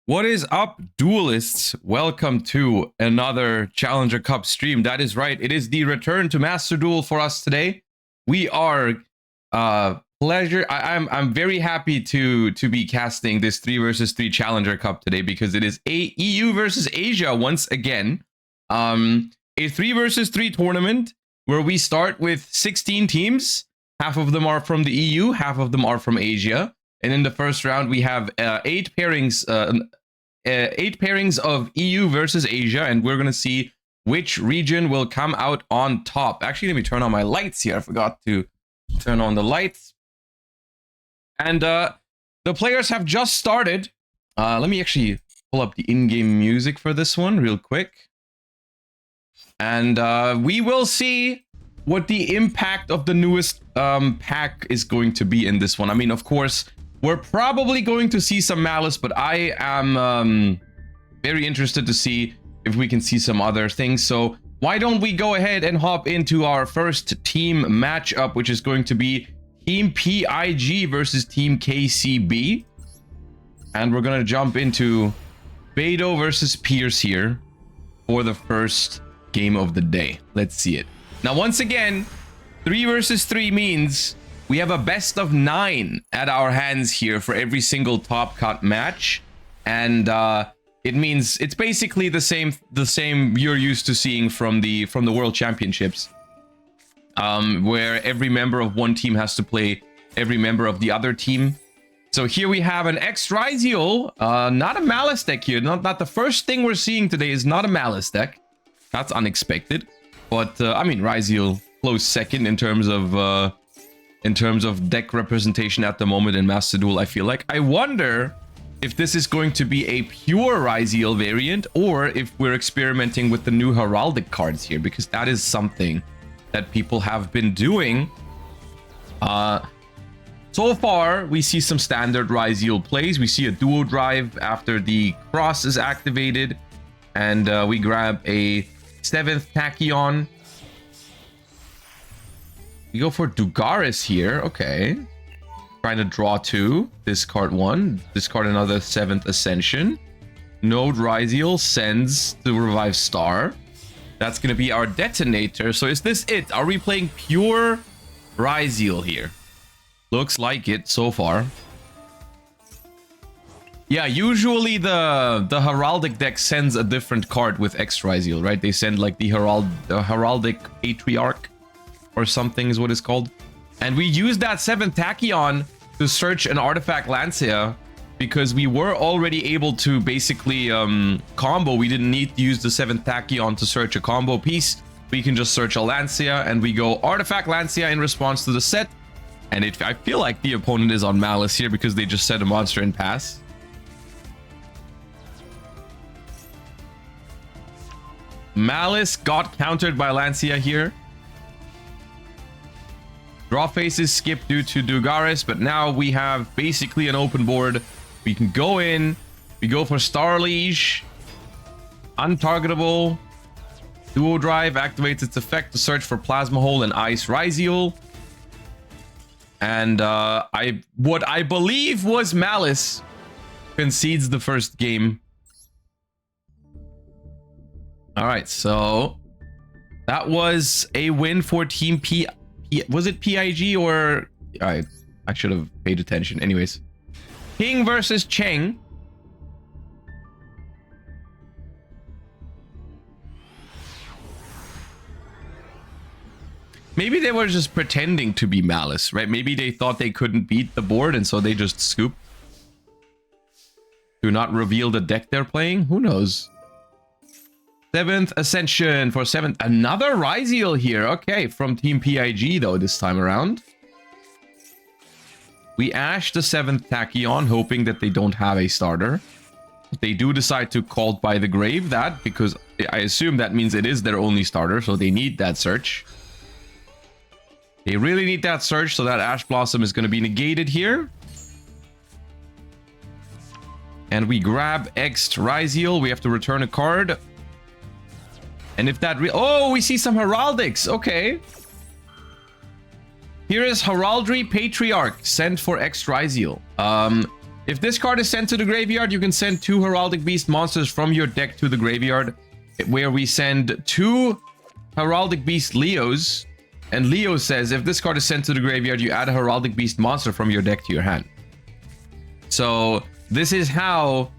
What is up, duelists? Welcome to another Challenger Cup stream. That is right. It is the return to Master Duel for us today. We are I'm very happy to be casting this 3 versus 3 Challenger Cup today because it is a EU versus Asia once again. A 3 versus 3 tournament where we start with 16 teams. Half of them are from the EU, half of them are from Asia. And in the first round, we have 8 pairings of EU versus Asia, and we're going to see which region will come out on top. Actually, let me turn on my lights here. I forgot to turn on the lights. And the players have just started. Let me actually pull up the in-game music for this one real quick. And we will see what the impact of the newest pack is going to be in this one. I mean, of course, we're probably going to see some Malice, but I am very interested to see if we can see some other things. So why don't we go ahead and hop into our first team matchup, which is going to be Team PIG versus Team KCB. And we're going to jump into Beto versus Pierce here for the first game of the day. Let's see it. Now, once again, 3 versus 3 means we have a best of 9 at our hands here for every single top cut match. And it means it's basically the same you're used to seeing from the World Championships, where every member of one team has to play every member of the other team. So here we have an X-Ryziel, not a Malice deck here. Not the first thing we're seeing today is not a Malice deck. That's unexpected. But I mean, Ryziel close second in terms of deck representation at the moment in Master Duel, I feel like. I wonder if this is going to be a pure Ryziel variant or if we're experimenting with the new heraldic cards here, because that is something that people have been doing. So far, we see some standard Ryziel plays. We see a duo drive after the cross is activated, and we grab a 7th Tachyon. We go for Dugaris here. Okay. Trying to draw 2. Discard 1. Discard another 7th Ascension. Node Ryziel sends the Revive Star. That's going to be our detonator. So is this it? Are we playing pure Ryziel here? Looks like it so far. Yeah, usually the heraldic deck sends a different card with X-Ryziel, right? They send like the heraldic Patriarch or something is what it's called. And we used that 7th Tachyon to search an artifact Lancia because we were already able to basically combo. We didn't need to use the 7th Tachyon to search a combo piece. We can just search a Lancia and we go artifact Lancia in response to the set. And I feel like the opponent is on Malice here because they just set a monster in pass. Malice got countered by Lancia here. Draw faces skipped due to Dugaris, but now we have basically an open board. We can go in. We go for Star Liege. Untargetable. Duo Drive activates its effect to search for Plasma Hole and Ice Ryziel. And what I believe was Malice concedes the first game. All right, so that was a win for Team P. Was it PIG or I should have paid attention. Anyways, King versus Cheng. Maybe they were just pretending to be Malice, right? Maybe they thought they couldn't beat the board and so they just scooped. Do not reveal the deck they're playing. Who knows? 7th Ascension for 7th. Another Ryziel here. Okay, from Team PIG though this time around. We ash the 7th Tachyon, hoping that they don't have a starter. They do decide to Called by the Grave that, because I assume that means it is their only starter, so they need that search. They really need that search, so that Ash Blossom is going to be negated here. And we grab X Ryziel. We have to return a card. And if that... Oh, we see some Heraldics. Okay. Here is Heraldry Patriarch, sent for X Ryziel. If this card is sent to the graveyard, you can send 2 Heraldic Beast monsters from your deck to the graveyard, where we send 2 Heraldic Beast Leos. And Leo says, if this card is sent to the graveyard, you add a Heraldic Beast monster from your deck to your hand. So this is how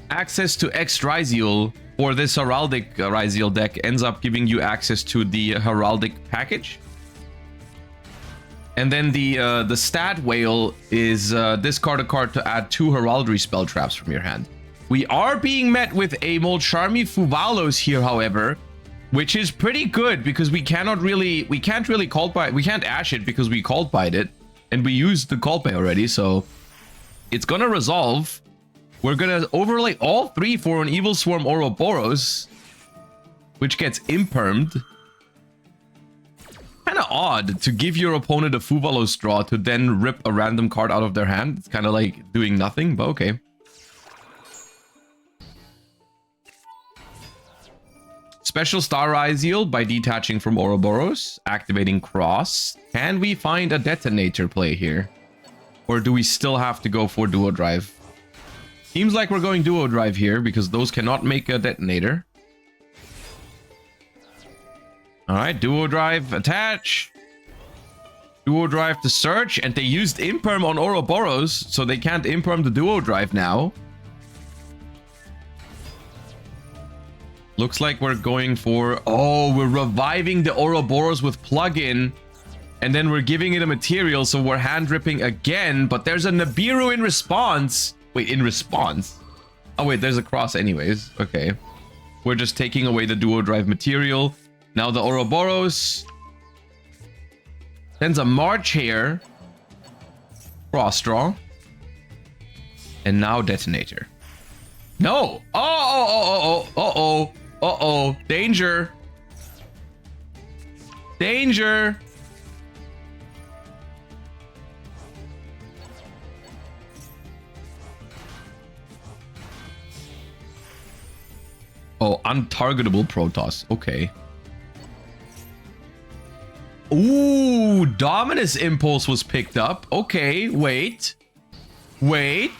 access to X Ryziel or this Heraldic Ryziel deck ends up giving you access to the Heraldic package. And then the stat whale is discard a card to add 2 Heraldry spell traps from your hand. We are being met with a Molcharmi Fuvalos here, however, which is pretty good because we can't really call by, we can't ash it because we called by it and we used the call by already, so it's gonna resolve. We're gonna overlay all 3 for an Evil Swarm Ouroboros, which gets impermed. Kind of odd to give your opponent a Fuvalos draw to then rip a random card out of their hand. It's kind of like doing nothing, but okay. Special Star Ryziel by detaching from Ouroboros, activating Cross. Can we find a detonator play here? Or do we still have to go for Duo Drive? Seems like we're going Duo Drive here because those cannot make a detonator. Alright, Duo Drive, attach. Duo Drive to search, and they used Imperm on Ouroboros, so they can't Imperm the Duo Drive now. Looks like we're going for... Oh, we're reviving the Ouroboros with plug-in, and then we're giving it a material, so we're hand-ripping again, but there's a Nibiru in response. Wait, in response? Oh, wait, there's a cross anyways. Okay. We're just taking away the Duo Drive material. Now the Ouroboros sends a March here. Cross draw. And now detonator. No! Uh-oh. Danger. Danger. Oh, untargetable Protoss. Okay. Ooh, Dominus Impulse was picked up. Okay, wait. Wait.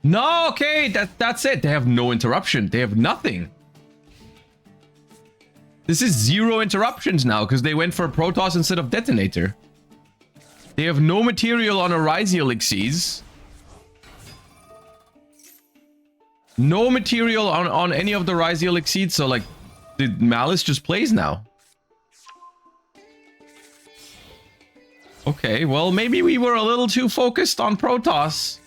No, okay, that's it. They have no interruption. They have nothing. This is 0 interruptions now because they went for Protoss instead of Detonator. They have no material on a Ryziel Xyz. No material on any of the Ryziel Xyz, so like the Malice just plays now. Okay, well maybe we were a little too focused on Protoss.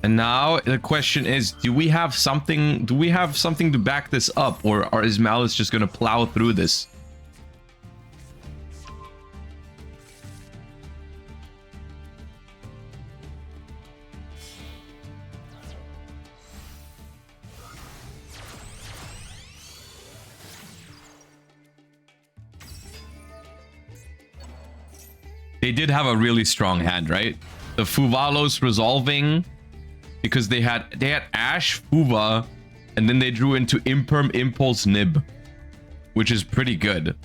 And now the question is, do we have something to back this up, or is Malice just going to plow through this? They did have a really strong hand, right? The Fuvalos resolving, because they had Ash, Fuva, and then they drew into Imperm, Impulse, Nib, which is pretty good.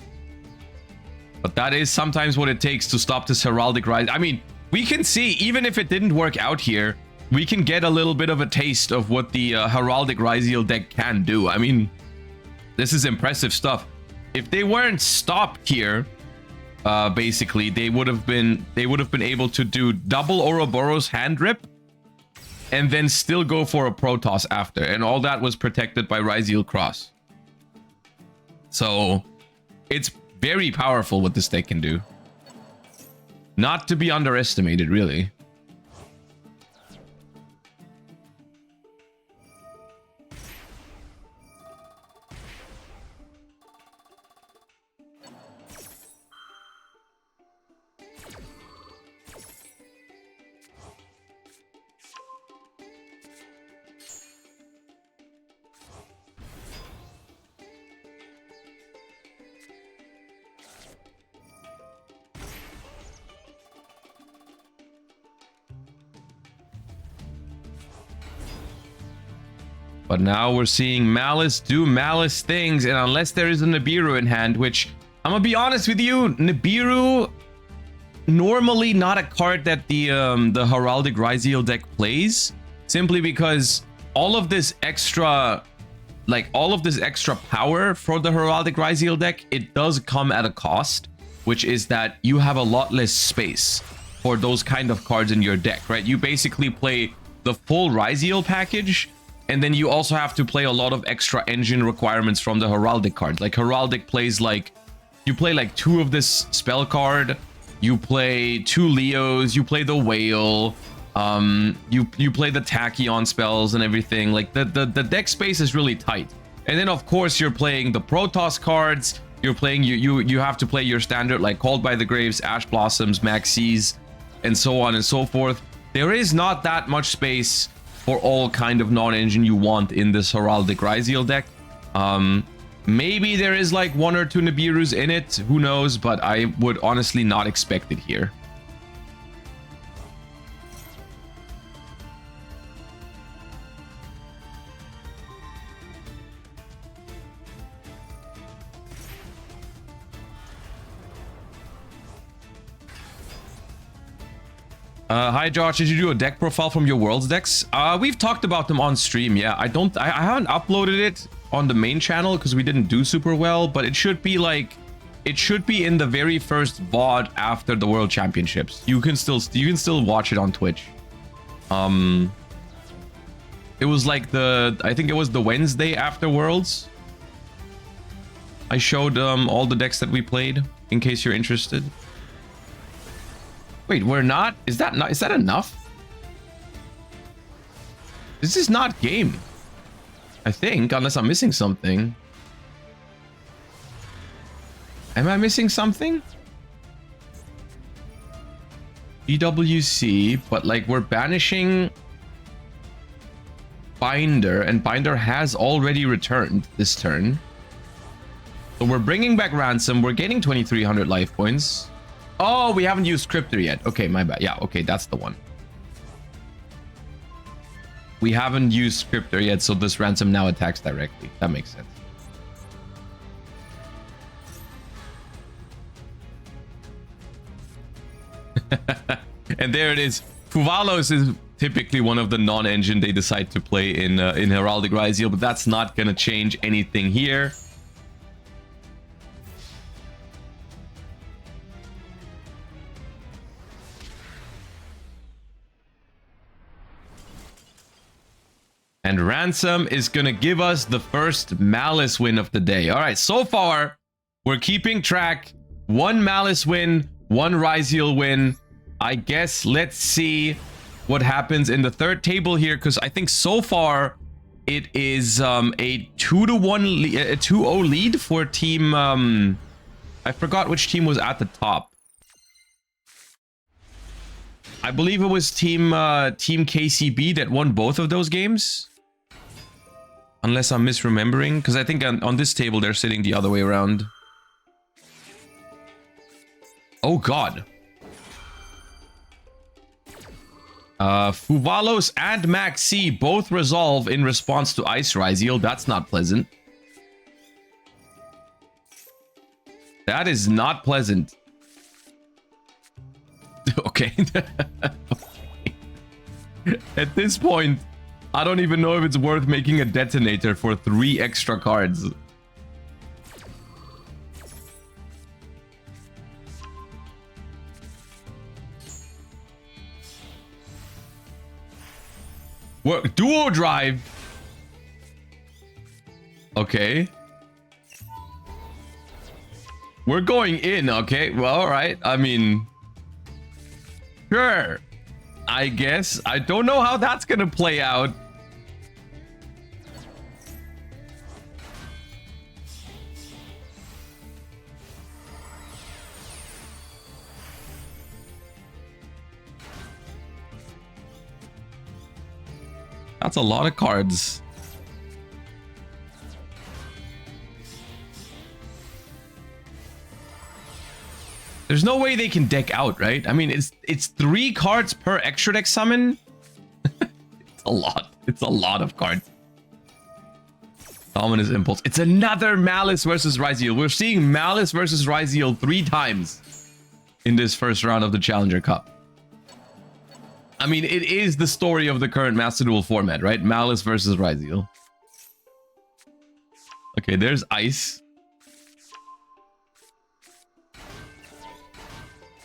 But that is sometimes what it takes to stop this Heraldic Rise. I mean, we can see, even if it didn't work out here, we can get a little bit of a taste of what the Heraldic Ryziel deck can do. I mean, this is impressive stuff. If they weren't stopped here, basically, they would have been able to do double Ouroboros hand rip, and then still go for a Protoss after. And all that was protected by Ryziel Cross. So, it's very powerful what this deck can do. Not to be underestimated, really. But now we're seeing Malice do Malice things, and unless there is a Nibiru in hand, which I'm gonna be honest with you, Nibiru normally not a card that the Heraldic Ryziel deck plays, simply because all of this extra power for the Heraldic Ryziel deck, it does come at a cost, which is that you have a lot less space for those kind of cards in your deck, right? You basically play the full Ryziel package, and then you also have to play a lot of extra engine requirements from the Heraldic cards. Like Heraldic plays like, you play like 2 of this spell card, you play 2 Leos, you play the Whale, you play the Tachyon spells and everything. Like the deck space is really tight. And then of course you're playing the Protoss cards, you're playing, you have to play your standard like Called by the Graves, Ash Blossoms, Maxis, and so on and so forth. There is not that much space for all kind of non-engine you want in this Heraldic Ryziel deck. Maybe there is like 1 or 2 Nibirus in it, who knows, but I would honestly not expect it here. Hi Josh, did you do a deck profile from your Worlds decks? We've talked about them on stream. Yeah, I haven't uploaded it on the main channel because we didn't do super well, but it should be like, it should be in the very first VOD after the World Championships. You can still watch it on Twitch. It was like I think it was the Wednesday after Worlds. I showed all the decks that we played, in case you're interested. Wait, we're not? Is that enough? This is not game, I think, unless I'm missing something. Am I missing something? BWC, but like we're banishing Binder, and Binder has already returned this turn. So we're bringing back Ransom. We're getting 2,300 life points. Oh, we haven't used Cryptor yet. Okay, my bad. Yeah, okay, that's the one. We haven't used Cryptor yet, so this Ransom now attacks directly. That makes sense. And there it is. Fuvalos is typically one of the non-engine they decide to play in Heraldic Ryziel, but that's not going to change anything here. And Ransom is going to give us the first Malice win of the day. All right, so far, we're keeping track. 1 Malice win, 1 Ryziel win. I guess let's see what happens in the third table here, because I think so far it is a 2-0 lead for team... I forgot which team was at the top. I believe it was team KCB that won both of those games. Unless I'm misremembering, because I think on this table they're sitting the other way around. Oh god. Fuvalos and Maxi both resolve in response to Ice Ryziel. That's not pleasant. That is not pleasant. Okay. At this point, I don't even know if it's worth making a detonator for 3 extra cards. What? Duo drive? Okay. We're going in, okay? Well, alright. I mean... Sure. I guess. I don't know how that's gonna play out. That's a lot of cards. There's no way they can deck out, right? I mean, it's 3 cards per extra deck summon. It's a lot. It's a lot of cards. Dominus Impulse. It's another Malice versus Ryzeal. We're seeing Malice versus Ryzeal 3 times in this first round of the Challenger Cup. I mean, it is the story of the current Master Duel format, right? Malice versus Ryzeal. Okay, there's Ice.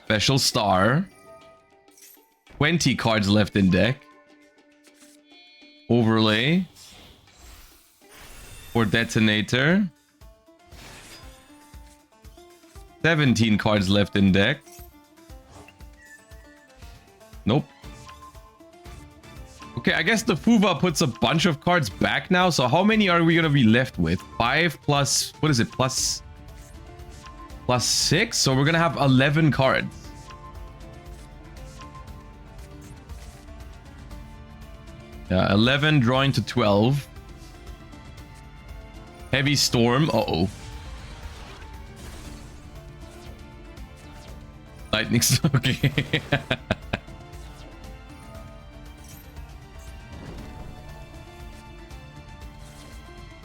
Special Star. 20 cards left in deck. Overlay. For Detonator. 17 cards left in deck. Nope. Okay, I guess the Fuva puts a bunch of cards back now. So how many are we going to be left with? 5 plus... What is it? Plus 6? So we're going to have 11 cards. Yeah, 11 drawing to 12. Heavy Storm. Uh-oh. Lightning Storm. Okay.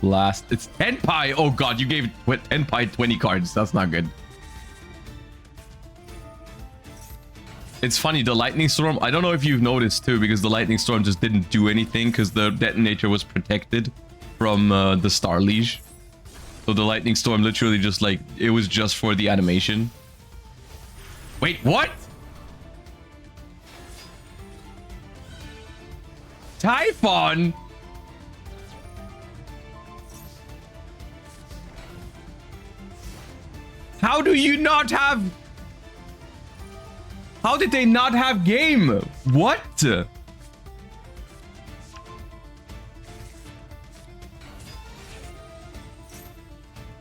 Blast. It's Tenpai. Oh god, you gave Tenpai 20 cards. That's not good. It's funny, the Lightning Storm, I don't know if you've noticed too, because the Lightning Storm just didn't do anything because the Detonator was protected from the Star Liege. So the Lightning Storm literally just like, it was just for the animation. Wait, what? Typhon? How do you not have... How did they not have game? What?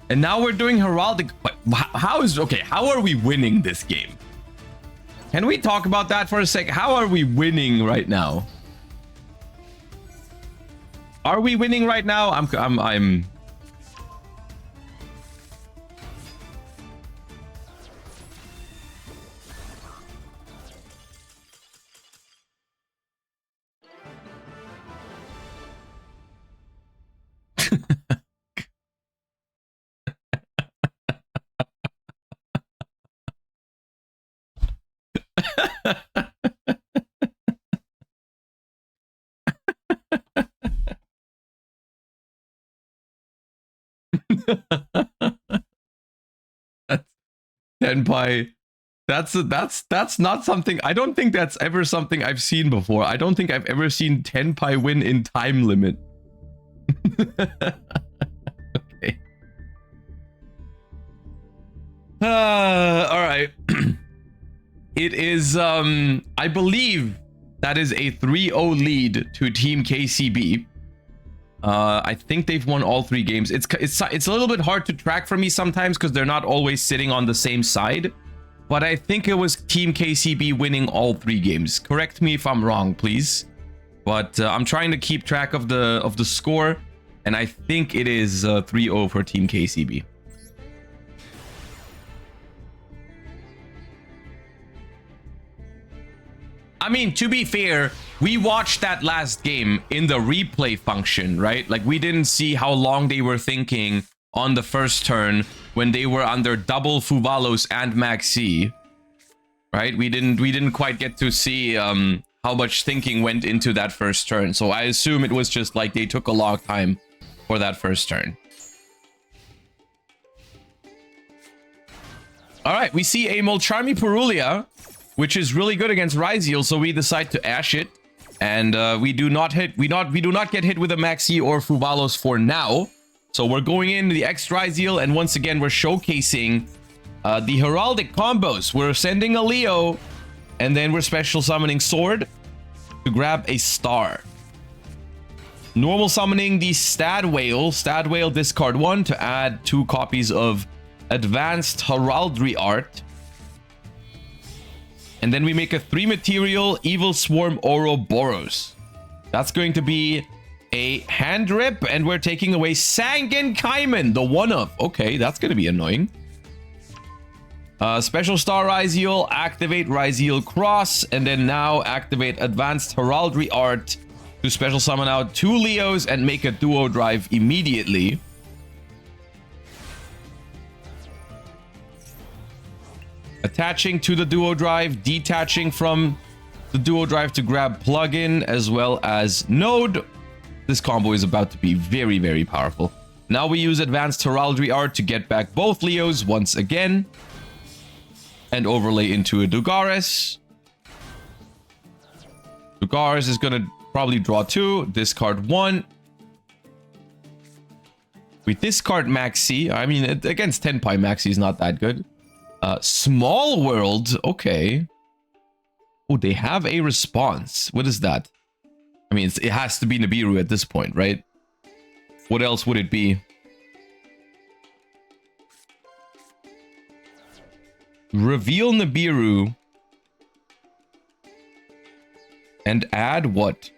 And now we're doing Heraldic. How is... Okay, how are we winning this game? Can we talk about that for a sec? How are we winning right now? Are we winning right now? I'm... That's Tenpai. That's not something. I don't think that's ever something I've seen before. I don't think I've ever seen Tenpai win in time limit. Okay. All right. It is I believe that is a 3-0 lead to Team KCB. I think they've won all 3 games. It's a little bit hard to track for me sometimes because they're not always sitting on the same side. But I think it was Team KCB winning all 3 games. Correct me if I'm wrong, please. But I'm trying to keep track of the score, and I think it is 3-0 for Team KCB. I mean, to be fair, we watched that last game in the replay function, right? Like, we didn't see how long they were thinking on the first turn when they were under double Fuvalos and Maxi, right? We didn't quite get to see how much thinking went into that first turn. So I assume it was just like they took a long time for that first turn. All right, we see a Molcharmi Purulia, which is really good against Ryzeal, so we decide to Ash it. And we do not get hit with a Maxi or Fuvalos for now. So we're going into the X Ryzeal, and once again we're showcasing the heraldic combos. We're sending a Leo, and then we're special summoning Sword to grab a star. Normal summoning the Stad Whale. Stad Whale, discard 1 to add 2 copies of Advanced Heraldry Art. And then we make a 3 material Evil Swarm Ouroboros. That's going to be a hand rip, and we're taking away Sangan Kaiman, the one-of. Okay, that's going to be annoying. Special Star Ryzeal, activate Ryzeal Cross, and then now activate Advanced Heraldry Art to special summon out 2 Leos and make a duo drive immediately. Attaching to the duo drive, detaching from the duo drive to grab plugin as well as node. This combo is about to be very, very powerful. Now we use Advanced Heraldry Art to get back both Leos once again. And overlay into a Dugares. Dugares is going to probably draw 2, discard 1. We discard Maxi. I mean, against Tenpai, Maxi is not that good. Small World, okay. Oh, they have a response. What is that? I mean, it has to be Nibiru at this point, right? What else would it be? Reveal Nibiru. And add what?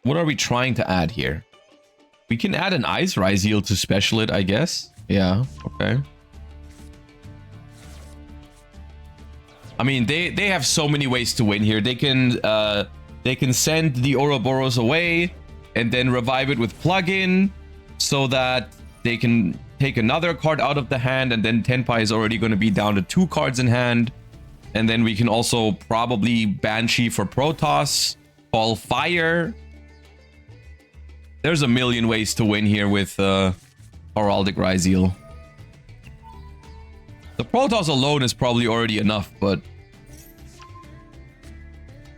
What are we trying to add here? We can add an Ice Rise Heal to special it, I guess. Yeah, okay. I mean, they have so many ways to win here. They can send the Ouroboros away and then revive it with plugin so that they can take another card out of the hand, and then Tenpai is already going to be down to 2 cards in hand. And then we can also probably Banshee for Protoss, call Fire. There's a million ways to win here with Heraldic Ryzeal. The Protoss alone is probably already enough, but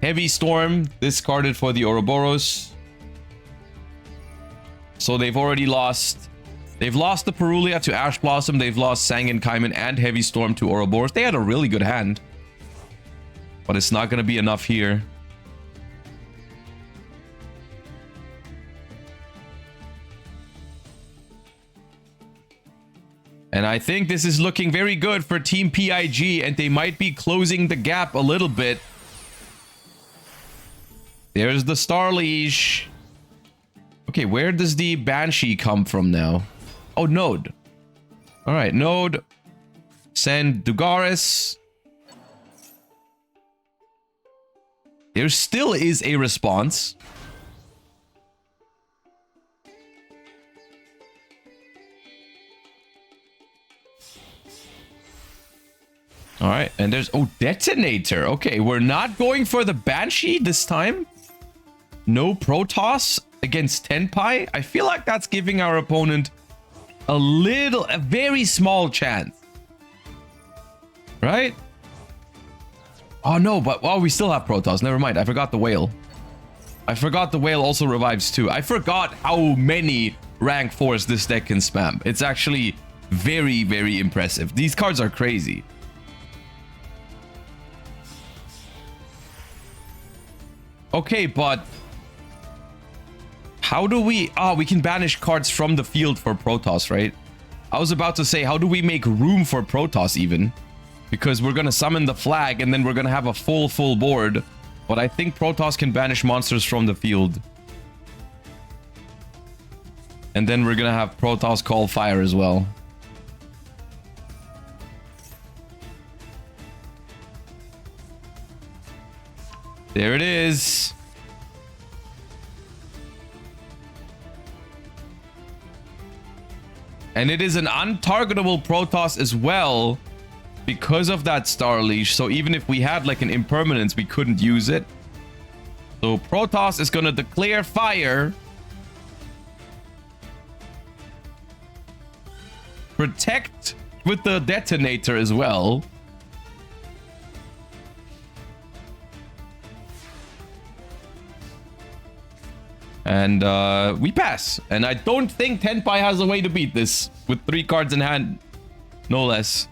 Heavy Storm discarded for the Ouroboros. So they've already lost. They've lost the Perulia to Ash Blossom. They've lost Sangan Kaiman and Heavy Storm to Ouroboros. They had a really good hand, but it's not going to be enough here. And I think this is looking very good for Team PIG, and they might be closing the gap a little bit. There's the Star Leash. Okay, where does the Banshee come from now? Oh, Node. All right, Node. Send Dugares. There still is a response. All right, and there's... Oh, Detonator. Okay, we're not going for the Banshee this time. No Protoss against Tenpai. I feel like that's giving our opponent a very small chance. Right? Oh, no, but... Oh, we still have Protoss. Never mind. I forgot the Whale. I forgot the Whale also revives too. I forgot how many rank 4s this deck can spam. It's actually very, very impressive. These cards are crazy. Okay, but how do we... Oh, we can banish cards from the field for Protoss, right? I was about to say, how do we make room for Protoss even? Because we're going to summon the flag and then we're going to have a full board. But I think Protoss can banish monsters from the field. And then we're going to have Protoss call Fire as well. There it is. And it is an untargetable Protoss as well because of that Star Leash. So even if we had like an impermanence, we couldn't use it. So Protoss is going to declare Fire. Protect with the Detonator as well. And we pass. And I don't think Tenpai has a way to beat this with 3 cards in hand. No less.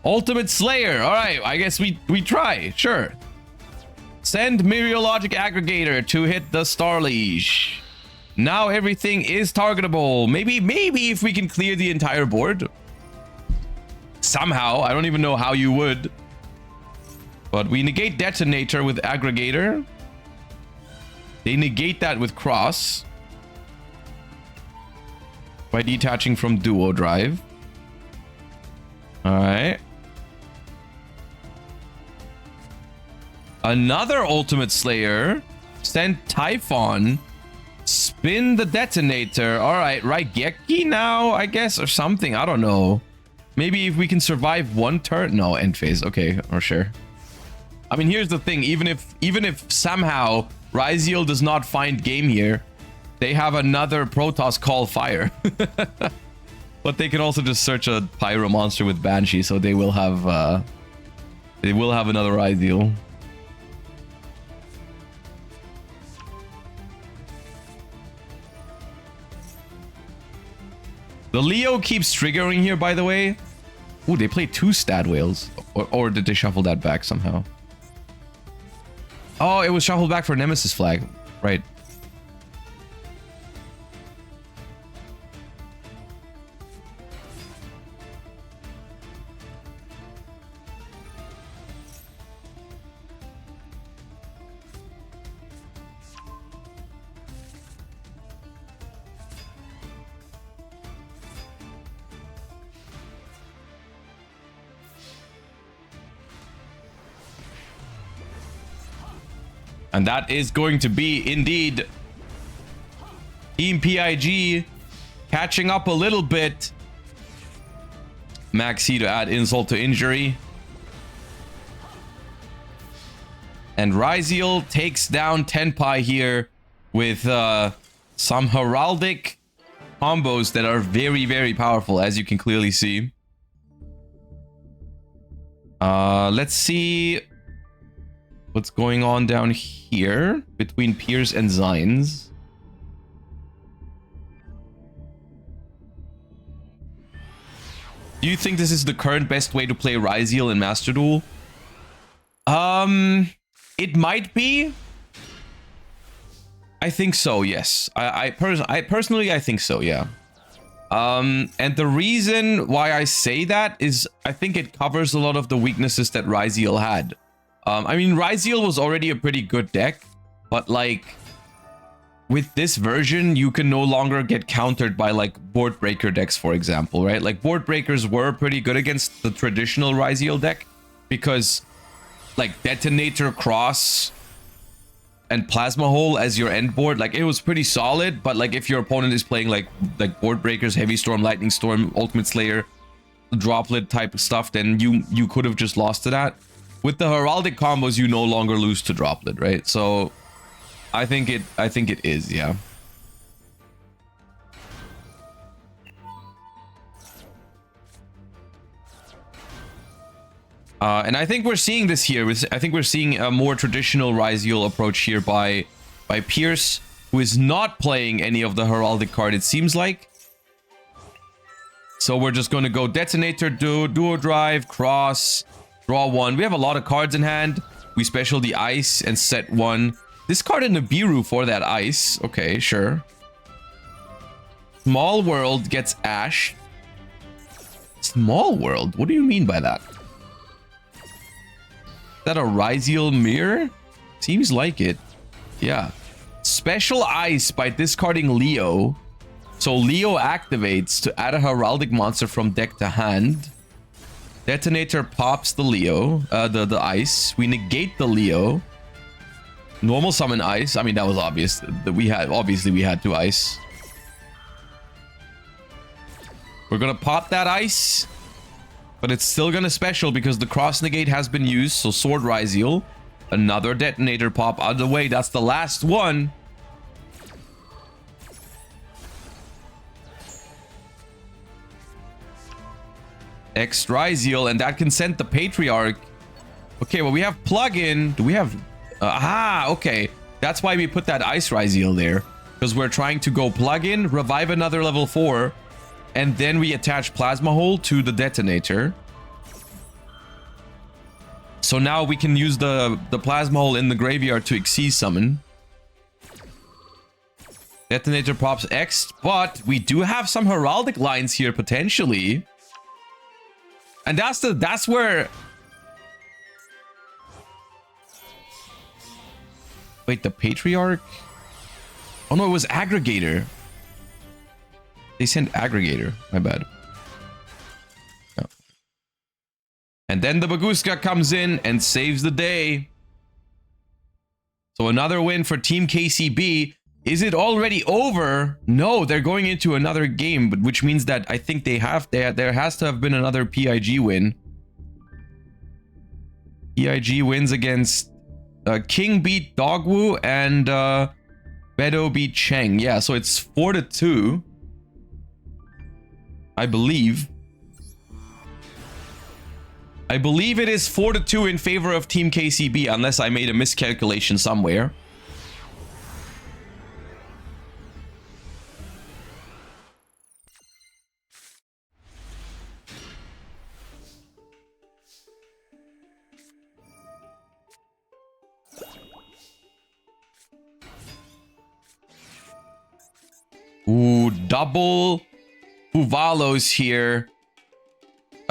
Ultimate Slayer. All right, I guess we try. Sure. Send Myriologic Aggregator to hit the Star Leash. Now everything is targetable. Maybe if we can clear the entire board. Somehow. I don't even know how you would. But we negate Detonator with Aggregator. They negate that with Cross by detaching from Duo Drive. All right. Another Ultimate Slayer. Send Typhon. Spin the detonator. Alright, Raigeki now, I guess, or something. I don't know. Maybe if we can survive one turn. No, end phase. Okay, or sure. I mean, here's the thing. Even if somehow Ryziel does not find game here, they have another Protoss Call Fire. But they can also just search a Pyro monster with Banshee, so they will have another Ryziel. The Leo keeps triggering here, by the way. Ooh, they played 2 Stat Whales. Or did they shuffle that back somehow? Oh, it was shuffled back for Nemesis Flag. Right. And that is going to be, indeed, Team PIG catching up a little bit. Maxi to add insult to injury. And Ryziel takes down Tenpai here with some heraldic combos that are very, very powerful, as you can clearly see. Let's see what's going on down here between Piers and Zines. Do you think this is the current best way to play Ryziel in Master Duel? It might be. I think so, yes. I personally think so, yeah. And the reason why I say that is I think it covers a lot of the weaknesses that Ryziel had. I mean, Ryziel was already a pretty good deck, but like with this version, you can no longer get countered by like board breaker decks, for example, right? Like board breakers were pretty good against the traditional Ryziel deck because like Detonator, Cross, and Plasma Hole as your end board, like it was pretty solid. But like if your opponent is playing like board breakers, Heavy Storm, Lightning Storm, Ultimate Slayer, Droplet type of stuff, then you could have just lost to that. With the heraldic combos, you no longer lose to Droplet, right? So I think it is, yeah. And I think we're seeing this here. I think we're seeing a more traditional Ryziel approach here by Pierce, who is not playing any of the heraldic card, it seems like. So we're just going to go Detonator, Duo Drive, Cross, draw 1. We have a lot of cards in hand. We special the Ice and set 1. Discard a Nibiru for that Ice. Okay, sure. Small World gets Ash. Small World? What do you mean by that? Is that a Ryziel mirror? Seems like it. Yeah. Special Ice by discarding Leo. So Leo activates to add a heraldic monster from deck to hand. Detonator pops the Leo, the Ice. We negate the Leo. Normal summon Ice. I mean, that was obvious. Obviously we had 2 Ice. We're gonna pop that Ice. But it's still gonna special because the cross negate has been used. So Sword Ryziel. Another Detonator pop out of the way. That's the last one. X Ryziel, and that can send the Patriarch. Okay, well, we have plug-in. Do we have... okay. That's why we put that Ice Ryziel there. Because we're trying to go plug-in, revive another level 4, and then we attach Plasma Hole to the Detonator. So now we can use the Plasma Hole in the graveyard to Xyz summon. Detonator pops X, but we do have some heraldic lines here potentially. And that's where... Wait, the Patriarch? Oh no, it was Aggregator. They sent Aggregator. My bad. And then the Baguska comes in and saves the day. So another win for Team KCB. Is it already over? No, they're going into another game, but which means that I think there has to have been another PIG win. PIG wins against King beat Dogwoo and Beto beat Cheng. Yeah, so it's 4-2. I believe. I believe it is 4-2 in favor of Team KCB, unless I made a miscalculation somewhere. Ooh, double Fuvalos here.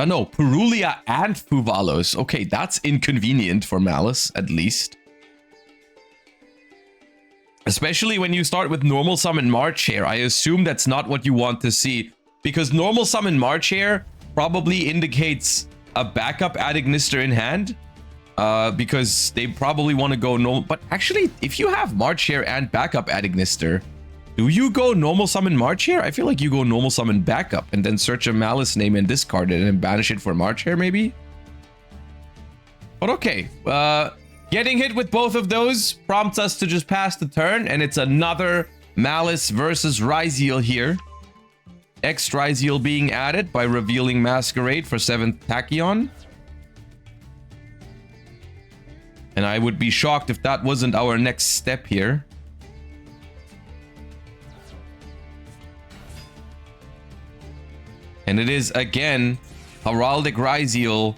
No, Purulia and Fuvalos. Okay, that's inconvenient for Malice, at least. Especially when you start with normal summon March here. I assume that's not what you want to see. Because normal summon March here probably indicates a backup Adignister in hand. Because they probably want to go normal. But actually, if you have March here and backup Adignister, do you go normal summon March here? I feel like you go normal summon backup and then search a Malice name and discard it and then banish it for March here, maybe? But okay. Getting hit with both of those prompts us to just pass the turn, and it's another Malice versus Ryzeal here. X Ryzeal being added by revealing Masquerade for 7th Tachyon. And I would be shocked if that wasn't our next step here. And it is, again, Heraldic Ryzeal.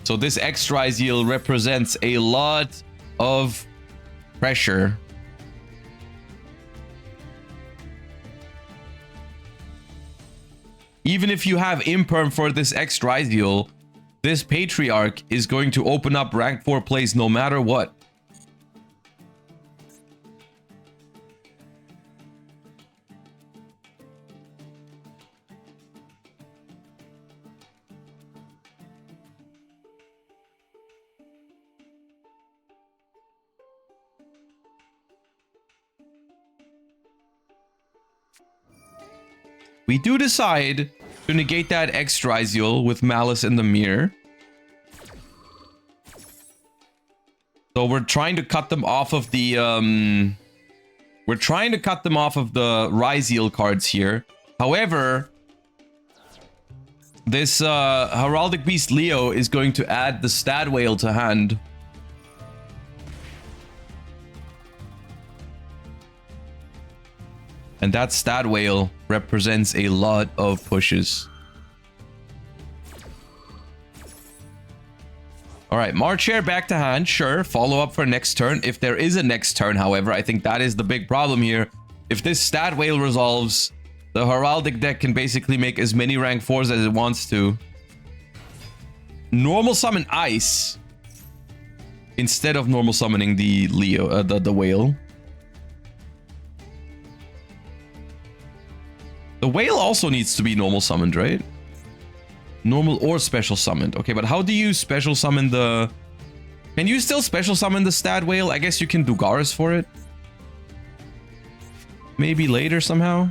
So this X Ryzeal represents a lot of pressure. Even if you have Imperm for this X Ryzeal, this Patriarch is going to open up rank 4 plays no matter what. We do decide to negate that X Ryzeal with Malice in the mirror. So we're trying to cut them off of the Ryzeal cards here. However, this Heraldic Beast Leo is going to add the Stat Whale to hand. And that Stat Whale represents a lot of pushes. Alright, March here back to hand. Sure, follow up for next turn. If there is a next turn, however, I think that is the big problem here. If this Stat Whale resolves, the Heraldic deck can basically make as many rank 4s as it wants to. Normal summon Ice instead of normal summoning the Leo, the Whale. The Whale also needs to be normal summoned, right? Normal or special summoned. Okay, but how do you special summon the... Can you still special summon the Stat Whale? I guess you can do Garrus for it. Maybe later somehow.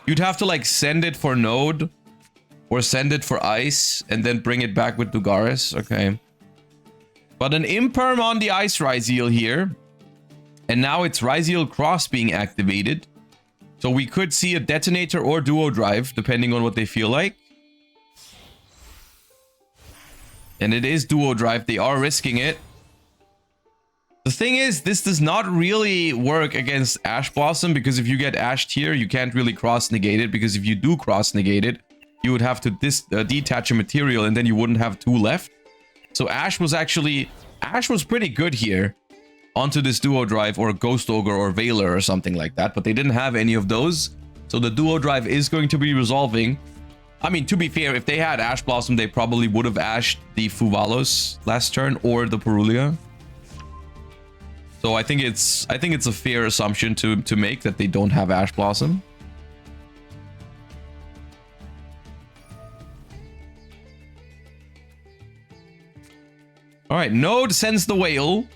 You'd have to like send it for Node or send it for Ice and then bring it back with Dugaris. Okay. But an Imperm on the Ice Ryzeal here. And now it's Ryzeal Cross being activated. So we could see a Detonator or Duo Drive, depending on what they feel like. And it is Duo Drive. They are risking it. The thing is, this does not really work against Ash Blossom, because if you get Ashed here, you can't really cross-negate it, because if you do cross-negate it, you would have to detach a material, and then you wouldn't have 2 left. So Ash was pretty good here onto this Duo Drive or Ghost Ogre or Veiler or something like that, but they didn't have any of those. So the Duo Drive is going to be resolving. I mean, to be fair, if they had Ash Blossom, they probably would have ashed the Fuvalos last turn or the Purulia. So I think it's a fair assumption to make that they don't have Ash Blossom. All right, Node sends the whale.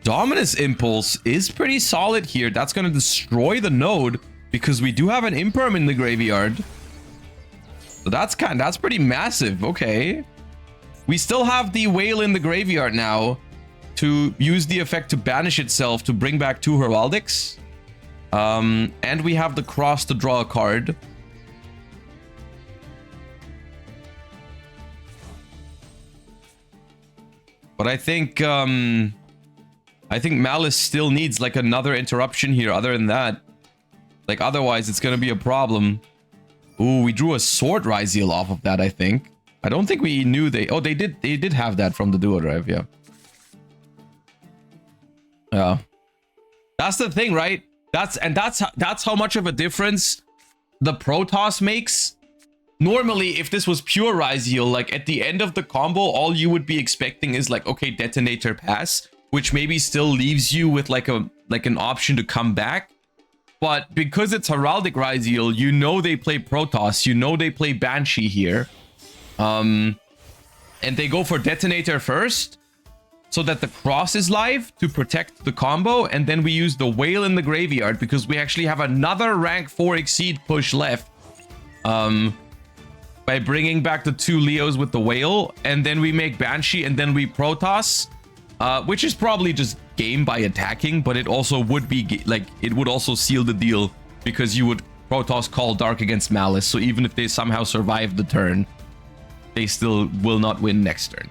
Dominus Impulse is pretty solid here. That's going to destroy the Node because we do have an Imperm in the graveyard. So that's pretty massive. Okay. We still have the whale in the graveyard now to use the effect to banish itself to bring back 2 Heraldics. And we have the cross to draw a card. But I think Malice still needs like another interruption here. Other than that, like otherwise it's gonna be a problem. Ooh, we drew a Sword Ryziel off of that. I think. I don't think we knew they. Oh, they did have that from the Duo Drive. Yeah. Yeah. That's the thing, right? That's how much of a difference the Protoss makes. Normally, if this was pure Ryziel, like at the end of the combo, all you would be expecting is like, okay, Detonator pass, which maybe still leaves you with like an option to come back. But because it's Heraldic Ryziel, you know they play Protoss, you know they play Banshee here. And they go for Detonator first, so that the cross is live to protect the combo, and then we use the whale in the graveyard because we actually have another rank 4 exceed push left. By bringing back the 2 Leos with the whale, and then we make Banshee, and then we Protoss, which is probably just game by attacking, but it also would be like, it would also seal the deal because you would Protoss call Dark against Malice, so even if they somehow survive the turn, they still will not win next turn.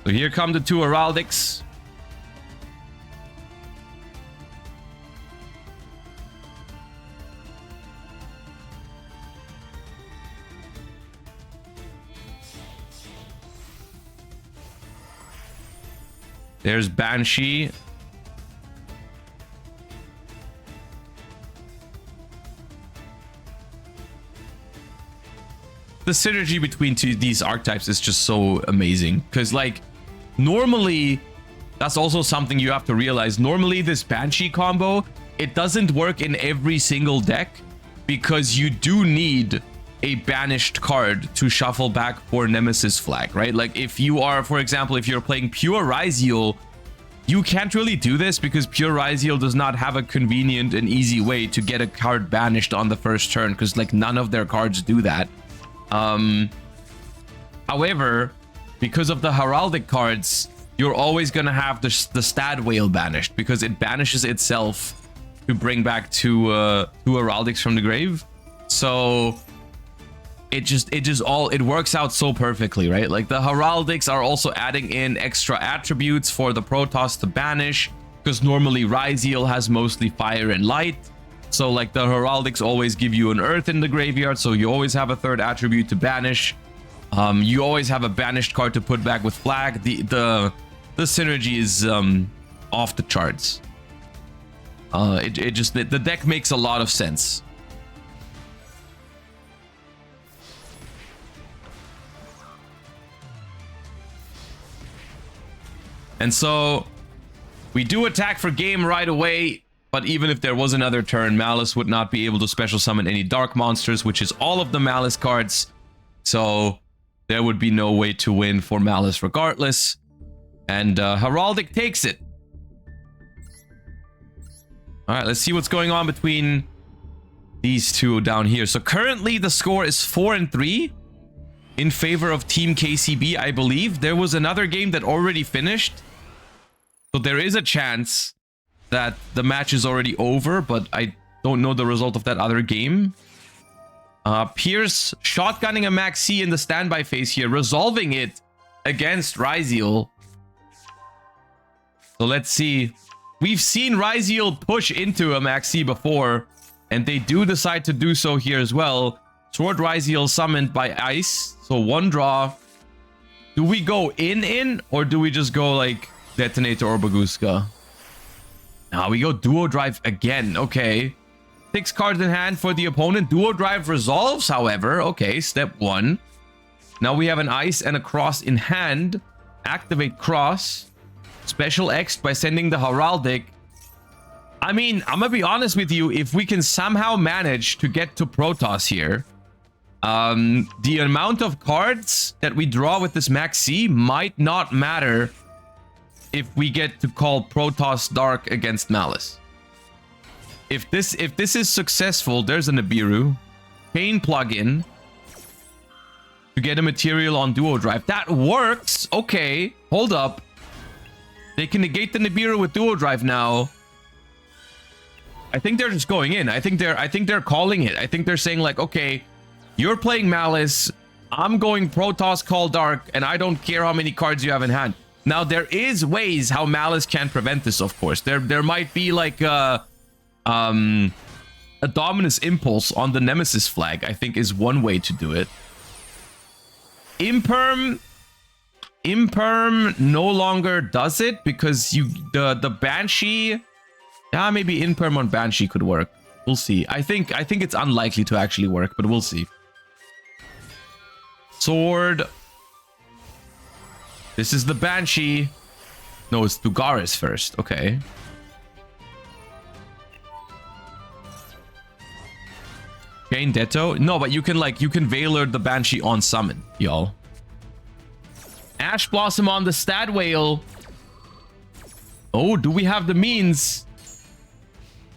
So here come the 2 Heraldics. There's Banshee. The synergy between these archetypes is just so amazing. Because, like, normally, that's also something you have to realize. Normally, this Banshee combo, it doesn't work in every single deck. Because you do need a banished card to shuffle back for Nemesis Flag, right? Like if you are, for example, if you're playing pure Ryziel, you can't really do this because pure Ryziel does not have a convenient and easy way to get a card banished on the first turn, because like none of their cards do that. However, because of the Heraldic cards, you're always gonna have the Stat Whale banished because it banishes itself to bring back two Heraldics from the grave. So it works out so perfectly, right? Like the Heraldics are also adding in extra attributes for the Protoss to banish, because normally Ryziel has mostly fire and light. So like the Heraldics always give you an earth in the graveyard, so you always have a third attribute to banish. You always have a banished card to put back with flag. The synergy is off the charts. The deck makes a lot of sense. And so we do attack for game right away, but even if there was another turn, Malice would not be able to special summon any dark monsters, which is all of the Malice cards. So there would be no way to win for Malice regardless. And Heraldic takes it. All right, let's see what's going on between these two down here. So currently the score is 4-3 in favor of Team KCB, I believe. There was another game that already finished, so there is a chance that the match is already over, but I don't know the result of that other game. Pierce shotgunning a Maxi in the standby phase here, resolving it against Ryziel. So let's see. We've seen Ryziel push into a Maxi before, and they do decide to do so here as well. Sword Ryziel summoned by Ice. So one draw. Do we go in, or do we just go like Detonator or Baguska? Now we go Duo Drive again. Okay. 6 cards in hand for the opponent. Duo Drive resolves, however. Okay, step 1. Now we have an Ice and a Cross in hand. activate Cross, special X by sending the Heraldic. I mean, I'm gonna be honest with you, if we can somehow manage to get to Protoss here, the amount of cards that we draw with this Max C might not matter if we get to call Protoss Dark against Malice. If this is successful, there's a Nibiru. Chain plugin to get a material on Duo Drive. That works. Okay, hold up. They can negate the Nibiru with Duo Drive now. I think they're just going in. I think they're calling it. I think they're saying like, okay, you're playing Malice. I'm going Protoss Call Dark, and I don't care how many cards you have in hand. Now there is ways how Malice can prevent this. Of course, there might be like a Dominus Impulse on the Nemesis flag. I think is one way to do it. Imperm no longer does it because the Banshee. Yeah, maybe Imperm on Banshee could work. We'll see. I think it's unlikely to actually work, but we'll see. Sword. This is the Banshee. No, it's Dugaris first. Okay. Chain Detto? No, but you can Veiler the Banshee on summon, y'all. Ash Blossom on the Stad Whale. Oh, do we have the means?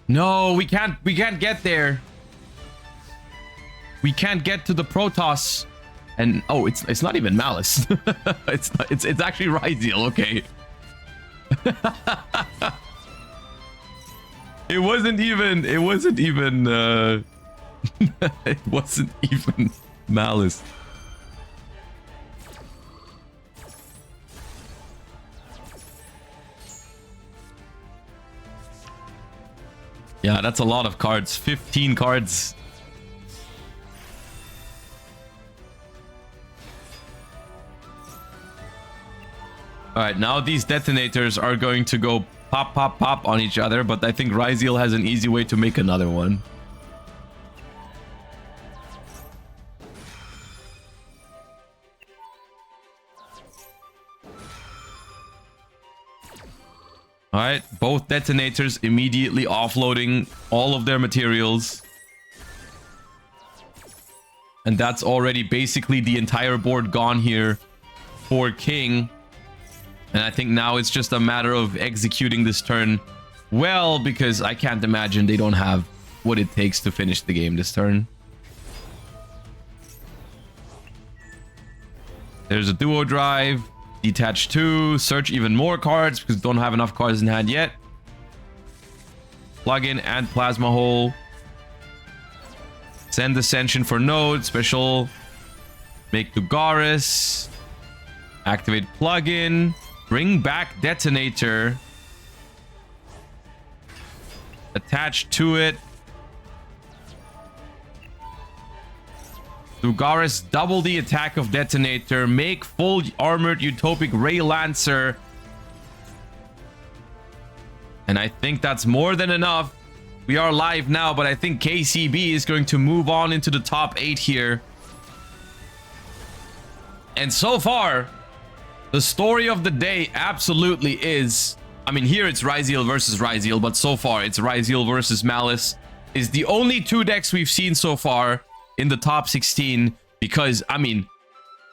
No, we can't get there. We can't get to the Protoss. And oh, it's not even Malice. it's actually Ryzeal, okay. It wasn't even it wasn't even Malice. Yeah, that's a lot of cards. 15 cards. Alright, now these detonators are going to go pop, pop, pop on each other, but I think Ryzeal has an easy way to make another one. Alright, both detonators immediately offloading all of their materials. And that's already basically the entire board gone here for King. And I think now it's just a matter of executing this turn well, because I can't imagine they don't have what it takes to finish the game this turn. There's a Duo Drive. Detach 2, search even more cards because don't have enough cards in hand yet. Plug in and Plasma Hole. Send Ascension for Node, special. Make Dugaris. Activate plugin. Bring back Detonator. Attach to it. Dugaris, double the attack of Detonator. Make full armored Utopic Ray Lancer. And I think that's more than enough. We are live now, but I think KCB is going to move on into the top 8 here. And so far, the story of the day absolutely is... I mean, here it's Ryzeal versus Ryzeal, but so far it's Ryzeal versus Malice. Is the only two decks we've seen so far in the top 16, because, I mean,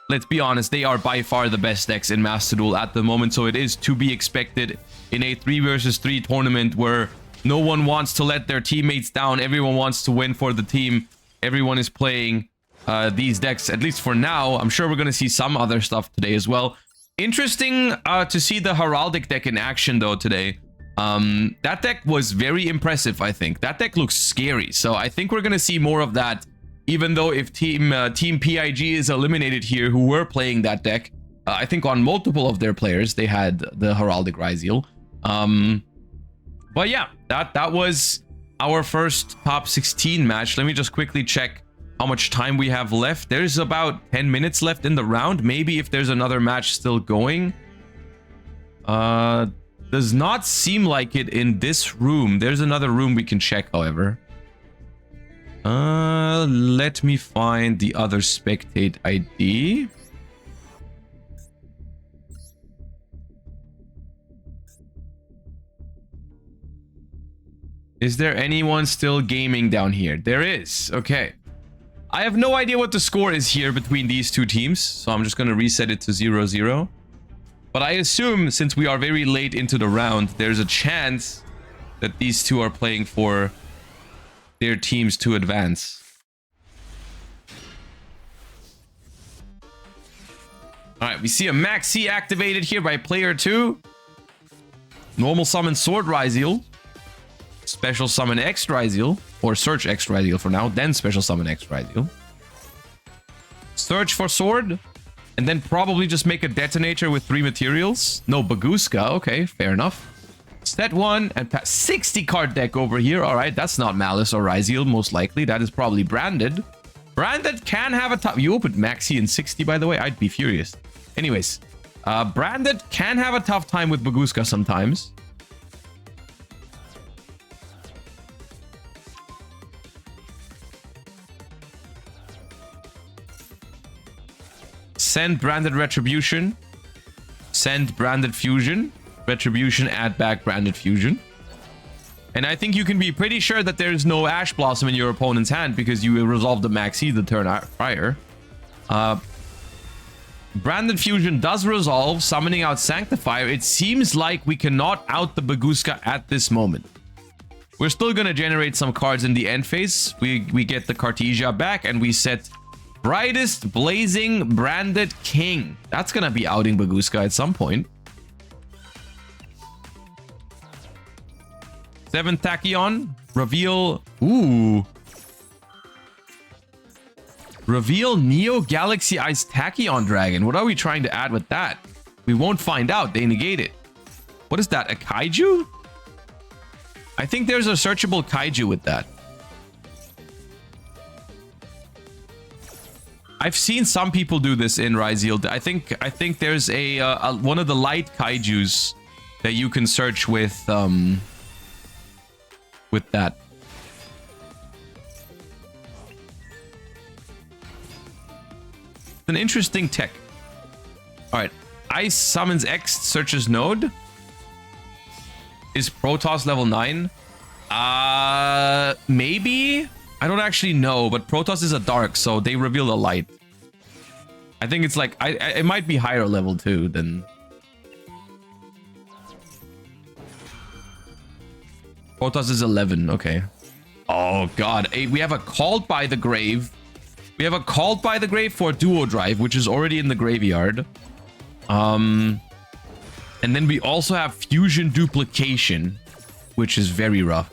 let's be honest, they are by far the best decks in Master Duel at the moment, so it is to be expected in a 3 versus 3 tournament where no one wants to let their teammates down, everyone wants to win for the team, everyone is playing these decks, at least for now. I'm sure we're going to see some other stuff today as well. Interesting to see the Heraldic deck in action, though, today. That deck was very impressive, I think. That deck looks scary, so I think we're going to see more of that. Even though if Team PIG is eliminated here, who were playing that deck, I think on multiple of their players, they had the Heraldic Ryzeal. But yeah, that was our first top 16 match. Let me just quickly check how much time we have left. There's about 10 minutes left in the round. Maybe if there's another match still going. Does not seem like it in this room. There's another room we can check, however. Let me find the other spectate ID. Is there anyone still gaming down here? There is. Okay. I have no idea what the score is here between these two teams, so I'm just going to reset it to 0-0. But I assume, since we are very late into the round, there's a chance that these two are playing for their teams to advance. Alright, we see a Max C activated here by player 2. Normal summon Sword Ryzeal. Special summon X Ryzeal. Or search X Ryzeal for now, then special summon X Ryzeal. Search for Sword. And then probably just make a detonator with 3 materials. No, Bagooska. Okay, fair enough. Set 1 and 60 card deck over here. Alright, that's not Malice or Ryzeal, most likely. That is probably Branded. Branded can have a tough... You opened Maxi in 60, by the way. I'd be furious. Anyways, Branded can have a tough time with Bagooska sometimes. Send Branded Retribution. Send Branded Fusion. Retribution, add back Branded Fusion. And I think you can be pretty sure that there's no Ash Blossom in your opponent's hand because you resolved the Maxi the turn prior. Branded Fusion does resolve, summoning out Sanctifier. It seems like we cannot out the Bagooska at this moment. We're still going to generate some cards in the end phase. We get the Cartesia back and we set Brightest Blazing Branded King. That's going to be outing Bagooska at some point. 7th Tachyon. Reveal... Ooh. Reveal Neo Galaxy Ice Tachyon Dragon. What are we trying to add with that? We won't find out. They negate it. What is that? A Kaiju? I think there's a searchable Kaiju with that. I've seen some people do this in Ryzeal. I think there's a one of the light Kaijus that you can search with that. It's an interesting tech. All right, Ice summons X, searches Node. Is Protoss level 9? Maybe. I don't actually know, but Protoss is a dark, so they reveal a light. I think it's like it might be higher level too than. Protoss is 11. Okay. Oh god, hey, we have a Called by the Grave. We have a Called by the Grave for Duo Drive, which is already in the graveyard. And then we also have Fusion Duplication, which is very rough.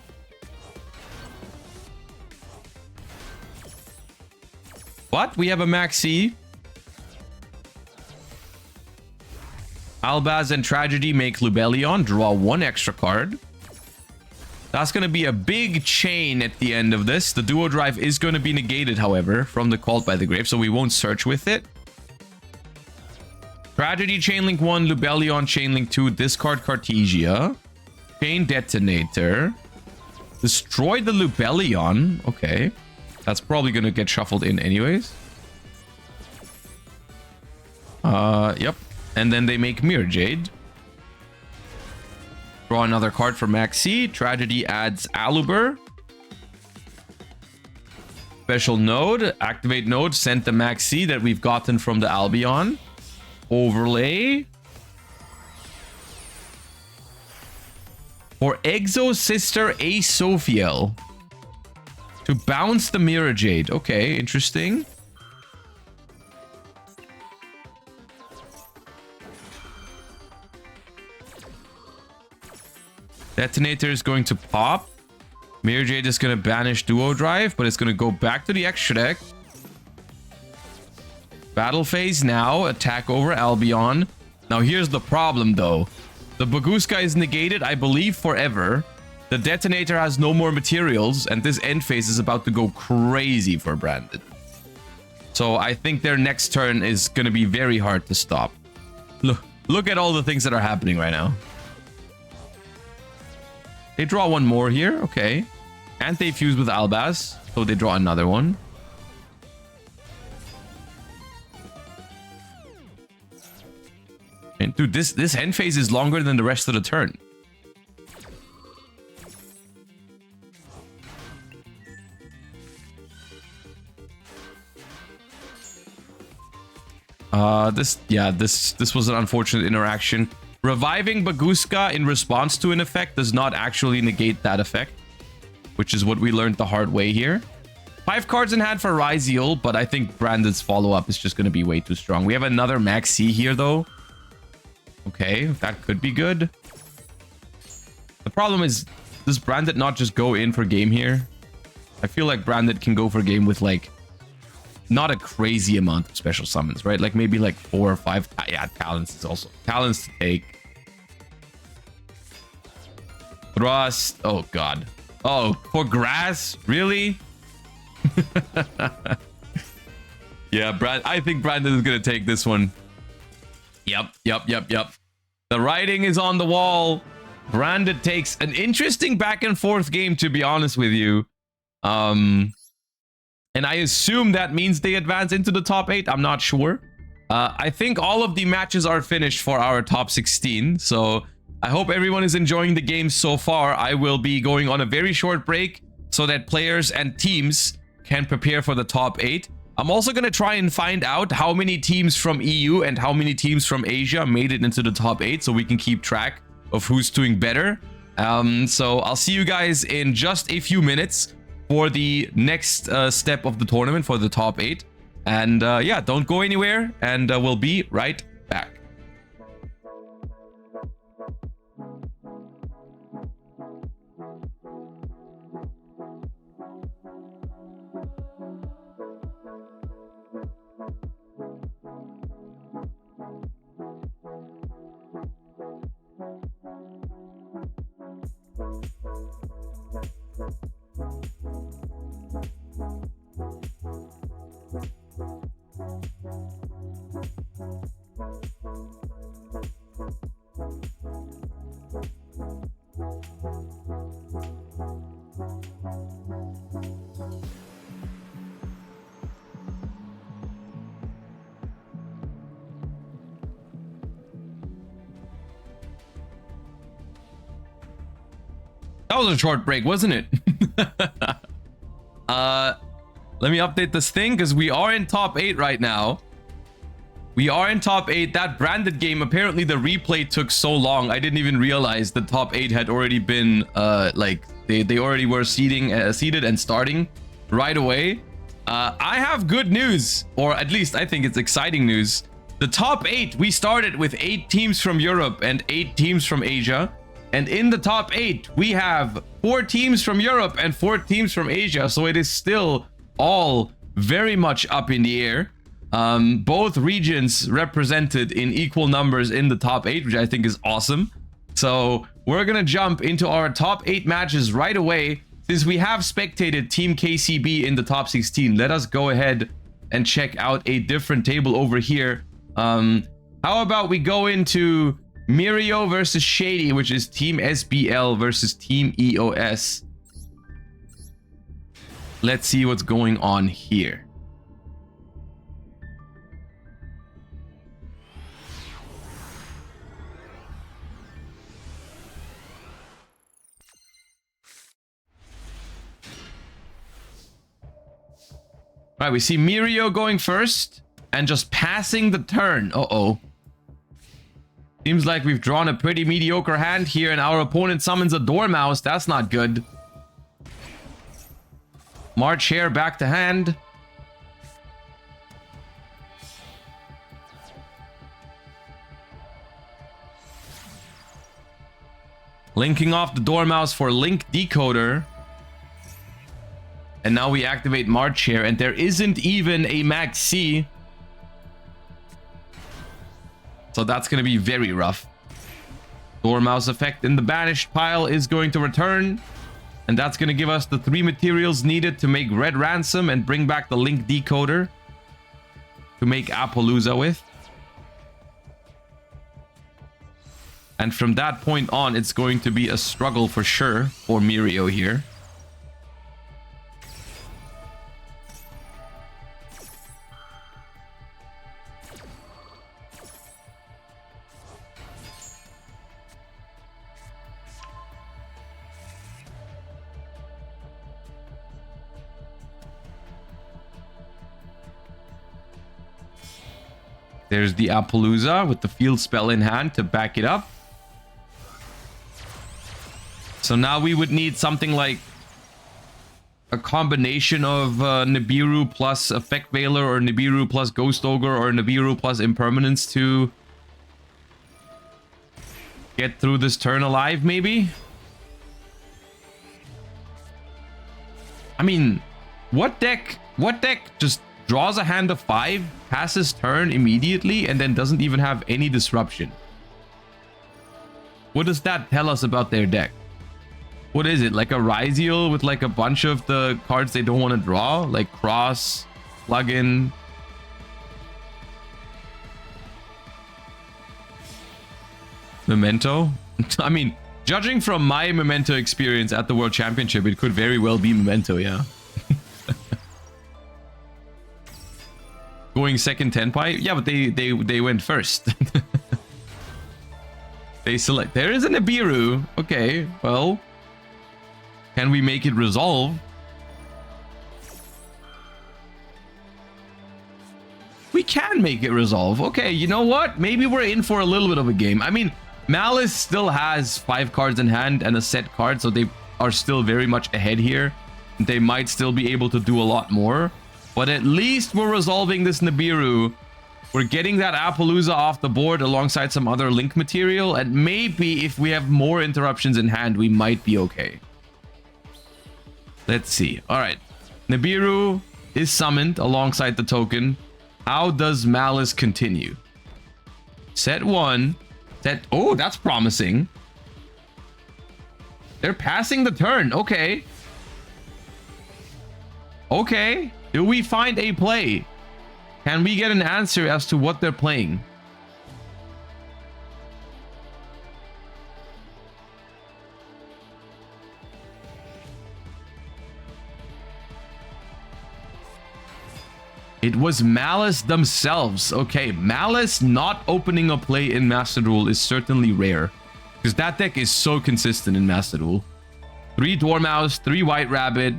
What? We have a Maxi. Albaz and Tragedy make Lubellion. Draw 1 extra card. That's going to be a big chain at the end of this. The Duo Drive is going to be negated, however, from the Called by the Grave, so we won't search with it. Tragedy Chainlink 1, Lubellion Chainlink 2, discard Cartesia. Chain Detonator. Destroy the Lubellion. Okay. That's probably going to get shuffled in anyways. Yep. And then they make Mirror Jade. Draw another card for Maxi. Tragedy adds Aluber. Special Node. Activate Node. Send the Maxi that we've gotten from the Albion. Overlay. For Exo Sister Asophiel. To bounce the Mirror Jade. Okay, interesting. Detonator is going to pop. Mirror Jade is going to banish Duo Drive, but it's going to go back to the extra deck. Battle phase now. Attack over Albion. Now here's the problem though. The Bagooska is negated, I believe, forever. The Detonator has no more materials, and this end phase is about to go crazy for Branded. So I think their next turn is going to be very hard to stop. Look at all the things that are happening right now. They draw one more here. Okay. And they fuse with Albaz, so they draw another one. And dude, this end phase is longer than the rest of the turn. This was an unfortunate interaction. Reviving Baguska in response to an effect does not actually negate that effect, which is what we learned the hard way here. 5 cards in hand for Ryziel, but I think Branded's follow-up is just going to be way too strong. We have another Maxi here, though. Okay, that could be good. The problem is, does Branded not just go in for game here? I feel like Branded can go for game with, like, not a crazy amount of special summons, right? Like, maybe, like, 4 or 5. Yeah, Talents is also... Talents to take. Thrust. Oh, God. Oh, for grass? Really? Yeah, I think Brandon is gonna take this one. Yep. The writing is on the wall. Brandon takes an interesting back and forth game, to be honest with you. And I assume that means they advance into the top 8. I'm not sure. I think all of the matches are finished for our top 16. So I hope everyone is enjoying the game so far. I will be going on a very short break so that players and teams can prepare for the top 8. I'm also going to try and find out how many teams from EU and how many teams from Asia made it into the top 8 so we can keep track of who's doing better. So I'll see you guys in just a few minutes for the next step of the tournament, for the top 8. And yeah, don't go anywhere, and we'll be right back. That was a short break, wasn't it? Let me update this thing, because we are in top 8 right now. We are in top 8. That Branded game, apparently the replay took so long. I didn't even realize the top 8 had already been, like, they already were seeded and starting right away. I have good news, or at least I think it's exciting news. The top 8, we started with 8 teams from Europe and 8 teams from Asia. And in the top 8, we have 4 teams from Europe and 4 teams from Asia. So it is still all very much up in the air. Both regions represented in equal numbers in the top 8, which I think is awesome. So we're going to jump into our top 8 matches right away. Since we have spectated Team KCB in the top 16, let us go ahead and check out a different table over here. How about we go into Mirio versus Shady, which is Team SBL versus Team EOS. Let's see what's going on here. All right, we see Mirio going first and just passing the turn. Uh-oh. Seems like we've drawn a pretty mediocre hand here, and our opponent summons a Dormouse. That's not good. March Hare back to hand. Linking off the Dormouse for Link Decoder. And now we activate March Hare, and there isn't even a Max C. So that's going to be very rough. Dormouse effect in the banished pile is going to return. And that's going to give us the 3 materials needed to make Red Ransom and bring back the Link Decoder to make Appaloosa with. And from that point on, it's going to be a struggle for sure for Mirio here. There's the Appaloosa with the field spell in hand to back it up. So now we would need something like a combination of Nibiru plus Effect Veiler, or Nibiru plus Ghost Ogre, or Nibiru plus Impermanence to get through this turn alive, maybe? I mean, what deck just draws a hand of 5, passes turn immediately, and then doesn't even have any disruption? What does that tell us about their deck? What is it? Like a Ryziel with like a bunch of the cards they don't want to draw? Like Cross, Plugin. Memento? I mean, judging from my Memento experience at the World Championship, it could very well be Memento, yeah. Going second 10-pie? Yeah, but they went first. They select. There is an Nibiru. Okay, well. Can we make it resolve? We can make it resolve. Okay, you know what? Maybe we're in for a little bit of a game. I mean, Malice still has 5 cards in hand and a set card, so they are still very much ahead here. They might still be able to do a lot more. But at least we're resolving this Nibiru. We're getting that Appaloosa off the board alongside some other link material. And maybe if we have more interruptions in hand, we might be okay. Let's see. All right. Nibiru is summoned alongside the token. How does Malice continue? Set 1. Set... Oh, that's promising. They're passing the turn. Okay. Okay. Do we find a play? Can we get an answer as to what they're playing? It was Malice themselves. Okay, Malice not opening a play in Master Duel is certainly rare, because that deck is so consistent in Master Duel. 3 Dormouse, 3 White Rabbit,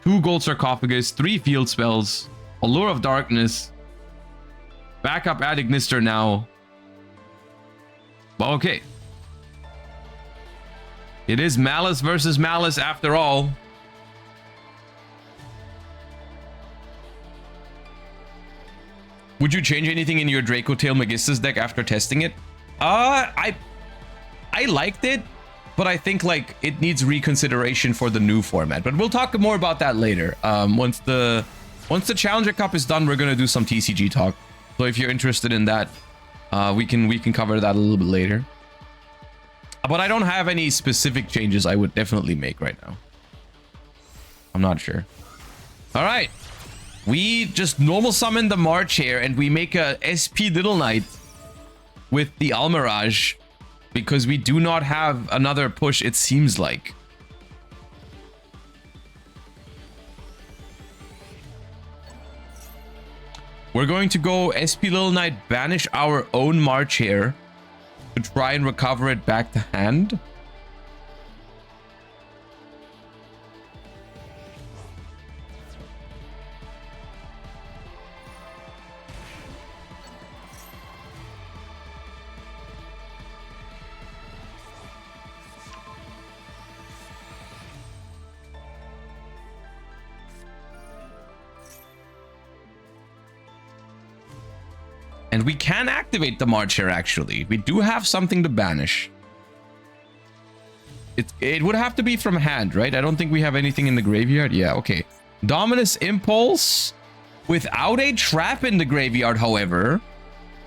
2 Gold Sarcophagus, 3 field spells, Allure of Darkness, backup Ad Ignister now. But okay. It is Malice versus Malice after all. Would you change anything in your Draco Tail Magistus deck after testing it? I liked it, but I think like it needs reconsideration for the new format. But we'll talk more about that later. Once the Challenger Cup is done, we're gonna do some TCG talk. So if you're interested in that, we can cover that a little bit later. But I don't have any specific changes I would definitely make right now. I'm not sure. All right. We just normal summon the March here, and we make a SP Little Knight with the Almirage, because we do not have another push, it seems like. We're going to go SP Little Knight, banish our own March here to try and recover it back to hand. And we can activate the March here, actually. We do have something to banish. It would have to be from hand, right? I don't think we have anything in the graveyard. Yeah, okay. Dominus Impulse without a trap in the graveyard, however.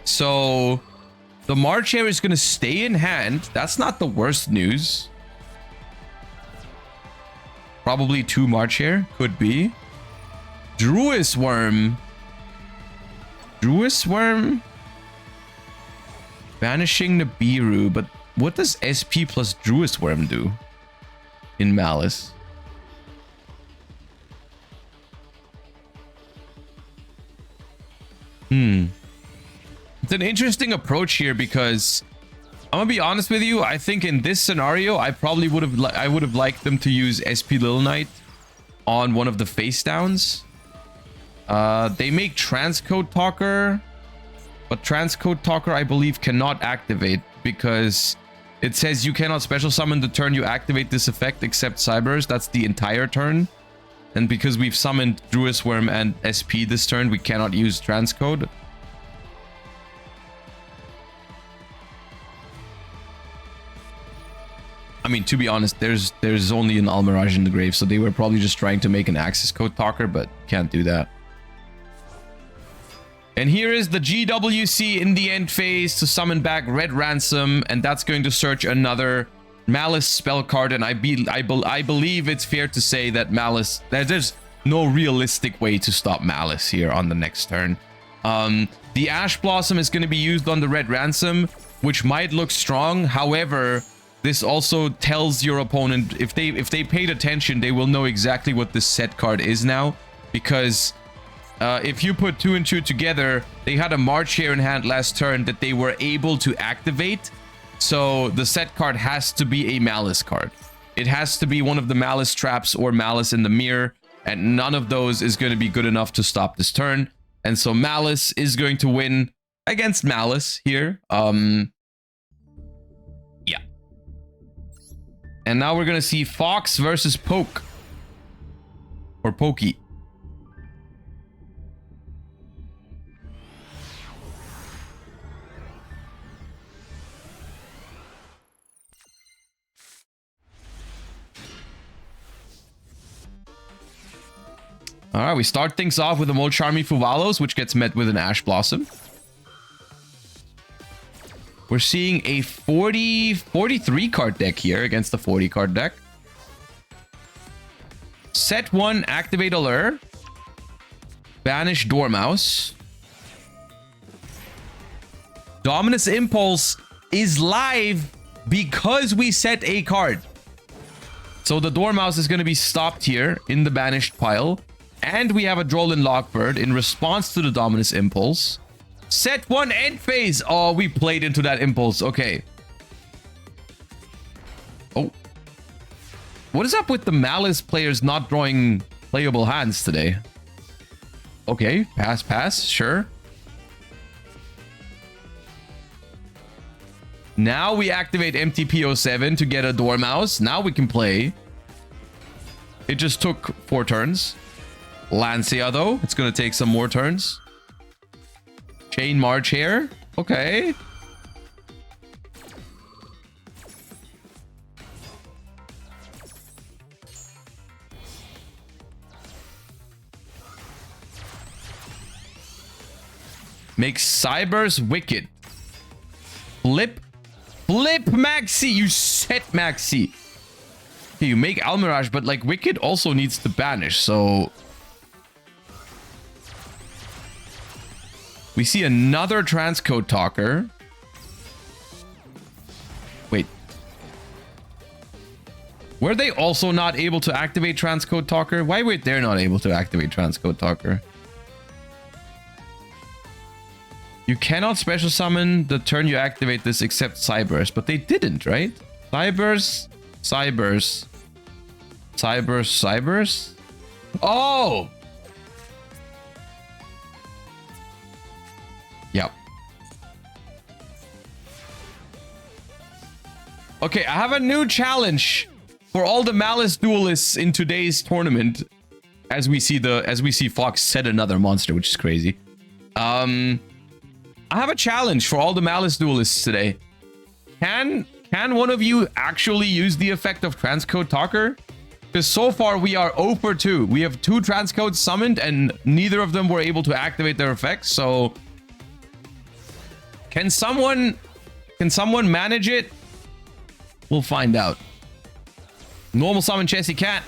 So the March here is going to stay in hand. That's not the worst news. Probably 2 March here. Could be. Druis Worm. Druis Worm. Banishing Nibiru, but what does SP plus Druis Worm do in Malice? It's an interesting approach here, because I'm gonna be honest with you. I think in this scenario, I probably would have liked them to use SP Little Knight on one of the face downs. They make Transcode Talker. But Transcode Talker, I believe, cannot activate because it says you cannot special summon the turn you activate this effect except Cybers. That's the entire turn. And because we've summoned Druisworm and SP this turn, we cannot use Transcode. I mean, to be honest, there's only an Almirage in the grave, so they were probably just trying to make an Access Code Talker, but can't do that. And here is the GWC in the end phase to summon back Red Ransom, and that's going to search another Malice spell card. And I believe it's fair to say that Malice, there's no realistic way to stop Malice here on the next turn. The Ash Blossom is going to be used on the Red Ransom, which might look strong. However, this also tells your opponent, if they paid attention, they will know exactly what this set card is now, because if you put 2 and 2 together, they had a March here in hand last turn that they were able to activate. So the set card has to be a Malice card. It has to be one of the Malice traps or Malice in the mirror, and none of those is going to be good enough to stop this turn. And so Malice is going to win against Malice here. Yeah. And now we're going to see Fox versus Poke. Or Pokey. All right, we start things off with a Molcharmi Fuvalos, which gets met with an Ash Blossom. We're seeing a 43 card deck here against the 40 card deck. Set 1, activate Allure. Banish Dormouse. Dominus Impulse is live because we set a card. So the Dormouse is going to be stopped here in the banished pile. And we have a Drollin Lockbird in response to the Dominus Impulse. Set 1 end phase. Oh, we played into that impulse. Okay. Oh. What is up with the Malice players not drawing playable hands today? Okay, pass, sure. Now we activate MTP07 to get a Dormouse. Now we can play. It just took 4 turns. Lancia, though. It's going to take some more turns. Chain March here. Okay. Make Cybers Wicked. Flip Maxi. You set Maxi. Okay, you make Almirage, but like Wicked also needs to banish, so... We see another Transcode Talker. Wait. Were they also not able to activate Transcode Talker? Why were they not able to activate Transcode Talker? You cannot special summon the turn you activate this except Cybers, but they didn't, right? Cybers. Oh! Yep. Okay, I have a new challenge for all the Malice duelists in today's tournament. As we see Fox set another monster, which is crazy. I have a challenge for all the Malice duelists today. Can one of you actually use the effect of Transcode Talker? Because so far we are 0 for 2. We have 2 Transcodes summoned and neither of them were able to activate their effects, so... Can someone manage it? We'll find out. Normal summon Chessy Cat.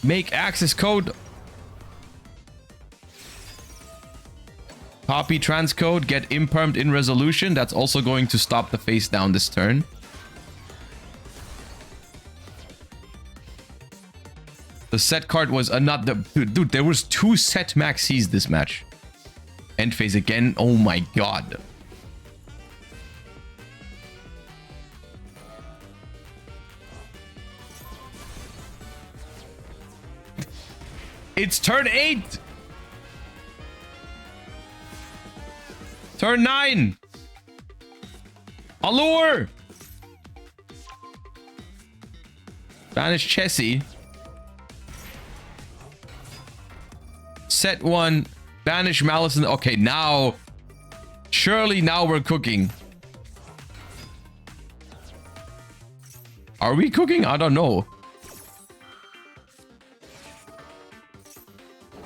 Make access code. Copy transcode. Get impermed in resolution. That's also going to stop the face down this turn. The set card was another... Dude, there was 2 set maxis this match. End phase again. Oh my god. It's turn 8. Turn 9. Allure. Banish Chessie. Set 1. Banish Malice. Okay, now... Surely now we're cooking. Are we cooking? I don't know.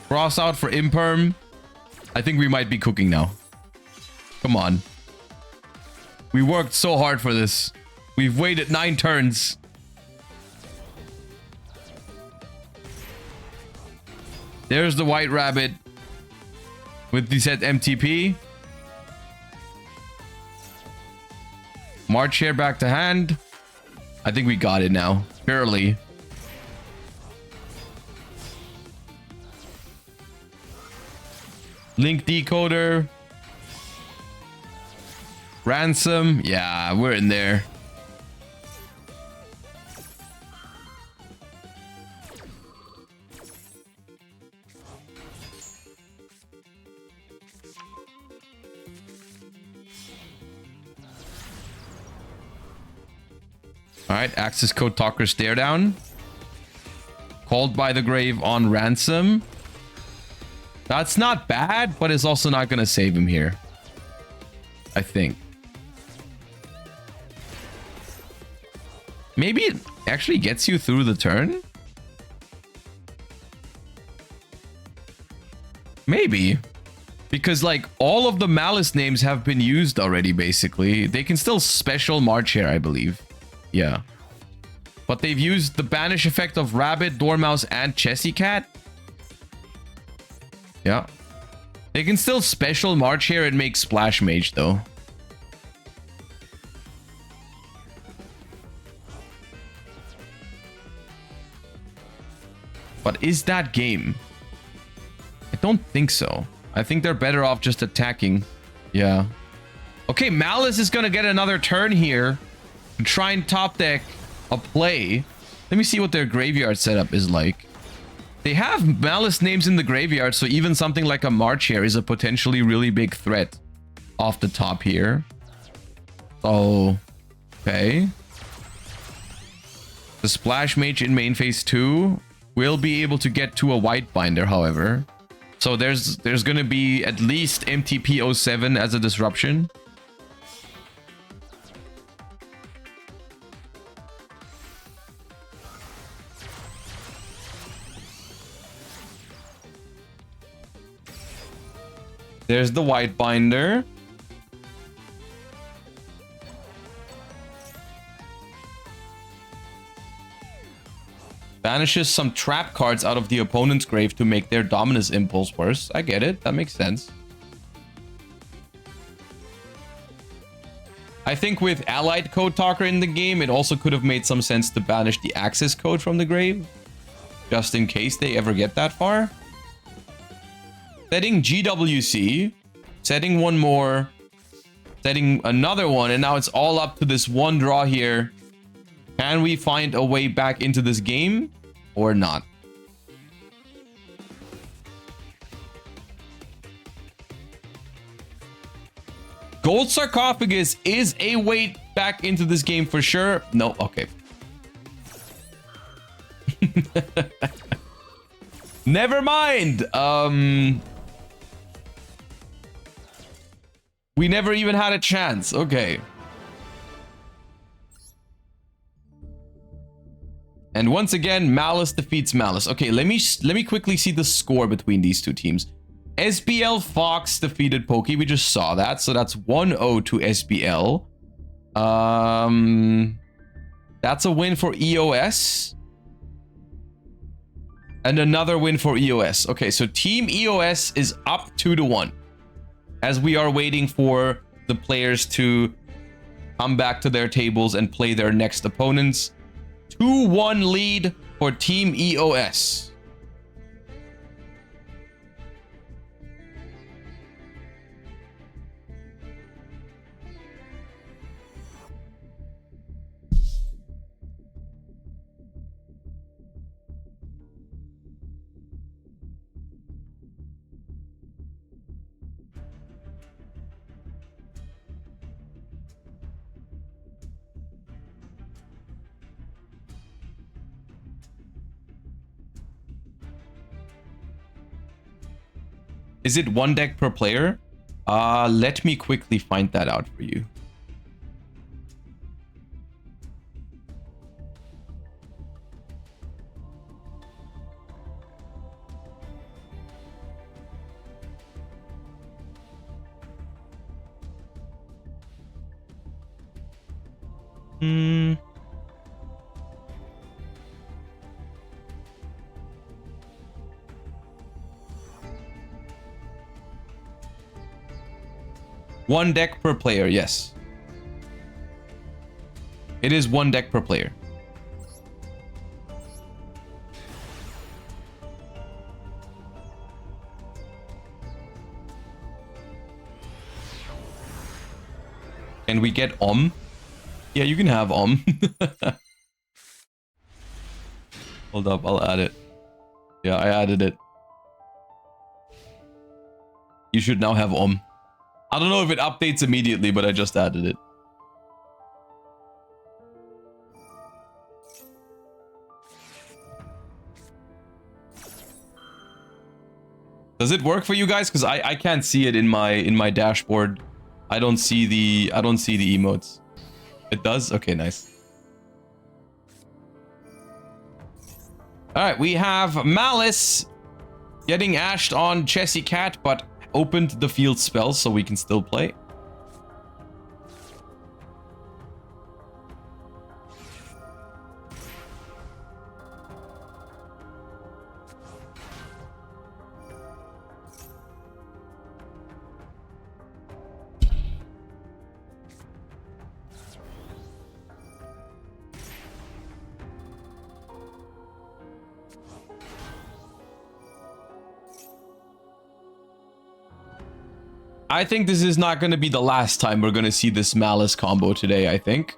Cross out for Imperm. I think we might be cooking now. Come on. We worked so hard for this. We've waited 9 turns. There's the White Rabbit with the set MTP. March Hare back to hand. I think we got it now. Barely. Link Decoder. Ransom. Yeah, we're in there. Alright, access code Talker Stare Down. Called by the Grave on Ransom. That's not bad, but it's also not going to save him here. I think. Maybe it actually gets you through the turn? Maybe. Because, like, all of the Malice names have been used already, basically. They can still special March Hare, I believe. Yeah. But they've used the banish effect of Rabbit, Dormouse, and Chessie Cat. Yeah. They can still special March Hare and make Splash Mage, though. But is that game? I don't think so. I think they're better off just attacking. Yeah. Okay, Malice is gonna get another turn here. And try and top deck a play. Let me see what their graveyard setup is like. They have Malice names in the graveyard, so even something like a March Hare is a potentially really big threat off the top here. So, okay. The Splash Mage in main phase 2 will be able to get to a White Binder, however. So there's gonna be at least MTP 07 as a disruption. There's the White Binder. Banishes some trap cards out of the opponent's grave to make their Dominus Impulse worse. I get it. That makes sense. I think with Allied Code Talker in the game, it also could have made some sense to banish the access code from the grave. Just in case they ever get that far. Setting GWC, setting one more, setting another one, and now it's all up to this one draw here. Can we find a way back into this game or not? Gold Sarcophagus is a way back into this game for sure. No, okay. Never mind. We never even had a chance. Okay. And once again, Malice defeats Malice. Okay, let me quickly see the score between these two teams. SBL Fox defeated Pokey. We just saw that. So that's 1-0 to SBL. That's a win for EOS. And another win for EOS. Okay, so Team EOS is up 2-1. As we are waiting for the players to come back to their tables and play their next opponents. 2-1 lead for Team EOS. Is it 1 deck per player? Let me quickly find that out for you. One deck per player, yes. It is 1 deck per player. Can we get Yeah, you can have Hold up, I'll add it. Yeah, I added it. You should now have I don't know if it updates immediately, but I just added it. Does it work for you guys? Because I can't see it in my dashboard. I don't see the emotes. It does? Okay, nice. Alright, we have Malice getting ashed on Chessy Cat, but opened the field spell so we can still play. I think this is not going to be the last time we're going to see this Malice combo today, I think.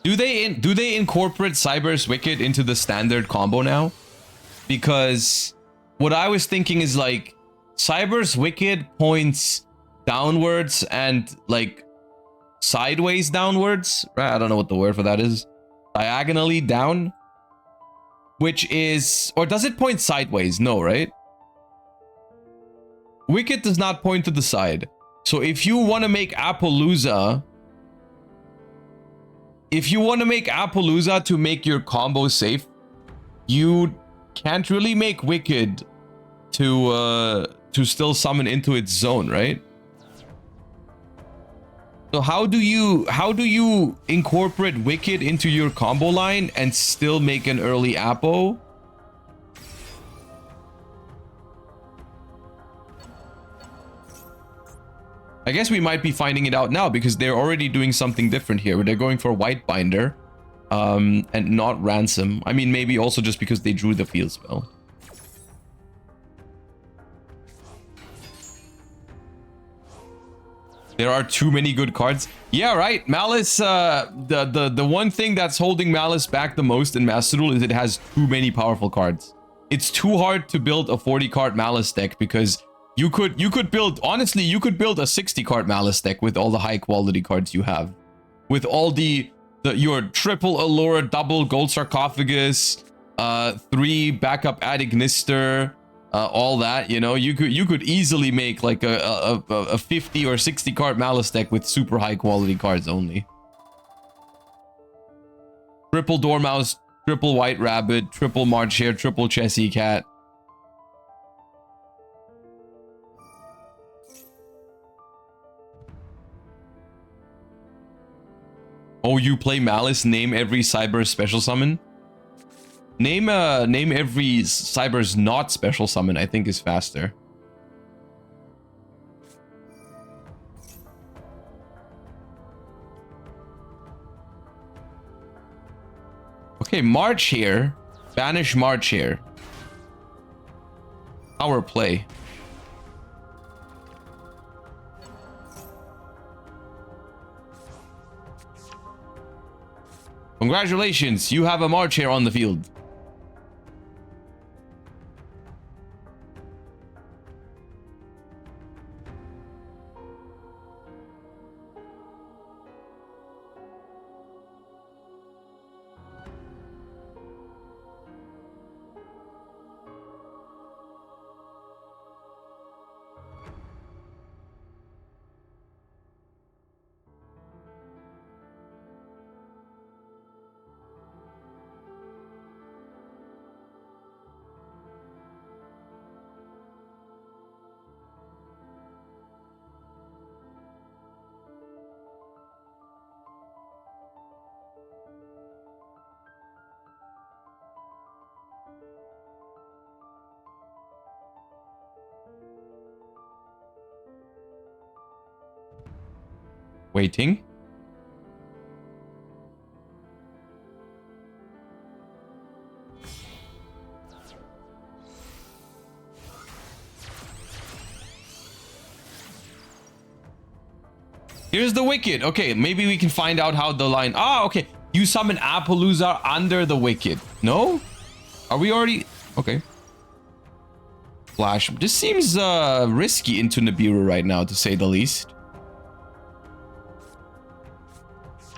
Do they incorporate Cyber's Wicked into the standard combo now? Because what I was thinking is like Cyber's Wicked points downwards and like sideways downwards. I don't know what the word for that is. Diagonally down, which is, or does it point sideways? No, right? Wicked does not point to the side. So if you want to make Appaloosa, to make your combo safe, you can't really make Wicked to still summon into its zone, right? So how do you incorporate Wicked into your combo line and still make an early Appo? I guess we might be finding it out now because they're already doing something different here. They're going for White Binder and not Ransom. I mean, maybe also just because they drew the field spell. There are too many good cards. Yeah, right. Malice, the one thing that's holding Malice back the most in Master Duel is it has too many powerful cards. It's too hard to build a 40 card Malice deck because you could build, honestly, you could build a 60 card Malice deck with all the high quality cards you have. With all your triple Allure, double Gold Sarcophagus, 3 backup Adignister, all that, you know, you could easily make like a 50 or 60 card Malice deck with super high quality cards only. Triple Dormouse, triple White Rabbit, triple March Hare, triple Chessy Cat. Oh, you play Malice, name every Cyber special summon? Name every Cyber's not special summon, I think is faster. Okay, March here. Banish March here. Power play. Congratulations, you have a March here on the field. Waiting. Here's the Wicked. Okay, maybe we can find out how the line... Ah, okay. You summon Appaloosa under the Wicked. No? Are we already... Okay. Flash. This seems risky into Nibiru right now, to say the least.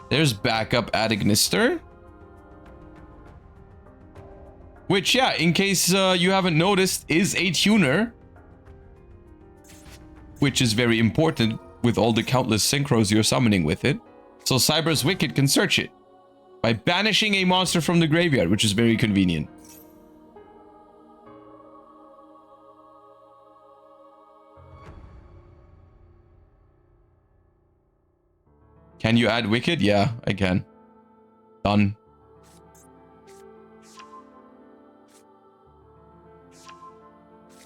There's backup Adignister. Which, yeah, in case you haven't noticed, is a tuner. Which is very important with all the countless synchros you're summoning with it. So Cyber's Wicked can search it by banishing a monster from the graveyard, which is very convenient. Can you add Wicked? Yeah, I can. Done.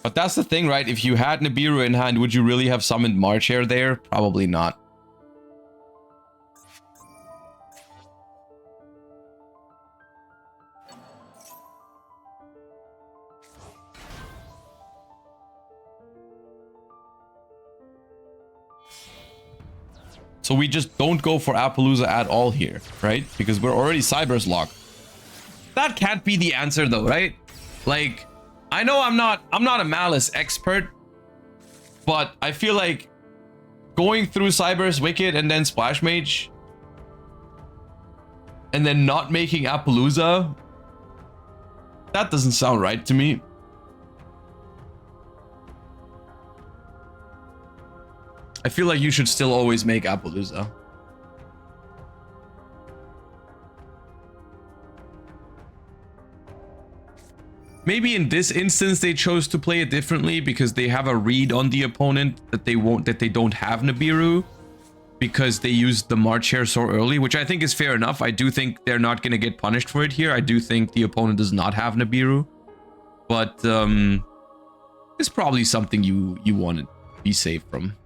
But that's the thing, right? If you had Nibiru in hand, would you really have summoned Marchair there? Probably not. So we just don't go for Appaloosa at all here, right? Because we're already Cyber's locked. That can't be the answer though, right? Like, I know I'm not a Malice expert, but I feel like going through Cyber's Wicked and then Splash Mage and then not making Appaloosa, that doesn't sound right to me. I feel like you should still always make Appaloosa. Maybe in this instance they chose to play it differently because they have a read on the opponent that they don't have Nibiru because they used the Marchair so early, which I think is fair enough. I do think they're not going to get punished for it here. I do think the opponent does not have Nibiru, but it's probably something you want to be safe from.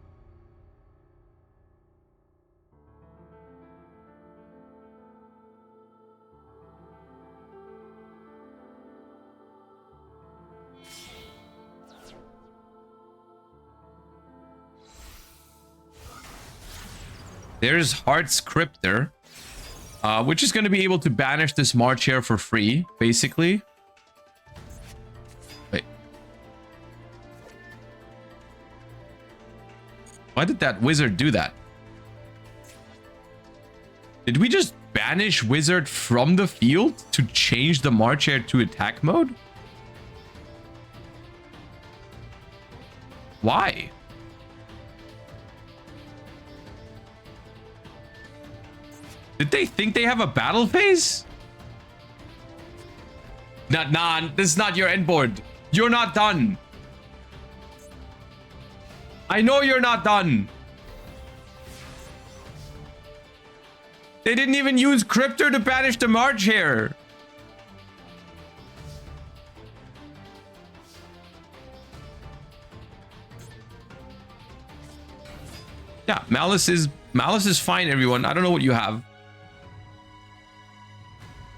There's Heart's Cryptor, which is going to be able to banish this Marchair for free, basically. Wait. Why did that wizard do that? Did we just banish wizard from the field to change the Marchair to attack mode? Why? Did they think they have a battle phase? Nah, this is not your end board. You're not done. I know you're not done. They didn't even use Cryptor to banish the Marchair. Yeah, Malice is fine, everyone. I don't know what you have.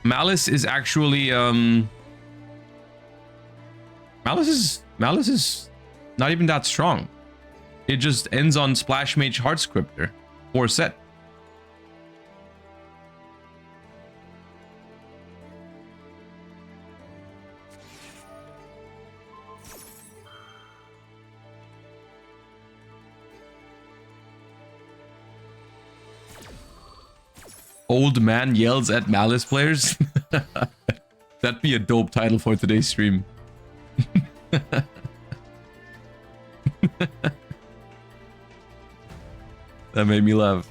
Malice is actually Malice is not even that strong. It just ends on Splash Mage Heart Scriptor or set. Old man yells at Malice players. That'd be a dope title for today's stream. That made me laugh.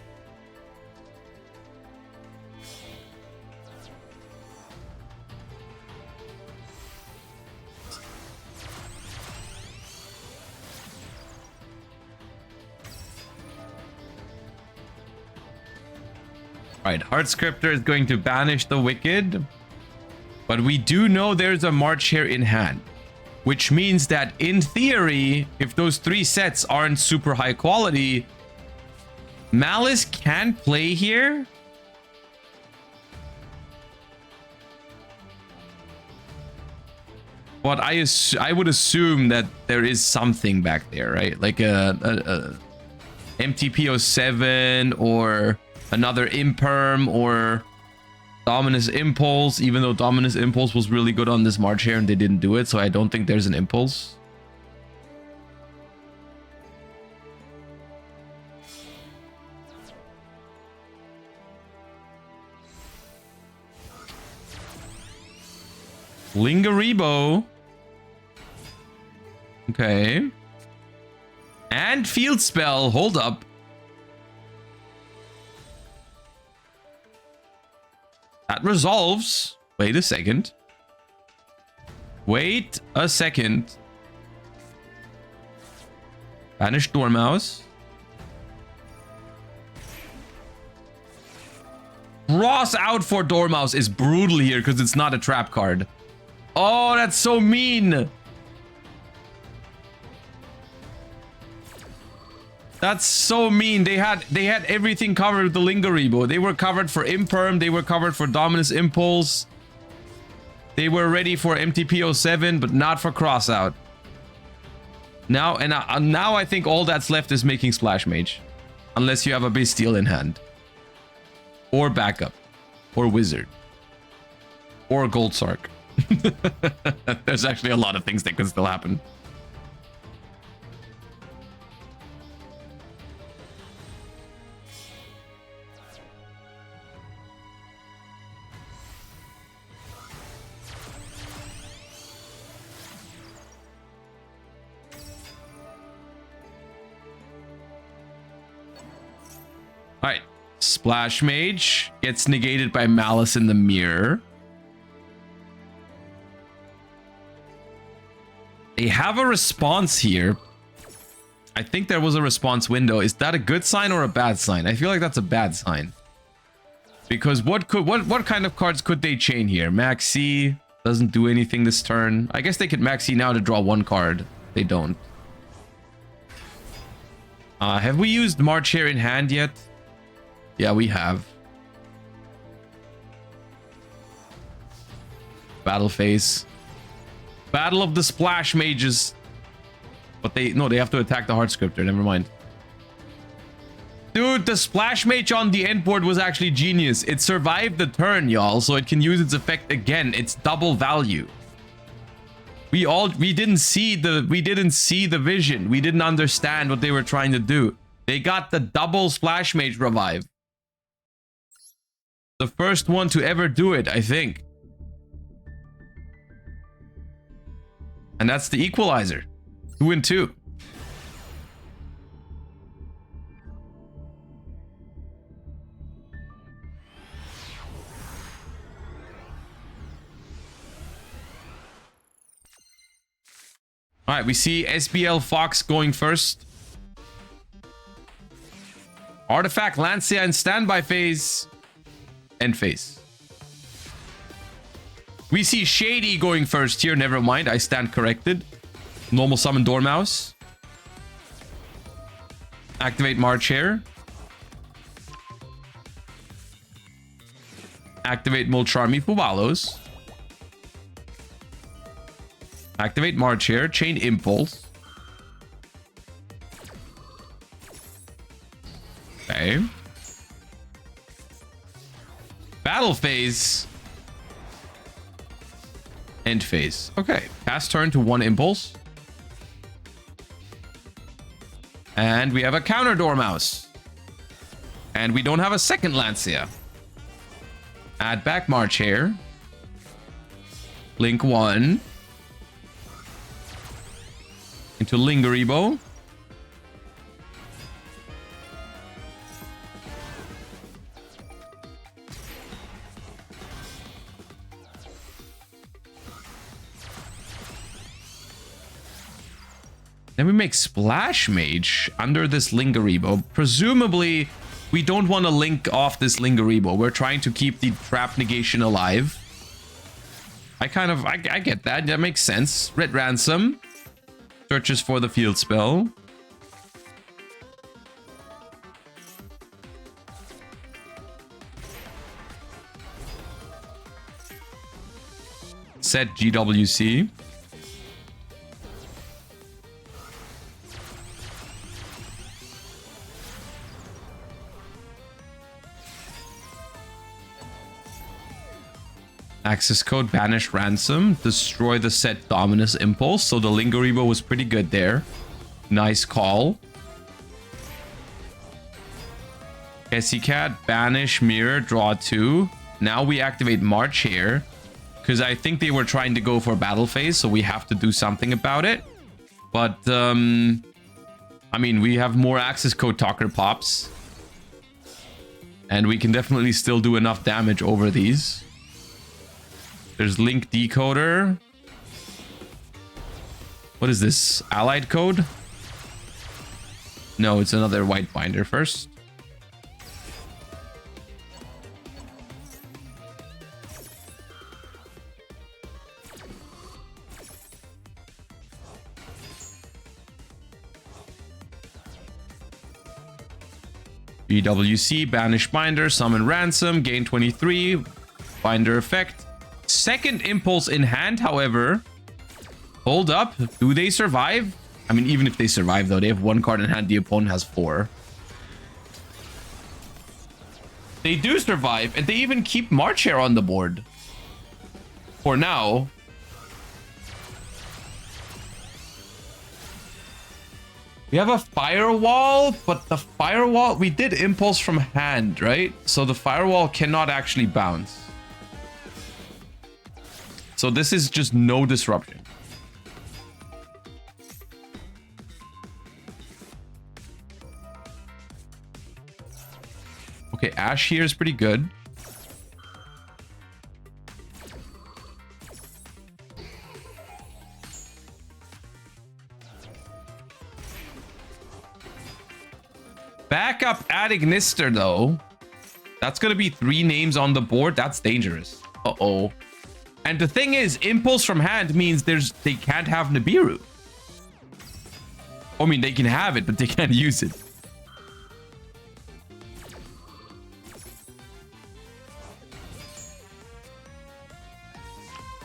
Alright, Heart Scriptor is going to banish the Wicked. But we do know there's a Marchair in hand. Which means that, in theory, if those 3 sets aren't super high quality, Malice can play here. But I would assume that there is something back there, right? Like a MTP07 or another Imperm or Dominus Impulse, even though Dominus Impulse was really good on this March here and they didn't do it, so I don't think there's an Impulse. Lingeribo. Okay. And Field Spell. Hold up. That resolves. Wait a second. Wait a second. Banish Dormouse. Cross out for Dormouse is brutal here because it's not a trap card. Oh, that's so mean. That's so mean. They had everything covered with the Lingeribo. They were covered for Imperm. They were covered for Dominus Impulse. They were ready for MTP07, but not for Crossout. Now I think all that's left is making Splash Mage, unless you have a Bestial in hand, or backup, or Wizard, or Gold Sark. There's actually a lot of things that could still happen. All right, Splash Mage gets negated by Malice in the Mirror. They have a response here. I think there was a response window. Is that a good sign or a bad sign? I feel like that's a bad sign. Because what kind of cards could they chain here? Maxi doesn't do anything this turn. I guess they could Maxi now to draw one card. They don't. Have we used March here in hand yet? Yeah, we have. Battle phase. Battle of the Splash Mages. But they have to attack the Heart Scripter. Never mind. Dude, the Splash Mage on the end board was actually genius. It survived the turn, y'all, so it can use its effect again. It's double value. We didn't see the vision. We didn't understand what they were trying to do. They got the double Splash Mage revive. The first one to ever do it, I think. And that's the equalizer. 2 and 2. All right, we see SBL Fox going first. Artifact Lancia in standby phase. End phase. We see Shady going first here. Never mind, I stand corrected. Normal summon Dormouse. Activate March here. Activate Mulcharmy Fubalos. Activate March here. Chain Impulse. Okay. Battle phase. End phase. Okay. Pass turn to 1 Impulse. And we have a counter Dormouse. And we don't have a second Lancia. Add back March here. Blink 1. Into Lingeribo. Then we make Splash Mage under this Lingeribo. Presumably, we don't want to link off this Lingeribo. We're trying to keep the trap negation alive. I get that. That makes sense. Red Ransom. Searches for the field spell. set GWC. Access code, banish ransom, destroy the set Dominus Impulse. So the Lingaribo was pretty good there. Nice call. Essie Cat, banish, mirror, draw 2. Now we activate March here. Because I think they were trying to go for battle phase, so we have to do something about it. But, I mean, we have more access code talker pops. And we can definitely still do enough damage over these. There's Link Decoder. What is this? Allied code? No, it's another white binder first. BWC, banish binder, summon ransom, gain 23, binder effect. Second impulse in hand, however. Hold up. Do they survive? I mean, even if they survive, though, they have 1 card in hand. The opponent has 4. They do survive, and they even keep March here on the board. For now. We have a firewall, but the firewall... We did impulse from hand, right? So the firewall cannot actually bounce. So this is just no disruption. Okay, Ash here is pretty good. Backup Adignister, though. That's going to be 3 names on the board. That's dangerous. Uh-oh. And the thing is, impulse from hand means they can't have Nibiru. I mean, they can have it, but they can't use it.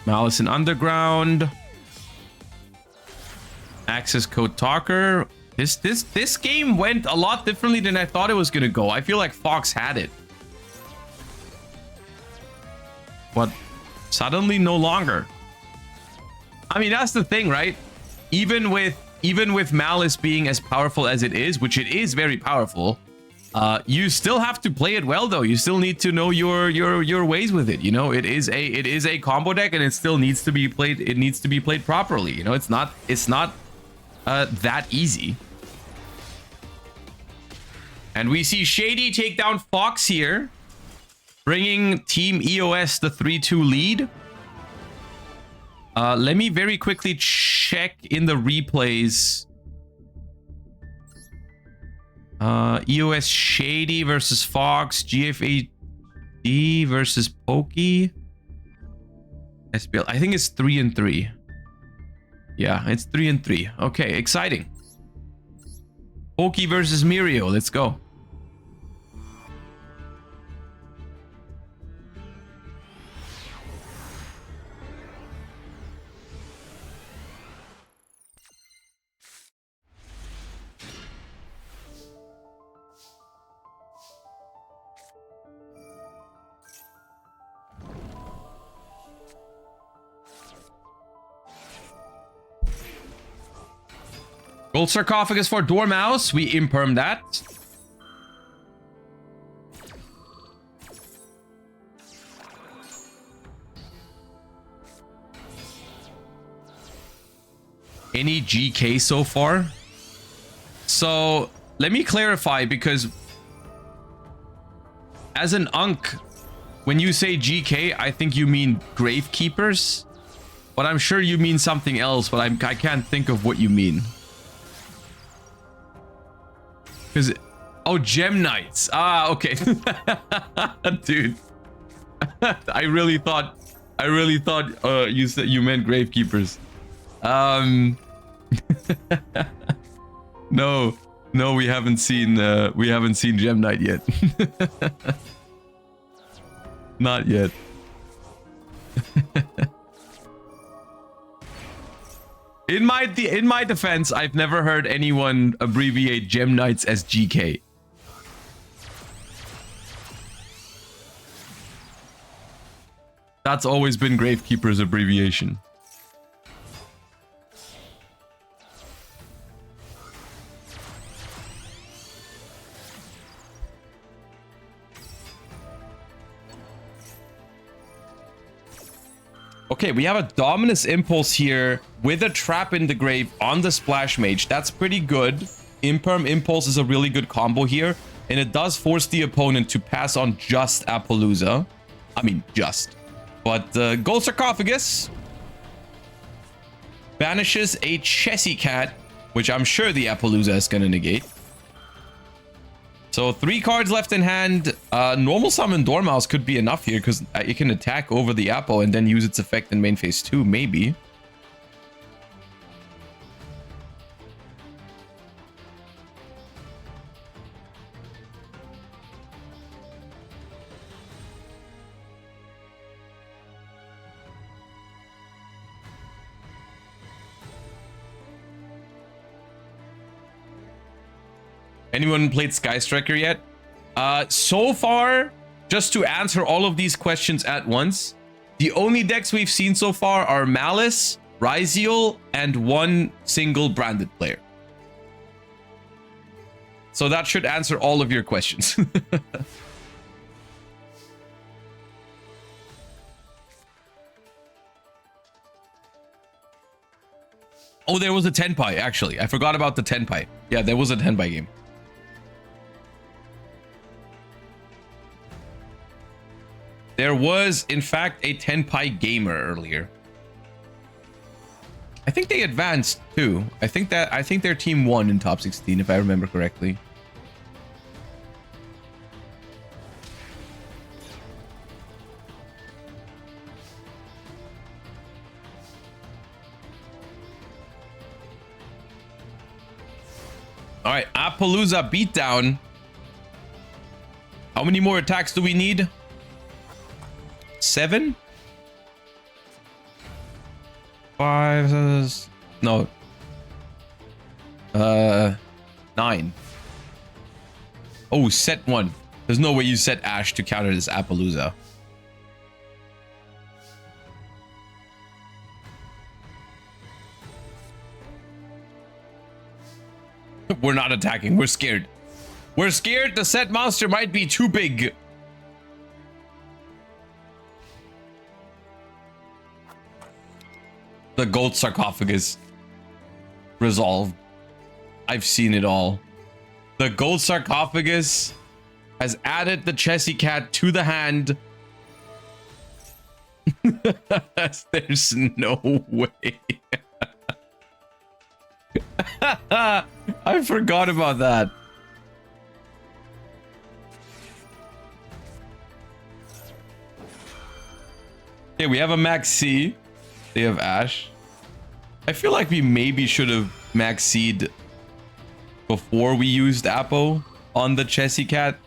Malice in Underground. Access code talker. This game went a lot differently than I thought it was gonna go. I feel like Fox had it. But suddenly no longer. I mean, that's the thing, right? Even with Malice being as powerful as it is, which it is very powerful, you still have to play it well, though. You still need to know your ways with it. You know, it is a combo deck, and it still needs to be played. It needs to be played properly. You know, it's not that easy. And we see Shady take down Fox here, bringing Team EOS the 3-2 lead. Let me very quickly check in the replays. EOS Shady versus Fox, GFAD versus Pokey. SPL, I think it's 3-3. Yeah, it's 3-3. Okay, exciting. Pokey versus Mirio, let's go. Gold sarcophagus for Dormouse. We imperm that. Any GK so far? So let me clarify, because as an Unk, when you say GK, I think you mean Gravekeepers, but I'm sure you mean something else, but I can't think of what you mean. Because, oh, Gem Knights. Ah, okay. Dude. I really thought you said you meant Gravekeepers. No, we haven't seen Gem Knight yet. Not yet. In my defense, I've never heard anyone abbreviate Gem Knights as GK. That's always been Gravekeeper's abbreviation. Okay, we have a Dominus Impulse here with a Trap in the Grave on the Splash Mage. That's pretty good. Imperm Impulse is a really good combo here, and it does force the opponent to pass on just Appaloosa. I mean, just. But Gold Sarcophagus banishes a Chessy Cat, which I'm sure the Appaloosa is going to negate. So 3 cards left in hand. Normal Summon Dormouse could be enough here because it can attack over the Apple and then use its effect in main phase 2, maybe. Anyone played Sky Striker yet? So far, just to answer all of these questions at once, the only decks we've seen so far are Malice, Ryziel, and 1 single branded player. So that should answer all of your questions. Oh, there was a Tenpai, actually. I forgot about the Tenpai. Yeah, there was a Tenpai game. There was, in fact, a Tenpai gamer earlier. I think they advanced too. I think their team won in top 16, if I remember correctly. All right, Appaloosa beatdown. How many more attacks do we need? 7? 5? No. 9. Oh, set 1. There's no way you set Ash to counter this Appaloosa. We're not attacking. We're scared. We're scared the set monster might be too big. The Gold Sarcophagus. Resolved. I've seen it all. The Gold Sarcophagus has added the Chessy Cat to the hand. There's no way. I forgot about that. Okay, we have a Max C. They have Ash. I feel like we maybe should have Max C'd before we used Apo on the Chessy Cat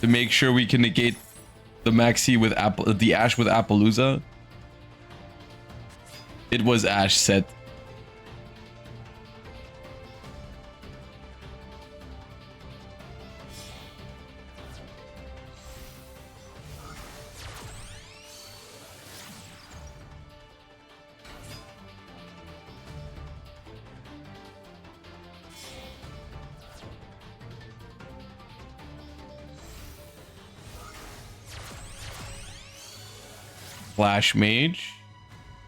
to make sure we can negate the Max C with the Ash with Appaloosa. It was Ash set. Flash Mage.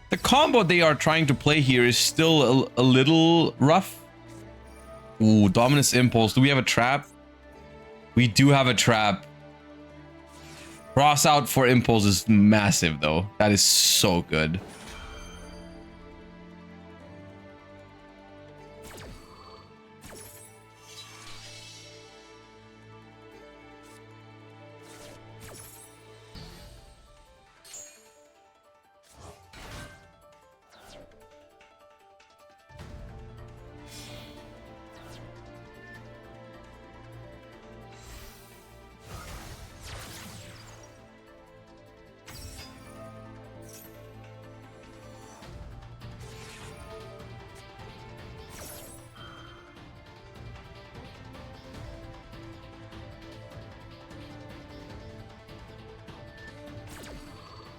The combo they are trying to play here is still a little rough. Ooh, Dominus Impulse. Do we have a trap? We do have a trap. Cross out for Impulse is massive, though. That is so good.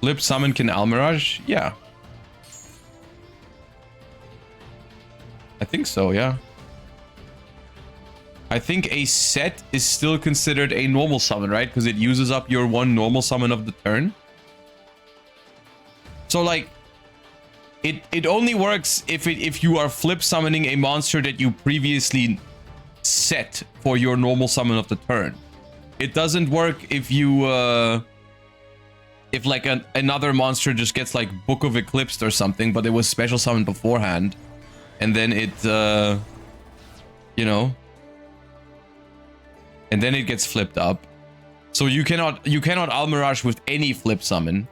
Flip summon can Almirage? Yeah. I think so, yeah. I think a set is still considered a normal summon, right? Because it uses up your one normal summon of the turn. So like, it only works if you are flip summoning a monster that you previously set for your normal summon of the turn. It doesn't work if you if like another monster just gets like Book of Eclipsed or something, but it was special summoned beforehand, and then it you know, and then it gets flipped up. So you cannot Almirage with any flip summon,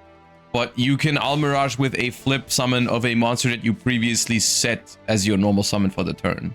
but you can Almirage with a flip summon of a monster that you previously set as your normal summon for the turn.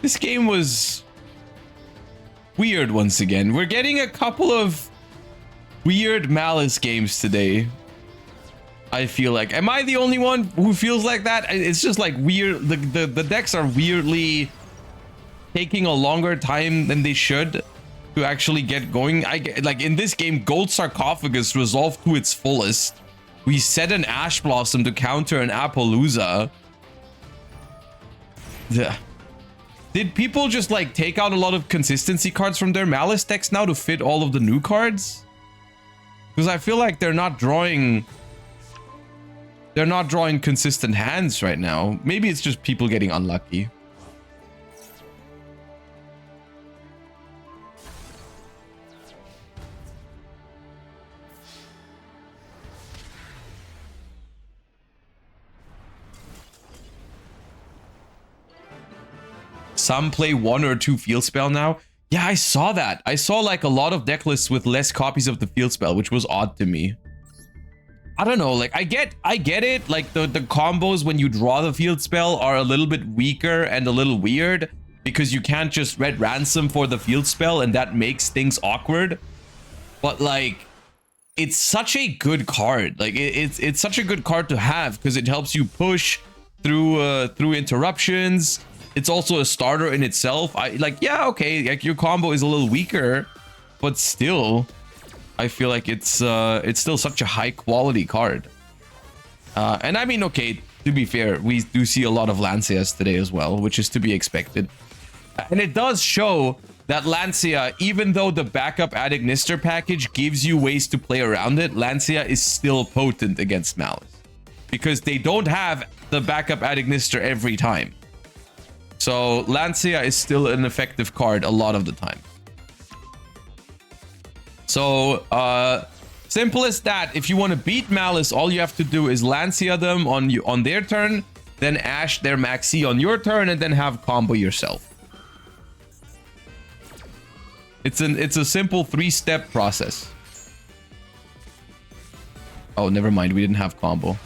This game was weird once again. We're getting a couple of weird Malice games today. I feel like. Am I the only one who feels like that? It's just like weird. The decks are weirdly taking a longer time than they should to actually get going. Like in this game, Gold Sarcophagus resolved to its fullest. We set an Ash Blossom to counter an Appaloosa. Did people just like take out a lot of consistency cards from their Malice decks now to fit all of the new cards? Because I feel like they're not drawing consistent hands right now. Maybe it's just people getting unlucky. Some play 1 or 2 field spell now. Yeah, I saw that. I saw like a lot of deck lists with less copies of the field spell, which was odd to me. I don't know, like I get it. Like the combos when you draw the field spell are a little bit weaker and a little weird because you can't just Red Ransom for the field spell and that makes things awkward. But like, it's such a good card. Like it's such a good card to have because it helps you push through interruptions. It's also a starter in itself. Yeah, okay, like your combo is a little weaker, but still, I feel like it's still such a high quality card. And I mean, okay, to be fair, we do see a lot of Lancias today as well, which is to be expected. And it does show that Lancia, even though the backup Adignister package gives you ways to play around it, Lancia is still potent against Malice because they don't have the backup Adignister every time. So Lancia is still an effective card a lot of the time. So simple as that. If you want to beat Malice, all you have to do is Lancia them on their turn, then Ash their Maxi on your turn, and then have combo yourself. It's a simple 3-step process. Oh, never mind. We didn't have combo.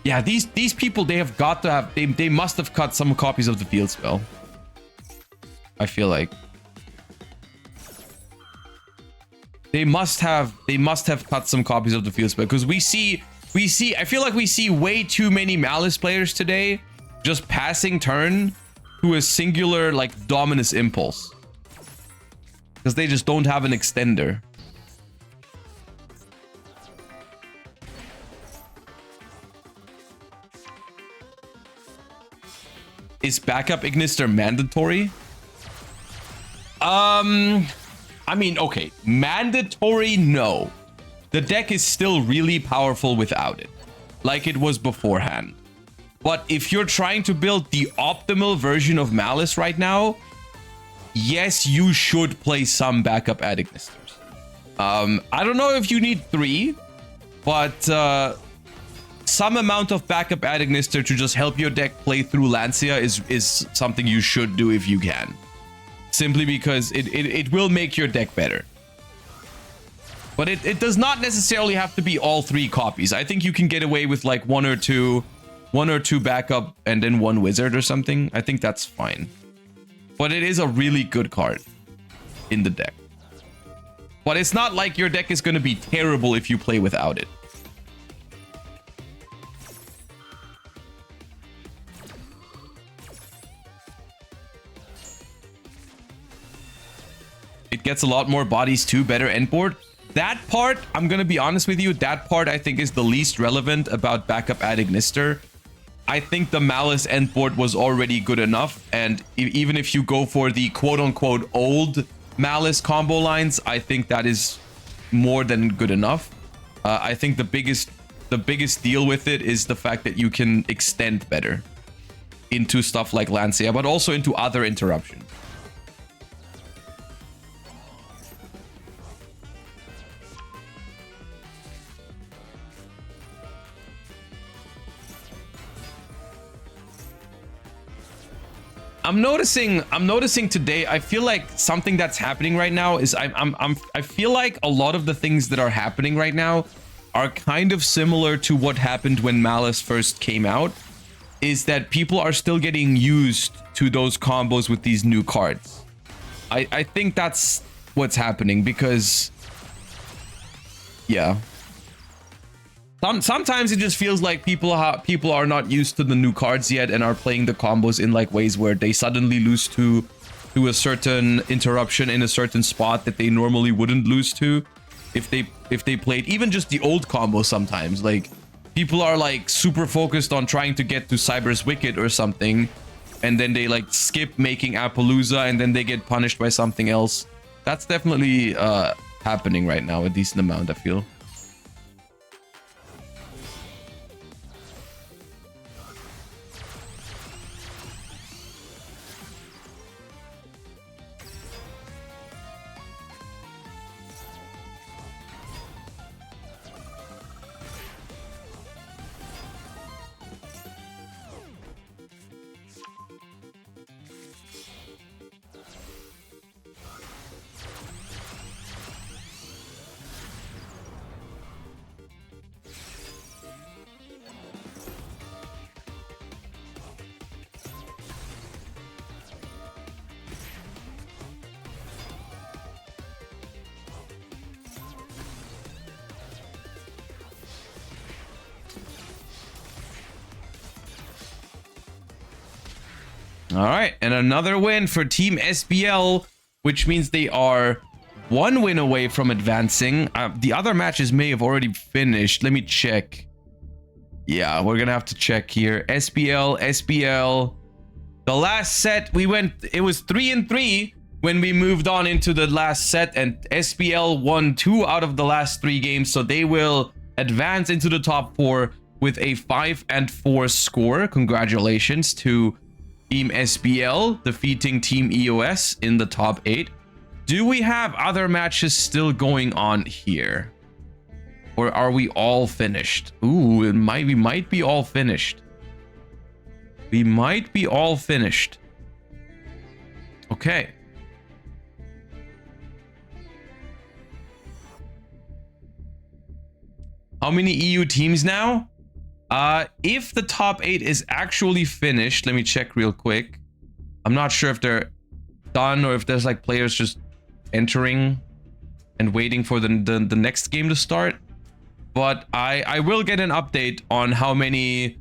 Yeah, these people, they have got to have, they must have cut some copies of the field spell. I feel like they must have cut some copies of the field spell because we see I feel like we see way too many Malice players today just passing turn to a singular like Dominus Impulse because they just don't have an extender. Is backup Ignister mandatory? I mean, okay, mandatory, no. The deck is still really powerful without it, like it was beforehand. But if you're trying to build the optimal version of Malice right now, yes, you should play some backup Adignisters. I don't know if you need 3, but some amount of backup Adignister to just help your deck play through Lancia is something you should do if you can. Simply because it will make your deck better. But it does not necessarily have to be all 3 copies. I think you can get away with like one or two backup and then 1 wizard or something. I think that's fine. But it is a really good card in the deck. But it's not like your deck is going to be terrible if you play without it. It gets a lot more bodies too, better end board. That part, I'm going to be honest with you, that part I think is the least relevant about backup ad ignister. I think the Malice end board was already good enough, and even if you go for the quote-unquote old Malice combo lines, I think that is more than good enough. I think the biggest deal with it is the fact that you can extend better into stuff like Lancea, but also into other interruptions. I'm noticing today, I feel like something that's happening right now is I feel like a lot of the things that are happening right now are kind of similar to what happened when Malice first came out, is that people are still getting used to those combos with these new cards. I think that's what's happening, because yeah. Sometimes it just feels like people are not used to the new cards yet and are playing the combos in like ways where they suddenly lose to a certain interruption in a certain spot that they normally wouldn't lose to if they played even just the old combo. Sometimes like people are like super focused on trying to get to Cyber's Wicked or something, and then they like skip making Appaloosa and then they get punished by something else. That's definitely happening right now, a decent amount, I feel. All right, and another win for Team SBL, which means they are 1 win away from advancing. The other matches may have already finished. Let me check. Yeah, we're gonna have to check here. SBL. The last set it was 3-3 when we moved on into the last set, and SBL won 2 out of the last 3 games, so they will advance into the top 4 with a 5-4 score. Congratulations to Team SBL defeating Team EOS in the top 8. Do we have other matches still going on here? Or are we all finished? Ooh, we might be all finished. We might be all finished. Okay. How many EU teams now? If the top 8 is actually finished, let me check real quick. I'm not sure if they're done or if there's like players just entering and waiting for the next game to start. But I will get an update on how many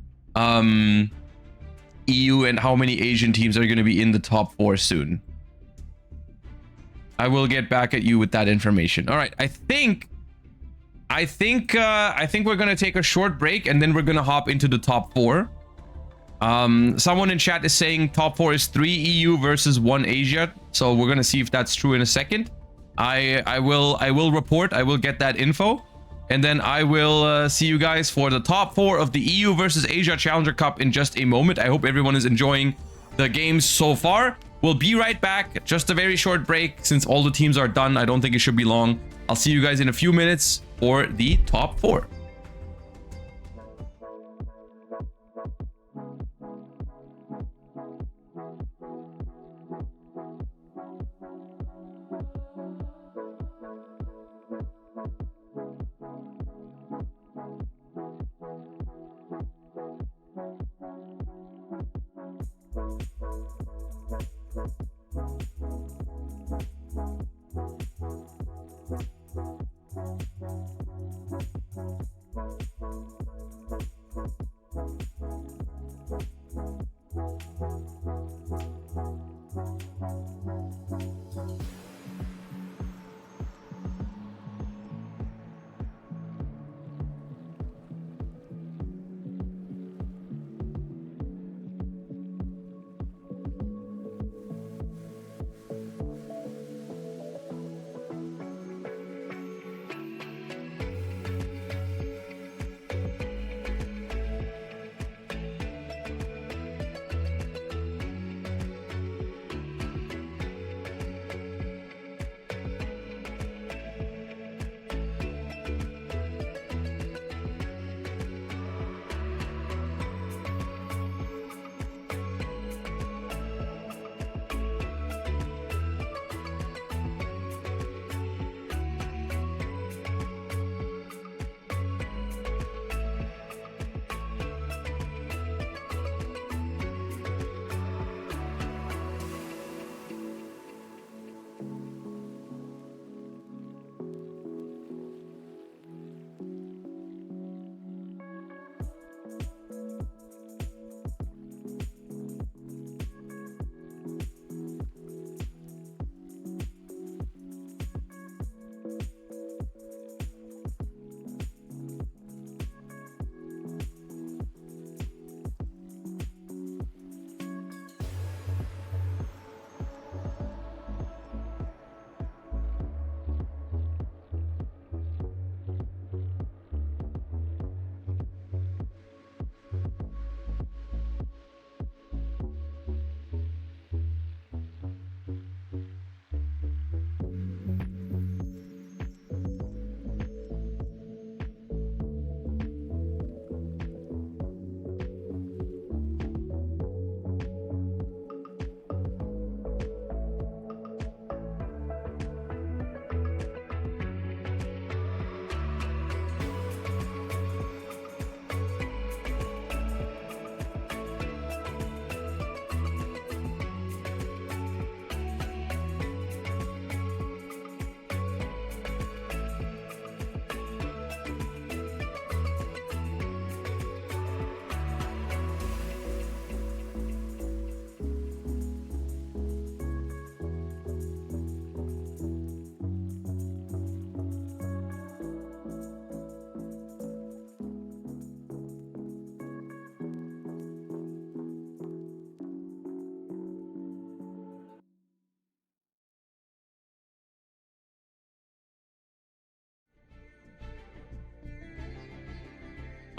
EU and how many Asian teams are going to be in the top 4 soon. I will get back at you with that information. All right, I think we're gonna take a short break and then we're gonna hop into the top 4. Someone in chat is saying top 4 is 3 EU versus 1 Asia, so we're gonna see if that's true in a second. I will report. I will get that info, and then I will see you guys for the top 4 of the EU versus Asia Challenger Cup in just a moment. I hope everyone is enjoying the games so far. We'll be right back. Just a very short break since all the teams are done. I don't think it should be long. I'll see you guys in a few minutes for the top 4.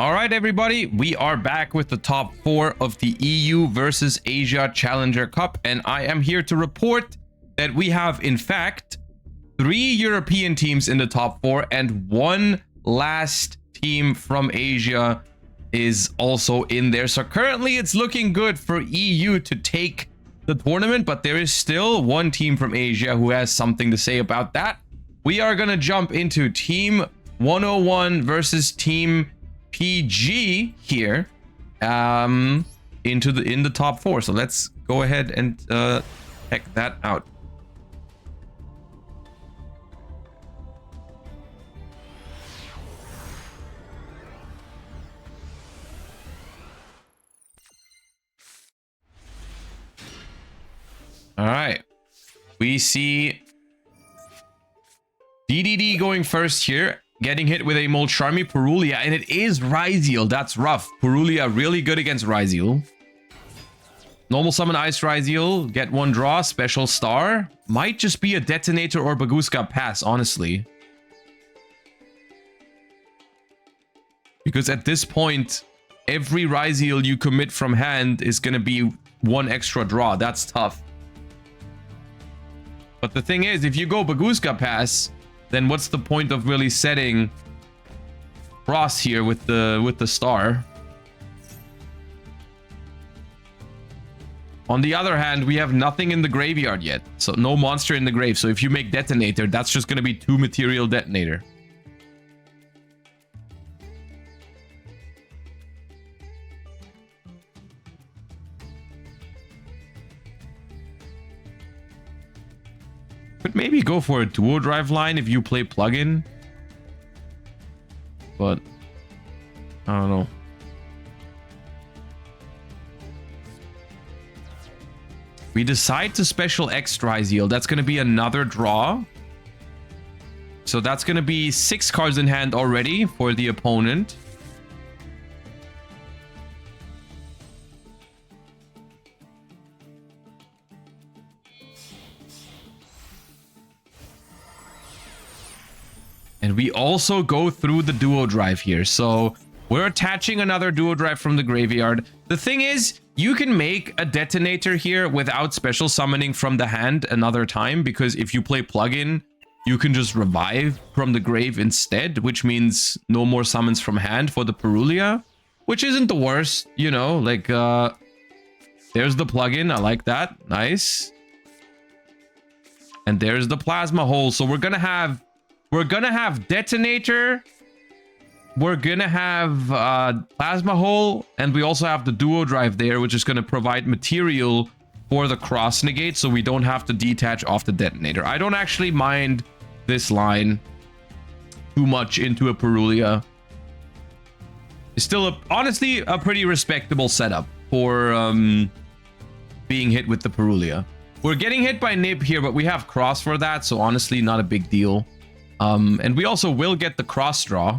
All right, everybody, we are back with the top 4 of the EU versus Asia Challenger Cup, and I am here to report that we have, in fact, 3 European teams in the top 4, and 1 last team from Asia is also in there. So currently, it's looking good for EU to take the tournament, but there is still 1 team from Asia who has something to say about that. We are going to jump into Team 101 versus Team PG here in the top 4. So let's go ahead and check that out. All right, we see DDD going first here, getting hit with a Molcharmi Purulia, and it is Ryziel. That's rough. Purulia really good against Ryziel. Normal summon Ice Ryziel, get 1 draw, special star. Might just be a Detonator or Baguska pass, honestly. Because at this point, every Ryziel you commit from hand is going to be 1 extra draw. That's tough. But the thing is, if you go Baguska pass, then what's the point of really setting Cross here with the star? On the other hand, we have nothing in the graveyard yet. So no monster in the grave. So if you make Detonator, that's just going to be 2 material Detonator. Could maybe go for a duo drive line if you play plugin. But I don't know. We decide to special X Ryziel. That's going to be another draw. So that's going to be 6 cards in hand already for the opponent. And we also go through the duo drive here. So we're attaching another duo drive from the graveyard. The thing is, you can make a Detonator here without special summoning from the hand another time, because if you play plugin, you can just revive from the grave instead, which means no more summons from hand for the Purulia, which isn't the worst, you know, like, there's the plugin. I like that. Nice. And there's the Plasma Hole. So we're gonna have Detonator, we're gonna have Plasma Hole, and we also have the duo drive there, which is gonna provide material for the cross negate, so we don't have to detach off the Detonator. I don't actually mind this line too much into a Purulia. It's still honestly a pretty respectable setup for being hit with the Purulia. We're getting hit by Nib here, but we have cross for that, so honestly not a big deal. And we also will get the cross draw.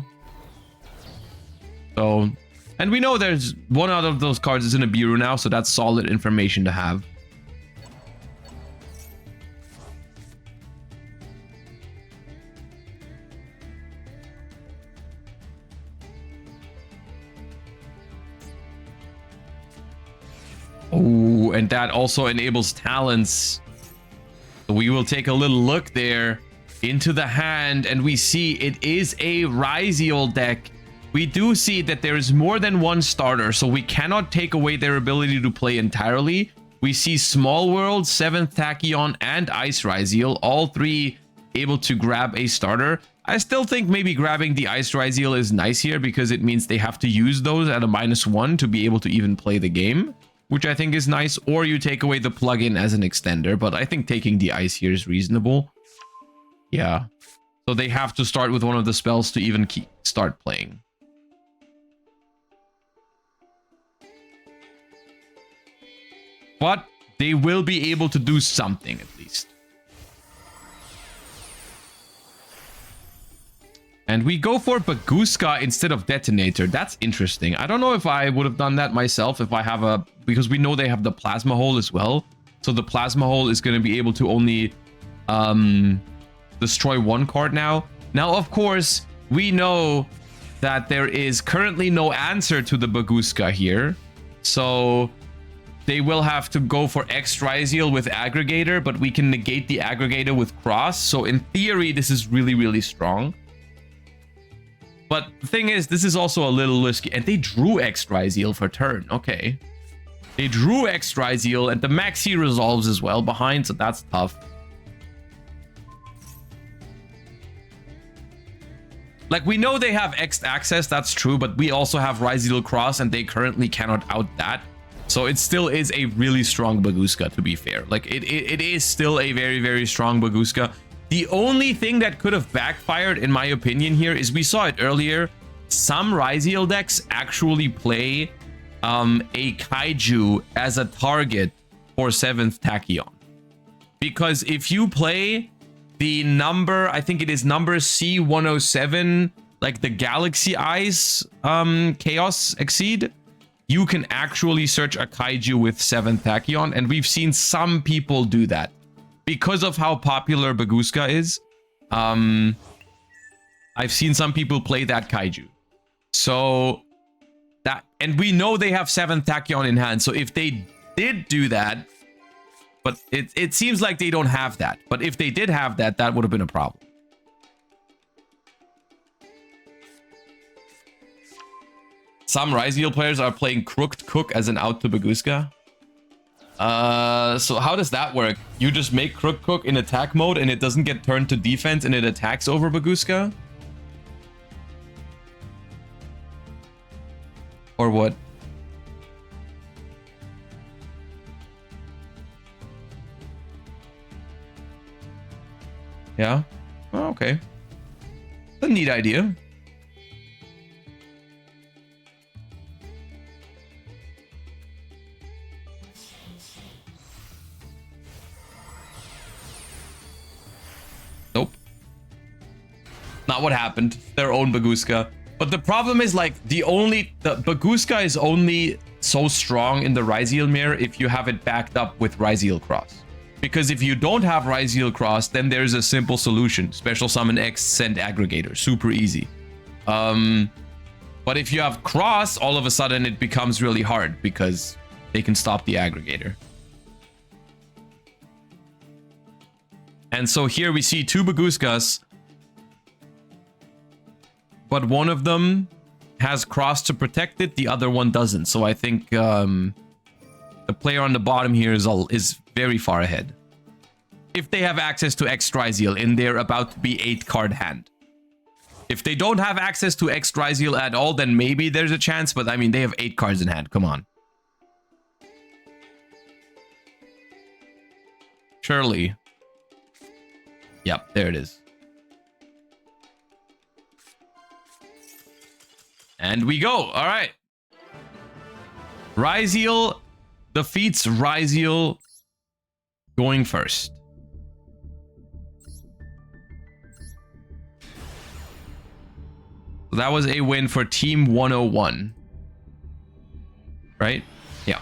So, and we know there's 1 out of those cards is in a Biru now, so that's solid information to have. Oh, and that also enables talents. So we will take a little look there into the hand, and we see it is a Ryziel deck. We do see that there is more than 1 starter, so we cannot take away their ability to play entirely. We see Small World, 7th Tachyon, and Ice Ryziel, all 3 able to grab a starter. I still think maybe grabbing the Ice Ryziel is nice here, because it means they have to use those at a -1 to be able to even play the game, which I think is nice. Or you take away the plugin as an extender, but I think taking the Ice here is reasonable. Yeah, so they have to start with one of the spells to even start playing. But they will be able to do something at least. And we go for Baguska instead of Detonator. That's interesting. I don't know if I would have done that myself if I have a... Because we know they have the Plasma Hole as well. So the Plasma Hole is going to be able to only destroy 1 card now. Now, of course, we know that there is currently no answer to the Baguska here. So they will have to go for X Ryziel with Aggregator, but we can negate the Aggregator with Cross. So in theory, this is really, really strong. But the thing is, this is also a little risky. And they drew X Ryziel for turn. Okay. They drew X Ryziel, and the Maxi resolves as well behind, so that's tough. Like, we know they have X access, that's true, but we also have Ryziel Cross, and they currently cannot out that. So it still is a really strong Baguska, to be fair. Like, it is still a very, very strong Baguska. The only thing that could have backfired, in my opinion, here is we saw it earlier. Some Ryziel decks actually play a Kaiju as a target for 7th Tachyon. Because if you play the number, I think it is number C107, like the Galaxy Eyes Chaos Exceed, you can actually search a Kaiju with 7th Tachyon, and we've seen some people do that. Because of how popular Baguska is, I've seen some people play that Kaiju. So that, and we know they have 7th Tachyon in hand, so if they did do that, but it seems like they don't have that. But if they did have that, that would have been a problem. Some Ryziel players are playing Crooked Cook as an out to Baguska. So how does that work? You just make Crooked Cook in attack mode and it doesn't get turned to defense and it attacks over Baguska? Or what? Yeah? Oh, okay. That's a neat idea. Nope. Not what happened. Their own Baguska. But the problem is, like, the Baguska is only so strong in the Ryziel mirror if you have it backed up with Ryziel Cross. Because if you don't have Ryziel Cross, then there's a simple solution. Special Summon X, send Aggregator. Super easy. But if you have Cross, all of a sudden it becomes really hard because they can stop the Aggregator. And so here we see two Baguskas, but one of them has Cross to protect it, the other one doesn't. So I think the player on the bottom here is very far ahead. If they have access to X Ryziel in their about to be 8-card hand. If they don't have access to X Ryziel at all, then maybe there's a chance, but I mean, they have 8 cards in hand. Come on. Surely. Yep, there it is. And we go. All right. Ryziel defeats Ryziel going first. So that was a win for Team 101. Right? Yeah.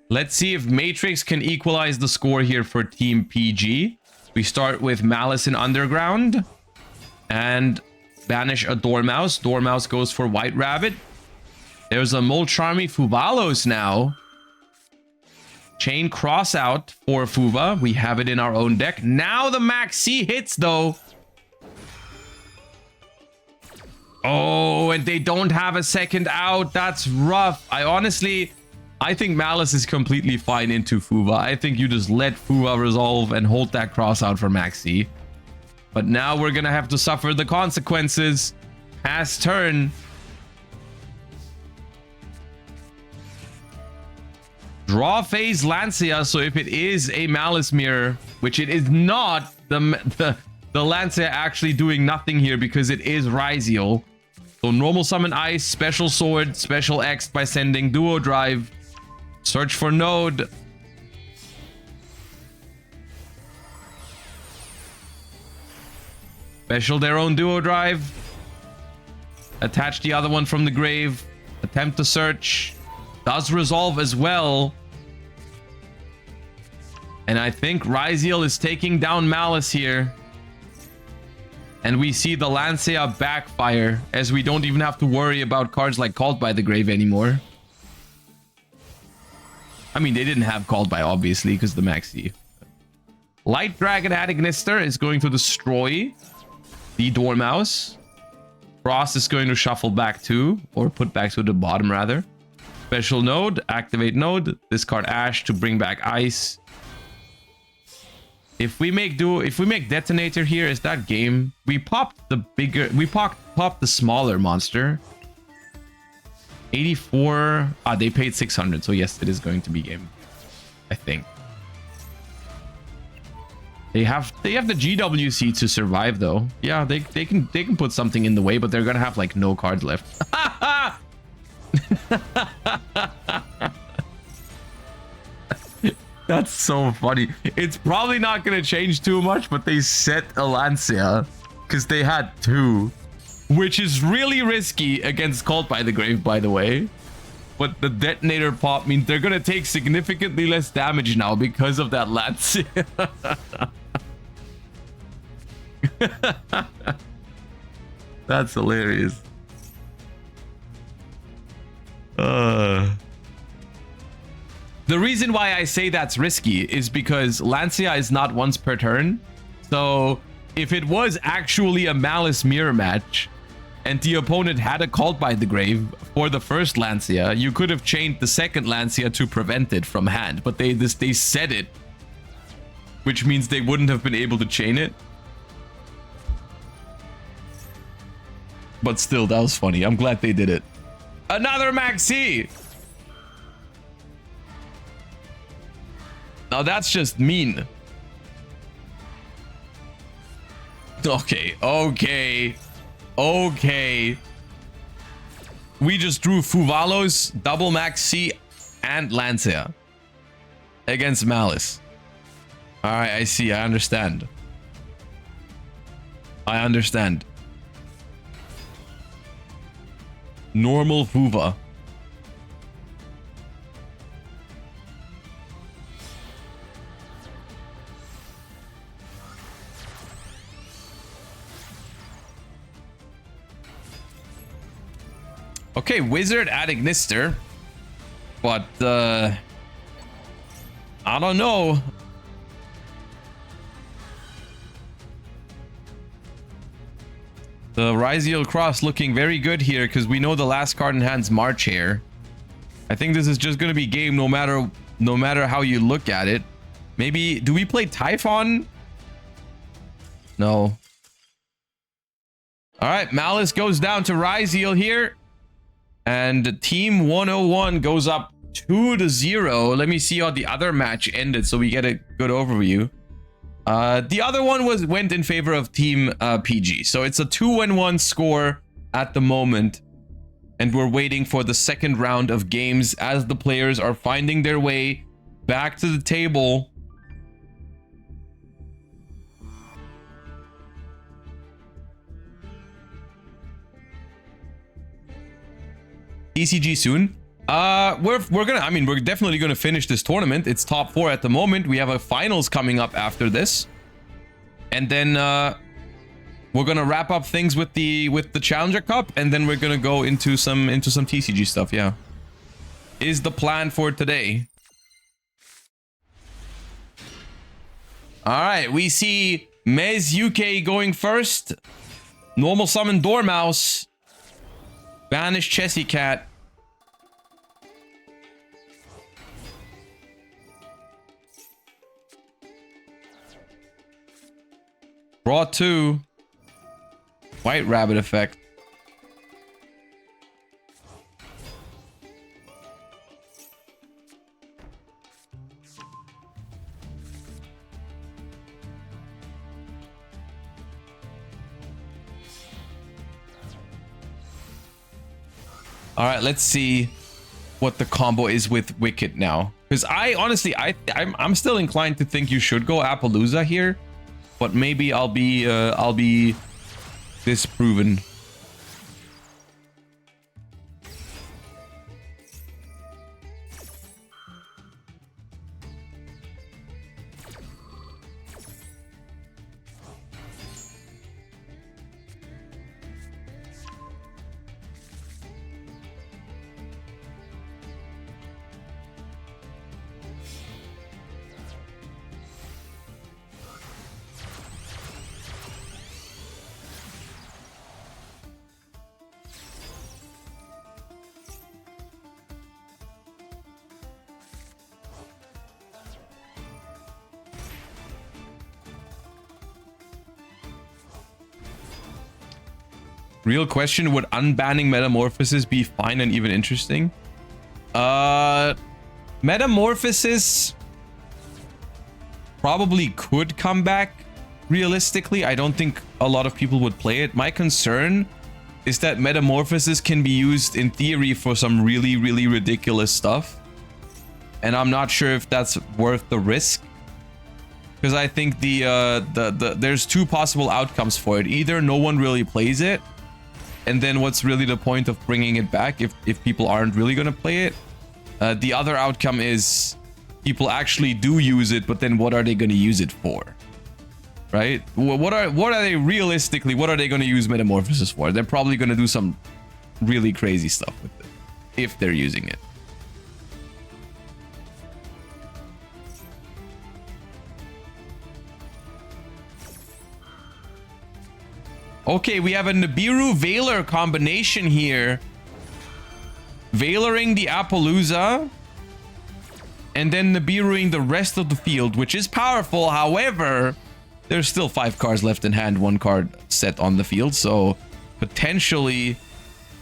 Let's see if Matrix can equalize the score here for Team PG. We start with Malice in Underground and banish a Dormouse. Dormouse goes for White Rabbit. There's a Molcharmy Fuvalos now. Chain Cross out for Fuva. We have it in our own deck. Now the Max C hits though. Oh, and they don't have a second out. That's rough. I think Malice is completely fine into Fuva. I think you just let Fuva resolve and hold that cross out for Maxi. But now we're gonna have to suffer the consequences. Pass turn. Draw phase Lancia. So if it is a Malice mirror, which it is not, the Lancia actually doing nothing here because it is Ryziel. So normal summon Ice, special sword, special X by sending Duo Drive. Search for node. Special their own Duo Drive. Attach the other one from the grave. Attempt to search. Does resolve as well. And I think Ryziel is taking down Malice here. And we see the Lancea backfire, as we don't even have to worry about cards like Called by the Grave anymore. I mean, they didn't have Called by, obviously, because the Maxi. Light Dragon Agnister is going to destroy the Dormouse. Frost is going to shuffle back to, or put back to the bottom, rather. Special node, activate node, discard Ash to bring back Ice. If we make Detonator here, is that game? We popped the bigger, we popped the smaller monster. 84. They paid 600, so yes, it is going to be game, I think. They have the GWC to survive though. Yeah, they can put something in the way, but they're gonna have like no cards left. That's so funny. It's probably not gonna change too much, but they set a Lancea because they had 2, which is really risky against Called by the Grave, by the way. But the Detonator pop means they're gonna take significantly less damage now because of that Lancea. That's hilarious. The reason why I say that's risky is because Lancea is not once per turn. So if it was actually a Malice mirror match and the opponent had a Called by the Grave for the first Lancea, you could have chained the second Lancea to prevent it from hand, but they set it, which means they wouldn't have been able to chain it. But still, that was funny. I'm glad they did it. Another Maxi! Now that's just mean. Okay. We just drew Fuvalos, double Maxi, and Lancea against Malice. Alright, I see. I understand. Normal Fuva. Okay, Wizard at Ignister. But, I don't know. The Ryziel Cross looking very good here because we know the last card in hand's March here. I think this is just going to be game no matter how you look at it. Maybe, do we play Typhon? No. All right, Malice goes down to Ryziel here. And Team 101 goes up 2-0. Let me see how the other match ended so we get a good overview. The other one went in favor of Team PG. So it's a 2-1 score at the moment. And we're waiting for the second round of games as the players are finding their way back to the table. TCG soon. We're definitely gonna finish this tournament. It's top 4 at the moment. We have a finals coming up after this, and then we're gonna wrap up things with the Challenger Cup, and then we're gonna go into some TCG stuff. Yeah, is the plan for today. All right, we see Mez UK going first. Normal summon Dormouse. Banish Chessy Cat. Draw 2. White Rabbit effect. All right, let's see what the combo is with Wicked now. Because I'm still inclined to think you should go Appaloosa here, but maybe I'll be disproven. Real question, would unbanning Metamorphosis be fine and even interesting? Metamorphosis probably could come back realistically. I don't think a lot of people would play it. My concern is that Metamorphosis can be used in theory for some really, really ridiculous stuff. And I'm not sure if that's worth the risk. Because I think there's two possible outcomes for it. Either no one really plays it, and then what's really the point of bringing it back if people aren't really going to play it? The other outcome is people actually do use it, but then what are they going to use it for? Right? What are they realistically, what are they going to use Metamorphosis for? They're probably going to do some really crazy stuff with it if they're using it. Okay, we have a Nibiru Veiler combination here. Veilering the Appaloosa. And then Nibiruing the rest of the field, which is powerful. However, there's still 5 cards left in hand, 1 card set on the field. So potentially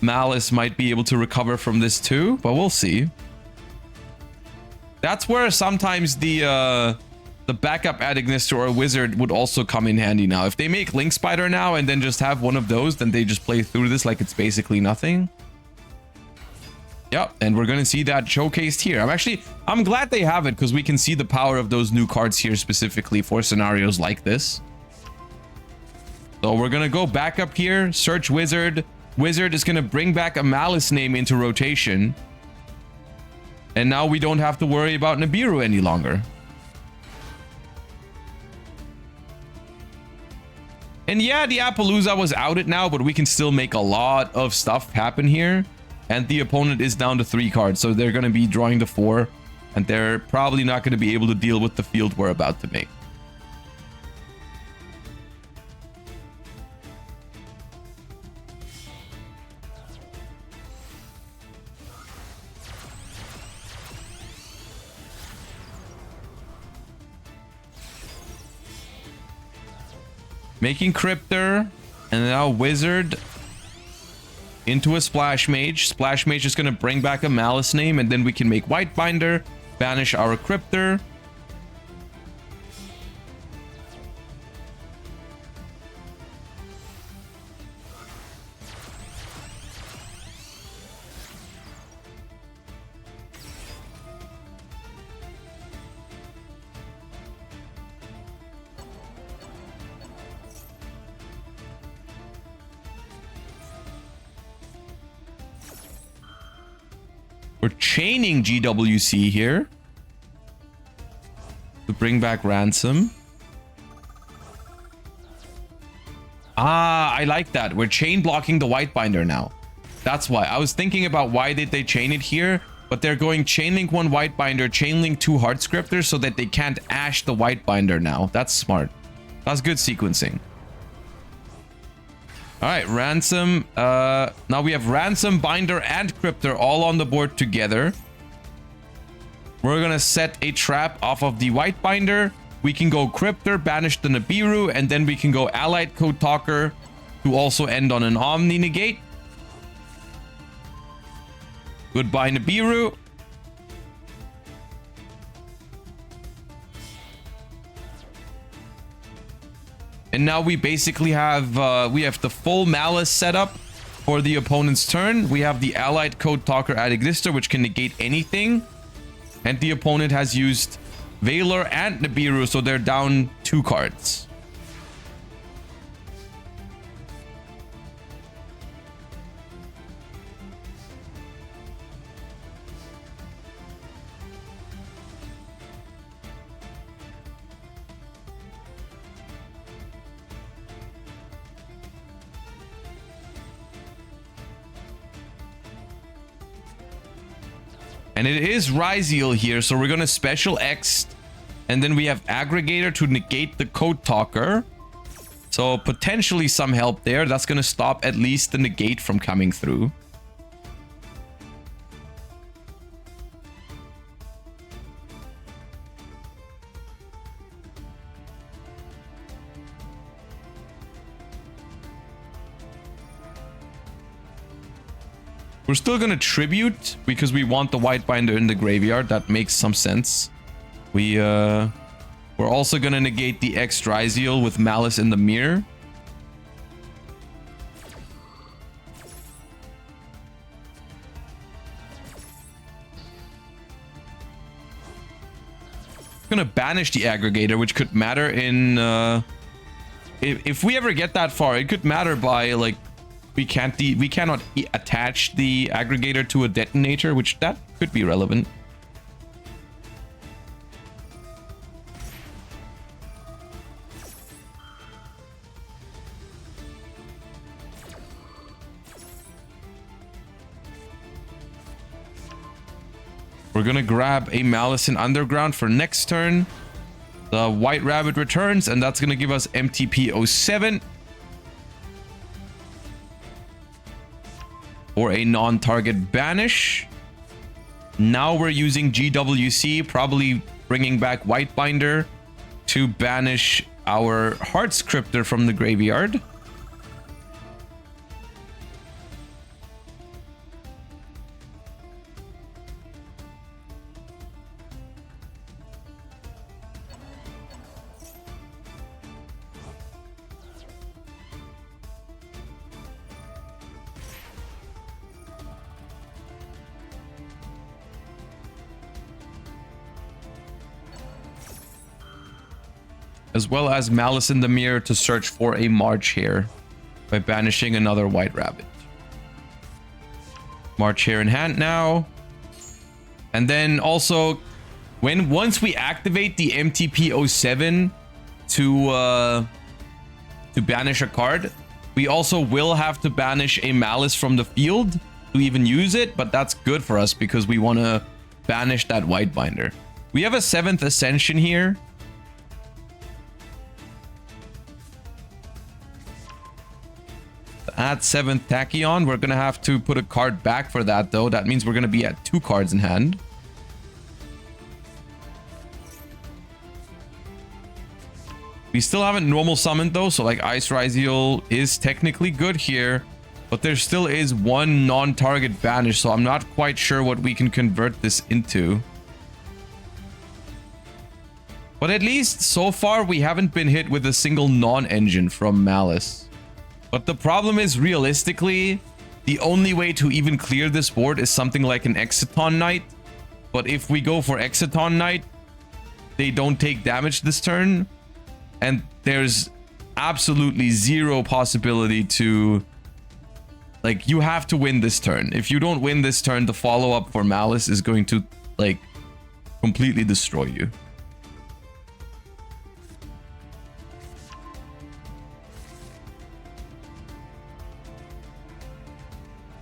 Malice might be able to recover from this too, but we'll see. That's where sometimes the backup Adignister or Wizard would also come in handy now. If they make Link Spider now and then just have one of those, then they just play through this like it's basically nothing. Yep, and we're going to see that showcased here. I'm glad they have it because we can see the power of those new cards here specifically for scenarios like this. So we're going to go back up here, search Wizard. Wizard is going to bring back a Malice name into rotation. And now we don't have to worry about Nibiru any longer. And yeah, the Appaloosa was outed now, but we can still make a lot of stuff happen here. And the opponent is down to 3 cards, so they're going to be drawing the 4. And they're probably not going to be able to deal with the field we're about to make. Making Cryptor, and now Wizard into a Splash Mage. Splash Mage is going to bring back a Malice name, and then we can make White Binder, banish our Cryptor. We're chaining GWC here to bring back Ransom. Ah, I like that. We're chain blocking the White Binder now. That's why. I was thinking about why did they chain it here, but they're going chain link 1 White Binder, chain link 2 Heart Scriptors so that they can't ash the White Binder now. That's smart. That's good sequencing. All right, Ransom. Now we have Ransom, Binder, and Cryptor all on the board together. We're going to set a trap off of the White Binder. We can go Cryptor, banish the Nibiru, and then we can go Allied Code Talker to also end on an Omni Negate. Goodbye, Nibiru. And now we basically have the full Malice setup for the opponent's turn. We have the Allied Code Talker Adignister, which can negate anything. And the opponent has used Veiler and Nibiru, so they're down 2 cards. And it is Ryzeal here, so we're going to Special X. And then we have Aggregator to negate the Code Talker. So potentially some help there. That's going to stop at least the negate from coming through. We're still gonna tribute because we want the white binder in the graveyard. That makes some sense. We're also gonna negate the X-Dryzeal with Malice in the Mirror. Gonna banish the aggregator, which could matter in if we ever get that far, it could matter by like we cannot attach the aggregator to a detonator, which that could be relevant. We're gonna grab a Malice in Underground for next turn. The White Rabbit returns, and that's gonna give us MTP07 for a non-target banish. Now we're using GWC, probably bringing back White Binder to banish our Heart Scripter from the graveyard. As well as Malice in the Mirror to search for a March here by banishing another White Rabbit. March here in hand now. And then also, once we activate the MTP07 to banish a card, we also will have to banish a Malice from the field to even use it, but that's good for us because we want to banish that White Binder. We have a 7th Ascension here. At 7th Tachyon, we're gonna have to put a card back for that though. That means we're gonna be at 2 cards in hand. We still haven't normal summoned though, so like Ice Ryzeal is technically good here, but there still is one non-target banish, so I'm not quite sure what we can convert this into. But at least so far we haven't been hit with a single non-engine from Malice. But the problem is, realistically, the only way to even clear this board is something like an Exciton Knight. But if we go for Exciton Knight, they don't take damage this turn. And there's absolutely zero possibility to... Like, you have to win this turn. If you don't win this turn, the follow-up for Malice is going to, like, completely destroy you.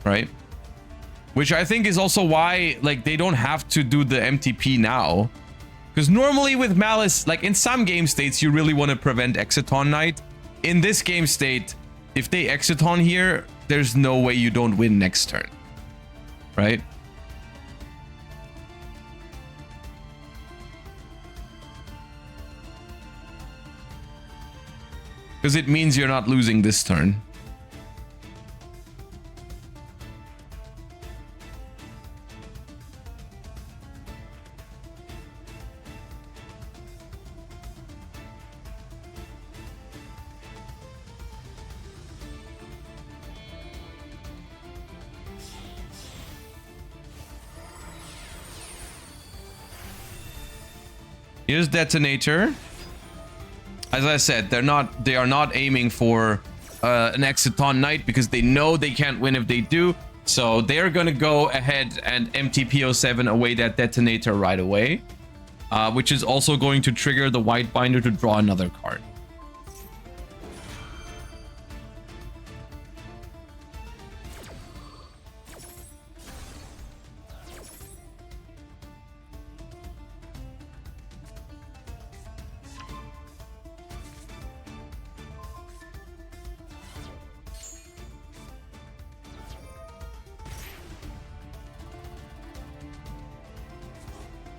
Right? Which I think is also why, like, they don't have to do the MTP now. Because normally with Malice, like, in some game states, you really want to prevent Exciton Knight. In this game state, if they Exciton here, there's no way you don't win next turn. Right? Because it means you're not losing this turn. Here's Detonator. As I said, they are not aiming for an Exciton Knight because they know they can't win if they do. So they're gonna go ahead and MTP07 away that Detonator right away, which is also going to trigger the White Binder to draw another card.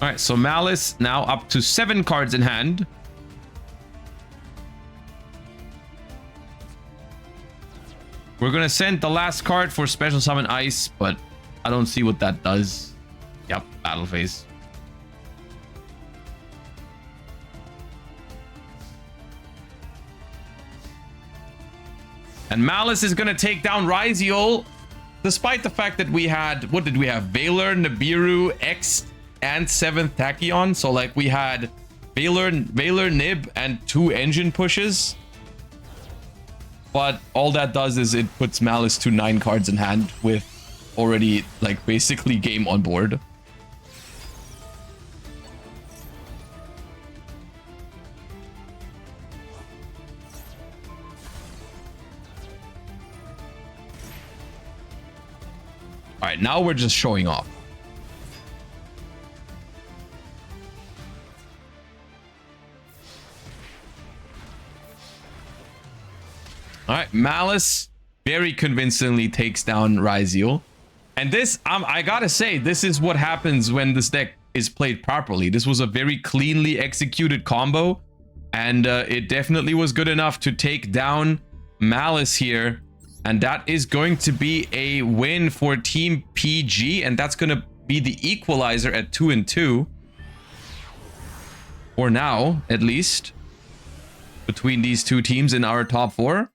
All right, so Malice now up to 7 cards in hand. We're gonna send the last card for Special Summon Ice, but I don't see what that does. Yep, battle phase. And Malice is going to take down Ryziel, despite the fact that we had, what did we have? Valor, Nibiru, X, and 7th Tachyon. So like we had Valor, Nib, and 2 engine pushes. But all that does is it puts Malice to 9 cards in hand with already like basically game on board. All right, now we're just showing off. All right, Malice very convincingly takes down Ryziel. And this, I gotta say, this is what happens when this deck is played properly. This was a very cleanly executed combo, and it definitely was good enough to take down Malice here. And that is going to be a win for Team PG, and that's going to be the equalizer at 2-2. For now, at least, between these two teams in our top 4.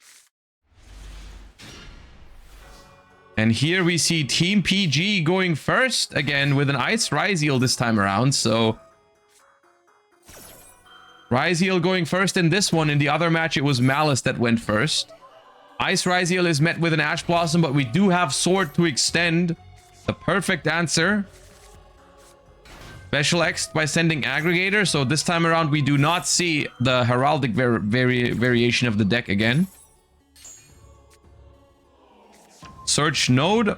And here we see Team PG going first again with an Ice Ryziel this time around. So Ryziel going first in this one. In the other match, it was Malice that went first. Ice Ryziel is met with an Ash Blossom, but we do have Sword to extend. The perfect answer. Special X by sending Aggregator. So this time around, we do not see the Heraldic variation of the deck again. Search Node.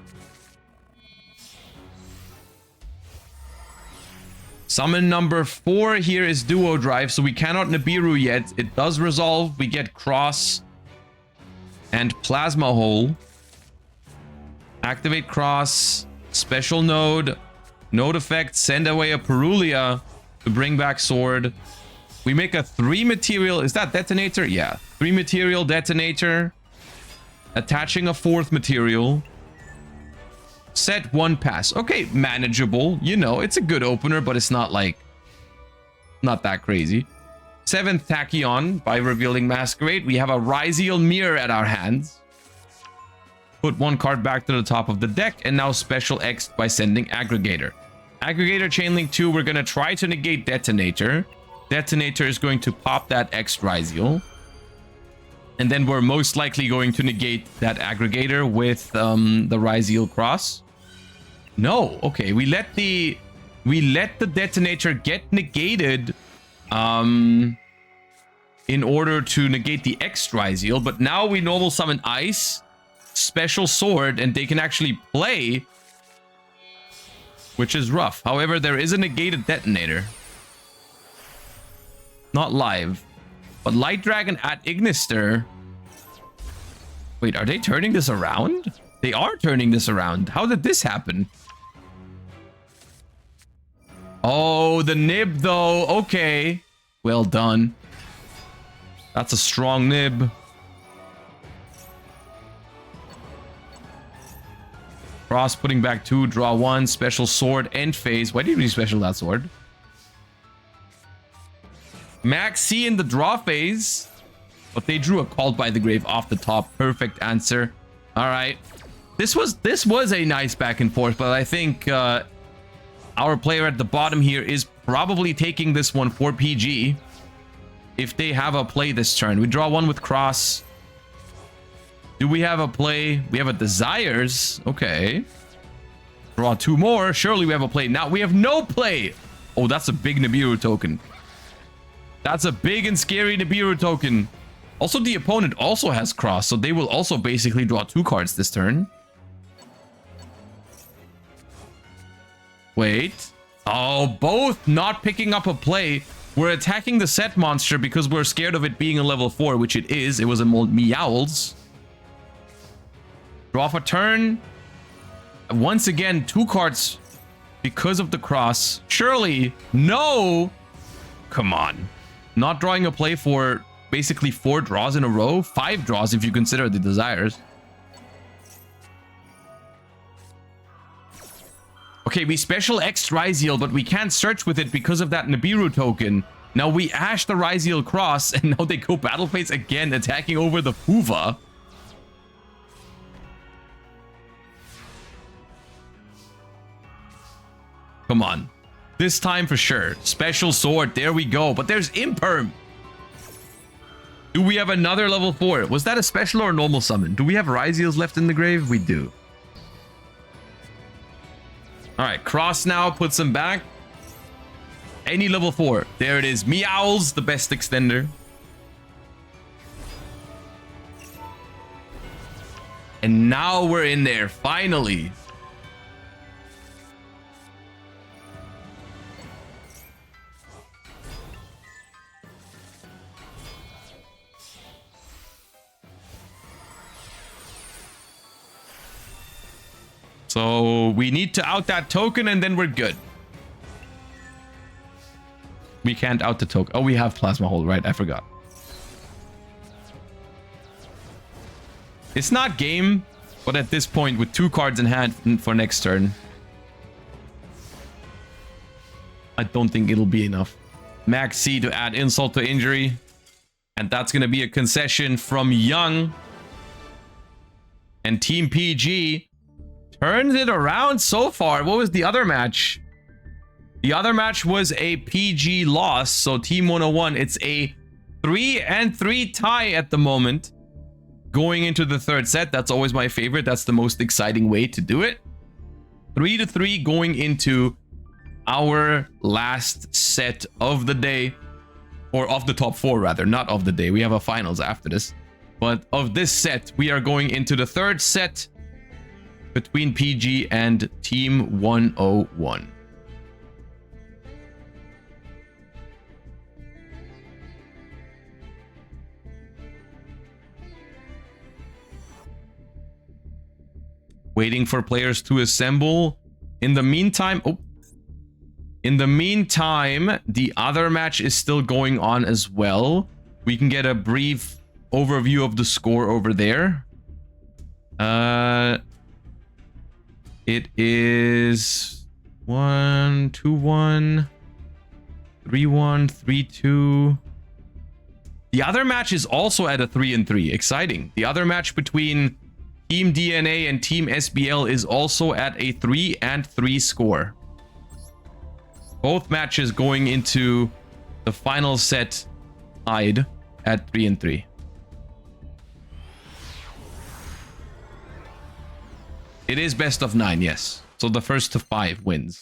Summon number 4 here is Duo Drive, so we cannot Nibiru yet. It does resolve. We get Cross and Plasma Hole. Activate Cross. Special Node. Node effect. Send away a Perulia to bring back Sword. We make a 3 material. Is that Detonator? Yeah. 3 material Detonator. Attaching a 4th material. Set 1 pass. Okay, manageable. You know, it's a good opener, but it's not like... not that crazy. 7th Tachyon by revealing Masquerade. We have a Ryziel Mirror at our hands. Put 1 card back to the top of the deck. And now Special X by sending Aggregator. Aggregator Chainlink 2. We're going to try to negate Detonator. Detonator is going to pop that X Ryziel. And then we're most likely going to negate that Aggregator with the Ryziel Cross. No, okay. We let the Detonator get negated in order to negate the X Ryziel. But now we normal summon Ice, Special Sword, and they can actually play, which is rough. However, there is a negated Detonator. Not live. But Light Dragon at Ignister. Wait, are they turning this around? They are turning this around. How did this happen? Oh, the nib though. Okay. Well done. That's a strong nib. Cross putting back 2, draw 1, Special Sword, end phase. Why did you special that sword? Max C in the draw phase, but they drew a Called by the Grave off the top. Perfect answer. All right, this was a nice back and forth, but I think our player at the bottom here is probably taking this one for PG if they have a play this turn. We draw 1 with Cross. Do we have a play? We have a Desires. Okay, draw 2 more. Surely we have a play. Now we have no play. Oh, that's a big Nibiru token. That's a big and scary Nibiru token. Also, the opponent also has Cross, so they will also basically draw 2 cards this turn. Wait. Oh, both not picking up a play. We're attacking the set monster because we're scared of it being a level 4, which it is. It was a Meowls. Draw for turn. Once again, 2 cards because of the Cross. Surely, no. Come on. Not drawing a play for basically 4 draws in a row. 5 draws if you consider the Desires. Okay, we special X Ryziel, but we can't search with it because of that Nibiru token. Now we ash the Ryziel cross, and now they go battle phase again, attacking over the Fuva. Come on. This time for sure. Special sword, there we go. But there's Imperm. Do we have another level 4? Was that a special or a normal summon? Do we have Ryziels left in the grave? We do. Alright, cross now, puts him back. Any level 4. There it is. Meowls, the best extender. And now we're in there, finally. So we need to out that token and then we're good. We can't out the token. Oh, we have Plasma Hold, right? I forgot. It's not game, but at this point with 2 cards in hand for next turn, I don't think it'll be enough. Max C to add insult to injury. And that's going to be a concession from Young. And Team PG turns it around so far. What was the other match? The other match was a PG loss. So Team 101, it's a 3-3 tie at the moment. Going into the 3rd set. That's always my favorite. That's the most exciting way to do it. 3-3 going into our last set of the day. Or of the top 4 rather. Not of the day. We have a finals after this. But of this set, we are going into the 3rd set between PG and Team 101. Waiting for players to assemble. In the meantime, the other match is still going on as well. We can get a brief overview of the score over there. It is 1-2-1, 3-1, 3-2. The other match is also at a 3-3. Exciting. The other match between Team DNA and Team SBL is also at a 3-3 score. Both matches going into the final set tied at 3-3. It is best of 9, yes. So the first to 5 wins.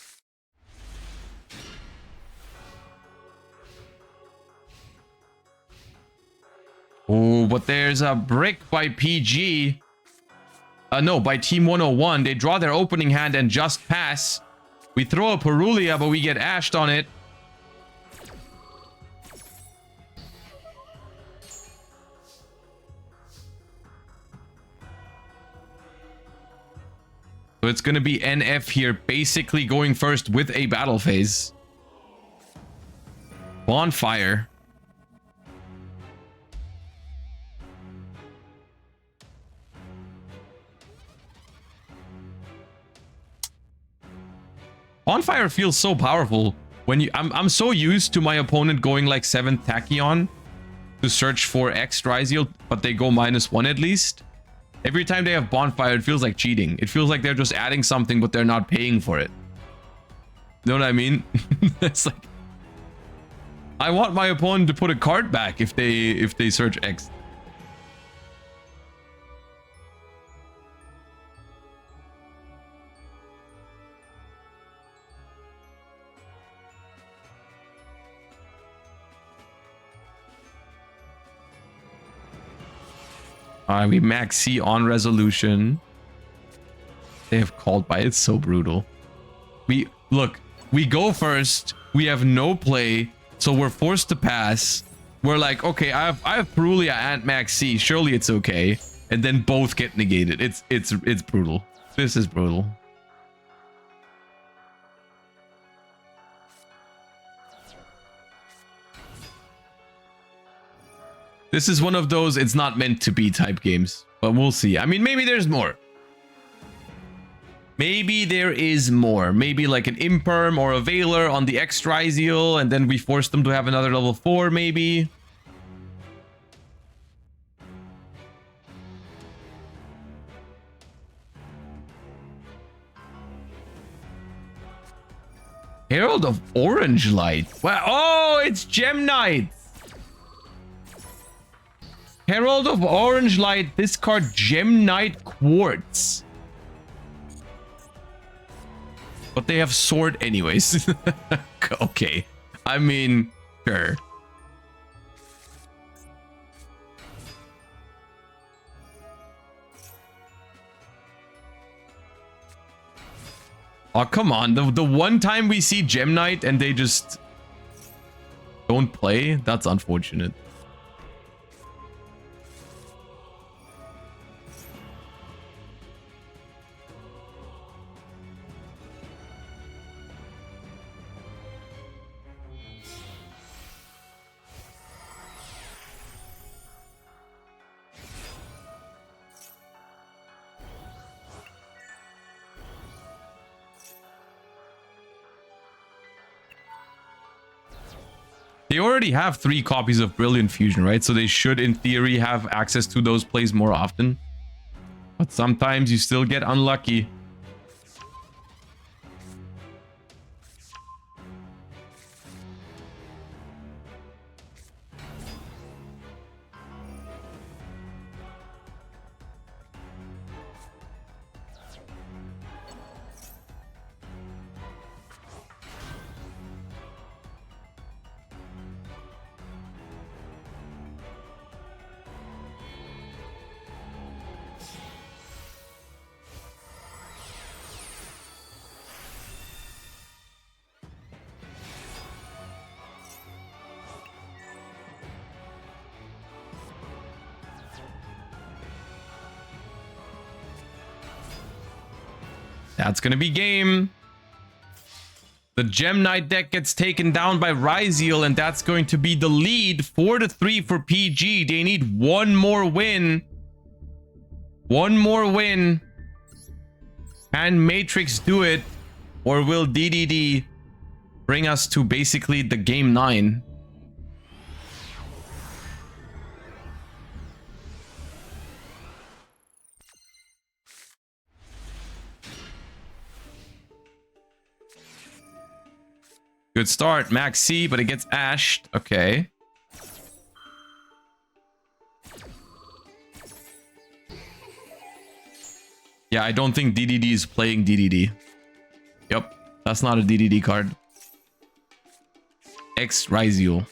Oh, but there's a brick by PG. No, by Team 101. They draw their opening hand and just pass. We throw a Perulia, but we get ashed on it. So it's going to be NF here, basically going first with a battle phase. Bonfire. Bonfire feels so powerful when you I'm so used to my opponent going like 7th Tachyon to search for X Ryziel, but they go -1 at least. Every time they have Bonfire, it feels like cheating. It feels like they're just adding something, but they're not paying for it. You know what I mean? It's like I want my opponent to put a card back if they search X. We max C on resolution. They have called by it. So brutal. We go first. We have no play, so we're forced to pass. We're like, okay, I have Perulia and max C. Surely it's okay. And then both get negated. It's brutal. This is brutal. This is one of those it's not meant to be type games, but we'll see. I mean, maybe there's more. Maybe there is more. Maybe like an Imperm or a Veiler on the X Triziel, and then we force them to have another level 4, maybe. Herald of Orange Light. Wow. Oh, it's Gem Knights. Herald of Orange Light. Discard Gem Knight Quartz. But they have Sword anyways. Okay. I mean, sure. Oh, come on. The one time we see Gem Knight and they just don't play, that's unfortunate. They already have 3 copies of Brilliant Fusion, right? So they should, in theory, have access to those plays more often. But sometimes you still get unlucky. That's gonna be game. The Gem Knight deck gets taken down by Ryziel, and that's going to be the lead. 4-3 for PG. They need one more win. One more win. Can Matrix do it? Or will DDD bring us to basically the game 9? Good start, Max C, but it gets ashed. Okay. Yeah, I don't think DDD is playing DDD. Yep, that's not a DDD card. X Ryziel.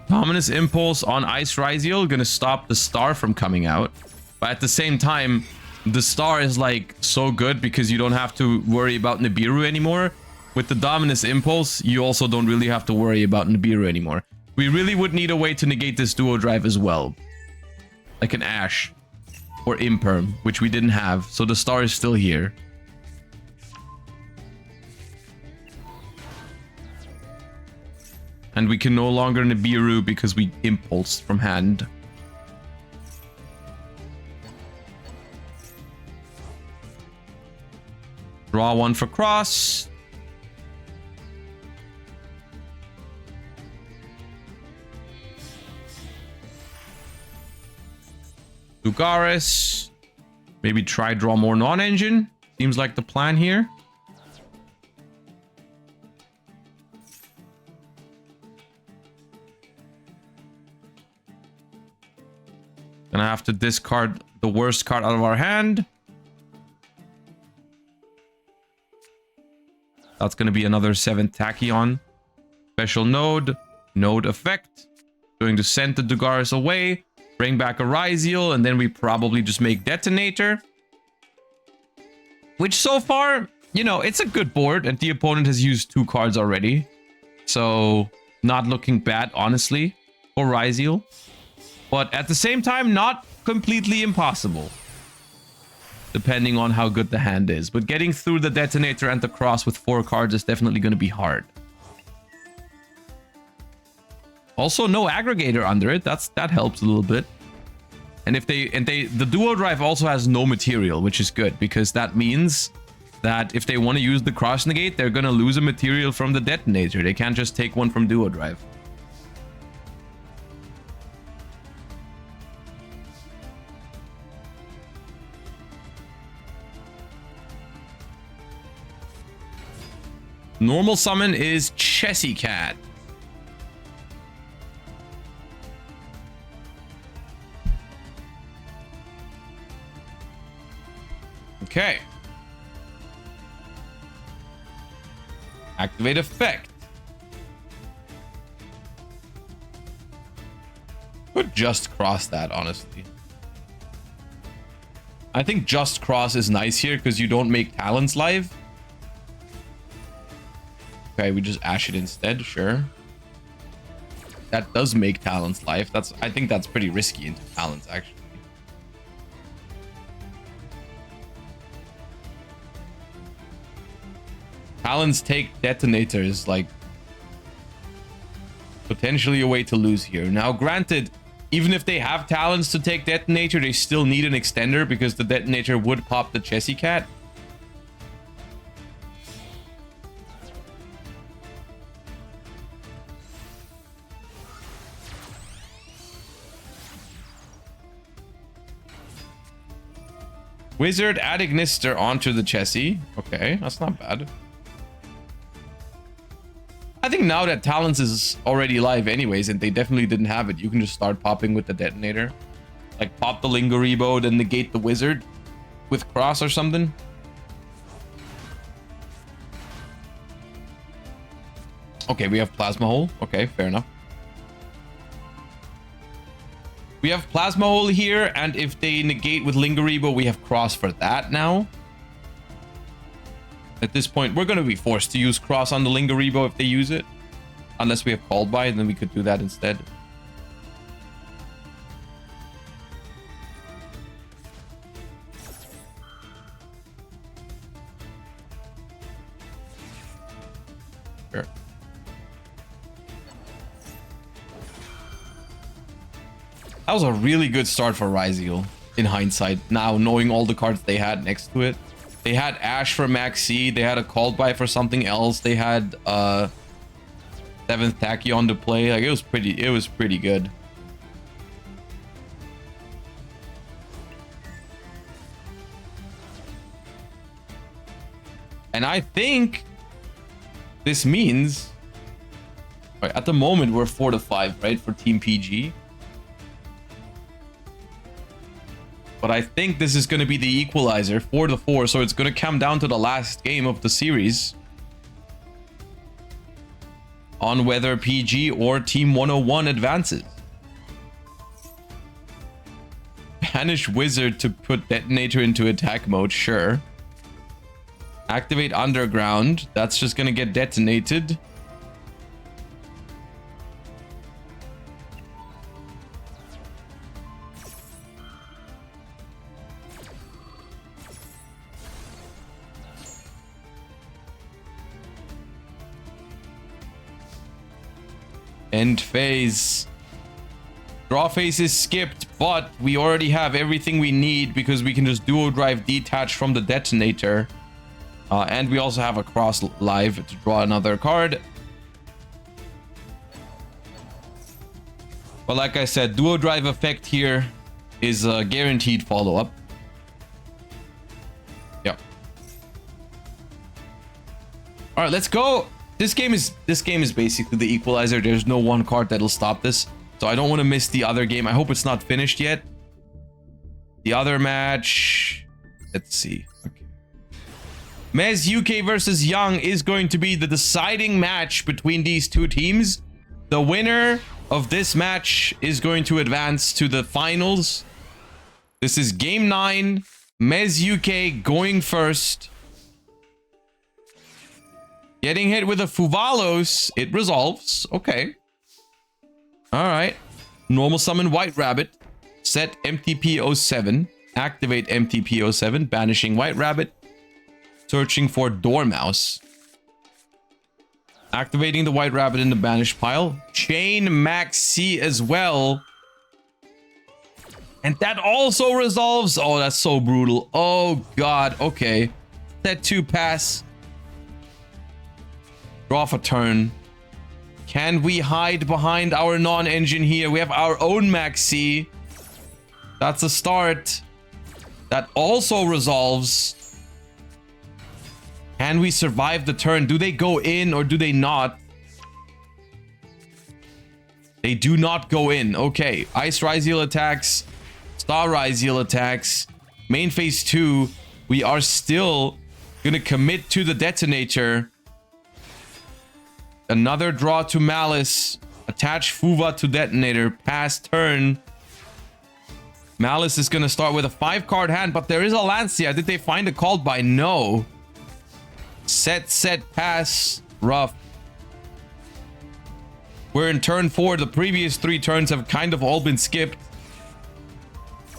Dominus Impulse on Ice Ryziel gonna stop the star from coming out. But at the same time, the star is like so good because you don't have to worry about Nibiru anymore. With the Dominus Impulse, you also don't really have to worry about Nibiru anymore. We really would need a way to negate this duo drive as well. Like an Ash or Imperm, which we didn't have. So the star is still here. And we can no longer Nibiru because we impulsed from hand. Draw one for cross. Lugaris. Maybe try draw more non-engine. Seems like the plan here. Gonna have to discard the worst card out of our hand. That's gonna be another 7 Tachyon. Special node. Node effect. Going to send the Dugaris away. Bring back a Ryziel. And then we probably just make Detonator. Which so far, you know, it's a good board. And the opponent has used 2 cards already. So, not looking bad, honestly, for Ryziel. But at the same time, not completely impossible. depending on how good the hand is. But getting through the detonator and the cross with 4 cards is definitely going to be hard. Also, no aggregator under it. That helps a little bit. And the duo drive also has no material, which is good, because that means that if they want to use the cross negate, they're going to lose a material from the detonator. They can't just take one from duo drive. Normal summon is Chessy Cat. Okay. Activate effect. Could just cross that, honestly. I think just cross is nice here because you don't make talents live. Okay, we just ash it instead, sure. That does make talents live. I think that's pretty risky into talents, actually. Talents take detonators, like potentially a way to lose here. Now, granted, even if they have talents to take detonator, they still need an extender because the detonator would pop the Chessy Cat. Wizard, add Ignister onto the Chessy. Okay, that's not bad. I think now that Talents is already live anyways, and they definitely didn't have it, you can just start popping with the detonator. Like pop the Linguribo, then negate the Wizard with Cross or something. Okay, we have Plasma Hole. Okay, fair enough. We have Plasma Hole here, and if they negate with Linguribo, we have Cross for that now. At this point, we're going to be forced to use Cross on the Linguribo if they use it. Unless we have Called By, then we could do that instead. Sure. That was a really good start for Ryzeal, in hindsight. Now, knowing all the cards they had next to it. They had Ash for Maxi. They had a Called By for something else. They had 7th Tachyon to play. Like, it was pretty good. And I think this means, right, at the moment we're 4-5, right, for Team PG. But I think this is going to be the equalizer, 4-4. So it's going to come down to the last game of the series on whether PG or Team 101 advances. Banish Wizard to put Detonator into attack mode, sure. Activate Underground. That's just going to get detonated. End phase. Draw phase is skipped, but we already have everything we need because we can just duo drive detach from the detonator. And we also have a cross live to draw another card. But like I said, duo drive effect here is a guaranteed follow-up. Yep. All right, let's go. This game is basically the equalizer. There's no one card that'll stop this. So I don't want to miss the other game. I hope it's not finished yet. The other match, let's see. Okay. Mez UK versus Young is going to be the deciding match between these two teams. The winner of this match is going to advance to the finals. This is game 9. Mez UK going first. Getting hit with a Fuvalos. It resolves. Okay. All right. Normal summon White Rabbit. Set MTP 07. Activate MTP07, banishing White Rabbit. Searching for Dormouse. Activating the White Rabbit in the banished pile. Chain Max C as well. And that also resolves. Oh, that's so brutal. Oh, God. Okay. Set 2 pass. Draw for turn. Can we hide behind our non-engine here? We have our own Maxi. That's a start. That also resolves. Can we survive the turn? Do they go in or do they not? They do not go in. Okay. Ice Ryzeal attacks. Star Ryzeal attacks. Main phase 2. We are still going to commit to the detonator. Another draw to Malice. Attach Fuva to detonator. Pass turn. Malice is going to start with a 5-card hand, but there is a Lancia. Did they find a called by? No. Set, pass. Rough. We're in turn 4. The previous 3 turns have kind of all been skipped.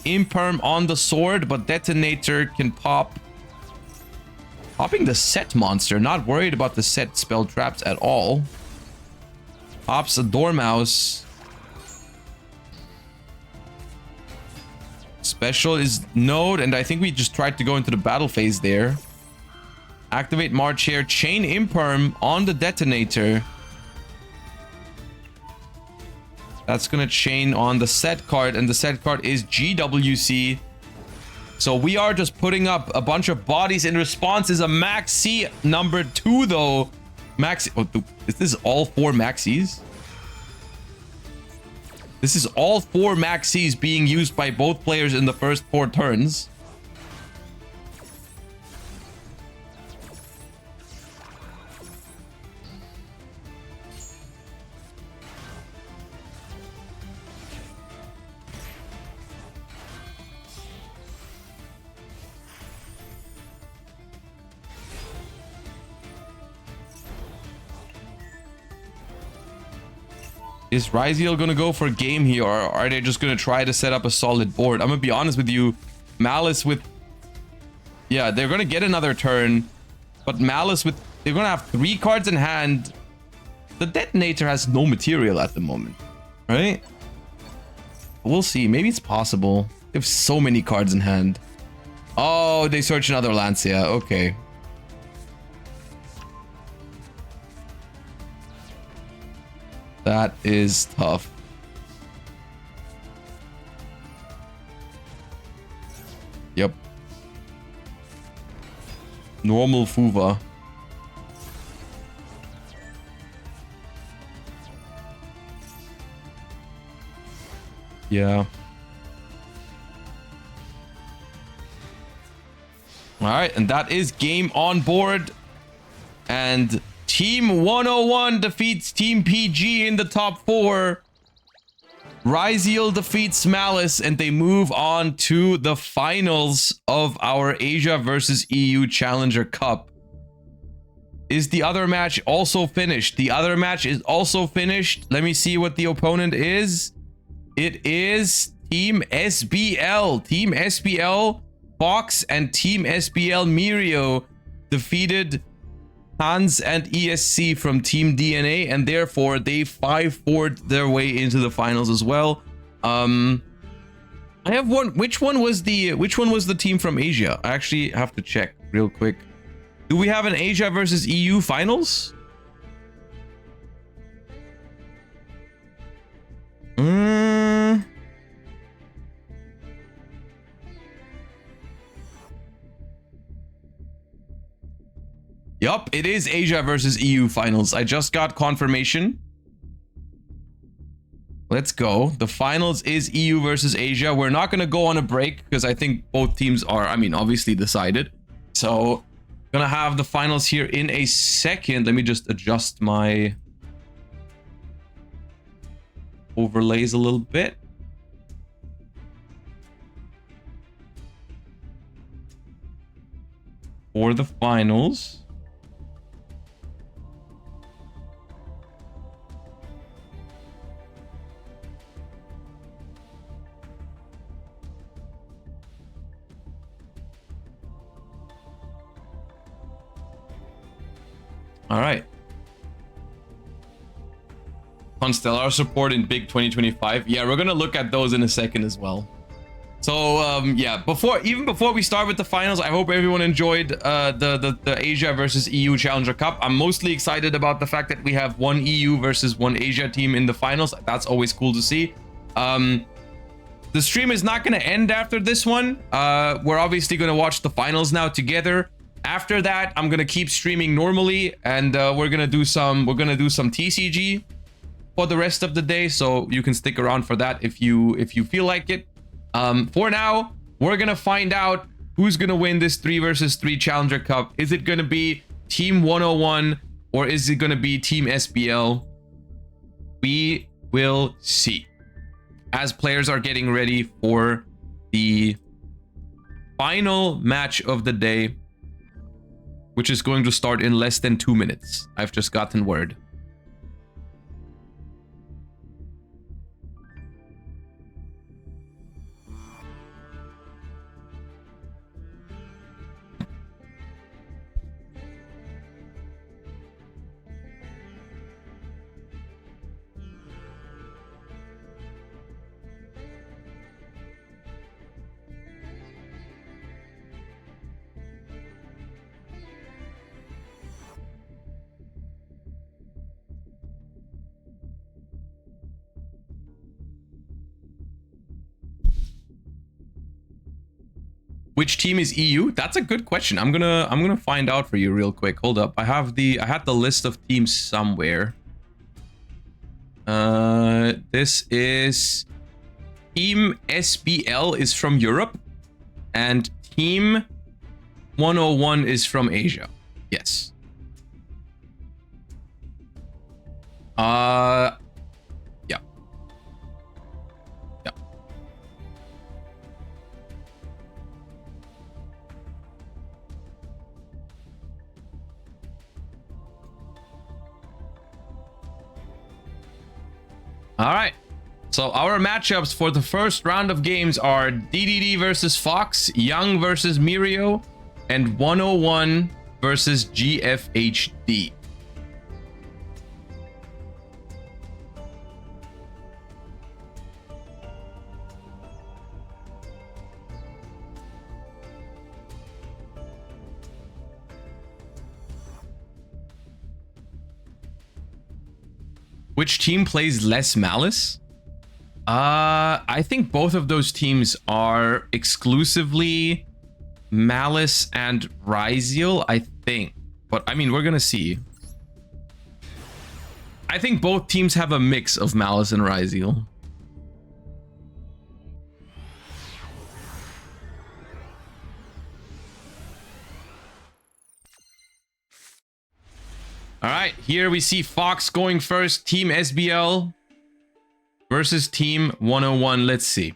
Imperm on the sword, but detonator can pop. Popping the set monster. Not worried about the set spell traps at all. Pops a Dormouse. Special is Node, and I think we just tried to go into the battle phase there. Activate March here. Chain Imperm on the detonator. That's gonna chain on the set card, and the set card is GWC. So we are just putting up a bunch of bodies. In response is a Maxi number 2, though. Maxi. Oh, is this all 4 Maxis? This is all 4 Maxis being used by both players in the first 4 turns. Is Ryzeal gonna go for a game here, or are they just gonna try to set up a solid board? I'm gonna be honest with you. Malice with... Yeah, they're gonna get another turn. But Malice with... They're gonna have 3 cards in hand. The detonator has no material at the moment. Right? We'll see. Maybe it's possible. They have so many cards in hand. Oh, they search another Lancia. Okay. That is tough. Yep. Normal Fuva. Yeah. All right, and that is game on board. And Team 101 defeats Team PG in the top 4. Ryzeal defeats Malice, and they move on to the finals of our Asia versus EU Challenger Cup. Is the other match also finished? The other match is also finished. Let me see what the opponent is. It is Team SBL. Team SBL Fox and Team SBL Mirio defeated Hans and ESC from Team DNA, and therefore they 5-4'd their way into the finals as well. I have one. Which one was the team from Asia? I actually have to check real quick. Do we have an Asia versus EU finals? Yup, it is Asia versus EU finals. I just got confirmation. Let's go. The finals is EU versus Asia. We're not going to go on a break because I think both teams are, I mean, obviously decided. So, gonna have the finals here in a second. Let me just adjust my overlays a little bit. For the finals. All right. Constellar support in Big 2025. Yeah, we're gonna look at those in a second as well. So yeah, even before we start with the finals, I hope everyone enjoyed the Asia versus EU Challenger Cup. I'm mostly excited about the fact that we have one EU versus one Asia team in the finals. That's always cool to see. The stream is not going to end after this one. We're obviously going to watch the finals now together. After that, I'm going to keep streaming normally, and we're going to do some TCG for the rest of the day, so you can stick around for that if you feel like it. For now, we're going to find out who's going to win this 3 versus 3 Challenger Cup. Is it going to be Team 101 or is it going to be Team SBL? We will see, as players are getting ready for the final match of the day, which is going to start in less than 2 minutes. I've just gotten word. Which team is EU? That's a good question. I'm gonna find out for you real quick. Hold up. I had the list of teams somewhere. This is Team SBL is from Europe, and Team 101 is from Asia. Yes. Yeah. Yeah. All right. So our matchups for the first round of games are DDD versus Fox, Young versus Mirio, and 101 versus GFHD. Which team plays less Malice? I think both of those teams are exclusively Malice and Ryziel, I think. But I mean, we're gonna see. I think both teams have a mix of Malice and Ryziel. All right, here we see Fox going first. Team SBL versus Team 101. Let's see.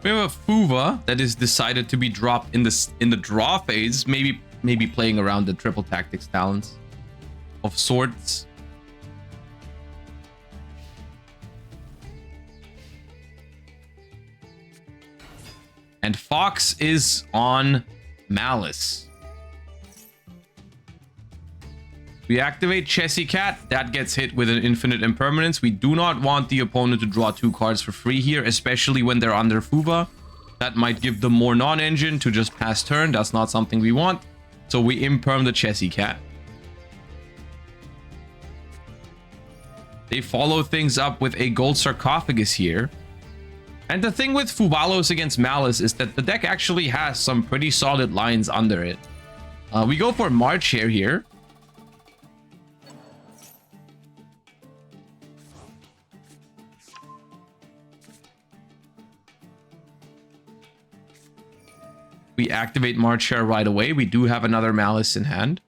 We have a Fuva that is decided to be dropped in the draw phase, maybe playing around the triple tactics talents of sorts. And Fox is on Malice. We activate Chessy Cat. That gets hit with an infinite impermanence. We do not want the opponent to draw 2 cards for free here, especially when they're under Fuva. That might give them more non-engine to just pass turn. That's not something we want. So we imperm the Chessy Cat. They follow things up with a gold sarcophagus here. And the thing with Fuvalos against Malice is that the deck actually has some pretty solid lines under it. We go for March here. We activate March Share right away. We do have another Malice in hand.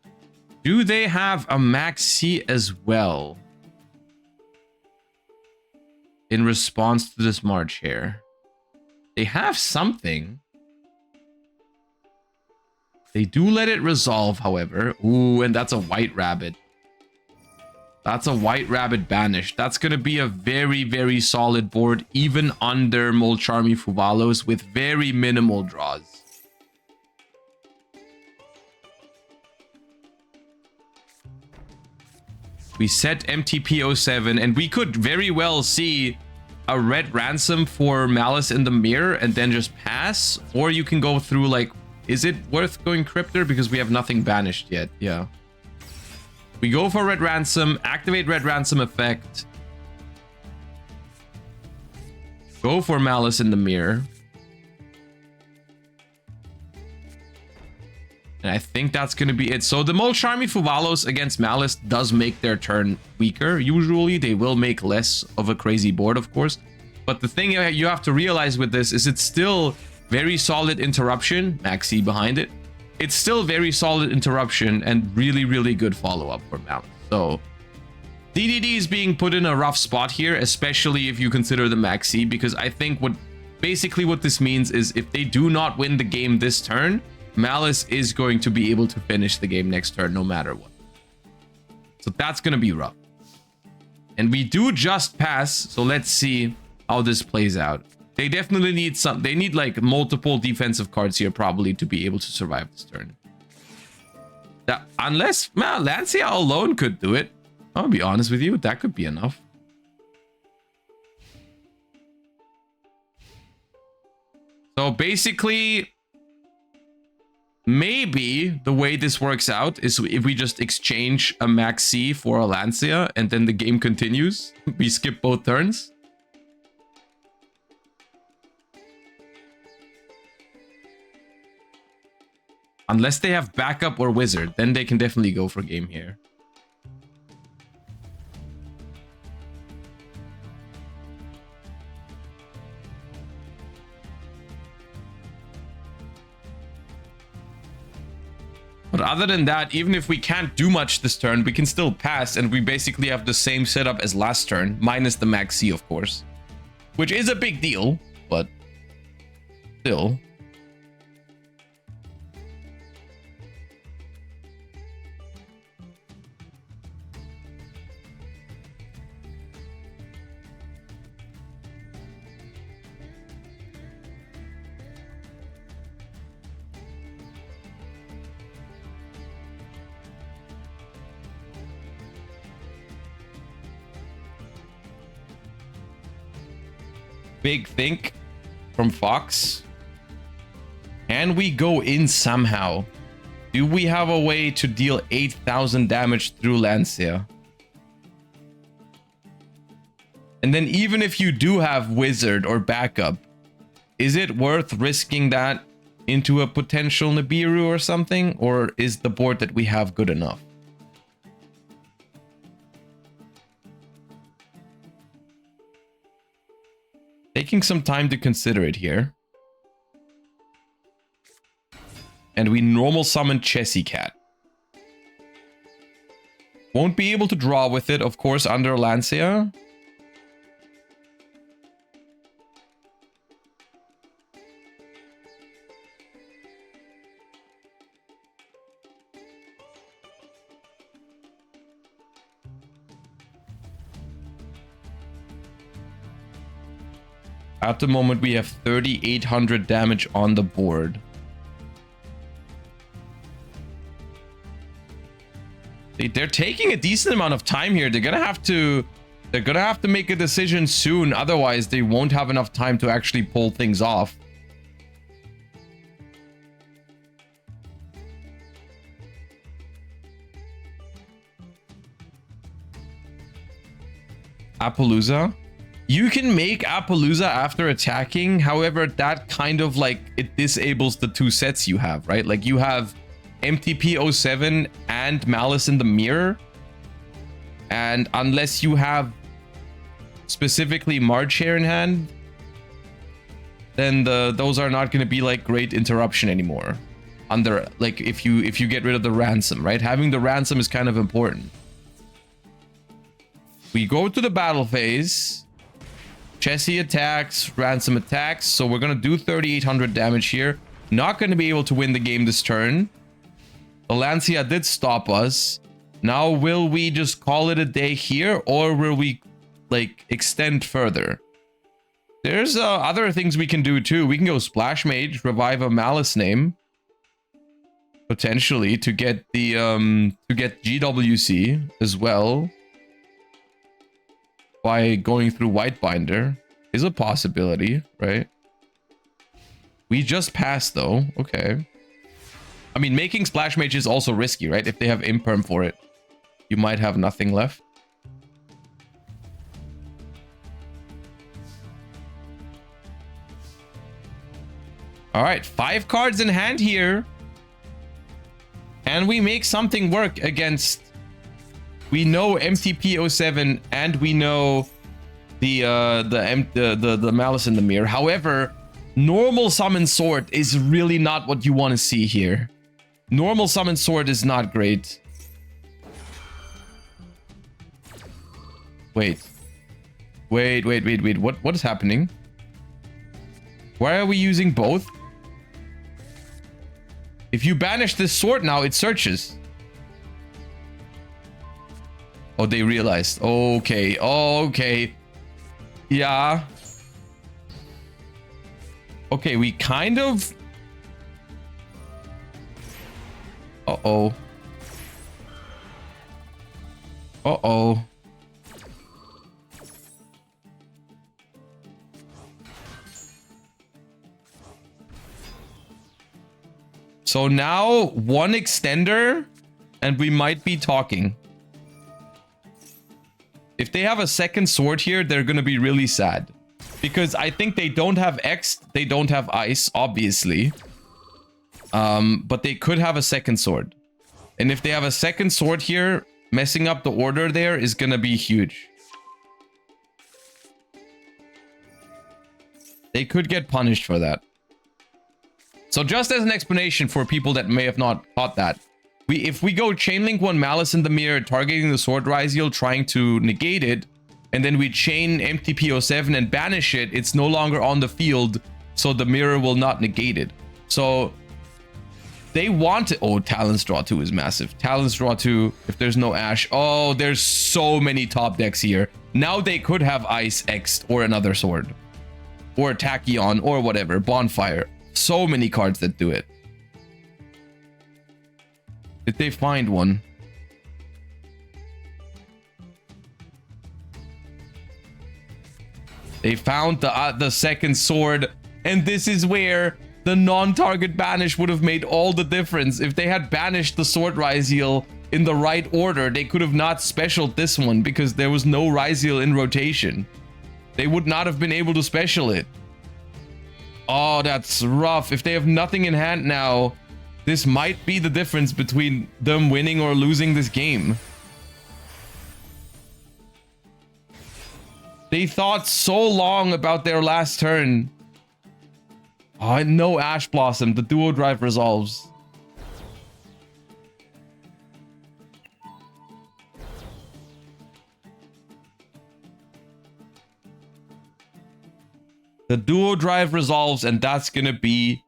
Do they have a maxi as well? In response to this March here. They have something. They do let it resolve, however. Ooh, and that's a white rabbit. That's a white rabbit banished. That's going to be a very, very solid board, even under Molcharmi Fuvalos with very minimal draws. We set MTP07, and we could very well see a red ransom for Malice in the Mirror and then just pass. Or you can go through, like, is it worth going Cryptor? Because we have nothing banished yet. Yeah. We go for red ransom, activate red ransom effect. Go for Malice in the Mirror. And I think that's going to be it. So the Molcharmi Fuvalos against Malice does make their turn weaker. Usually they will make less of a crazy board, of course. But the thing you have to realize with this is it's still very solid interruption. Maxi behind it. It's still very solid interruption and really, really good follow-up for Malice. So DDD is being put in a rough spot here, especially if you consider the Maxi, because I think what this means is if they do not win the game this turn, Malice is going to be able to finish the game next turn no matter what. So that's going to be rough. And we do just pass, so let's see how this plays out. They definitely need they need like multiple defensive cards here probably to be able to survive this turn. Unless Lancia alone could do it. I'll be honest with you, that could be enough. So basically, maybe the way this works out is if we just exchange a Maxi for a Lancia and then the game continues. We skip both turns. Unless they have backup or wizard, then they can definitely go for game here. But other than that, even if we can't do much this turn, we can still pass, and we basically have the same setup as last turn, minus the Maxi, of course. Which is a big deal, but still. Big think from Fox. Can we go in somehow? Do we have a way to deal 8,000 damage through Lancia? And then even if you do have wizard or backup, is it worth risking that into a potential Nibiru or something? Or is the board that we have good enough? Taking some time to consider it here. And we normal summon Chessy Cat. Won't be able to draw with it, of course, under Lancia. At the moment, we have 3,800 damage on the board. They're taking a decent amount of time here. They're gonna have to make a decision soon. Otherwise, they won't have enough time to actually pull things off. Appaloosa. You can make Appaloosa after attacking. However, that kind of like it disables the two sets you have, right? Like you have MTP07 and Malice in the Mirror. And unless you have specifically March here in hand, then those are not going to be like great interruption anymore. under, like, if you get rid of the ransom, right? Having the ransom is kind of important. We go to the battle phase. Chessie attacks, ransom attacks. So we're gonna do 3,800 damage here. Not gonna be able to win the game this turn. The Lancia did stop us. Now, will we just call it a day here, or will we, like, extend further? There's other things we can do too. We can go Splash Mage, revive a Malice name, potentially, to get the GWC as well. By going through Whitebinder is a possibility, right? We just passed though. Okay. I mean, making Splash Mage is also risky, right? If they have Imperm for it, you might have nothing left. All right, 5 cards in hand here. And we make something work against... We know MTP07 and we know the Malice in the Mirror. However, normal summon sword is really not what you want to see here. Normal summon sword is not great. Wait. What is happening? Why are we using both? If you banish this sword now, it searches. Oh, they realized. Okay. Okay. Yeah. Okay, we kind of... Uh-oh. Uh-oh. So now, 1 extender, and we might be talking. If they have a second sword here, they're going to be really sad. Because I think they don't have X, they don't have Ice, obviously. But they could have a second sword. And if they have a second sword here, messing up the order there is going to be huge. They could get punished for that. So just as an explanation for people that may have not caught that. If we go Chainlink 1 Malice in the Mirror, targeting the Sword Ryziel, trying to negate it, and then we chain MTP07 and banish it, it's no longer on the field, so the mirror will not negate it. So they want to... Oh, Talon's Draw 2 is massive. Talon's Draw 2, if there's no Ash. Oh, there's so many top decks here. Now they could have Ice X'd or another sword. Or Tachyon or whatever. Bonfire. So many cards that do it. Did they find one? They found the second sword, and this is where the non-target banish would have made all the difference. If they had banished the Sword Ryziel in the right order, they could have not specialed this one because there was no Ryziel in rotation. They would not have been able to special it. Oh, that's rough. If they have nothing in hand now, this might be the difference between them winning or losing this game. They thought so long about their last turn. Oh, no Ash Blossom. The Duo Drive resolves. The Duo Drive resolves, and that's gonna be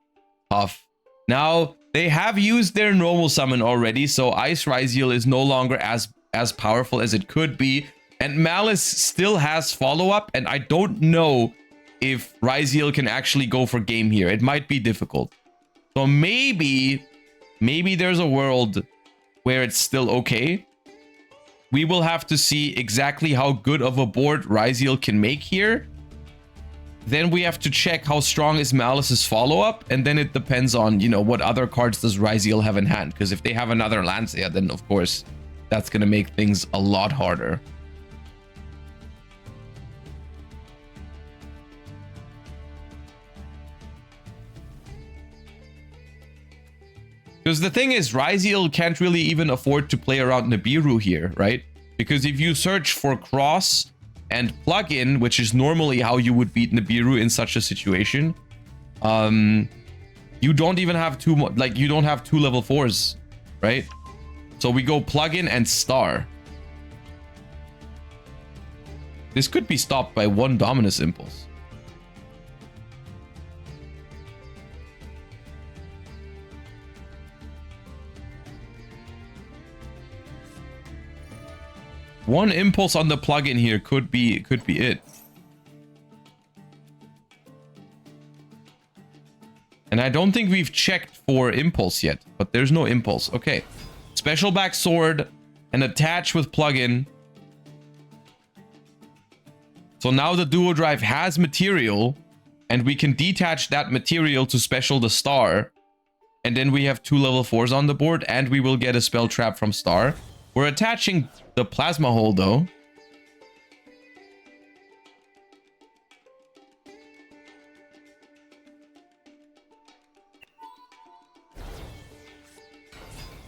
tough. Now, they have used their normal summon already, so Ice Ryziel is no longer as powerful as it could be. And Malice still has follow-up, and I don't know if Ryziel can actually go for game here. It might be difficult. So maybe there's a world where it's still okay. We will have to see exactly how good of a board Ryziel can make here. Then we have to check how strong is Malice's follow-up, and then it depends on, you know, what other cards does Ryziel have in hand. Because if they have another Lancia, then of course, that's going to make things a lot harder. Because the thing is, Ryziel can't really even afford to play around Nibiru here, right? Because if you search for Cross and Plug-in, which is normally how you would beat Nibiru in such a situation, you don't even have two, like, you don't have 2 level 4s, right? So we go plugin and star. This could be stopped by 1 Dominus Impulse. One impulse on the plugin here could be it. And I don't think we've checked for impulse yet, but there's no impulse. Okay. Special back sword and attach with plugin. So now the duo drive has material, and we can detach that material to special the star. And then we have 2 level 4s on the board, and we will get a spell trap from star. We're attaching the plasma hole though.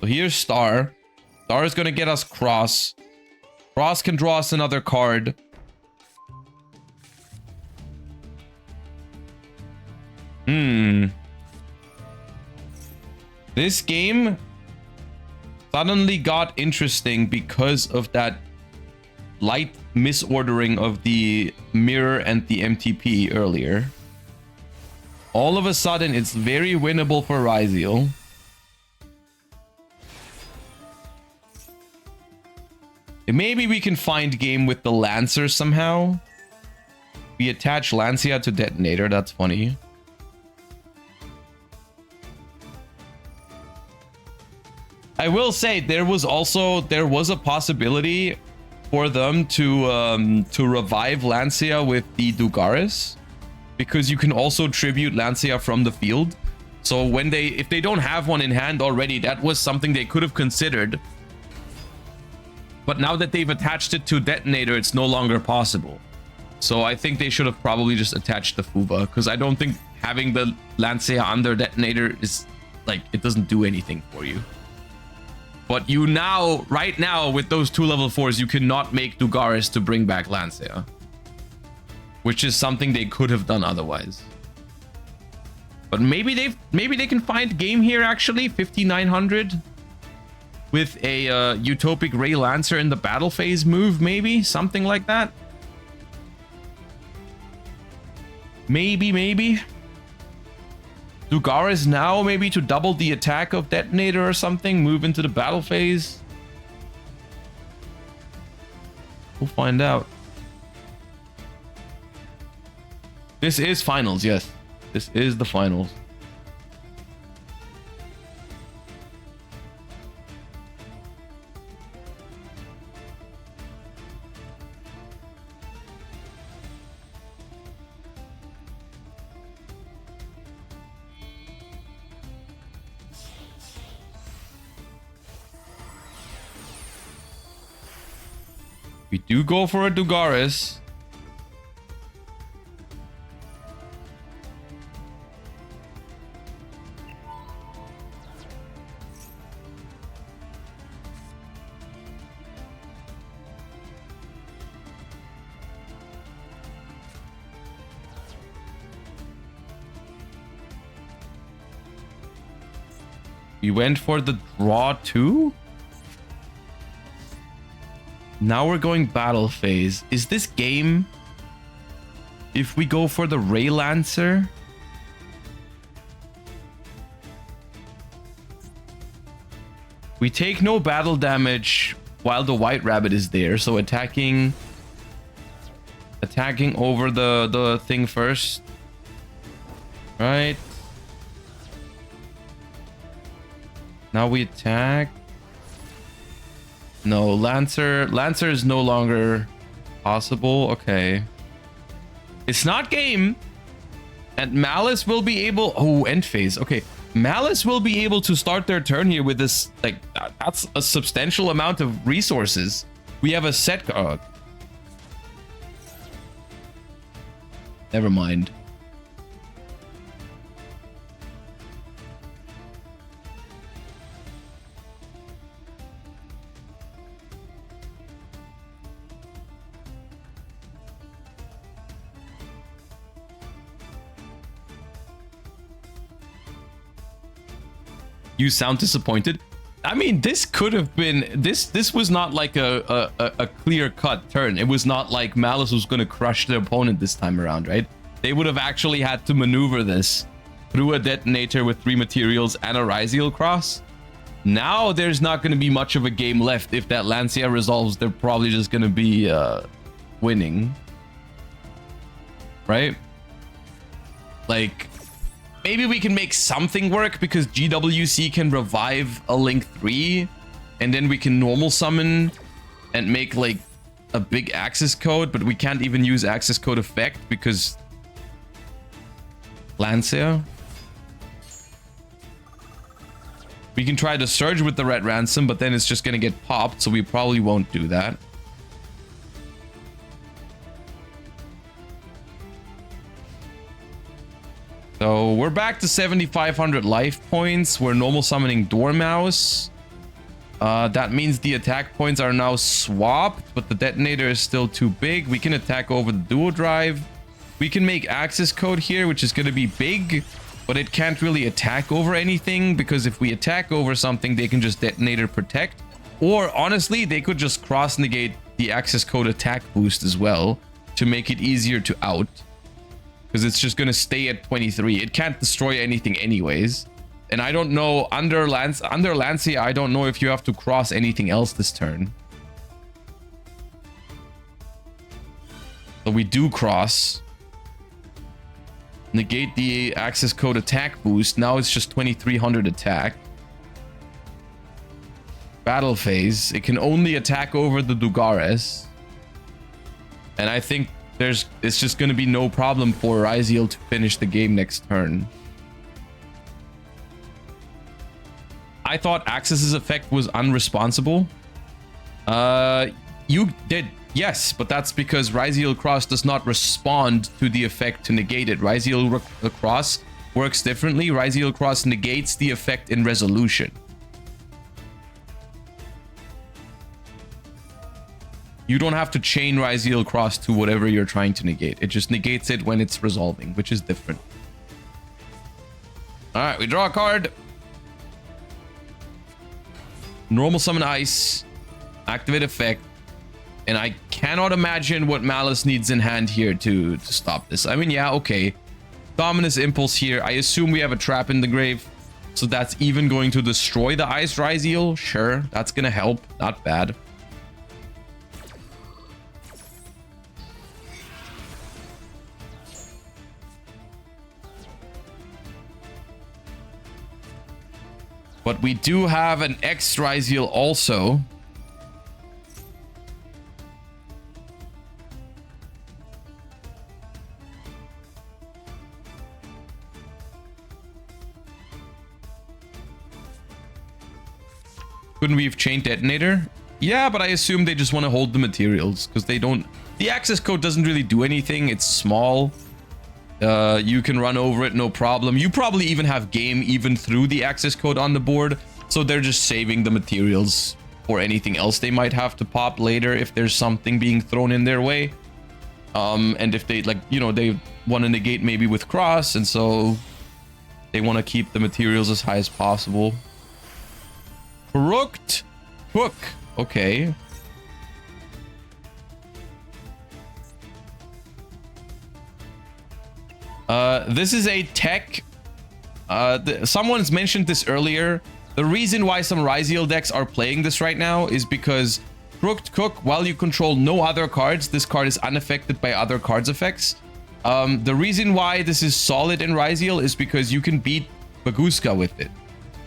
So here's star. Star is gonna get us cross. Cross can draw us another card. This game suddenly got interesting because of that light misordering of the mirror and the MTP earlier. All of a sudden, it's very winnable for Ryziel. Maybe we can find game with the Lancer somehow. We attach Lancia to Detonator, that's funny. I will say there was a possibility for them to revive Lancia with the Dugaris, because you can also tribute Lancia from the field. So when if they don't have one in hand already, that was something they could have considered. But now that they've attached it to Detonator, it's no longer possible. So I think they should have probably just attached the Fuva, because I don't think having the Lancia under Detonator is like, it doesn't do anything for you. But you now, right now, with those 2 level 4s, you cannot make Dugaris to bring back Lancia, which is something they could have done otherwise. But maybe they can find game here actually. 5900 with a Utopic Ray Lancer in the battle phase move, maybe something like that. Maybe. Dugaris now, maybe to double the attack of Detonator or something, move into the battle phase. We'll find out. This is finals, yes. This is the finals. We do go for a Dugaris. We went for the draw too? Now we're going battle phase. Is this game, if we go for the Ray Lancer? We take no battle damage while the White Rabbit is there, so attacking over the thing first. Right. Now we attack. No, Lancer is no longer possible. Okay. It's not game. And Malice will be able... Oh, end phase. Okay. Malice will be able to start their turn here with this... Like, that's a substantial amount of resources. We have a set... Never mind. You sound disappointed. I mean, this could have been... This was not like a clear-cut turn. It was not like Malice was going to crush their opponent this time around, right? They would have actually had to maneuver this through a detonator with 3 materials and a Ryziel cross. Now there's not going to be much of a game left. If that Lancia resolves, they're probably just going to be winning. Right? Like, maybe we can make something work because GWC can revive a Link 3 and then we can normal summon and make like a big access code, but we can't even use access code effect because Lancia. We can try to surge with the red ransom, but then it's just gonna get popped, so we probably won't do that. So we're back to 7,500 life points. We're normal summoning Dormouse. That means the attack points are now swapped, but the detonator is still too big. We can attack over the duo drive. We can make access code here, which is going to be big, but it can't really attack over anything because if we attack over something, they can just detonator protect. Or honestly, they could just cross negate the access code attack boost as well to make it easier to out. Because it's just going to stay at 23. It can't destroy anything anyways. And I don't know, under Lancia, I don't know if you have to cross anything else this turn. So we do cross. Negate the access code attack boost. Now it's just 2,300 attack. Battle phase. It can only attack over the Dugares. And I think it's just going to be no problem for Ryziel to finish the game next turn. I thought Axis's effect was unresponsible. You did, yes, but that's because Ryziel Cross does not respond to the effect to negate it. Ryziel Cross works differently. Ryziel Cross negates the effect in resolution. You don't have to chain Ryziel Cross to whatever you're trying to negate. It just negates it when it's resolving, which is different. All right, we draw a card. Normal summon ice, activate effect, and I cannot imagine what Malice needs in hand here to stop this. I mean, yeah, okay. Dominus Impulse here. I assume we have a trap in the grave, so that's even going to destroy the ice Ryziel. Sure, that's gonna help. Not bad. But we do have an X Ryziel also. Couldn't we have chained detonator? Yeah, but I assume they just want to hold the materials because they don't... The access code doesn't really do anything. It's small. You can run over it, no problem. You probably even have game even through the access code on the board. So they're just saving the materials for anything else they might have to pop later if there's something being thrown in their way. And if they, like, you know, they want to negate maybe with cross, and so they want to keep the materials as high as possible. Crooked Hook. Okay. This is a tech. Someone's mentioned this earlier. The reason why some Ryziel decks are playing this right now is because Crooked Cook, while you control no other cards, this card is unaffected by other cards' effects. The reason why this is solid in Ryziel is because you can beat Baguska with it.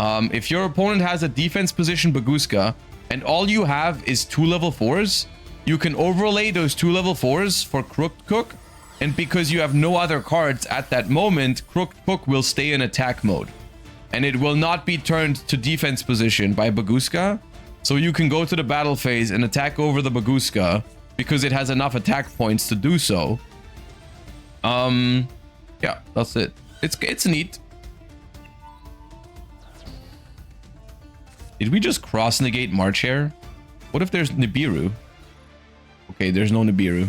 If your opponent has a defense position Baguska, and all you have is 2 level 4s, you can overlay those 2 level 4s for Crooked Cook, and because you have no other cards at that moment, Crooked Cook will stay in attack mode. And it will not be turned to defense position by Baguska. So you can go to the battle phase and attack over the Baguska because it has enough attack points to do so. Yeah, that's it. It's neat. Did we just cross negate March here? What if there's Nibiru? Okay, there's no Nibiru.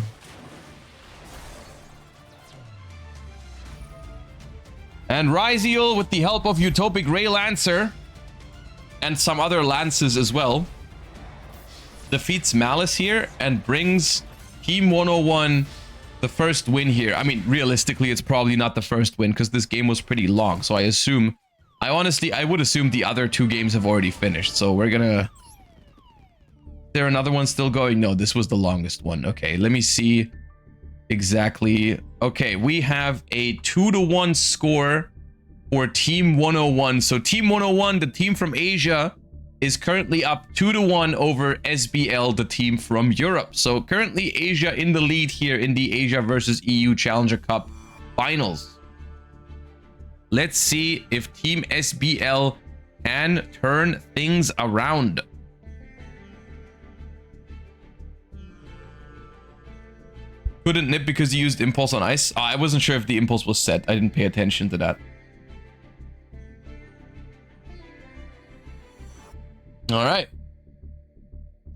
And Ryziel, with the help of Utopic Ray Lancer, and some other lances as well. Defeats Malice here and brings Team 101 the first win here. I mean, realistically, it's probably not the first win because this game was pretty long. So I would assume the other 2 games have already finished. So we're gonna... Is there another one still going? No, this was the longest one. Okay, let me see exactly. Okay, we have a 2-1 score for Team 101. So Team 101, the team from Asia, is currently up 2-1 over SBL, the team from Europe. So currently Asia in the lead here in the Asia versus EU Challenger Cup finals. Let's see if Team SBL can turn things around. Couldn't nip because he used Impulse on ice. I wasn't sure if the Impulse was set. I didn't pay attention to that. All right.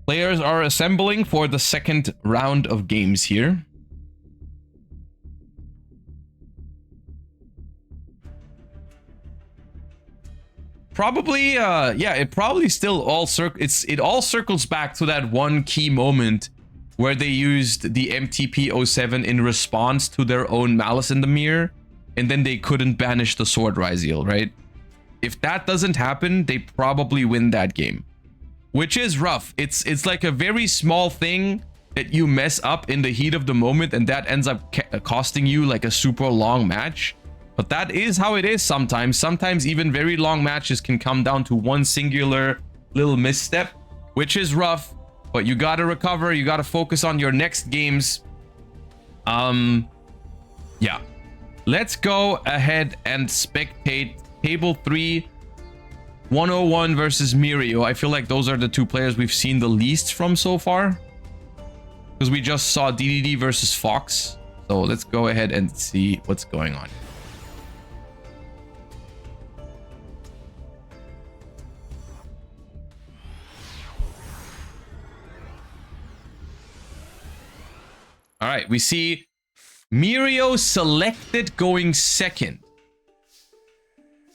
Players are assembling for the second round of games here. Probably, yeah, it probably still all it all circles back to that one key moment where they used the MTP-07 in response to their own Malice in the Mirror, and then they couldn't banish the Sword Ryziel, right? If that doesn't happen, they probably win that game, which is rough. It's like a very small thing that you mess up in the heat of the moment, and that ends up costing you like a super long match. But that is how it is sometimes. Sometimes even very long matches can come down to one singular little misstep, which is rough. But you gotta recover. You gotta focus on your next games. Yeah. Let's go ahead and spectate Table 3, 101 versus Mirio. I feel like those are the 2 players we've seen the least from so far, because we just saw DDD versus Fox. So let's go ahead and see what's going on. All right, we see Mirio selected going second.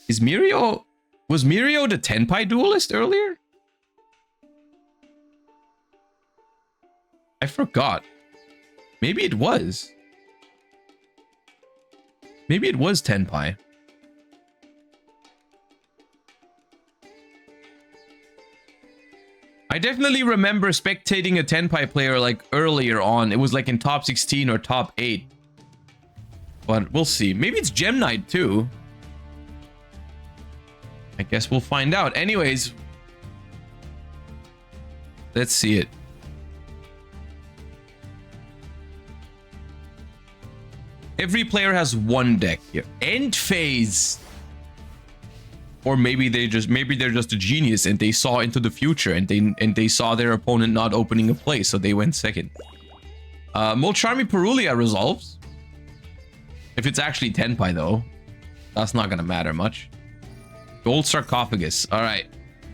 Was Mirio the Tenpai duelist earlier? I forgot. Maybe it was. Maybe it was Tenpai. I definitely remember spectating a Tenpai player like earlier on. It was like in top 16 or top 8. But we'll see. Maybe it's Gem Knight too. I guess we'll find out. Anyways, let's see it. Every player has one deck here. End phase. Or maybe they're just a genius and they saw into the future and they saw their opponent not opening a play, so they went second. Molcharmi Perulia resolves. If it's actually Tenpai though, that's not gonna matter much. Gold sarcophagus. All right,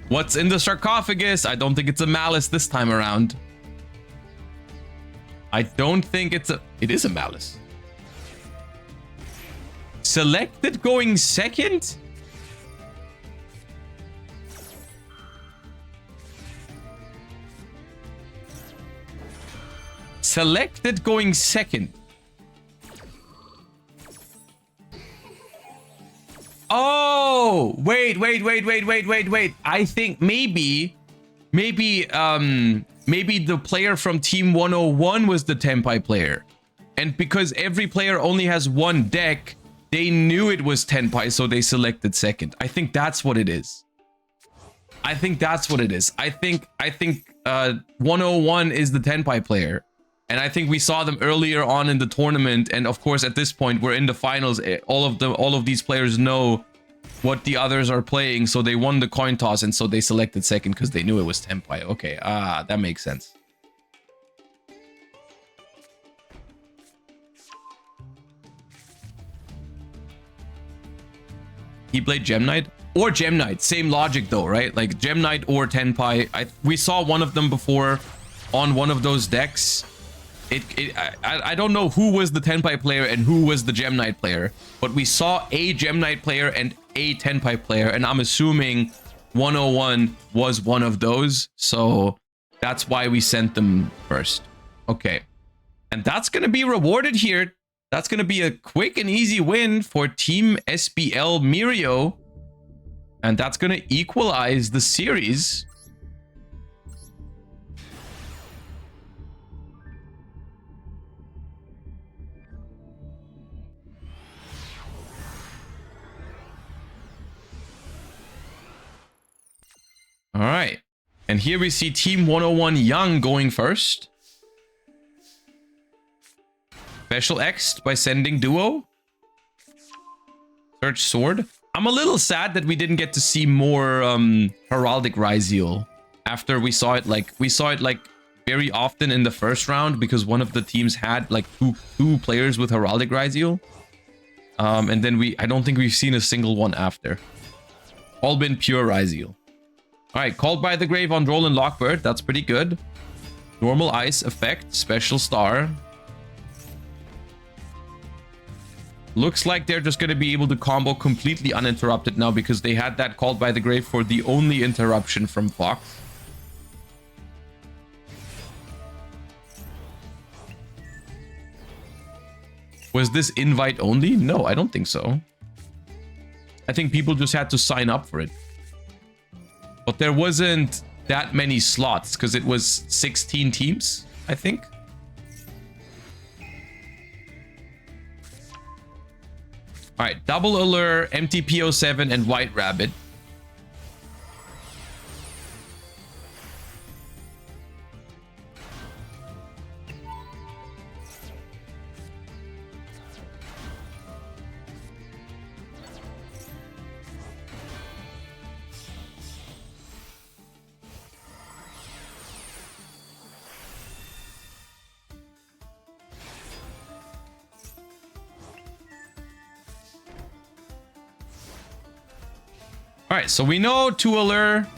what's in the sarcophagus? I don't think it's a Malice this time around. I don't think it is a Malice. Selected going second. Selected going second. Oh, wait. I think maybe the player from Team 101 was the Tenpai player. And because every player only has one deck, they knew it was Tenpai, so they selected second. I think that's what it is. I think 101 is the Tenpai player. And I think we saw them earlier on in the tournament. And of course, at this point, we're in the finals. All of these players know what the others are playing. So they won the coin toss. And so they selected second because they knew it was Tenpai. Okay, that makes sense. He played Gem Knight or Gem Knight. Same logic though, right? Like Gem Knight or Tenpai. We saw one of them before on one of those decks. I don't know who was the Tenpai player and who was the Gem Knight player, but we saw a Gem Knight player and a Tenpai player, and I'm assuming 101 was one of those, so that's why we sent them first. Okay. And that's going to be rewarded here. That's going to be a quick and easy win for Team SBL Mirio. And that's going to equalize the series. All right. And here we see Team 101 Young going first. Special X'd by sending Duo. Search Sword. I'm a little sad that we didn't get to see more Heraldic Ryziel after we saw it like very often in the first round because one of the teams had like two players with Heraldic Ryziel. And then I don't think we've seen a single one after. All been pure Ryziel. All right, Called by the Grave on Droll and Lockbird. That's pretty good. Normal Ice effect, Special Star. Looks like they're just going to be able to combo completely uninterrupted now because they had that Called by the Grave for the only interruption from Fox. Was this invite only? No, I don't think so. I think people just had to sign up for it. But there wasn't that many slots because it was 16 teams, I think. All right, Double Allure, MTP07, and White Rabbit. All right, so we know 2 Allure,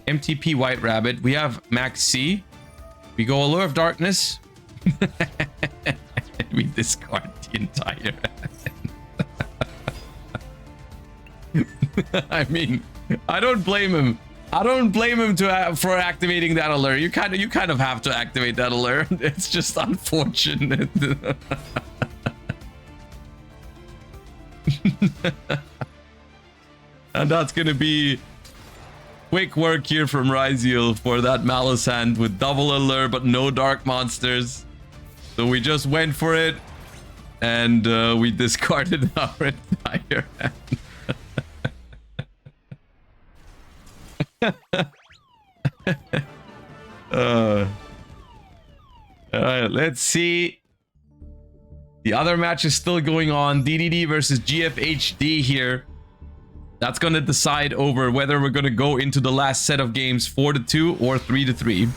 MTP White Rabbit. We have Max C. We go Allure of Darkness. We discard the entire hand. I mean, I don't blame him. I don't blame him for activating that Allure. You kind of have to activate that Allure. It's just unfortunate. And that's going to be quick work here from Ryziel for that Malice hand with double Allure but no dark monsters. So we just went for it and we discarded our entire hand. Alright, let's see. The other match is still going on. DDD versus GFHD here. That's going to decide over whether we're going to go into the last set of games 4-2 or 3-3.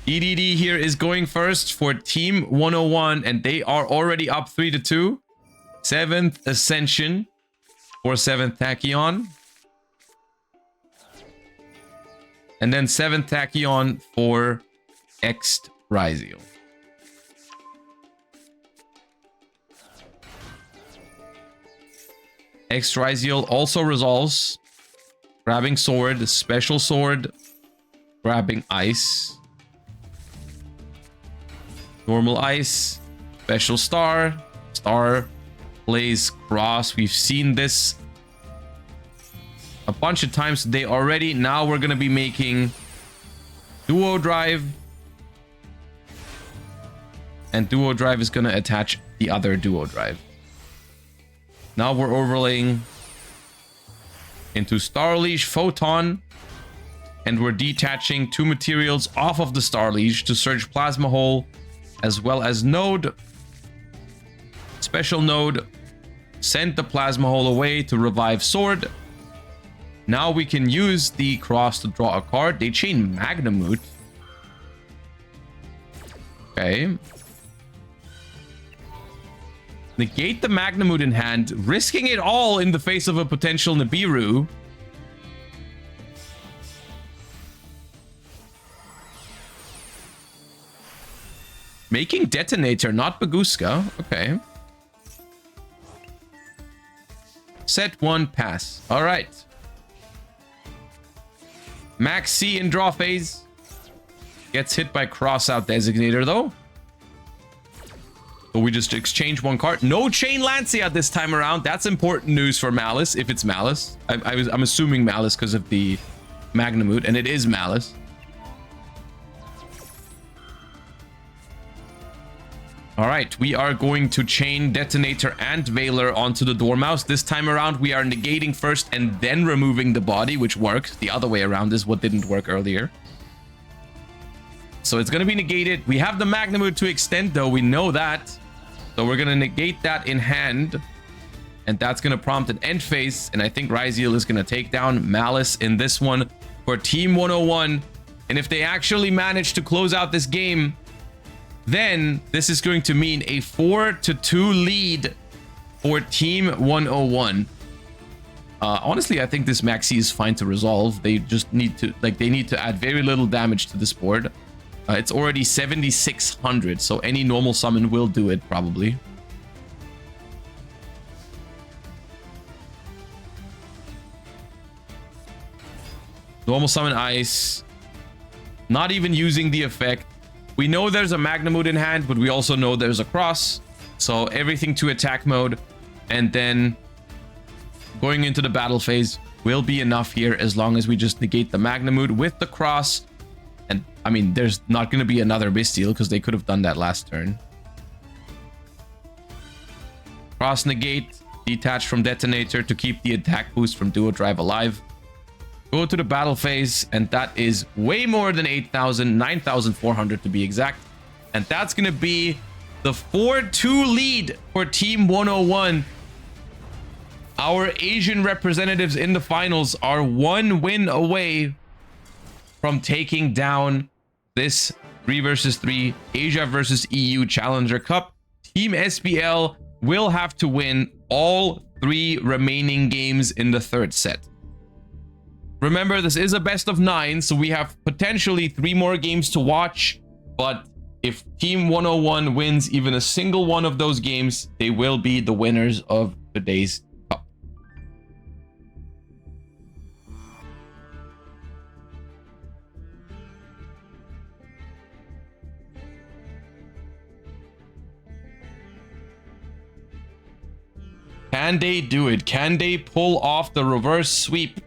DDD here is going first for Team 101, and they are already up 3-2. 7th Ascension for 7th Tachyon. And then 7th Tachyon for X'd Ryziel. X'd Ryziel also resolves. Grabbing sword, special sword, grabbing ice. Normal ice, special star, star plays cross. We've seen this a bunch of times today already. Now we're going to be making duo drive. And duo drive is going to attach the other duo drive. Now we're overlaying into Star Leash Photon. And we're detaching 2 materials off of the Star Leash to search Plasma Hole, as well as Node. Special Node. Send the Plasma Hole away to revive Sword. Now we can use the cross to draw a card. They chain Magnamut. Okay. Negate the Magnamut in hand, risking it all in the face of a potential Nibiru. Making Detonator, not Baguska. Okay. Set 1, pass. All right. Max C in draw phase. Gets hit by Crossout Designator, though. So we just exchange one card. No Chain Lancia this time around. That's important news for Malice, if it's Malice. I'm assuming Malice because of the Magnamute, and it is Malice. All right, we are going to chain Detonator and Veiler onto the Dormouse. This time around, we are negating first and then removing the body, which works. The other way around is what didn't work earlier. So it's going to be negated. We have the Magnamute to extend, though. We know that. So we're going to negate that in hand. And that's going to prompt an end phase. And I think Ryzeal is going to take down Malice in this one for Team 101. And if they actually manage to close out this game, then this is going to mean a 4-2 lead for Team 101. Honestly, I think this Maxi is fine to resolve. They just need to, they need to add very little damage to this board. It's already 7,600, so any normal summon will do it, probably. Normal summon Ice. Not even using the effect. We know there's a Magnamute in hand, but we also know there's a Cross. So everything to attack mode. And then going into the battle phase will be enough here as long as we just negate the Magnamute with the Cross. And, I mean, there's not going to be another Bystial because they could have done that last turn. Cross negate, detach from Detonator to keep the attack boost from Duo Drive alive. Go to the battle phase, and that is way more than 8,000, 9,400 to be exact. And that's going to be the 4-2 lead for Team 101. Our Asian representatives in the finals are one win away from taking down this 3 versus 3 Asia versus EU Challenger Cup. Team SBL will have to win all 3 remaining games in the third set. Remember, this is a best of 9, so we have potentially 3 more games to watch. But if Team 101 wins even a single one of those games, they will be the winners of today's cup. Can they do it? Can they pull off the reverse sweep?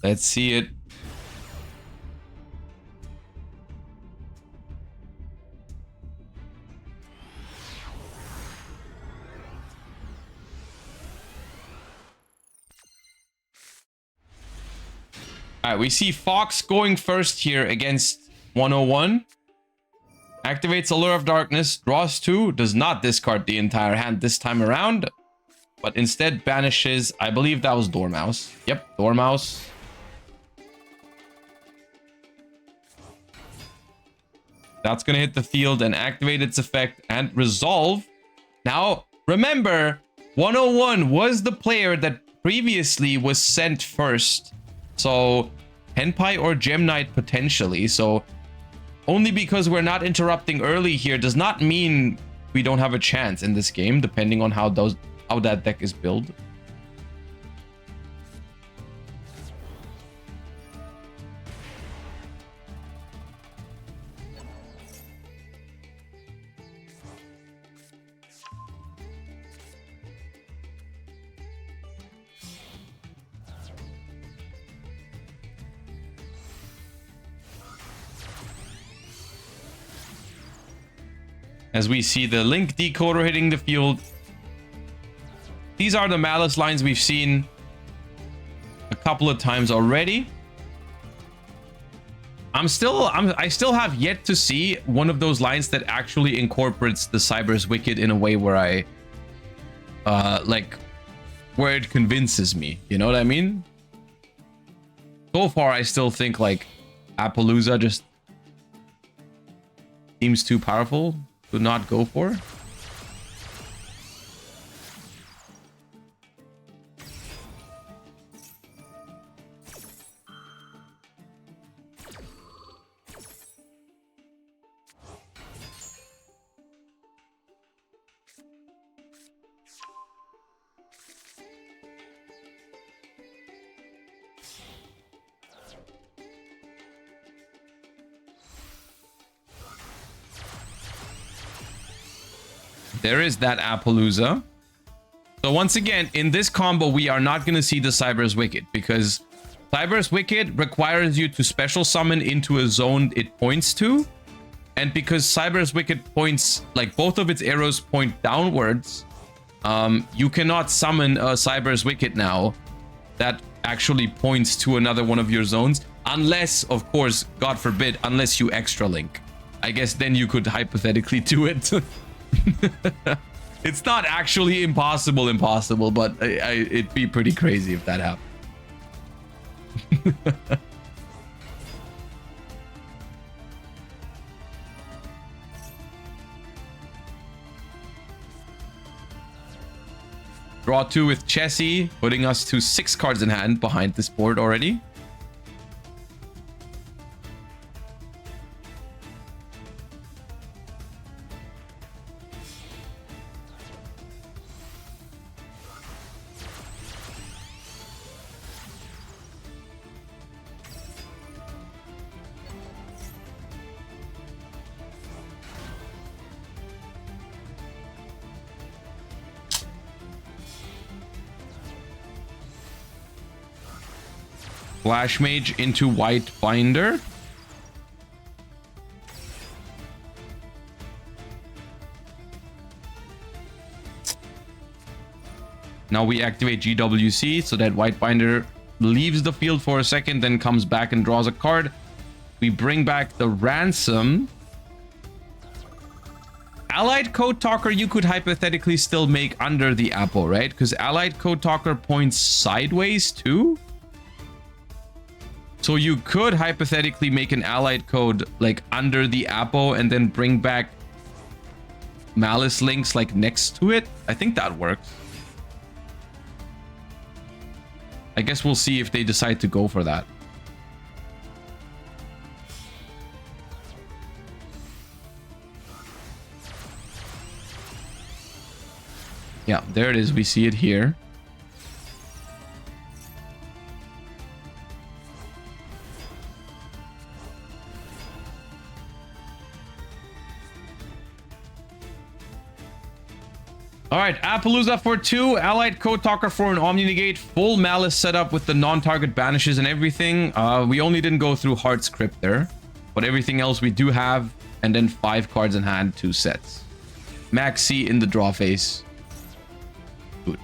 Let's see it. All right, we see Fox going first here against 101. Activates Allure of Darkness, draws 2, does not discard the entire hand this time around, but instead banishes, I believe that was Dormouse. Yep, Dormouse. That's going to hit the field and activate its effect and resolve. Now, remember, 101 was the player that previously was sent first. So, Henpai or Gem Knight potentially. So, only because we're not interrupting early here does not mean we don't have a chance in this game, depending on how that deck is built. As we see the Link Decoder hitting the field. These are the Malice lines we've seen a couple of times already. I still have yet to see one of those lines that actually incorporates the Cyber's Wicked in a way where I where it convinces me. You know what I mean? So far, I still think like Appaloosa just seems too powerful to not go for. There is that Appaloosa. So once again, in this combo, we are not going to see the Cyber's Wicked because Cyber's Wicked requires you to special summon into a zone it points to. And because Cyber's Wicked points, like both of its arrows point downwards, you cannot summon a Cyber's Wicked now that actually points to another one of your zones. Unless, of course, God forbid, unless you extra link. I guess then you could hypothetically do it. It's not actually impossible, but it'd be pretty crazy if that happened. Draw 2 with Chessie, putting us to 6 cards in hand behind this board already. Flash Mage into White Binder. Now we activate GWC so that White Binder leaves the field for a second, then comes back and draws a card. We bring back the Ransom. Allied Code Talker you could hypothetically still make under the Apple, right? Because Allied Code Talker points sideways too. So you could hypothetically make an allied code like under the Apo and then bring back Malice links like next to it. I think that works. I guess we'll see if they decide to go for that. Yeah, there it is. We see it here. All right, Appaloosa for 2, Allied Code Talker for an Omni Negate, full Malice setup with the non-target banishes and everything. We only didn't go through Heart Script there, but everything else we do have, and then 5 cards in hand, 2 sets. Maxi in the draw phase. Good.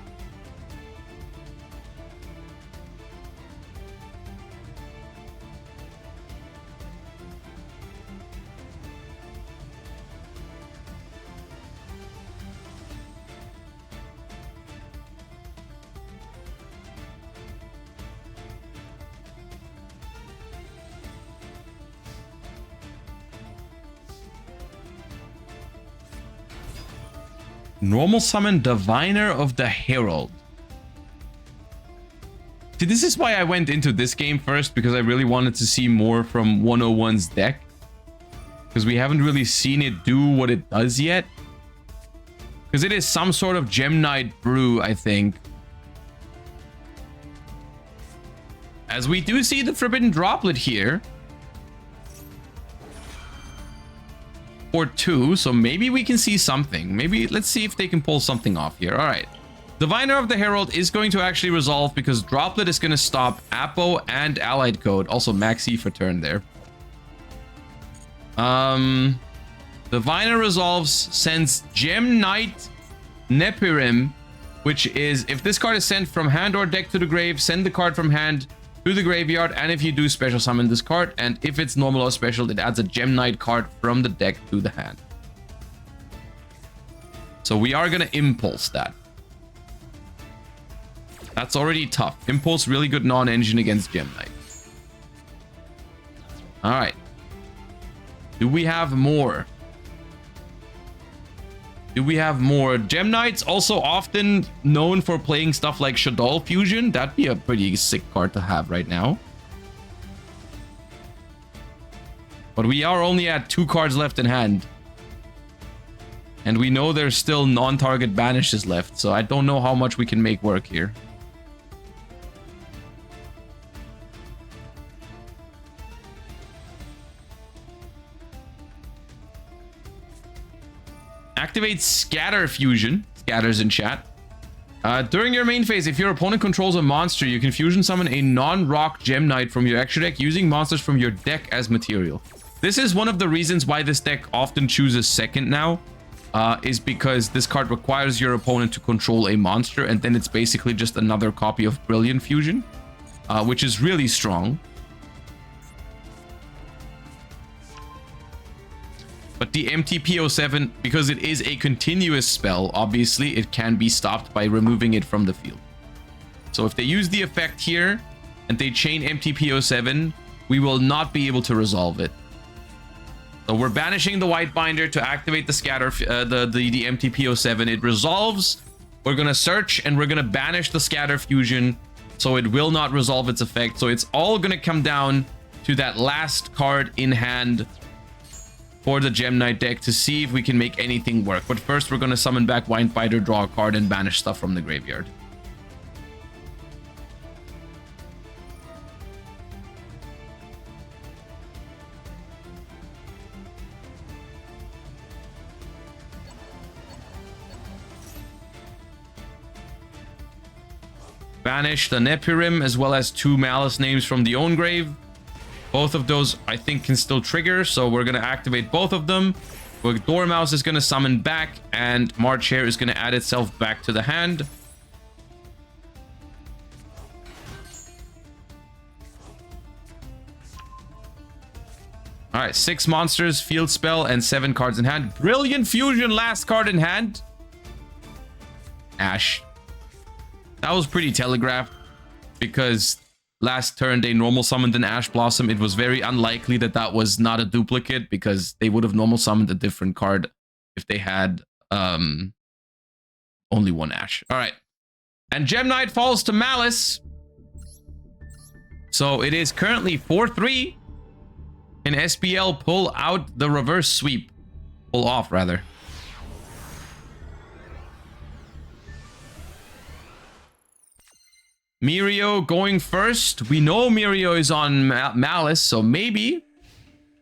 Normal summon Diviner of the Herald. See, this is why I went into this game first, because I really wanted to see more from 101's deck. Because we haven't really seen it do what it does yet. Because it is some sort of Gem Knight brew, I think. As we do see the Forbidden Droplet here. Or 2, so maybe we can see something. Maybe let's see if they can pull something off here. All right, Diviner of the Herald is going to actually resolve because Droplet is going to stop Apo and Allied Code. Also Maxi for turn there. Diviner resolves, sends Gem Knight Nepirim, which is if this card is sent from hand or deck to the grave, send the card from hand to the graveyard, and if you do special summon this card, and if it's normal or special, it adds a Gem Knight card from the deck to the hand. So we are gonna Impulse that. That's already tough. Impulse, really good non-engine against Gem Knight. All right. Do we have more? Do we have more? Gem Knights also often known for playing stuff like Shadow Fusion. That'd be a pretty sick card to have right now. But we are only at 2 cards left in hand. And we know there's still non-target banishes left, so I don't know how much we can make work here. Activate Scatter Fusion. Scatters in chat. During your main phase, if your opponent controls a monster, you can fusion summon a non-rock Gem Knight from your extra deck using monsters from your deck as material. This is one of the reasons why this deck often chooses second now. Is because this card requires your opponent to control a monster, and then it's basically just another copy of Brilliant Fusion, which is really strong. But the MTP07, because it is a continuous spell, obviously it can be stopped by removing it from the field. So if they use the effect here and they chain MTP07, we will not be able to resolve it. So we're banishing the White Binder to activate the scatter, the MTP07. It resolves. We're gonna search and we're gonna banish the Scatter Fusion, so it will not resolve its effect. So it's all gonna come down to that last card in hand for the Gem Knight deck to see if we can make anything work. But first, we're gonna summon back White Binder, draw a card, and banish stuff from the graveyard. Banish the Nepirim as well as 2 Malice names from the own grave. Both of those I think can still trigger, so we're gonna activate both of them. Dormouse is gonna summon back, and March Hare is gonna add itself back to the hand. All right, 6 monsters, field spell, and 7 cards in hand. Brilliant Fusion, last card in hand. Ash. That was pretty telegraphed, because last turn they normal summoned an Ash Blossom. It was very unlikely that that was not a duplicate, because they would have normal summoned a different card if they had only 1 Ash. All right. And Gem Knight falls to Malice. So it is currently 4-3. Can SPL pull out the reverse sweep? Pull off, rather. Mirio going first. We know Mirio is on Malice, so maybe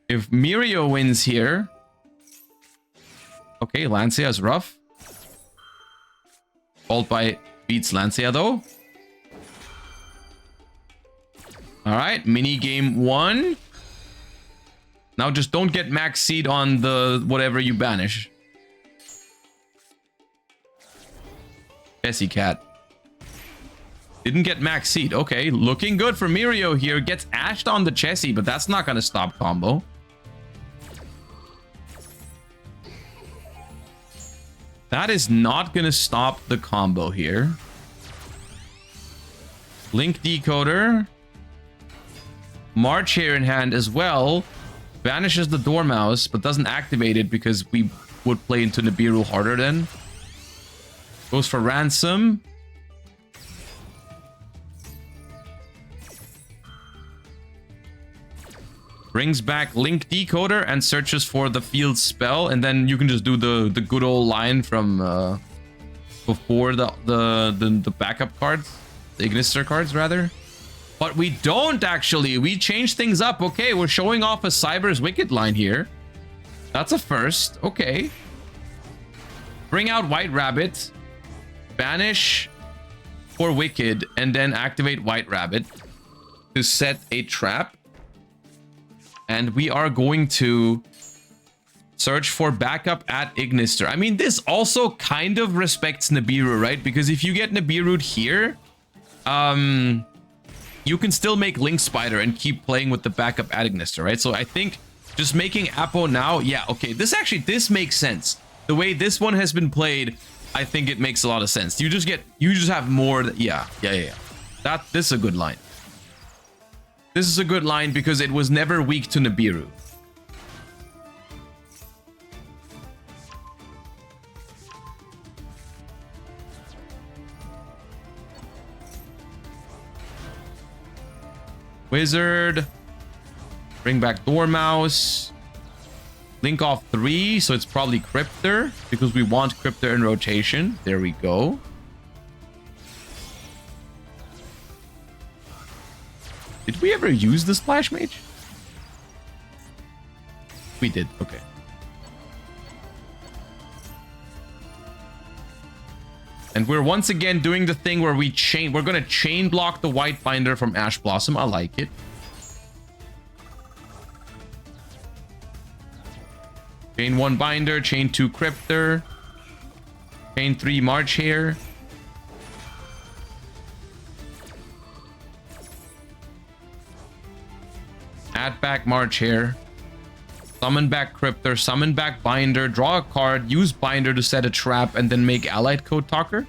if Mirio wins here. Okay, Lancia is rough. Followed by beats Lancia though. All right, mini game 1. Now just don't get max seed on the whatever you banish. Bessie Cat. Didn't get max seed. Okay, looking good for Mirio here. Gets ashed on the Chessie, but that's not going to stop combo. That is not going to stop the combo here. Link Decoder. March here in hand as well. Banishes the Dormouse, but doesn't activate it because we would play into Nibiru harder then. Goes for Ransom. Brings back Link Decoder and searches for the field spell, and then you can just do the good old line from before the backup cards, the Ignister cards rather. But we don't actually. We changed things up. Okay, we're showing off a Cyber's Wicked line here. That's a first. Okay. Bring out White Rabbit, banish for Wicked, and then activate White Rabbit to set a trap. And we are going to search for backup at Ignister. I mean, this also kind of respects Nibiru, right? Because if you get Nibiru'd here, you can still make Link Spider and keep playing with the backup at Ignister, right? So I think just making Apo now, yeah, okay. This makes sense. The way this one has been played, I think it makes a lot of sense. You just have more, yeah. This is a good line. This is a good line because it was never weak to Nibiru. Wizard. Bring back Dormouse. Link off 3, so it's probably Cryptor, because we want Cryptor in rotation. There we go. Did we ever use the Splash Mage? We did, okay. And we're once again doing the thing where we're gonna chain block the White Binder from Ash Blossom. I like it. Chain 1 Binder, chain 2 Cryptor, chain 3 March Hare. Add back March Hare. Summon back Cryptor, summon back Binder, draw a card, use Binder to set a trap, and then make Allied Code Talker.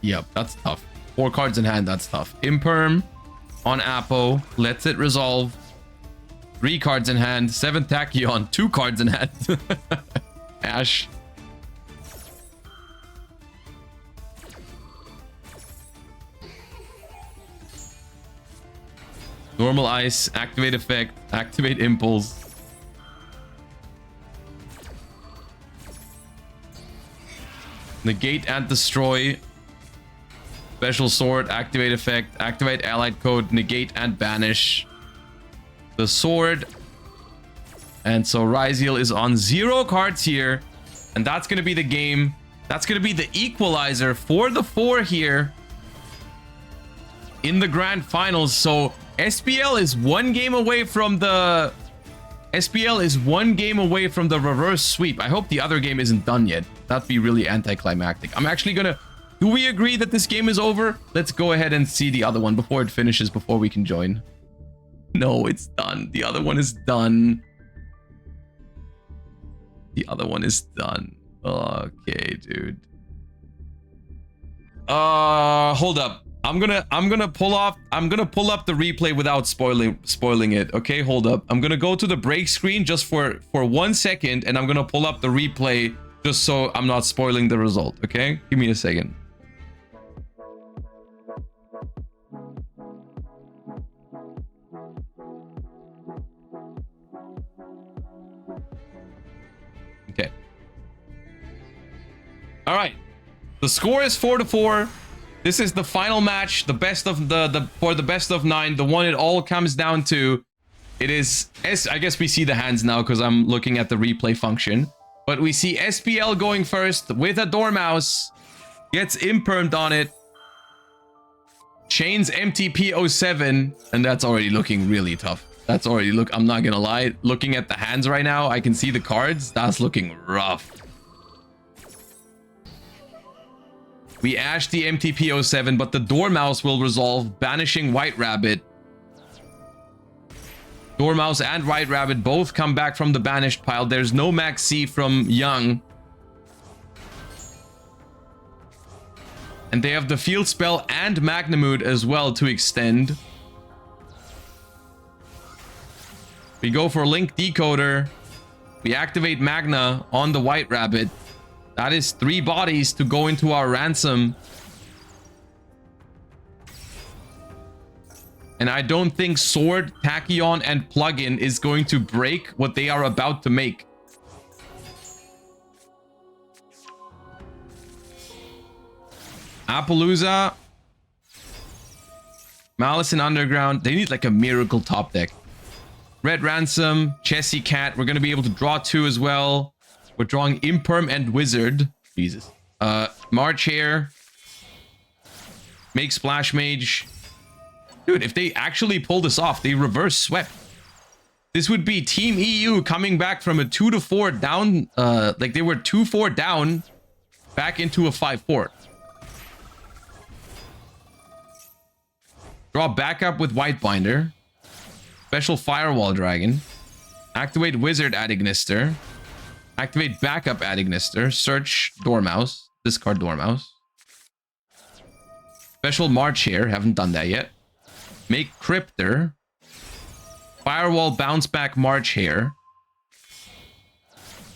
Yep, that's tough. 4 cards in hand, that's tough. Imperm on Apo, lets it resolve. 3 cards in hand, 7 Tachyon, 2 cards in hand. Ash. Normal Ice, activate effect, activate Impulse. Negate and destroy. Special Sword, activate effect, activate allied code, negate and banish the sword. And so Ryziel is on 0 cards here. And that's going to be the game. That's going to be the equalizer for the 4 here in the grand finals. So SPL is 1 game away from the... SPL is 1 game away from the reverse sweep. I hope the other game isn't done yet. That'd be really anticlimactic. I'm actually going to... Do we agree that this game is over? Let's go ahead and see the other one before it finishes, before we can join. No, it's done. The other one is done. The other one is done. Okay, dude. Hold up. I'm gonna pull up the replay without spoiling it. Okay, hold up. I'm gonna go to the break screen just for 1 second, and I'm gonna pull up the replay just so I'm not spoiling the result. Okay, give me a second. Okay. All right. The score is 4-4. This is the final match, the best of for the best of 9, the one it all comes down to. It is I guess we see the hands now because I'm looking at the replay function. But we see SPL going first with a Dormouse, gets impermed on it, chains MTP07, and that's already looking really tough. That's already I'm not gonna lie, looking at the hands right now, I can see the cards. That's looking rough. We ash the MTP07, but the Dormouse will resolve, banishing White Rabbit. Dormouse and White Rabbit both come back from the banished pile. There's no Max C from Young. And they have the Field Spell and Magnamute as well to extend. We go for Link Decoder. We activate Magna on the White Rabbit. That is 3 bodies to go into our ransom. And I don't think Sword, Tachyon, and Plugin is going to break what they are about to make. Appaloosa. Malice in Underground. They need like a miracle top deck. Red Ransom, Chessy Cat. We're going to be able to draw 2 as well. We're drawing Imperm and Wizard. Jesus. March Hare. Make Splash Mage. Dude, if they actually pull this off, they reverse swept. This would be Team EU coming back from a 2-4 down. Like they were 2-4 down back into a 5-4. Draw backup with White Binder. Special Firewall Dragon. Activate Wizard at Ignister. Activate backup at Ignister. Search Dormouse. Discard Dormouse. Special March here. Haven't done that yet. Make Cryptor. Firewall Bounce Back March here.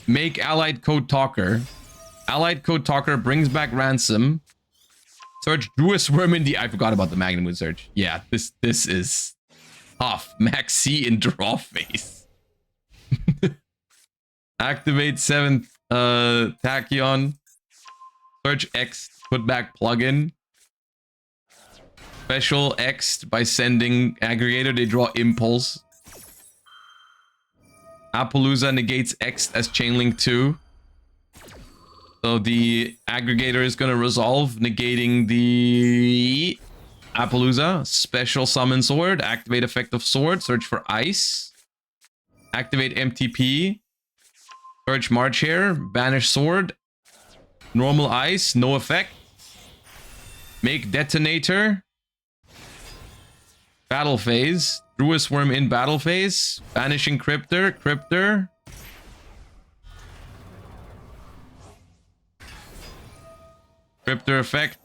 Make Allied Code Talker. Allied Code Talker brings back Ransom. Search Druid Worm in the... I forgot about the Magnum Moon search. Yeah, this is tough. Max C in draw phase. Activate 7th Tachyon. Search X, put back plugin. Special X by sending Aggregator, they draw Impulse. Appaloosa negates X as Chainlink 2. So the Aggregator is going to resolve, negating the Appaloosa. Special Summon Sword, activate effect of Sword, search for Ice. Activate MTP. Search March here, banish Sword. Normal Ice, no effect. Make Detonator. Battle phase. Druid Worm in battle phase. Banishing Cryptor. Cryptor. Cryptor effect.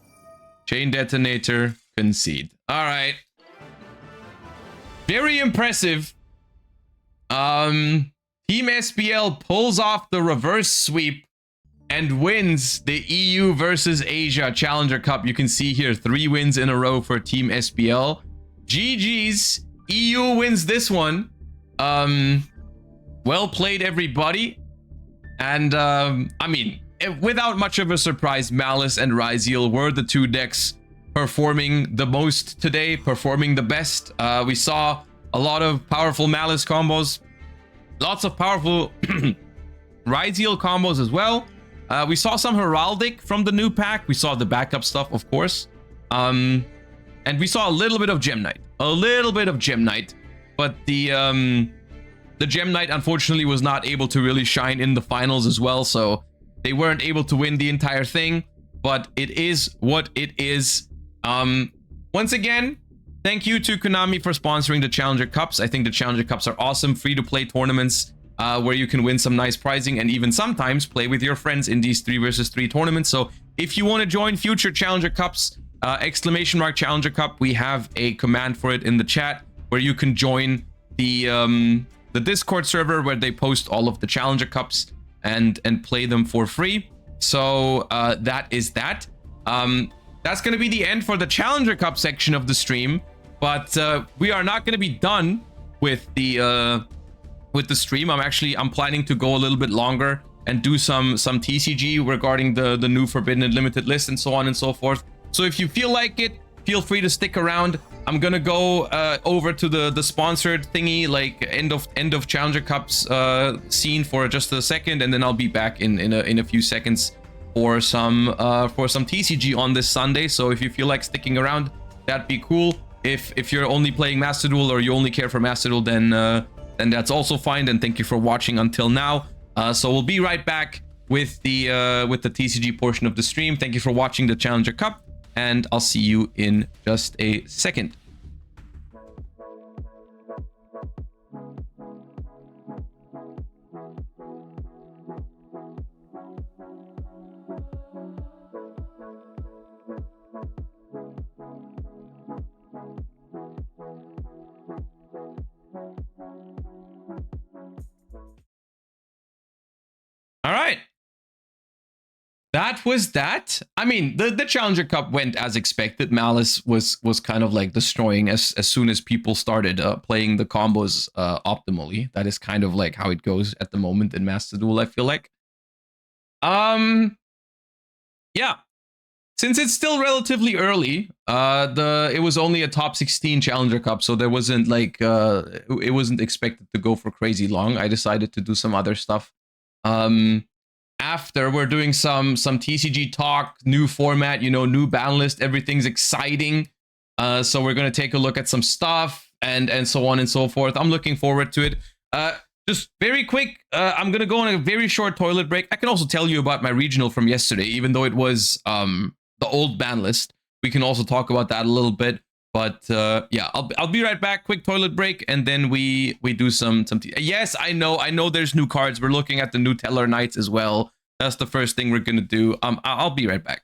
Chain Detonator. Concede. Alright. Very impressive. Team SPL pulls off the reverse sweep and wins the EU versus Asia Challenger Cup. You can see here 3 wins in a row for Team SPL. GG's. EU wins this one. Well played, everybody. And I mean, without much of a surprise, Malice and Ryzeal were the 2 decks performing the most today, performing the best. We saw a lot of powerful Malice combos, lots of powerful Ryzeal combos as well. We saw some Heraldic from the new pack. We saw the backup stuff, of course. And we saw a little bit of Gem Knight. But the Gem Knight, unfortunately, was not able to really shine in the finals as well. So they weren't able to win the entire thing. But it is what it is. Once again, thank you to Konami for sponsoring the Challenger Cups. I think the Challenger Cups are awesome. Free-to-play tournaments where you can win some nice prizing and even sometimes play with your friends in these 3 versus 3 tournaments. So if you want to join future Challenger Cups, ! Challenger Cup, we have a command for it in the chat where you can join the Discord server where they post all of the Challenger Cups and play them for free. So that is that. That's going to be the end for the Challenger Cup section of the stream, but we are not going to be done with the stream. I'm planning to go a little bit longer and do some TCG regarding the new Forbidden and Limited list and so on and so forth. So if you feel like it, feel free to stick around. I'm gonna go over to the sponsored thingy, like end of Challenger Cups scene for just a second, and then I'll be back in a few seconds for some TCG on this Sunday. So if you feel like sticking around, that'd be cool. If you're only playing Master Duel or you only care for Master Duel, then that's also fine. And thank you for watching until now. So we'll be right back with the TCG portion of the stream. Thank you for watching the Challenger Cup, and I'll see you in just a second. All right. That was that. I mean, the Challenger Cup went as expected. Malice was kind of like destroying as soon as people started playing the combos optimally. That is kind of like how it goes at the moment in Master Duel, I feel like. Yeah. Since it's still relatively early, it was only a top 16 Challenger Cup, so there wasn't like it wasn't expected to go for crazy long. I decided to do some other stuff. After we're doing some TCG talk, new format, you know, new ban list, everything's exciting. So we're gonna take a look at some stuff and so on and so forth. I'm looking forward to it. Just very quick, I'm gonna go on a very short toilet break. I can also tell you about my regional from yesterday, even though it was the old ban list. We can also talk about that a little bit. But yeah, I'll be right back. Quick toilet break, and then we do some yes, I know there's new cards. We're looking at the new Constellar Knights as well. That's the first thing we're gonna do. I'll be right back.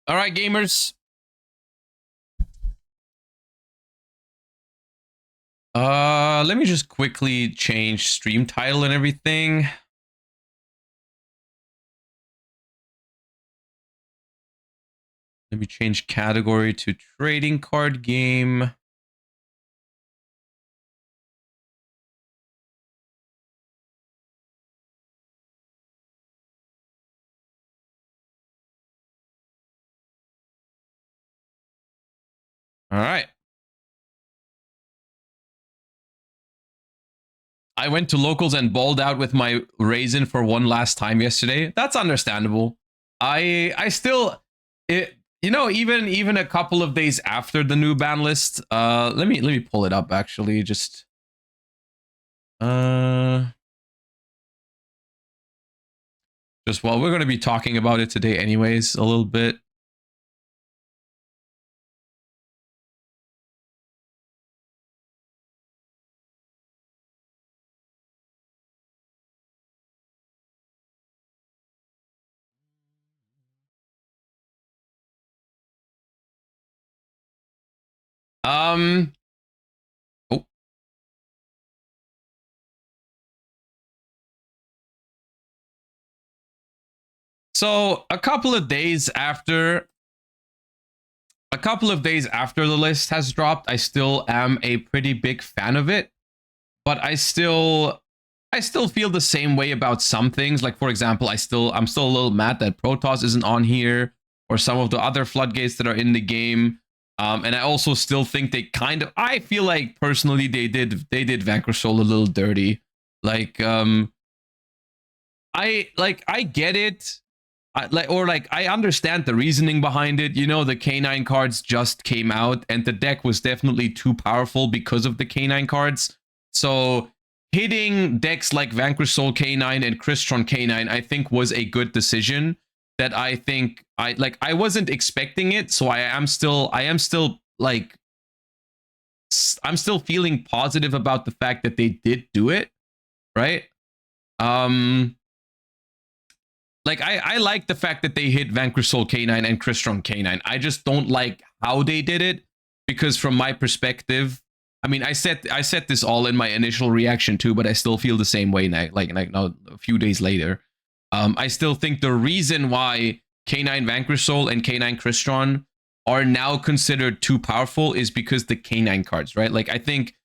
All right, gamers. Let me just quickly change stream title and everything. Let me change category to trading card game. All right. I went to locals and balled out with my raisin for one last time yesterday. That's understandable. I still even a couple of days after the new ban list. Let me pull it up actually. Just well, we're gonna be talking about it today anyways, a little bit. Oh. So a couple of days after the list has dropped, I still am a pretty big fan of it, but I still feel the same way about some things. Like, for example, I'm still a little mad that Protoss isn't on here, or some of the other floodgates that are in the game. And I also still think they I feel like personally they did Vanquish Soul a little dirty. Like, I get it. I understand the reasoning behind it. You know, the K9 cards just came out, and the deck was definitely too powerful because of the K9 cards. So hitting decks like Vanquish Soul K9 and Crystron K9, I think, was a good decision. That I think I wasn't expecting it, so I'm still feeling positive about the fact that they did do it, right? Like, I like the fact that they hit Vanquish Soul K9 and Crystron K9. I just don't like how they did it, because from my perspective, I mean, I said this all in my initial reaction too, but I still feel the same way now, like now a few days later. I still think the reason why K9 Vanquish Soul and K9 Crystron are now considered too powerful is because the K9 cards, right? Like, I think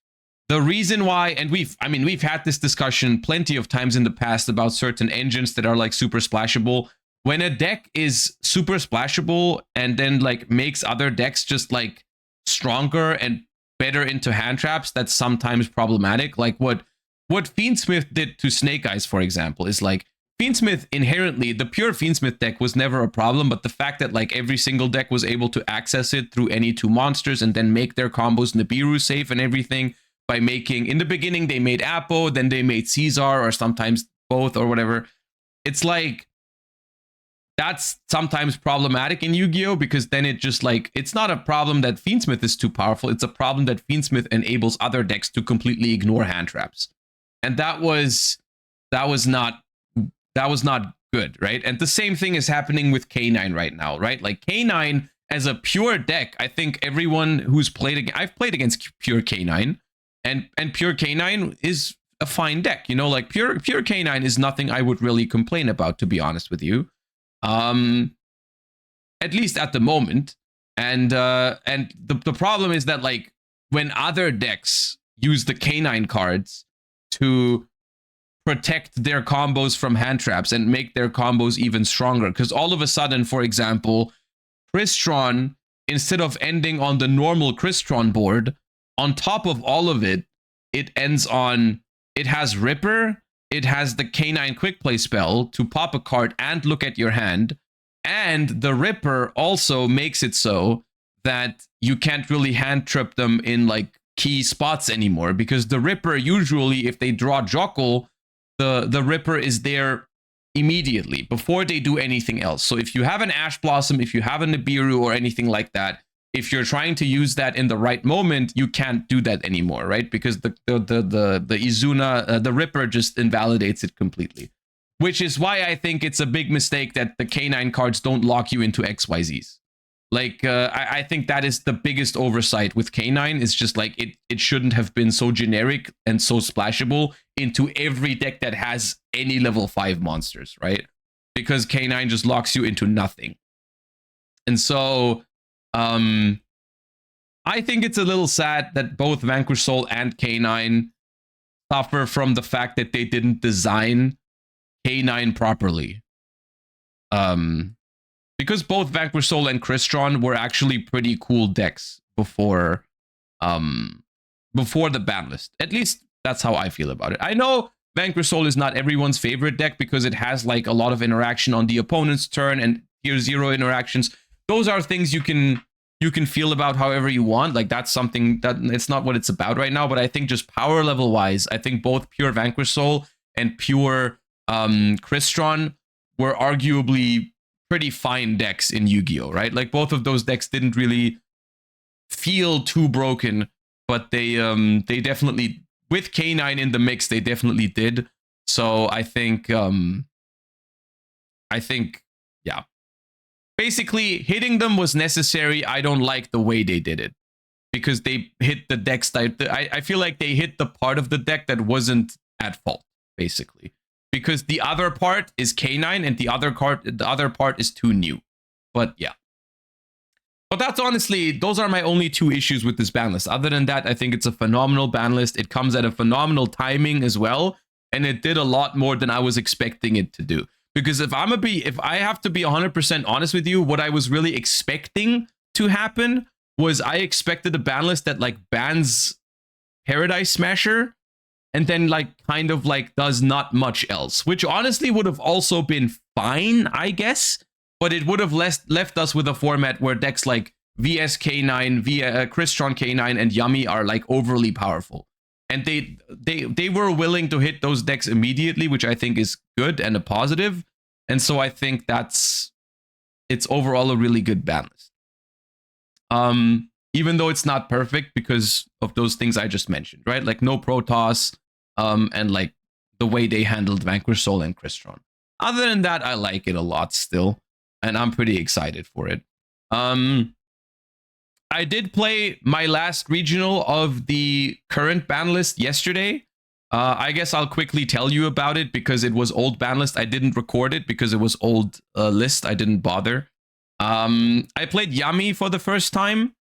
the reason why, and we've had this discussion plenty of times in the past about certain engines that are like super splashable. When a deck is super splashable and then like makes other decks just like stronger and better into hand traps, that's sometimes problematic. Like what Fiendsmith did to Snake Eyes, for example, is like, Fiendsmith inherently, the pure Fiendsmith deck was never a problem, but the fact that like every single deck was able to access it through any two monsters and then make their combos Nibiru safe and everything by making, in the beginning they made Apo, then they made Caesar, or sometimes both or whatever. It's like, that's sometimes problematic in Yu-Gi-Oh! Because then it just like, it's not a problem that Fiendsmith is too powerful, it's a problem that Fiendsmith enables other decks to completely ignore hand traps. And that was not good, right? And the same thing is happening with K9 right now, right? Like, K9 as a pure deck, I think everyone who's played, I've played against pure K9, and pure K9 is a fine deck, you know, like pure K9 is nothing I would really complain about, to be honest with you. At least at the moment. And the problem is that, like, when other decks use the K9 cards to protect their combos from hand traps and make their combos even stronger, because all of a sudden, for example, Crystron, instead of ending on the normal Crystron board, on top of all of it, it ends on, it has Ripper, it has the K9 quick play spell to pop a card and look at your hand, and the Ripper also makes it so that you can't really hand trap them in like key spots anymore, because the Ripper, usually if they draw Jockle, the Ripper is there immediately before they do anything else. So if you have an Ash Blossom, if you have a Nibiru or anything like that, if you're trying to use that in the right moment, you can't do that anymore, right? Because the Izuna, the Ripper just invalidates it completely. Which is why I think it's a big mistake that the K9 cards don't lock you into XYZs. Like, I think that is the biggest oversight with K9. It's just like, it shouldn't have been so generic and so splashable into every deck that has any level 5 monsters, right? Because K9 just locks you into nothing. And so, I think it's a little sad that both Vanquish Soul and K9 suffer from the fact that they didn't design K9 properly. Because both Vanquish Soul and Crystron were actually pretty cool decks before the ban list. At least that's how I feel about it. I know Vanquish Soul is not everyone's favorite deck because it has like a lot of interaction on the opponent's turn and tier 0 interactions. Those are things you can feel about however you want. Like, that's something that it's not what it's about right now. But I think just power level wise, I think both pure Vanquish Soul and pure Crystron were arguably pretty fine decks in Yu-Gi-Oh, right? Like, both of those decks didn't really feel too broken, but they definitely, with K9 in the mix, they definitely did. So I think yeah. Basically, hitting them was necessary. I don't like the way they did it, because they hit the decks that I feel like they hit the part of the deck that wasn't at fault, basically. Because the other part is K9 and the other part is too new. But yeah. But that's honestly, those are my only two issues with this ban list. Other than that, I think it's a phenomenal ban list. It comes at a phenomenal timing as well. And it did a lot more than I was expecting it to do. Because if I have to be 100% honest with you, what I was really expecting to happen was I expected a ban list that like bans Paradise Smasher and then like kind of like does not much else, which honestly would have also been fine, I guess, but it would have left us with a format where decks like VS K9, Crystron K9, and Yummy are like overly powerful. And they were willing to hit those decks immediately, which I think is good and a positive. And so I think it's overall a really good ban list. Even though it's not perfect because of those things I just mentioned, right? Like no Protoss, and like the way they handled Vanquish Soul and Crystron. Other than that, I like it a lot still, and I'm pretty excited for it. I did play my last regional of the current ban list yesterday. I guess I'll quickly tell you about it because it was old ban list. I didn't record it because it was old list. I didn't bother. I played Yummy for the first time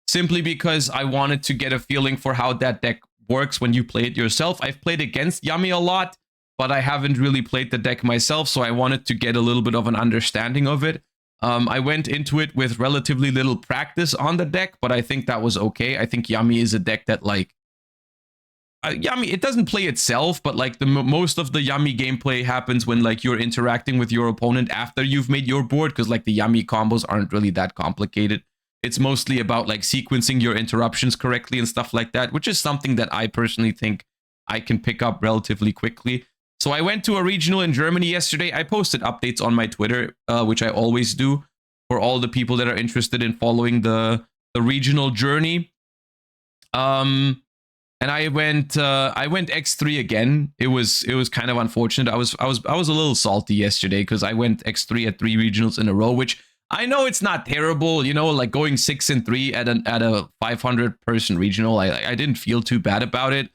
simply because I wanted to get a feeling for how that deck works when you play it yourself. I've played against Yummy a lot, but I haven't really played the deck myself, so I wanted to get a little bit of an understanding of it. I went into it with relatively little practice on the deck, but I think that was okay. I think Yummy is a deck that, like, Yummy, it doesn't play itself, but like most of the Yummy gameplay happens when like you're interacting with your opponent after you've made your board, because like the Yummy combos aren't really that complicated. It's mostly about like sequencing your interruptions correctly and stuff like that, which is something that I personally think I can pick up relatively quickly. So I went to a regional in Germany yesterday. I posted updates on my Twitter, which I always do for all the people that are interested in following the regional journey. And I went X3 again. It was kind of unfortunate. I was a little salty yesterday because I went X3 at 3 regionals in a row, which I know it's not terrible, you know, like going 6-3 at a 500-person regional. I didn't feel too bad about it.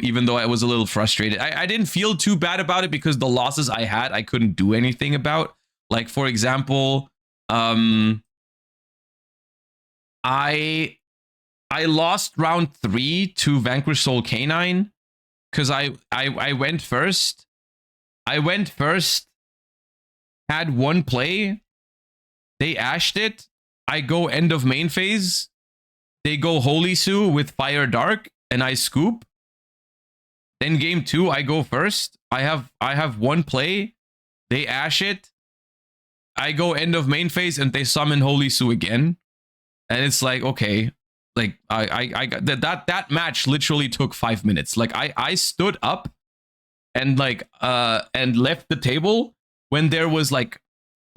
Even though I was a little frustrated. I didn't feel too bad about it because the losses I had, I couldn't do anything about. Like, for example, I lost round 3 to Vanquish Soul K9 because I went first. Had one play. They ashed it. I go end of main phase. They go Holy Sue with Fire Dark, and I scoop. Then game 2, I go first. I have one play. They ash it. I go end of main phase, and they summon Holy Sue again. And it's like, okay, like I got that match literally took 5 minutes. Like I stood up and like and left the table when there was like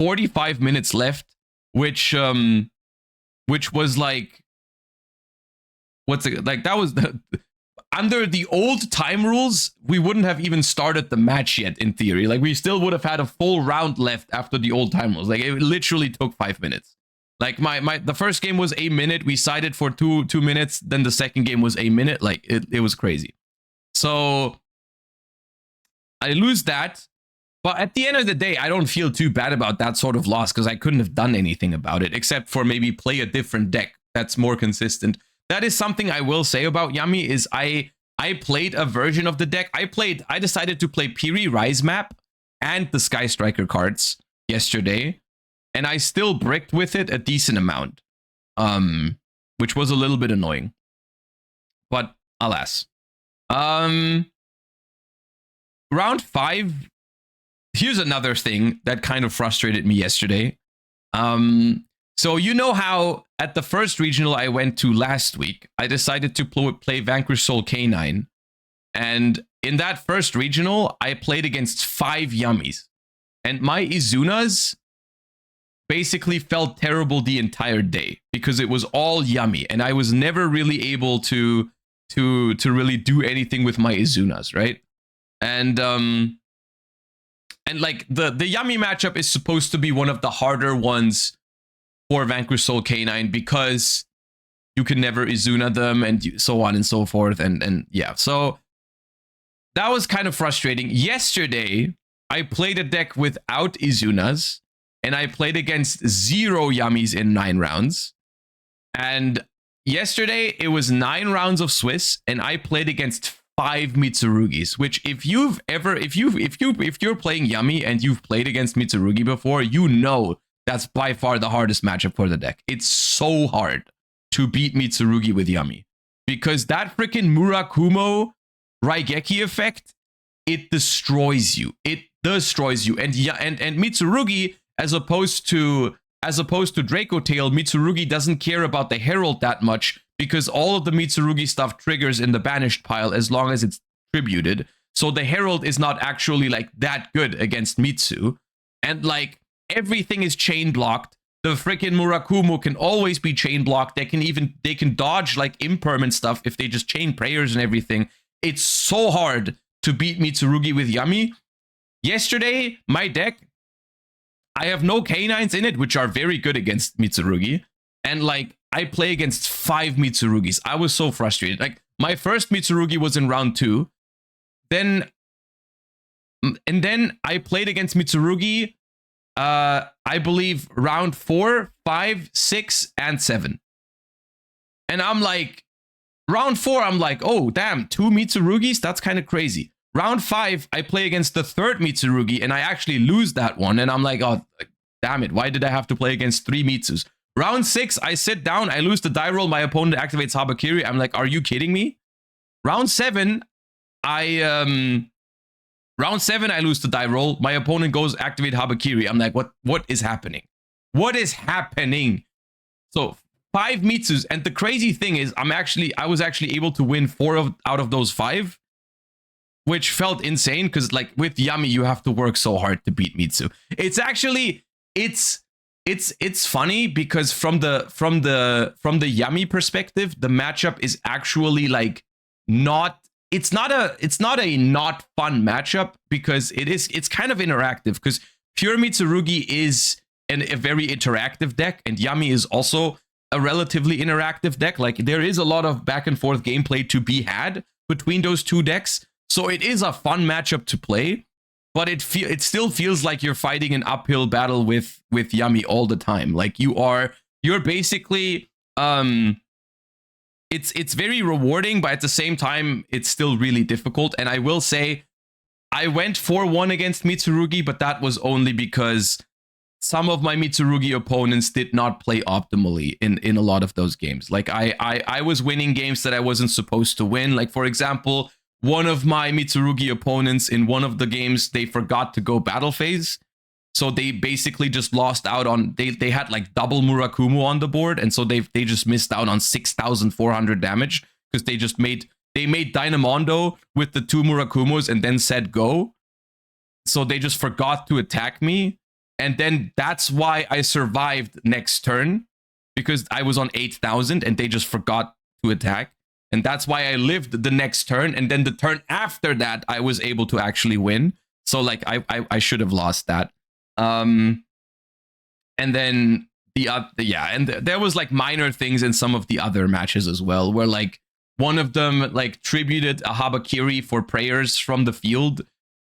45 minutes left, which was like, what's it like? That was the under the old time rules, we wouldn't have even started the match yet, in theory. Like, we still would have had a full round left after the old time rules. Like, it literally took 5 minutes. Like, the first game was a minute. We sided for two minutes. Then the second game was a minute. Like, it was crazy. So, I lose that. But at the end of the day, I don't feel too bad about that sort of loss because I couldn't have done anything about it except for maybe play a different deck that's more consistent. That is something I will say about Yummy is I played a version of the deck. I decided to play Piri Rise map and the Sky Striker cards yesterday, and I still bricked with it a decent amount, which was a little bit annoying. But alas. Round 5, here's another thing that kind of frustrated me yesterday. So you know how at the first regional I went to last week, I decided to play Vanquish Soul K9. And in that first regional, I played against 5 Yummies. And my Izunas basically felt terrible the entire day because it was all Yummy. And I was never really able to really do anything with my Izunas, right? And like the Yummy matchup is supposed to be one of the harder ones for Vanquish Soul K9 because you can never Izuna them and so on and so forth. And yeah, so that was kind of frustrating. Yesterday, I played a deck without Izunas and I played against 0 Yummies in 9 rounds. And yesterday, it was 9 rounds of Swiss and I played against 5 Mitsurugis, which if you're playing Yummy and you've played against Mitsurugi before, you know that's by far the hardest matchup for the deck. It's so hard to beat Mitsurugi with Yummy because that freaking Murakumo Raigeki effect, it destroys you. destroys you. And yeah, and Mitsurugi, as opposed to Draco Tail, Mitsurugi doesn't care about the Herald that much because all of the Mitsurugi stuff triggers in the banished pile as long as it's tributed. So the Herald is not actually like that good against Mitsu. And like everything is chain blocked. The freaking Murakumo can always be chain blocked. They can dodge like impermanent stuff if they just chain prayers and everything. It's so hard to beat Mitsurugi with Yami. Yesterday, my deck, I have no canines in it, which are very good against Mitsurugi. And like, I play against 5 Mitsurugis. I was so frustrated. Like, my first Mitsurugi was in round 2. Then I played against Mitsurugi, I believe round 4, 5, 6, and 7. And I'm like, round 4, I'm like, oh, damn, 2 Mitsurugis? That's kind of crazy. Round 5, I play against the 3rd Mitsurugi, and I actually lose that one. And I'm like, oh, damn it, why did I have to play against 3 Mitsus? Round 6, I sit down, I lose the die roll, my opponent activates Habakiri. I'm like, are you kidding me? Round 7, I lose the die roll, my opponent goes activate Habakiri. I'm like, what is happening? What is happening? So 5 Mitsus, and the crazy thing is, I was actually able to win 4 out of those 5. Which felt insane because like with Yami, you have to work so hard to beat Mitsu. It's actually, it's funny because from the Yami perspective, the matchup is actually like it's not a not fun matchup because it's kind of interactive because pure Mitsurugi is a very interactive deck and Yami is also a relatively interactive deck. Like there is a lot of back and forth gameplay to be had between those two decks. So it is a fun matchup to play, but it still feels like you're fighting an uphill battle with Yami all the time. Like you're basically it's very rewarding, but at the same time it's still really difficult. And I will say I went 4-1 against Mitsurugi, but that was only because some of my Mitsurugi opponents did not play optimally in a lot of those games. Like I was winning games that I wasn't supposed to win. Like for example, one of my Mitsurugi opponents in one of the games, they forgot to go battle phase. So they basically just lost out on, they had like double Murakumo on the board. And so they just missed out on 6,400 damage because they made Dynamondo with the 2 Murakumos and then said go. So they just forgot to attack me. And then that's why I survived next turn because I was on 8,000 and they just forgot to attack. And that's why I lived the next turn. And then the turn after that, I was able to actually win. So like I should have lost that. And then there was like minor things in some of the other matches as well, where like one of them like tributed a Habakiri for prayers from the field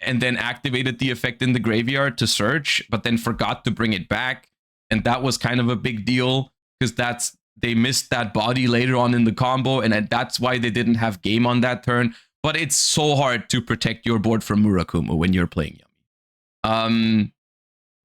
and then activated the effect in the graveyard to search, but then forgot to bring it back. And that was kind of a big deal because they missed that body later on in the combo, and that's why they didn't have game on that turn. But it's so hard to protect your board from Murakumo when you're playing Yami.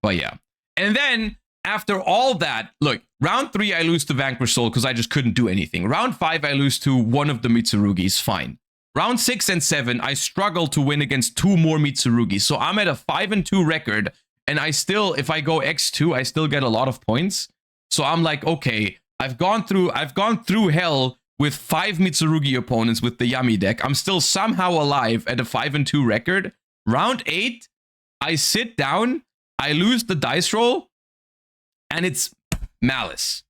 But yeah. And then after all that, look, round 3 I lose to Vanquish Soul because I just couldn't do anything. Round 5 I lose to one of the Mitsurugis, fine. Round 6 and 7 I struggle to win against 2 more Mitsurugis. So I'm at a 5-2 record, and I still, if I go X2, I still get a lot of points. So I'm like, okay, I've gone through hell with 5 Mitsurugi opponents with the Yami deck. I'm still somehow alive at a 5-2 record. Round 8, I sit down, I lose the dice roll, and it's Malice.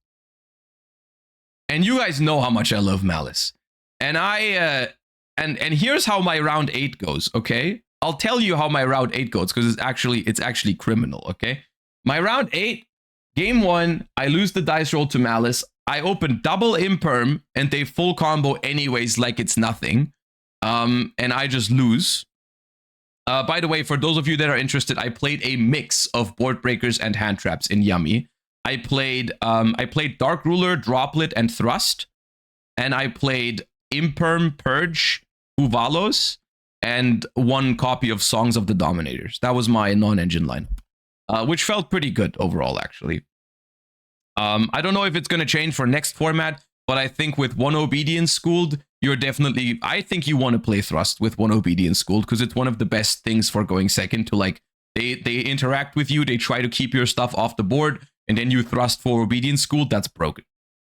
And you guys know how much I love Malice. And and here's how my round 8 goes, okay? I'll tell you how my round 8 goes because it's actually criminal, okay? My round 8, game 1, I lose the dice roll to Malice. I open double Imperm and they full combo anyways like it's nothing. And I just lose. By the way, for those of you that are interested, I played a mix of board breakers and hand traps in Yami. I played Dark Ruler, Droplet, and Thrust. And I played Imperm, Purge, Uvalos, and 1 copy of Songs of the Dominators. That was my non-engine lineup, which felt pretty good overall, actually. I don't know if it's going to change for next format, but I think with 1 Obedience schooled, you're definitely, I think you want to play Thrust with one Obedience School because it's one of the best things for going second to like, they interact with you, they try to keep your stuff off the board, and then you Thrust for Obedience School, that's broken.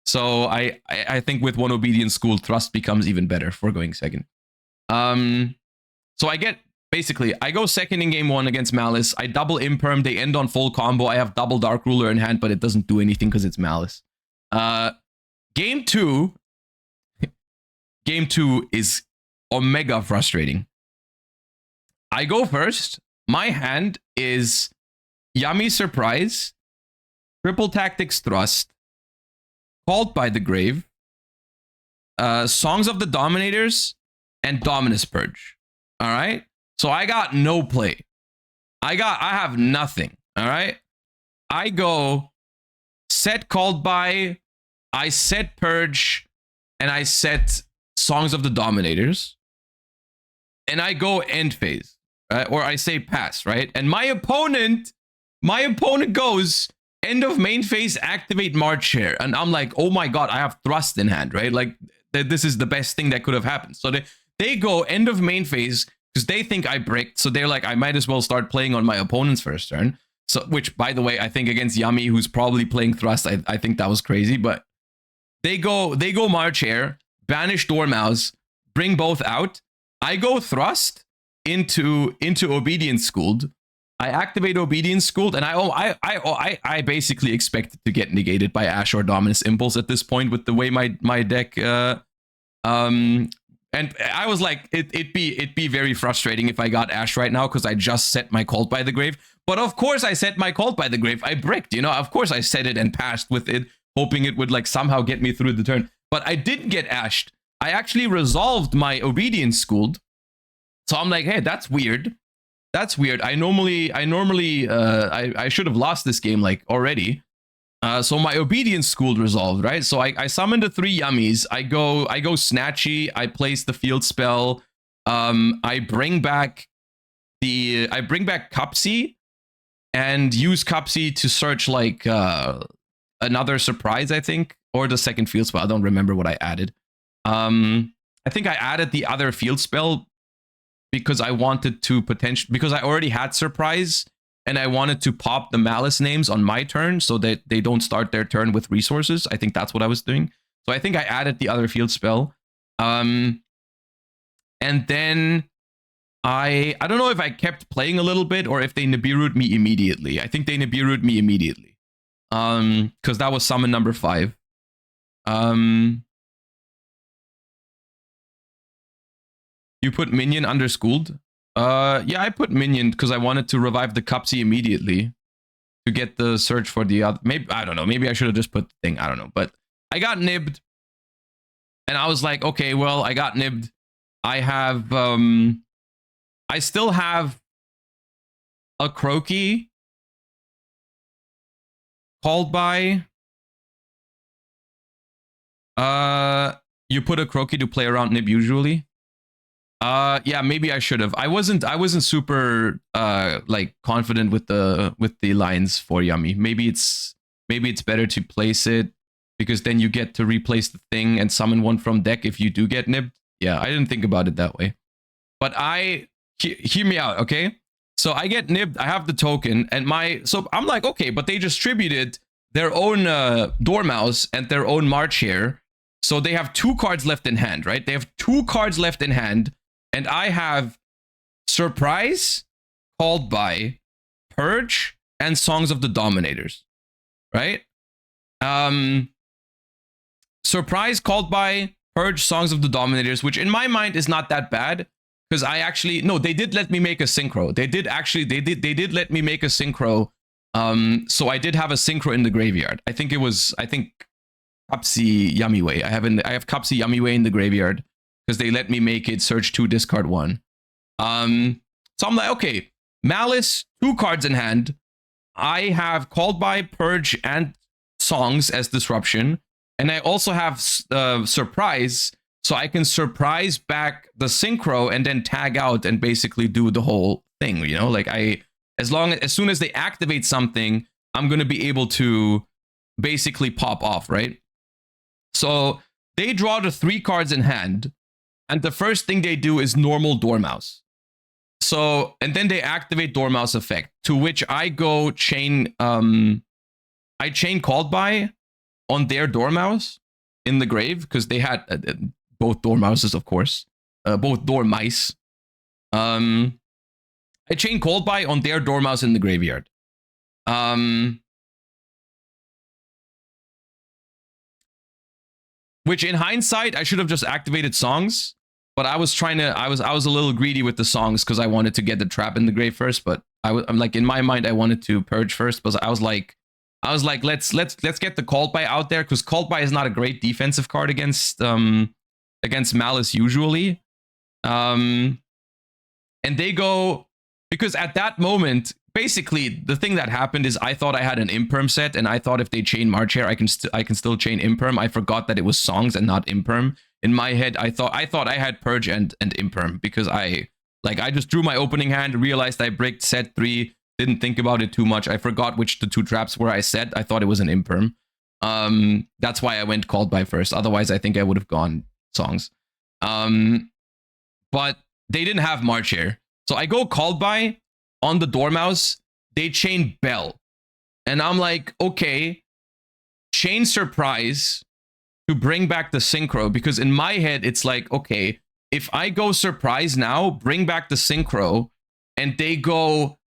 So I think with one Obedience School, Thrust becomes even better for going second. So I get, basically, I go second in game 1 against Malice, I double Imperm, they end on full combo, I have double Dark Ruler in hand, but it doesn't do anything because it's Malice. Game 2... Game 2 is omega frustrating. I go first. My hand is Yummy Surprise, Triple Tactics Thrust, Called by the Grave, Songs of the Dominators, and Dominus Purge. All right? So I got no play. I have nothing. All right? I go set Called by, I set Purge, and I set Songs of the Dominators, and I go end phase, right? Or I say pass, right? And my opponent goes end of main phase, activate March Share, and I'm like, oh my god, I have Thrust in hand, right? Like this is the best thing that could have happened. So they go end of main phase because they think I bricked, so they're like, I might as well start playing on my opponent's first turn. So, which by the way, I think against Yummy, who's probably playing Thrust, I think that was crazy, but they go March Share, banish Dormouse, bring both out. I go Thrust into Obedience Schooled. I activate Obedience Schooled, and I basically expect it to get negated by Ash or Dominus Impulse at this point with the way my deck. And I was like, it'd be very frustrating if I got Ash right now because I just set my Called by the Grave. But of course I set my Called by the Grave. I bricked, you know. Of course I set it and passed with it, hoping it would like somehow get me through the turn. But I didn't get ashed. I actually resolved my Obedience Schooled. So I'm like, hey, that's weird. That's weird. I should have lost this game like already. So my Obedience Schooled resolved, right? So I summoned the 3 Yummies. I go Snatchy. I place the field spell. I bring back Cupsy and use Cupsy to search like another surprise, I think. Or the second field spell. I don't remember what I added. I think I added the other field spell because I wanted to because I already had surprise and I wanted to pop the Malice names on my turn so that they don't start their turn with resources. I think that's what I was doing. So I think I added the other field spell. And then I don't know if I kept playing a little bit or if they Nibiru'd me immediately. I think they Nibiru'd me immediately. Because that was summon number 5. You put Minion under Schooled? Yeah, I put Minion because I wanted to revive the Cupsy immediately to get the search for the other. Maybe, I don't know. Maybe I should have just put the thing. I don't know. But I got nibbed. And I was like, okay, well, I got nibbed. I have, I still have a Croaky called by. You put a Croaky to play around Nib usually. Yeah, maybe I should have. I wasn't super like confident with the lines for Yummy. Maybe it's better to place it because then you get to replace the thing and summon one from deck if you do get nibbed. Yeah, I didn't think about it that way. But hear me out, okay? So I get nibbed, I have the token, and so I'm like, okay, but they distributed their own Dormouse and their own March here. So they have 2 cards left in hand, right? They have 2 cards left in hand, and I have Surprise, Called by, Purge, and Songs of the Dominators, right? Surprise, Called by, Purge, Songs of the Dominators, which in my mind is not that bad. Because I actually, no, they did let me make a synchro. They did let me make a synchro. So I did have a synchro in the graveyard. I think Cupsy Yummy Way. I have Cupsy Yummy Way in the graveyard because they let me make it search 2, discard 1. So I'm like, okay, Malice, 2 cards in hand. I have Called by, Purge, and Songs as disruption. And I also have Surprise, so I can surprise back the synchro and then tag out and basically do the whole thing, you know? Like as soon as they activate something, I'm going to be able to basically pop off, right? So they draw the 3 cards in hand. and the first thing they do is normal Dormouse. So, and then they activate Dormouse effect, to which I go chain, I chain Called By on their Dormouse in the grave, because they had both Dormouses, of course, both Dormice. I chain Called By on their Dormouse in the graveyard. Which in hindsight, I should have just activated songs, but I was trying to, I was a little greedy with the songs because I wanted to get the trap in the grave first, but I'm like, in my mind, I wanted to purge first, but I was like, let's get the Called By out there, because Called By is not a great defensive card against Malice usually. And they go, because at that moment, basically the thing that happened is I thought I had an Imperm set, and I thought if they chain March Hare, I can still chain Imperm. I forgot that it was songs and not Imperm. In my head, I thought I had Purge and Imperm, because I just drew my opening hand, realized I bricked set 3, didn't think about it too much. I forgot which the 2 traps were I set. I thought it was an Imperm. That's why I went Called By first. Otherwise, I think I would have gone songs. But they didn't have March Hare. So I go Called By on the Dormouse. They chain Bell. And I'm like, okay, chain Surprise to bring back the Synchro, because in my head, it's like, okay, if I go Surprise now, bring back the Synchro, and they go,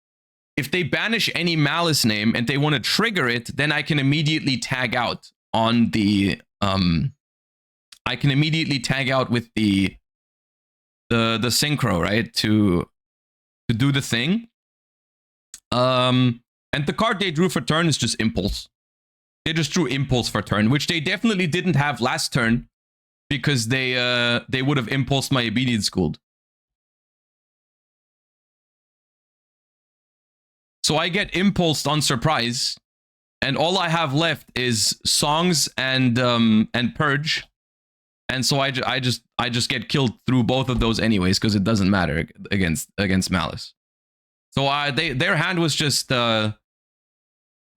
if they banish any Malice name and they want to trigger it, then I can immediately tag out on the, I can immediately tag out with the Synchro, right? To do the thing. And the card they drew for turn is just Impulse. They just drew Impulse for turn, which they definitely didn't have last turn, because they would have impulsed my Obedience Schooled. So I get impulsed on Surprise, and all I have left is songs and Purge, and so I just get killed through both of those anyways, because it doesn't matter against Malice. So their hand was just their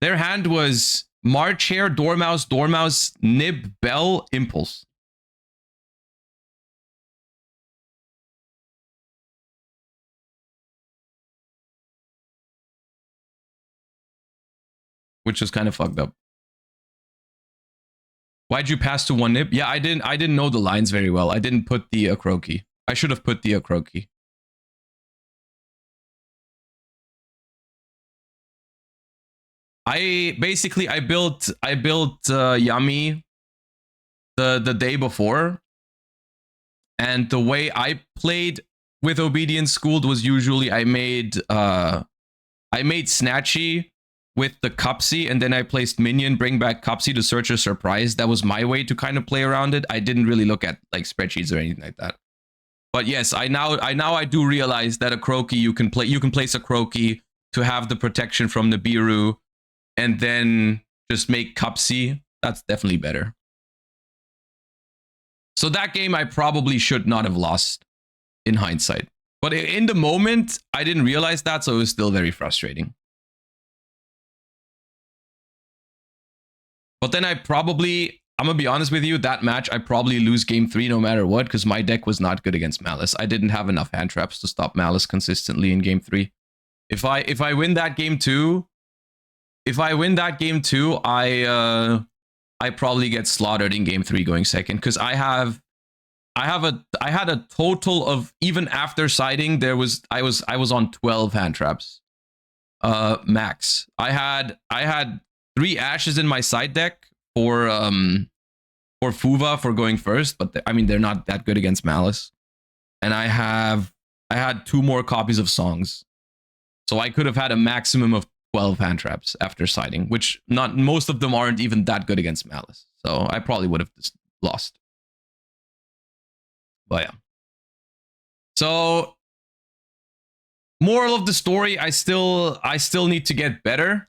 hand was March Hare, Dormouse, Nib, Bell, Impulse. Which is kind of fucked up. Why'd you pass to 1 Nib? Yeah, I didn't know the lines very well. I didn't put the Akroki. I should have put the Akroki. I built Yami the day before, and the way I played with Obedience Schooled was usually I made Snatchy with the Cupsy, and then I placed Minion, bring back Cupsy to search a Surprise. That was my way to kind of play around it. I didn't really look at like spreadsheets or anything like that. But yes, I do realize that Akroki you can place Akroki to have the protection from the Nibiru, and then just make Cupsy. That's definitely better. So that game I probably should not have lost in hindsight. But in the moment, I didn't realize that, so it was still very frustrating. But then I'm gonna be honest with you, that match, I probably lose game 3 no matter what, because my deck was not good against Malice. I didn't have enough hand traps to stop Malice consistently in game 3. If I win that game 2, I probably get slaughtered in game 3 going second, because I had a total of, even after siding, I was on 12 hand traps. Max. I had 3 Ashes in my side deck for Fuva for going first, but I mean they're not that good against Malice. And I had 2 more copies of songs. So I could have had a maximum of 12 hand traps after siding, which most of them aren't even that good against Malice. So I probably would have just lost. But yeah. So moral of the story, I still need to get better,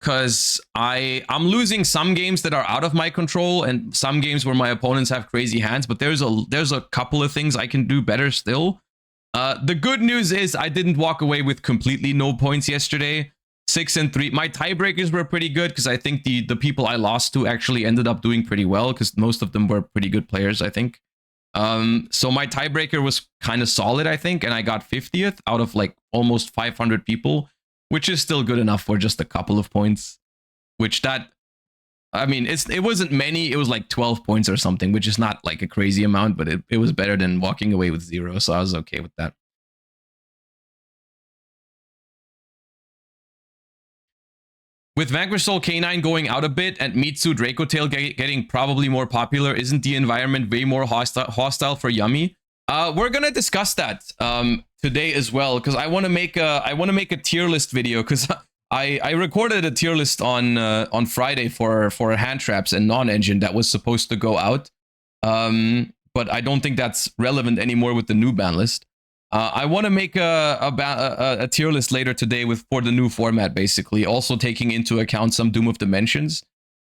because I'm losing some games that are out of my control and some games where my opponents have crazy hands, but there's a couple of things I can do better still. The good news is I didn't walk away with completely no points yesterday. 6-3. My tiebreakers were pretty good, because I think the people I lost to actually ended up doing pretty well, because most of them were pretty good players, I think. So my tiebreaker was kind of solid, I think, and I got 50th out of like almost 500 people, which is still good enough for just a couple of points. Which that, I mean, it wasn't many. It was like 12 points or something, which is not like a crazy amount, but it was better than walking away with 0. So I was okay with that. With Vanquish Soul K9 going out a bit and Mitsu Dracotail getting probably more popular, isn't the environment way more hostile for Yummy? We're gonna discuss that today as well, because I want to make a tier list video, because I recorded a tier list on Friday for hand traps and non-engine that was supposed to go out, but I don't think that's relevant anymore with the new ban list. I want to make a tier list later today for the new format, basically, also taking into account some Doom of Dimensions.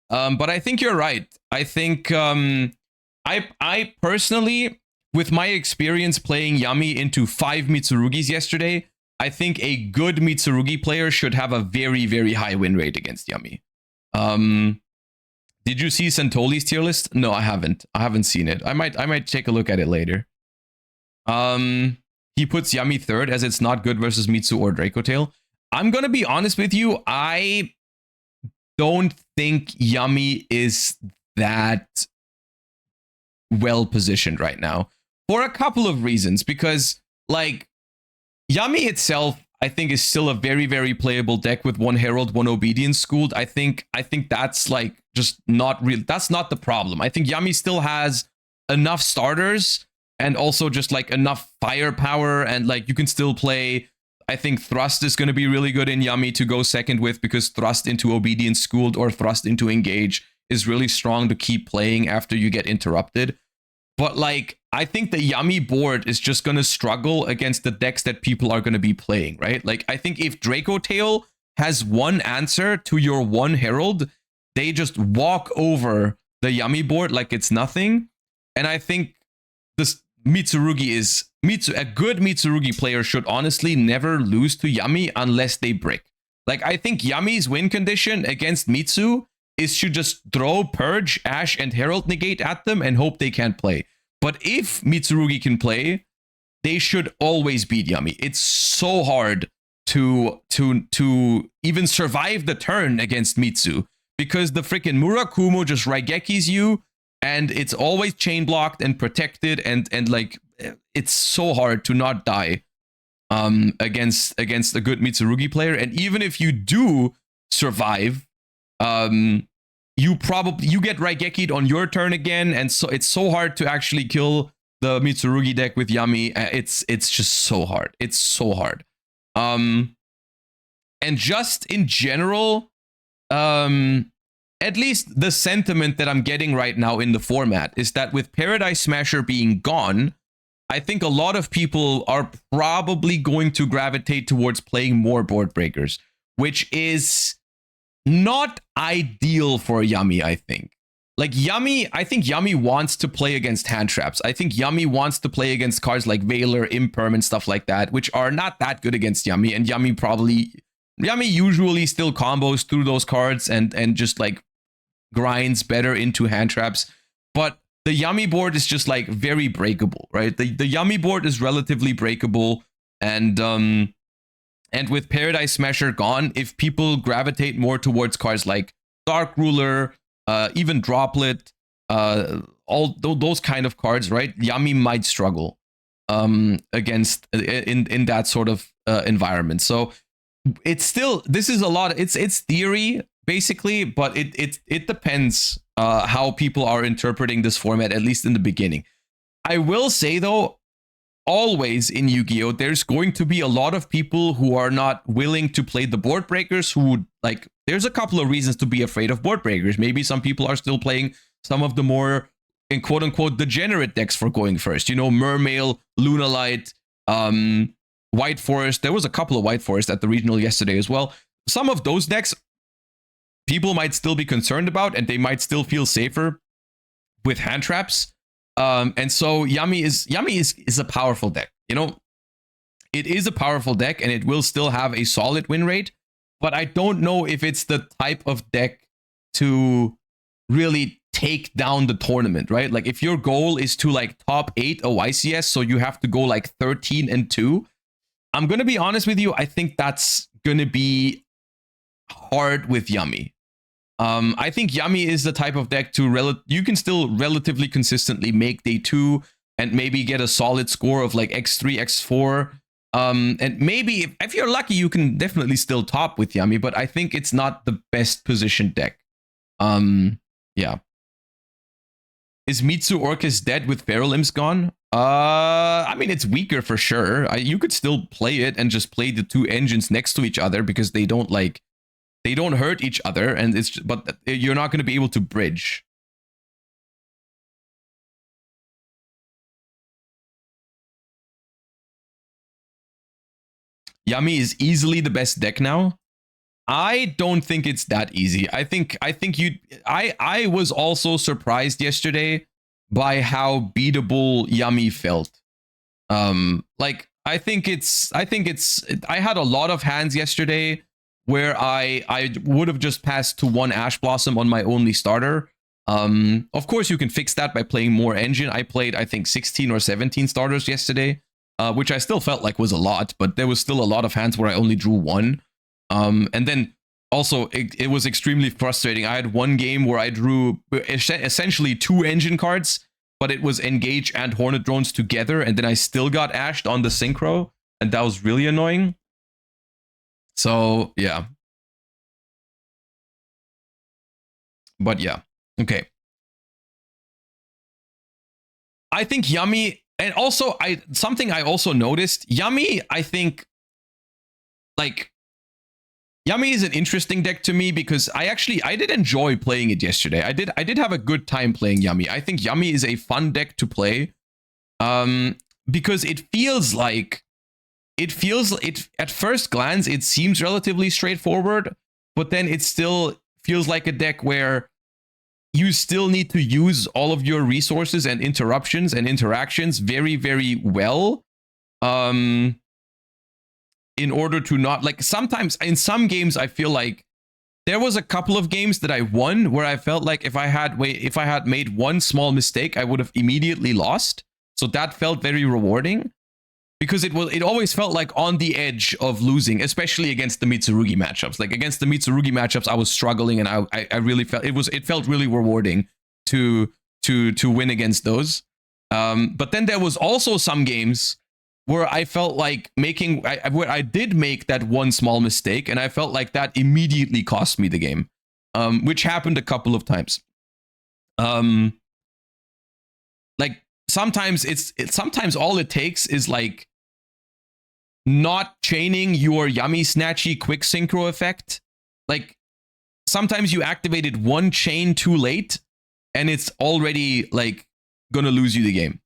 But I think you're right. I think I personally, with my experience playing Yummy into 5 Mitsurugis yesterday, I think a good Mitsurugi player should have a very, very high win rate against Yummy. Did you see Santoli's tier list? No, I haven't. I haven't seen it. I might take a look at it later. He puts Yummy 3rd as it's not good versus Mitsu or Dracotail. I'm gonna be honest with you. I don't think Yummy is that well positioned right now for a couple of reasons. Because like Yummy itself, I think, is still a very, very playable deck with 1 Herald, 1 Obedience Schooled. I think that's like just not real. That's not the problem. I think Yummy still has enough starters and also just like enough firepower, and like you can still play. I think Thrust is going to be really good in Yummy to go second with, because Thrust into Obedience Schooled or Thrust into Engage is really strong to keep playing after you get interrupted. But like, I think the Yummy board is just going to struggle against the decks that people are going to be playing, right? Like, I think if Dracotail has one answer to your 1 Herald, they just walk over the Yummy board like it's nothing. And I think this Mitsurugi is a good Mitsurugi player should honestly never lose to Yummy unless they brick. Like, I think Yummy's win condition against Mitsu is to just throw Purge, Ash, and Herald Negate at them and hope they can't play. But if Mitsurugi can play, they should always beat Yummy. It's so hard to even survive the turn against Mitsu, because the freaking Murakumo just Raigekis you, and it's always chain blocked and protected, and like, it's so hard to not die against a good Mitsurugi player. And even if you do survive, you get Raigeki'd on your turn again, and so it's so hard to actually kill the Mitsurugi deck with Yummy. It's just so hard. It's so hard. And just in general, at least the sentiment that I'm getting right now in the format is that with Paradise Smasher being gone, I think a lot of people are probably going to gravitate towards playing more board breakers, which is not ideal for Yummy, I think. Like Yummy, I think Yummy wants to play against hand traps. I think Yummy wants to play against cards like Veiler, Imperm, and stuff like that, which are not that good against Yummy. And Yummy usually still combos through those cards and just like grinds better into hand traps. But the Yummy board is just like very breakable, right? The Yummy board is relatively breakable, and with Paradise Smasher gone, if people gravitate more towards cards like Dark Ruler, even Droplet, all those kind of cards, right? Yummy might struggle against in that sort of environment. So it's still, this is a lot. It's theory basically, but it depends how people are interpreting this format, at least in the beginning. I will say though, always in Yu-Gi-Oh, there's going to be a lot of people who are not willing to play the board breakers, who like, there's a couple of reasons to be afraid of board breakers. Maybe some people are still playing some of the more, in quote unquote, degenerate decks for going first. You know, Mermail, Lunalight, White Forest. There was a couple of White Forest at the regional yesterday as well. Some of those decks people might still be concerned about, and they might still feel safer with hand traps. And so Yummy is a powerful deck. You know, it is a powerful deck, and it will still have a solid win rate. But I don't know if it's the type of deck to really take down the tournament, right? Like if your goal is to like top 8 a YCS, so you have to go like 13-2. I'm gonna be honest with you. I think that's gonna be hard with Yummy. I think Yummy is the type of deck to you can still relatively consistently make day 2 and maybe get a solid score of like X3, X4. And maybe if you're lucky, you can definitely still top with Yummy, but I think it's not the best positioned deck. Yeah. Is Mitsu Orcus dead with Feral Imps gone? I mean, it's weaker for sure. You could still play it and just play the 2 engines next to each other because they don't hurt each other, and but you're not going to be able to bridge. Yummy is easily the best deck now. I don't think it's that easy. I was also surprised yesterday by how beatable Yummy felt. Like I had a lot of hands yesterday where I would have just passed to 1 Ash Blossom on my only starter. Of course you can fix that by playing more engine. I played I think 16 or 17 starters yesterday, which I still felt like was a lot, but there was still a lot of hands where I only drew 1. And then also it was extremely frustrating. I had 1 game where I drew essentially 2 engine cards, but it was Engage and Hornet Drones together, and then I still got ashed on the Synchro, and that was really annoying. So yeah. But yeah, okay. I think Yummy, and also something I also noticed, Yummy, I think like Yummy is an interesting deck to me because I did enjoy playing it yesterday. I did have a good time playing Yummy. I think Yummy is a fun deck to play, because it feels at first glance it seems relatively straightforward, but then it still feels like a deck where you still need to use all of your resources and interruptions and interactions very, very well. In order to not, like, sometimes in some games I feel like there was a couple of games that I won where I felt like if I had made 1 small mistake, I would have immediately lost. So that felt very rewarding because it always felt like on the edge of losing, especially against the Mitsurugi matchups. Like against the Mitsurugi matchups, I was struggling, and I really felt it felt really rewarding to win against those. But then there was also some games where I felt like where I did make that 1 small mistake, and I felt like that immediately cost me the game, which happened a couple of times. Like sometimes sometimes all it takes is like not chaining your Yummy Snatchy quick synchro effect. Like sometimes you activated 1 chain too late, and it's already like gonna lose you the game.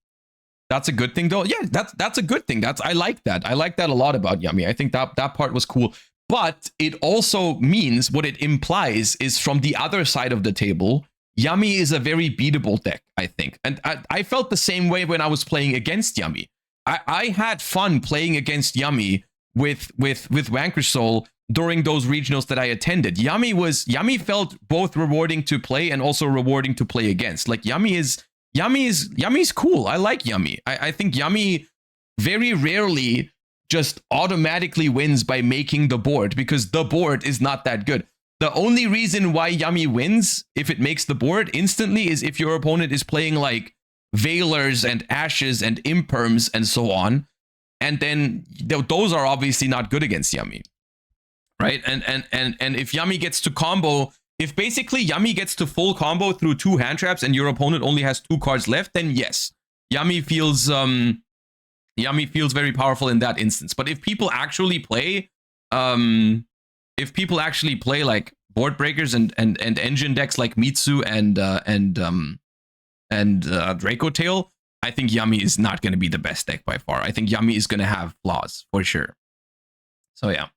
That's a good thing though. Yeah, that's a good thing. I like that. I like that a lot about Yummy. I think that part was cool. But it also means what it implies is from the other side of the table, Yummy is a very beatable deck, I think. And I felt the same way when I was playing against Yummy. I had fun playing against Yummy with Vanquish Soul during those regionals that I attended. Yummy felt both rewarding to play and also rewarding to play against. Like Yummy's cool. I like Yummy. I think Yummy very rarely just automatically wins by making the board because the board is not that good. The only reason why Yummy wins if it makes the board instantly is if your opponent is playing like Veilers and Ashes and Imperms and so on. And then those are obviously not good against Yummy. Right? And if Yummy gets to combo, if basically Yummy gets to full combo through 2 hand traps and your opponent only has 2 cards left, then yes, Yummy feels very powerful in that instance. But if people actually play, like board breakers and engine decks like Mitsu and Draco Tail, I think Yummy is not going to be the best deck by far. I think Yummy is going to have flaws for sure. So yeah.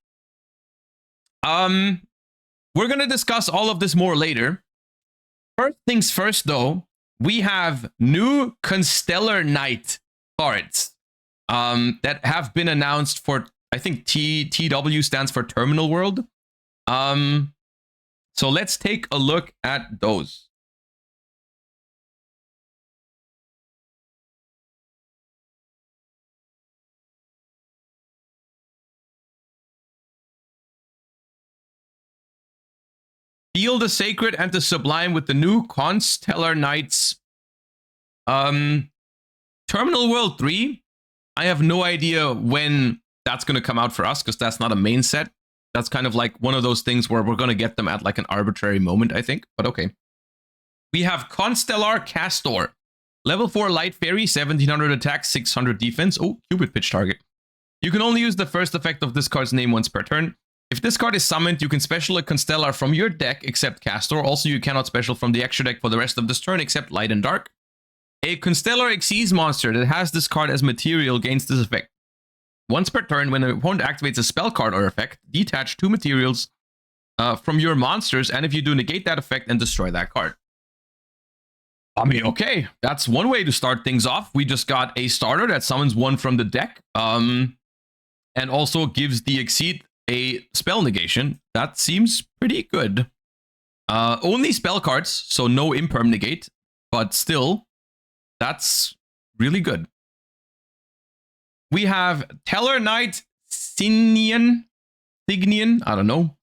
We're going to discuss all of this more later. First things first, though, we have new Constellar Knight cards that have been announced for, I think TW stands for Terminal World. So let's take a look at those. Feel the sacred and the sublime with the new Constellar Knights. Terminal World 3. I have no idea when that's going to come out for us because that's not a main set. That's kind of like one of those things where we're going to get them at like an arbitrary moment, I think. But okay. We have Constellar Castor. Level 4 Light Fairy, 1700 attack, 600 defense. Oh, Cupid pitch target. You can only use the first effect of this card's name once per turn. If this card is summoned, you can special a Constellar from your deck except Castor. Also, you cannot special from the extra deck for the rest of this turn except Light and Dark. A Constellar Xyz monster that has this card as material gains this effect. Once per turn, when an opponent activates a spell card or effect, detach 2 materials from your monsters, and if you do, negate that effect and destroy that card. I mean, okay, that's one way to start things off. We just got a starter that summons 1 from the deck, and also gives the Exceed a spell negation. That seems pretty good. Only spell cards, so no imperm negate, but still, that's really good. We have Teller Knight Signian, I don't know.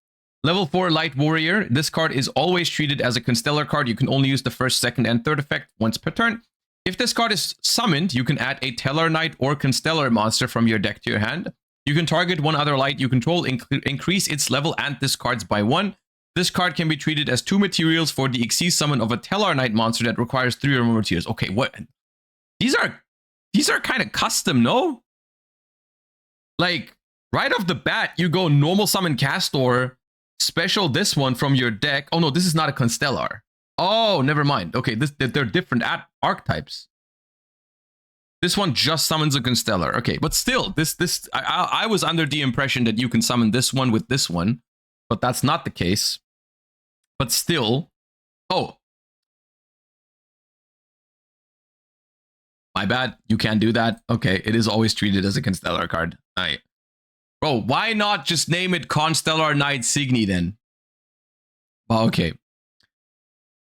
Level 4 Light Warrior. This card is always treated as a Constellar card. You can only use the first, second, and third effect once per turn. If this card is summoned, you can add a Teller Knight or Constellar monster from your deck to your hand. You can target one other light you control, increase its level and discards by 1. This card can be treated as 2 materials for the Xyz summon of a Teller Knight monster that requires 3 or more materials. Okay, what? These are kind of custom, no? Like, right off the bat, you go normal summon Castor, special this one from your deck. Oh no, this is not a Constellar. Oh, never mind. Okay, they're different archetypes. This one just summons a Constellar. Okay, but still, I was under the impression that you can summon this one with this one, but that's not the case. But still, oh, my bad. You can't do that. Okay, it is always treated as a Constellar card. All right. Bro, why not just name it Constellar Knights Signy then? Okay.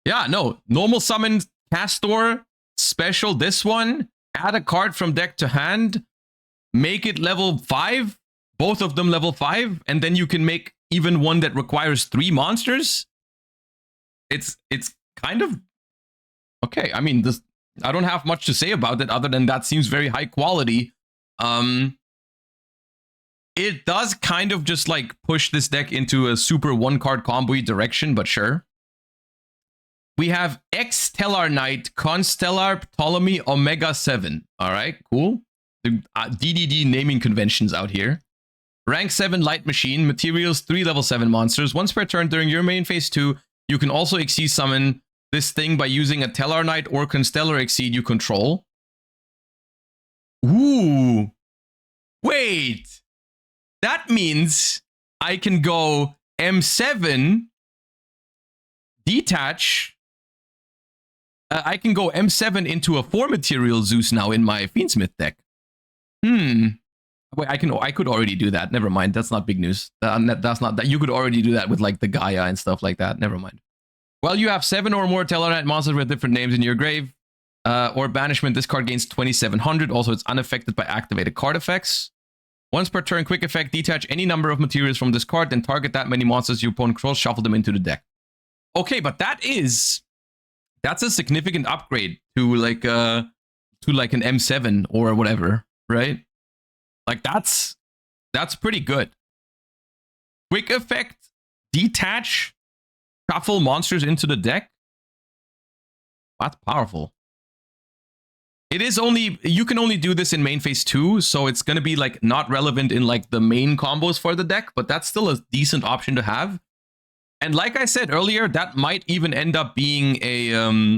Yeah, no. Normal summon Castor, special this one, add a card from deck to hand, make it level 5, both of them level 5, and then you can make even one that requires 3 monsters. It's kind of okay. I mean, I don't have much to say about it other than that seems very high quality. It does kind of just like push this deck into a super 1-card combo direction, but sure. We have X-Stellar Knight, Constellar Ptolemy Omega 7. All right, cool. The DDD naming conventions out here. Rank 7 Light Machine, materials 3 level 7 monsters. Once per turn during your main phase 2, you can also Xyz summon this thing by using a Teller Knight or Constellar Exceed you control. Ooh. Wait. That means I can go M7, detach. I can go M7 into a 4 material Zeus now in my Fiendsmith deck. Wait, I could already do that. Never mind. That's not big news. That's not that. You could already do that with like the Gaia and stuff like that. Never mind. Well, you have 7 or more Teller Knight monsters with different names in your grave. Or banishment. This card gains 2700. Also, it's unaffected by activated card effects. Once per turn, quick effect, detach any number of materials from this card, then target that many monsters your opponent controls, shuffle them into the deck. Okay, but that's a significant upgrade to like an M7 or whatever, right? Like that's pretty good. Quick effect, detach, shuffle monsters into the deck. That's powerful. It is only, you can only do this in main phase 2, so it's going to be like not relevant in like the main combos for the deck, but that's still a decent option to have. And like I said earlier, that might even end up being a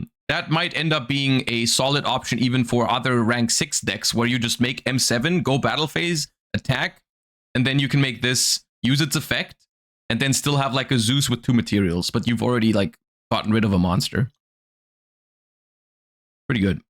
solid option even for other rank 6 decks where you just make M7, go battle phase, attack, and then you can make this, use its effect, and then still have like a Zeus with 2 materials, but you've already like gotten rid of a monster. Pretty good.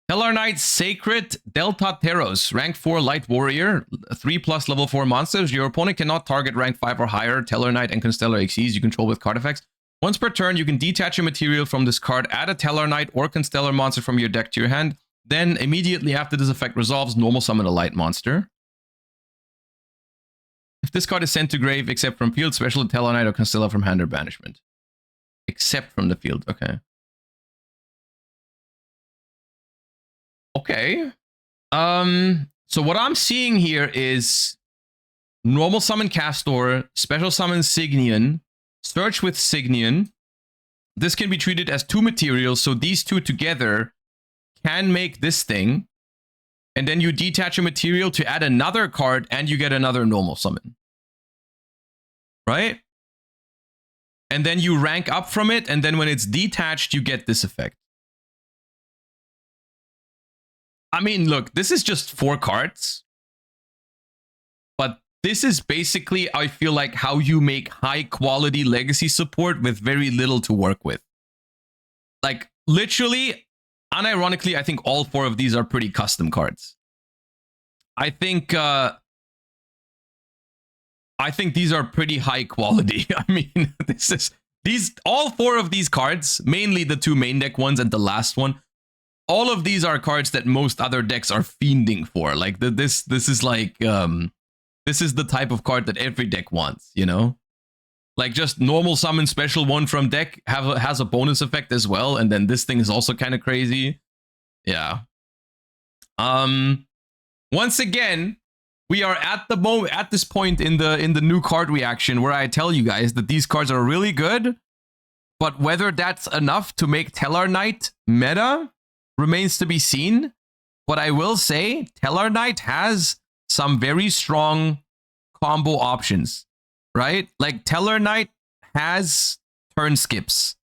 Teller Knight Sacred Delta Teros, rank 4 Light Warrior, 3+ level 4 monsters. Your opponent cannot target rank 5 or higher Teller Knight and Constellar Xyz you control with card effects. Once per turn, you can detach a material from this card, add a Teller Knight or Constellar monster from your deck to your hand. Then, immediately after this effect resolves, normal summon a light monster. If this card is sent to grave, except from field, special Tellar Knight or Constellar from hand or banishment. Except from the field, okay. Okay. So what I'm seeing here is normal summon Castor, special summon Signian, search with Signian. This can be treated as 2 materials, so these 2 together can make this thing. And then you detach a material to add another card, and you get another normal summon. Right? And then you rank up from it, and then when it's detached, you get this effect. I mean, look, this is just 4 cards. But this is basically, I feel like, how you make high-quality legacy support with very little to work with. Like, literally, unironically, I think all 4 of these are pretty custom cards. I think these are pretty high quality. I mean, all 4 of these cards, mainly the 2 main deck ones and the last one, all of these are cards that most other decks are fiending for. Like this is like this is the type of card that every deck wants, you know? Like just normal summon special one from deck has a bonus effect as well, and then this thing is also kind of crazy. Yeah. Once again, we are at this point in the new card reaction where I tell you guys that these cards are really good, but whether that's enough to make Tellar Knight meta remains to be seen. But I will say Tellar Knight has some very strong combo options, right? Like Tellar Knight has turn skips.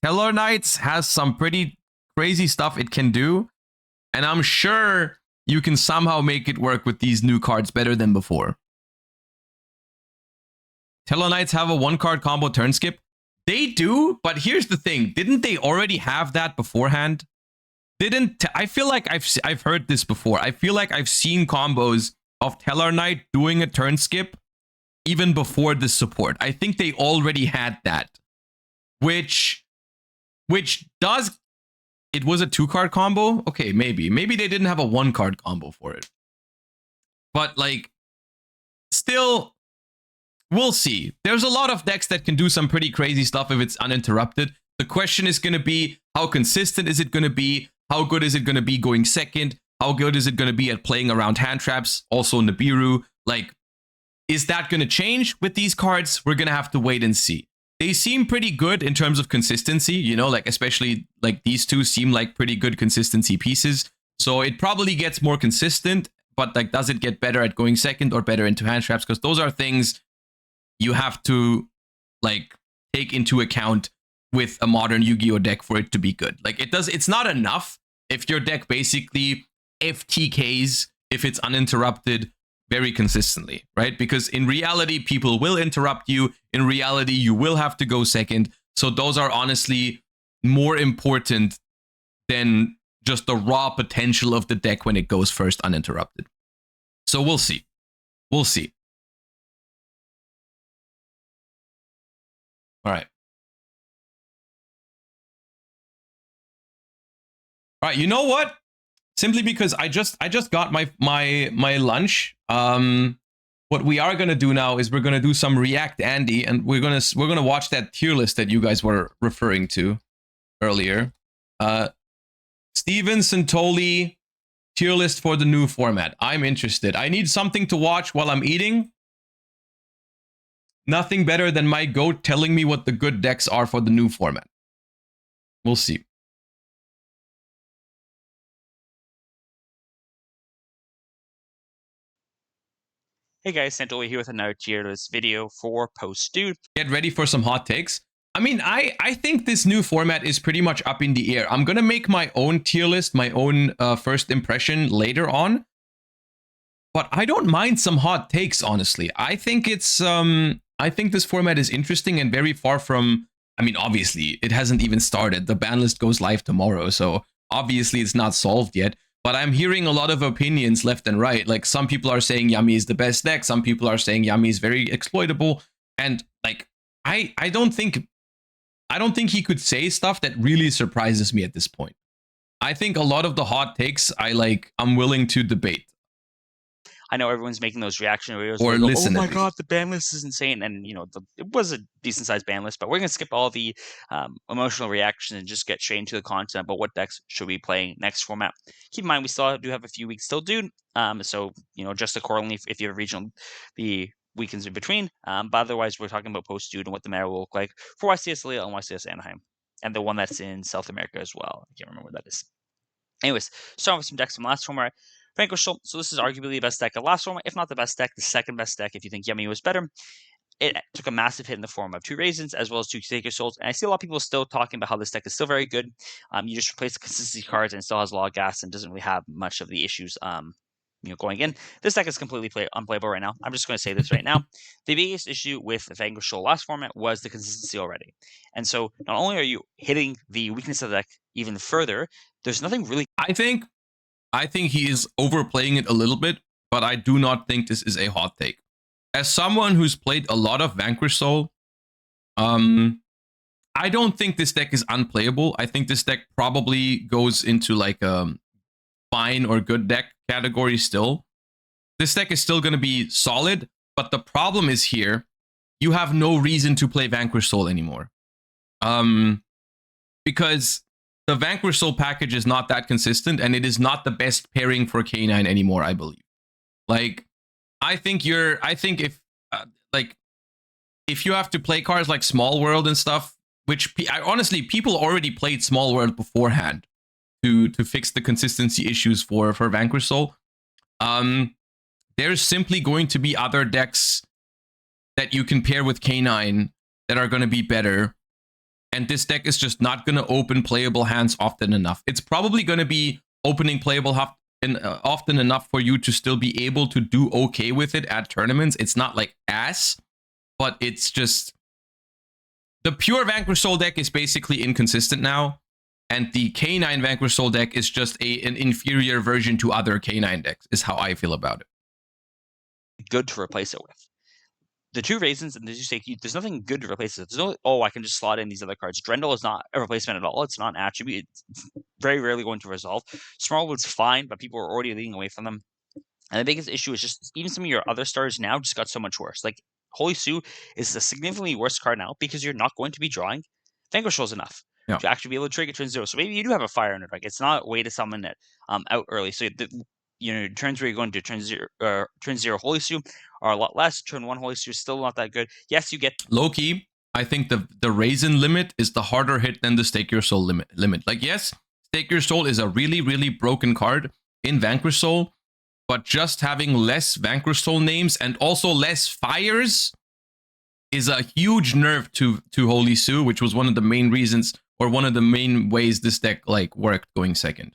Tellar Knight has some pretty crazy stuff it can do, and I'm sure you can somehow make it work with these new cards better than before. Tellar Knights have a 1-card combo turn skip. They do, but here's the thing. Didn't they already have that beforehand? I feel like I've heard this before. I feel like I've seen combos of Tellar Knight doing a turn skip even before this support. I think they already had that. Which does... It was a 2-card combo? Okay, maybe. Maybe they didn't have a 1-card combo for it. But, like, still, we'll see. There's a lot of decks that can do some pretty crazy stuff if it's uninterrupted. The question is going to be, how consistent is it going to be? How good is it going to be going second? How good is it going to be at playing around hand traps? Also Nibiru. Like, is that going to change with these cards? We're going to have to wait and see. They seem pretty good in terms of consistency, you know, like especially like these 2 seem like pretty good consistency pieces. So it probably gets more consistent, but like, does it get better at going second or better into hand traps? Because those are things you have to like take into account with a modern Yu-Gi-Oh deck for it to be good. Like it's not enough if your deck basically FTKs if it's uninterrupted very consistently, right? Because in reality, people will interrupt you. In reality, you will have to go second. So those are honestly more important than just the raw potential of the deck when it goes first uninterrupted. So we'll see. We'll see. All right. All right, you know what? Simply because I just got my lunch. What we are gonna do now is we're gonna do some React Andy, and we're gonna watch that tier list that you guys were referring to earlier. Steven Santoli tier list for the new format. I'm interested. I need something to watch while I'm eating. Nothing better than my goat telling me what the good decks are for the new format. We'll see. Hey guys, Santoli here with another tier list video for Post Dude. Get ready for some hot takes. I mean, I think this new format is pretty much up in the air. I'm gonna make my own tier list, my own first impression later on. But I don't mind some hot takes, honestly. I think it's I think this format is interesting and very far from... I mean, obviously, it hasn't even started. The ban list goes live tomorrow, so obviously it's not solved yet. But I'm hearing a lot of opinions left and right. Like, some people are saying Yami is the best deck. Some people are saying Yami is very exploitable. And, like, I don't think he could say stuff that really surprises me at this point. I think a lot of the hot takes I'm willing to debate. I know everyone's making those reaction videos Or where they go, listen oh my at least. god, the ban list is insane. And, you know, it was a decent sized ban list, but we're going to skip all the emotional reaction and just get straight into the content about what decks should we be playing next format. Keep in mind, we still do have a few weeks till Dune. So, you know, just accordingly if you have regional, the weekends in between. But otherwise, we're talking about post Dune and what the meta will look like for YCS Leah and YCS Anaheim. And the one that's in South America as well. I can't remember what that is. Anyways, starting with some decks from last format. Vanquished. So this is arguably the best deck of last format, if not the best deck, the second best deck if you think Yummy was better. It took a massive hit in the form of 2 Raisins as well as 2 Sacred Souls. And I see a lot of people still talking about how this deck is still very good. You just replace the consistency cards and it still has a lot of gas and doesn't really have much of the issues going in. This deck is completely unplayable right now. I'm just going to say this right now. The biggest issue with Vanquish Soul last format was the consistency already. And so not only are you hitting the weakness of the deck even further, there's nothing really... I think he is overplaying it a little bit, but I do not think this is a hot take. As someone who's played a lot of Vanquish Soul, I don't think this deck is unplayable. I think this deck probably goes into like a fine or good deck category still. This deck is still going to be solid, but the problem is here, you have no reason to play Vanquish Soul anymore. Because the Vanquish Soul package is not that consistent, and it is not the best pairing for K9 anymore, I believe. Like, I think if you have to play cards like Small World and stuff, which honestly, people already played Small World beforehand to fix the consistency issues for Vanquish Soul. There's simply going to be other decks that you can pair with K9 that are going to be better. And this deck is just not going to open playable hands often enough. It's probably going to be opening playable often enough for you to still be able to do okay with it at tournaments. It's not like ass, but it's just... The pure Vanquish Soul deck is basically inconsistent now. And the K9 Vanquish Soul deck is just an inferior version to other K9 decks, is how I feel about it. Good to replace it with. The 2 Raisins, and as you say, there's nothing good to replace it. There's no, oh, I can just slot in these other cards. Drendel is not a replacement at all. It's not an attribute. It's very rarely going to resolve. Smallwood's fine, but people are already leaning away from them. And the biggest issue is just even some of your other stars now just got so much worse. Like, Holy Sue is a significantly worse card now because you're not going to be drawing Vanquish Souls enough to actually be able to trigger turn 0. So maybe you do have a fire in it. Like, it's not a way to summon it out early. So turns where you're going to turn 0 Holy Sue are a lot less. Turn 1 Holy Sue is still not that good. Yes, you get low-key. I think the Raisin limit is the harder hit than the Stake Your Soul limit. Like, yes, Stake Your Soul is a really, really broken card in Vanquish Soul, but just having less Vanquish Soul names and also less fires is a huge nerf to Holy Sue, which was one of the main reasons, or one of the main ways this deck like worked going second.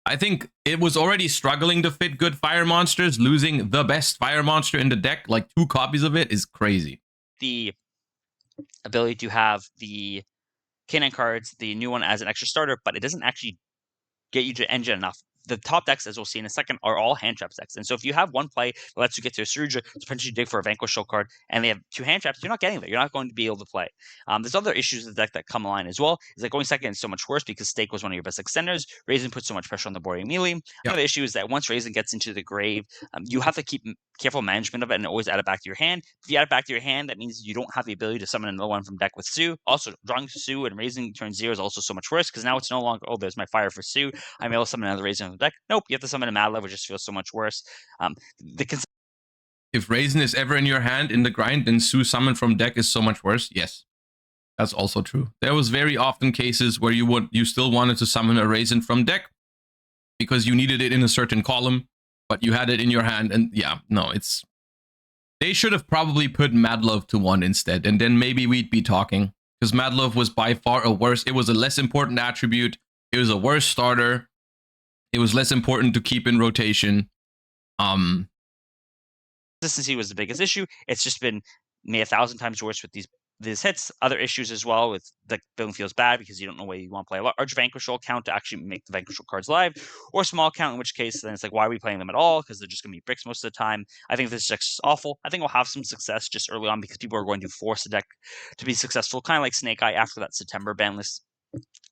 I think it was already struggling to fit good fire monsters. Losing the best fire monster in the deck, like 2 copies of it, is crazy. The ability to have the K9 cards, the new one as an extra starter, but it doesn't actually get you to engine enough. The top decks, as we'll see in a second, are all hand traps decks. And so if you have one play that lets you get to a Saruja, potentially dig for a Vanquish Soul card, and they have 2 hand traps, you're not getting there. You're not going to be able to play. There's other issues with the deck that come along as well. Is that going second is so much worse because Stake was one of your best extenders. Raisin puts so much pressure on the board immediately. Another issue is that once Raisin gets into the grave, you have to keep careful management of it and always add it back to your hand. If you add it back to your hand, that means you don't have the ability to summon another one from deck with Sue. Also, drawing Sue and Raisin turn 0 is also so much worse because now it's no longer, oh, there's my fire for Sue. I'm able to summon another Raisin from the deck. Nope, you have to summon a Mad Love, which just feels so much worse. If Raisin is ever in your hand in the grind, then Sue summon from deck is so much worse. Yes, that's also true. There was very often cases where you still wanted to summon a Raisin from deck because you needed it in a certain column, but you had it in your hand. And yeah, no, they should have probably put Mad Love to 1 instead, and then maybe we'd be talking, because Mad Love was by far it was a less important attribute. It was a worse starter. It was less important to keep in rotation. Consistency was the biggest issue. It's just been made 1,000 times worse with these hits. Other issues as well with the building feels bad because you don't know where you want to play a large Vanquish Soul count to actually make the Vanquish Soul cards live, or small count, in which case then it's like, why are we playing them at all? Because they're just going to be bricks most of the time. I think this deck's awful. I think we'll have some success just early on because people are going to force the deck to be successful, kind of like Snake Eye after that September ban list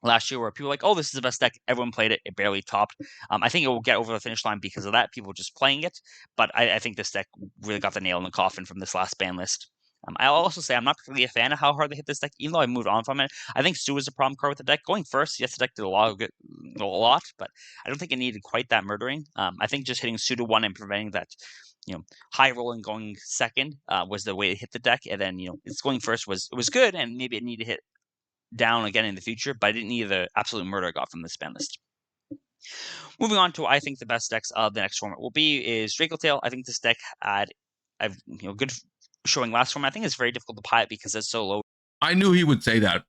last year where people were like, oh, this is the best deck. Everyone played it. It barely topped. I think it will get over the finish line because of that. People just playing it. But I think this deck really got the nail in the coffin from this last ban list. I'll also say I'm not particularly a fan of how hard they hit this deck, even though I moved on from it. I think Stu was a problem card with the deck. Going first, yes, the deck did a lot, but I don't think it needed quite that murdering. I think just hitting Stu to 1 and preventing that, high roll and going second was the way to hit the deck. And then, it's going first was good, and maybe it needed to hit down again in the future, but I didn't need the absolute murder I got from this ban list. Moving on to what I think the best decks of the next format will be is Dracotail. I think this deck had a good showing last format. I think it's very difficult to pilot because it's so low. I knew he would say that.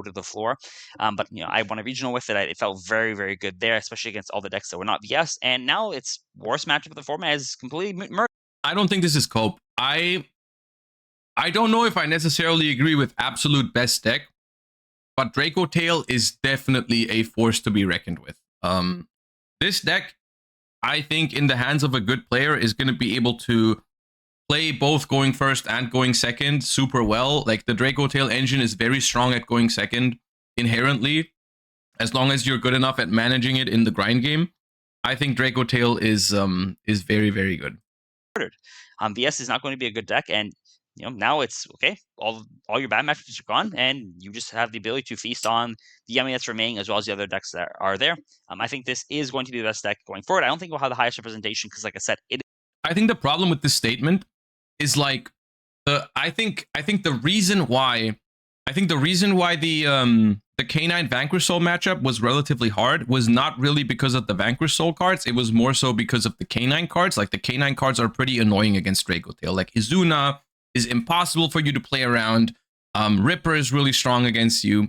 To the floor, but I won a regional with it. It felt very, very good there, especially against all the decks that were not VS. And now its worst matchup of the format is completely murder. I don't think this is cope. I don't know if I necessarily agree with absolute best deck, but Dracotail is definitely a force to be reckoned with. This deck, I think, in the hands of a good player, is going to be able to play both going first and going second super well. Like, the Dracotail engine is very strong at going second inherently, as long as you're good enough at managing it in the grind game. I think Dracotail is very, very good. VS is not going to be a good deck, and now it's okay. All your bad matchups are gone, and you just have the ability to feast on the yummy that's remaining, as well as the other decks that are there. I think this is going to be the best deck going forward. I don't think we'll have the highest representation because, like I said, I think the problem with this statement is like I think the reason why the K9 Vanquish Soul matchup was relatively hard was not really because of the Vanquish Soul cards. It was more so because of the K9 cards. Like, the K9 cards are pretty annoying against Dracotail. Like, Izuna is impossible for you to play around. Ripper is really strong against you.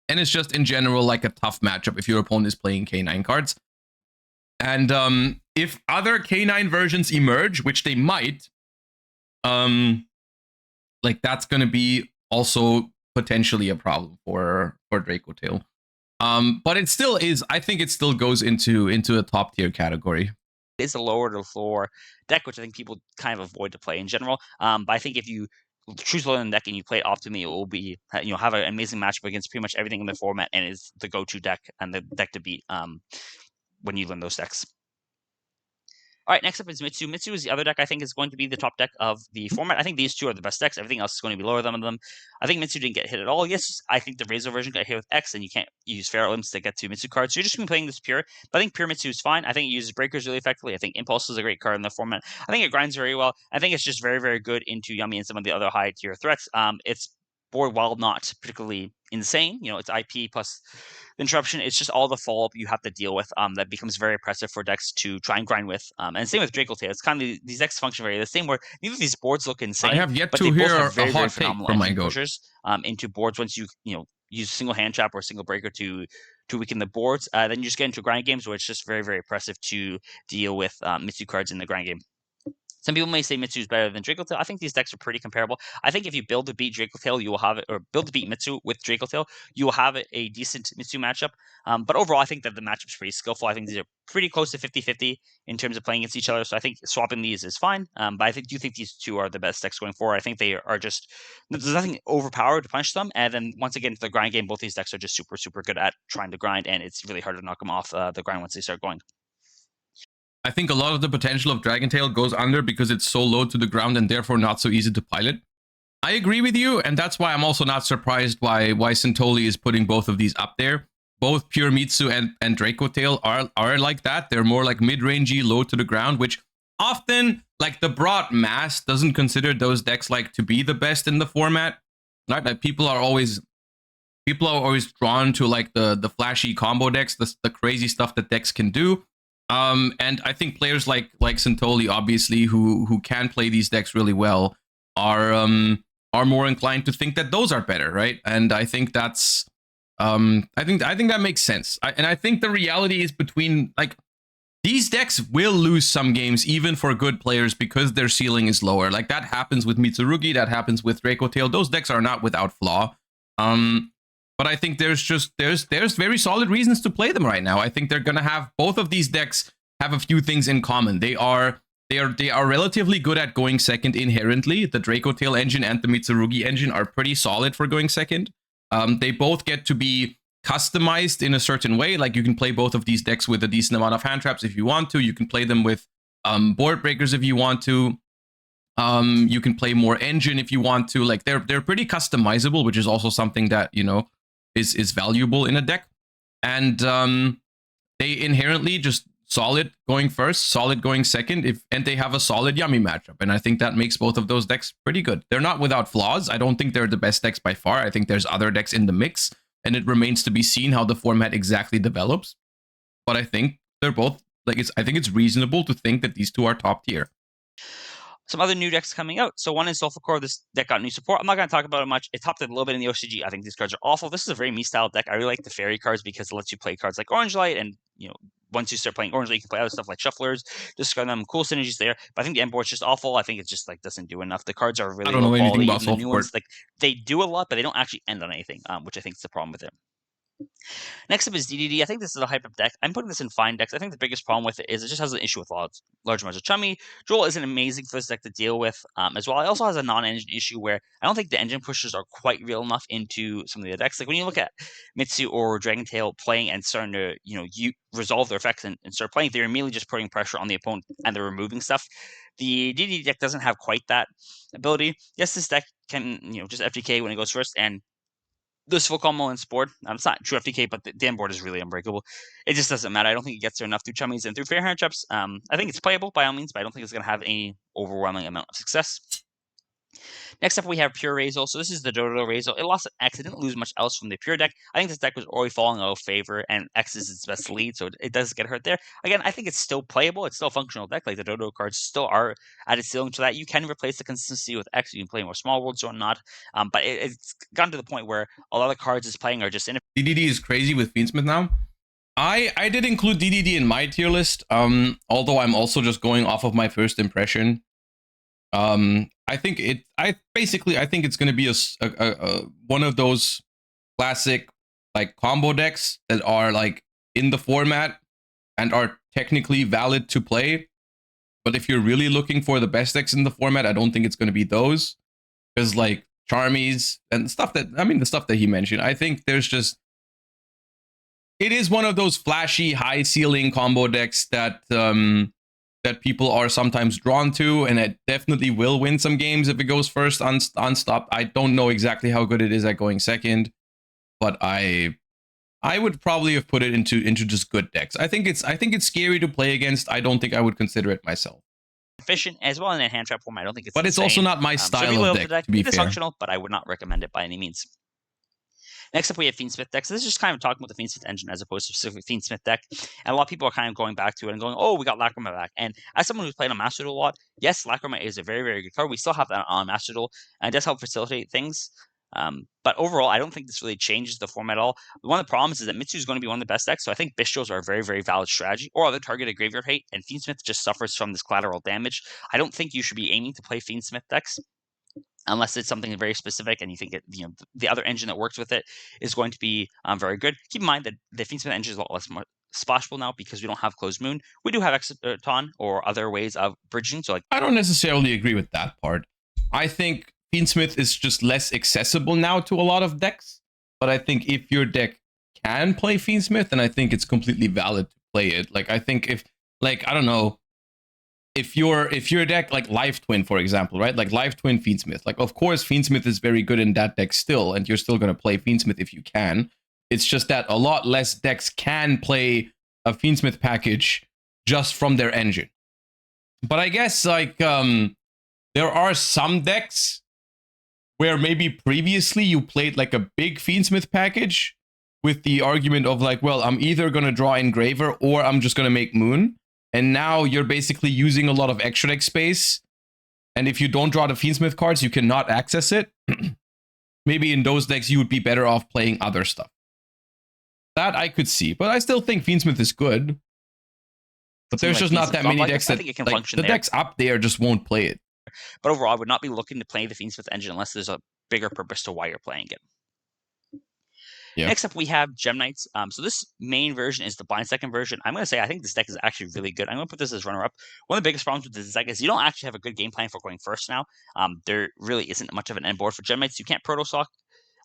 And it's just, in general, like a tough matchup if your opponent is playing K9 cards. And if other K9 versions emerge, which they might, like, that's going to be also potentially a problem for Dracotail. But it still is, I think it still goes into a top tier category. It is a lower to the floor deck, which I think people kind of avoid to play in general. But I think if you choose low in the deck and you play it optimally, it will be, have an amazing matchup against pretty much everything in the format, and is the go-to deck and the deck to beat when you learn those decks. All right, next up is Mitsu. Mitsu is the other deck I think is going to be the top deck of the format. I think these two are the best decks. Everything else is going to be lower than them. I think Mitsu didn't get hit at all. Yes, I think the Razor version got hit with X, and you can't use Ferret Limbs to get to Mitsu cards. So you're just going to be playing this pure. But I think pure Mitsu is fine. I think it uses breakers really effectively. I think Impulse is a great card in the format. I think it grinds very well. I think it's just very, very good into Yummy and some of the other high tier threats. It's board, while not particularly insane, it's IP plus interruption. It's just all the follow-up you have to deal with that becomes very oppressive for decks to try and grind with. And same with Dracotail. It's kind of these decks function very the same, where neither of these boards look insane. I have yet to hear a hot take from my goat. Into boards once you use single hand trap or single breaker to weaken the boards. Then you just get into grind games where it's just very, very oppressive to deal with Mitsu cards in the grind game. Some people may say Mitsu is better than Dracotail. I think these decks are pretty comparable. I think if you build to beat Dracotail, you will have it, or build to beat Mitsu with Dracotail, you will have a decent Mitsu matchup. But overall, I think that the matchup's pretty skillful. I think these are pretty close to 50-50 in terms of playing against each other. So I think swapping these is fine. But I do think these two are the best decks going forward. I think they are just, there's nothing overpowered to punish them. And then once again, for the grind game, both these decks are just super, super good at trying to grind. And it's really hard to knock them off the grind once they start going. I think a lot of the potential of Dragontail goes under because it's so low to the ground and therefore not so easy to pilot. I agree with you, and that's why I'm also not surprised why Santoli is putting both of these up there. Both Pure Mitsu and Dracotail are like that. They're more like mid-rangey, low to the ground, which often, like, the broad mass doesn't consider those decks like to be the best in the format. Right? Like, people are always drawn to like the flashy combo decks, the crazy stuff that decks can do. And I think players like Santoli, obviously, who can play these decks really well, are more inclined to think that those are better, right? And I think that's I think that makes sense. And I think the reality is, between, like, these decks will lose some games even for good players because their ceiling is lower. Like, that happens with Mitsurugi, that happens with Dracotail. Those decks are not without flaw. But I think there's very solid reasons to play them right now. I think they're gonna have, both of these decks have a few things in common. They are relatively good at going second inherently. The Dracotail engine and the Mitsurugi engine are pretty solid for going second. They both get to be customized in a certain way. Like you can play both of these decks with a decent amount of hand traps if you want to. You can play them with board breakers if you want to. You can play more engine if you want to. Like they're pretty customizable, which is also something that, you know, is valuable in a deck. And they inherently just solid going first, solid going second, and they have a solid yummy matchup. And I think that makes both of those decks pretty good. They're not without flaws. I don't think they're the best decks by far. I think there's other decks in the mix, and it remains to be seen how the format exactly develops. But I think they're both, like, I think it's reasonable to think that these two are top tier. Some other new decks coming out. So one is Sulfur Core. This deck got new support. I'm not going to talk about it much. It topped it a little bit in the OCG. I think these cards are awful. This is a very me-style deck. I really like the fairy cards because it lets you play cards like Orange Light, and, you know, once you start playing Orange Light, you can play other stuff like Shufflers. Just got them cool synergies there. But I think the end board's just awful. I think it just like doesn't do enough. The cards are really low quality. Even the new ones, like, they do a lot, but they don't actually end on anything, which I think is the problem with it. Next up is DDD. I think this is a hype-up deck. I'm putting this in fine decks. I think the biggest problem with it is it just has an issue with large amounts of chummy. Joel isn't amazing for this deck to deal with as well. It also has a non-engine issue where I don't think the engine pushers are quite real enough into some of the other decks. Like when you look at Mitsu or Dragon Tail playing and starting to, you know, resolve their effects and start playing, they're immediately just putting pressure on the opponent and they're removing stuff. The DDD deck doesn't have quite that ability. Yes, this deck can, you know, just FTK when it goes first, and this full combo and board. It's not true FTK, but the damn board is really unbreakable. It just doesn't matter. I don't think it gets there enough through chummies and through fair hand traps. I think it's playable by all means, but I don't think it's going to have any overwhelming amount of success. Next up, we have Pure Razel. So this is the Dodo Razel. It lost X. It didn't lose much else from the Pure deck. I think this deck was already falling out of favor, and X is its best lead, so it does get hurt there. Again, I think it's still playable. It's still a functional deck. Like the Dodo cards still are at its ceiling to that. You can replace the consistency with X. You can play more small worlds or not. But it's gotten to the point where a lot of the cards it's playing are just in. DDD is crazy with Fiendsmith now. I did include DDD in my tier list, although I'm also just going off of my first impression. I think it's going to be a one of those classic like combo decks that are like in the format and are technically valid to play. But if you're really looking for the best decks in the format, I don't think it's going to be those, because like Charmies and stuff that, I mean, the stuff that he mentioned, I think there's just, it is one of those flashy high ceiling combo decks that that people are sometimes drawn to, and it definitely will win some games if it goes first unstopped. I don't know exactly how good it is at going second, but I would probably have put it into just good decks. I think it's scary to play against. I don't think I would consider it myself. Efficient as well in a hand trap form. I don't think it's. But insane. It's also not my style of deck. To be fair, it's functional, but I would not recommend it by any means. Next up, we have Fiendsmith decks. This is just kind of talking about the Fiendsmith engine as opposed to specifically Fiendsmith deck. And a lot of people are kind of going back to it and going, oh, we got Lacrima back. And as someone who's played on Master Duel a lot, yes, Lacrima is a very, very good card. We still have that on Master Duel, and it does help facilitate things. But overall, I don't think this really changes the format at all. One of the problems is that Mitsu is going to be one of the best decks, so I think Bistros are a very, very valid strategy, or other targeted graveyard hate, and Fiendsmith just suffers from this collateral damage. I don't think you should be aiming to play Fiendsmith decks unless it's something very specific and you think it, you know, the other engine that works with it is going to be very good. Keep in mind that the Fiendsmith engine is a lot less splashable now because we don't have Closed Moon. We do have Exciton or other ways of bridging. So like, I don't necessarily agree with that part. I think Fiendsmith is just less accessible now to a lot of decks, but I think if your deck can play Fiendsmith, then I think it's completely valid to play it. Like, I think if, like, I don't know, if your deck like Life Twin, for example, right? Like Life Twin Fiendsmith, like of course Fiendsmith is very good in that deck still, and you're still going to play Fiendsmith if you can. It's just that a lot less decks can play a Fiendsmith package just from their engine. But I guess like there are some decks where maybe previously you played like a big Fiendsmith package with the argument of like, well, I'm either going to draw Engraver or I'm just going to make Moon. And now you're basically using a lot of extra deck space. And if you don't draw the Fiendsmith cards, you cannot access it. Maybe in those decks, you would be better off playing other stuff. That I could see. But I still think Fiendsmith is good. But there's just not that many decks that, like, the decks up there just won't play it. But overall, I would not be looking to play the Fiendsmith engine unless there's a bigger purpose to why you're playing it. Yep. Next up, we have Gem Knights. So this main version is the blind second version. I'm going to say I think this deck is actually really good. I'm going to put this as runner-up. One of the biggest problems with this deck is you don't actually have a good game plan for going first now. There really isn't much of an end board for Gem Knights. You can't proto-stock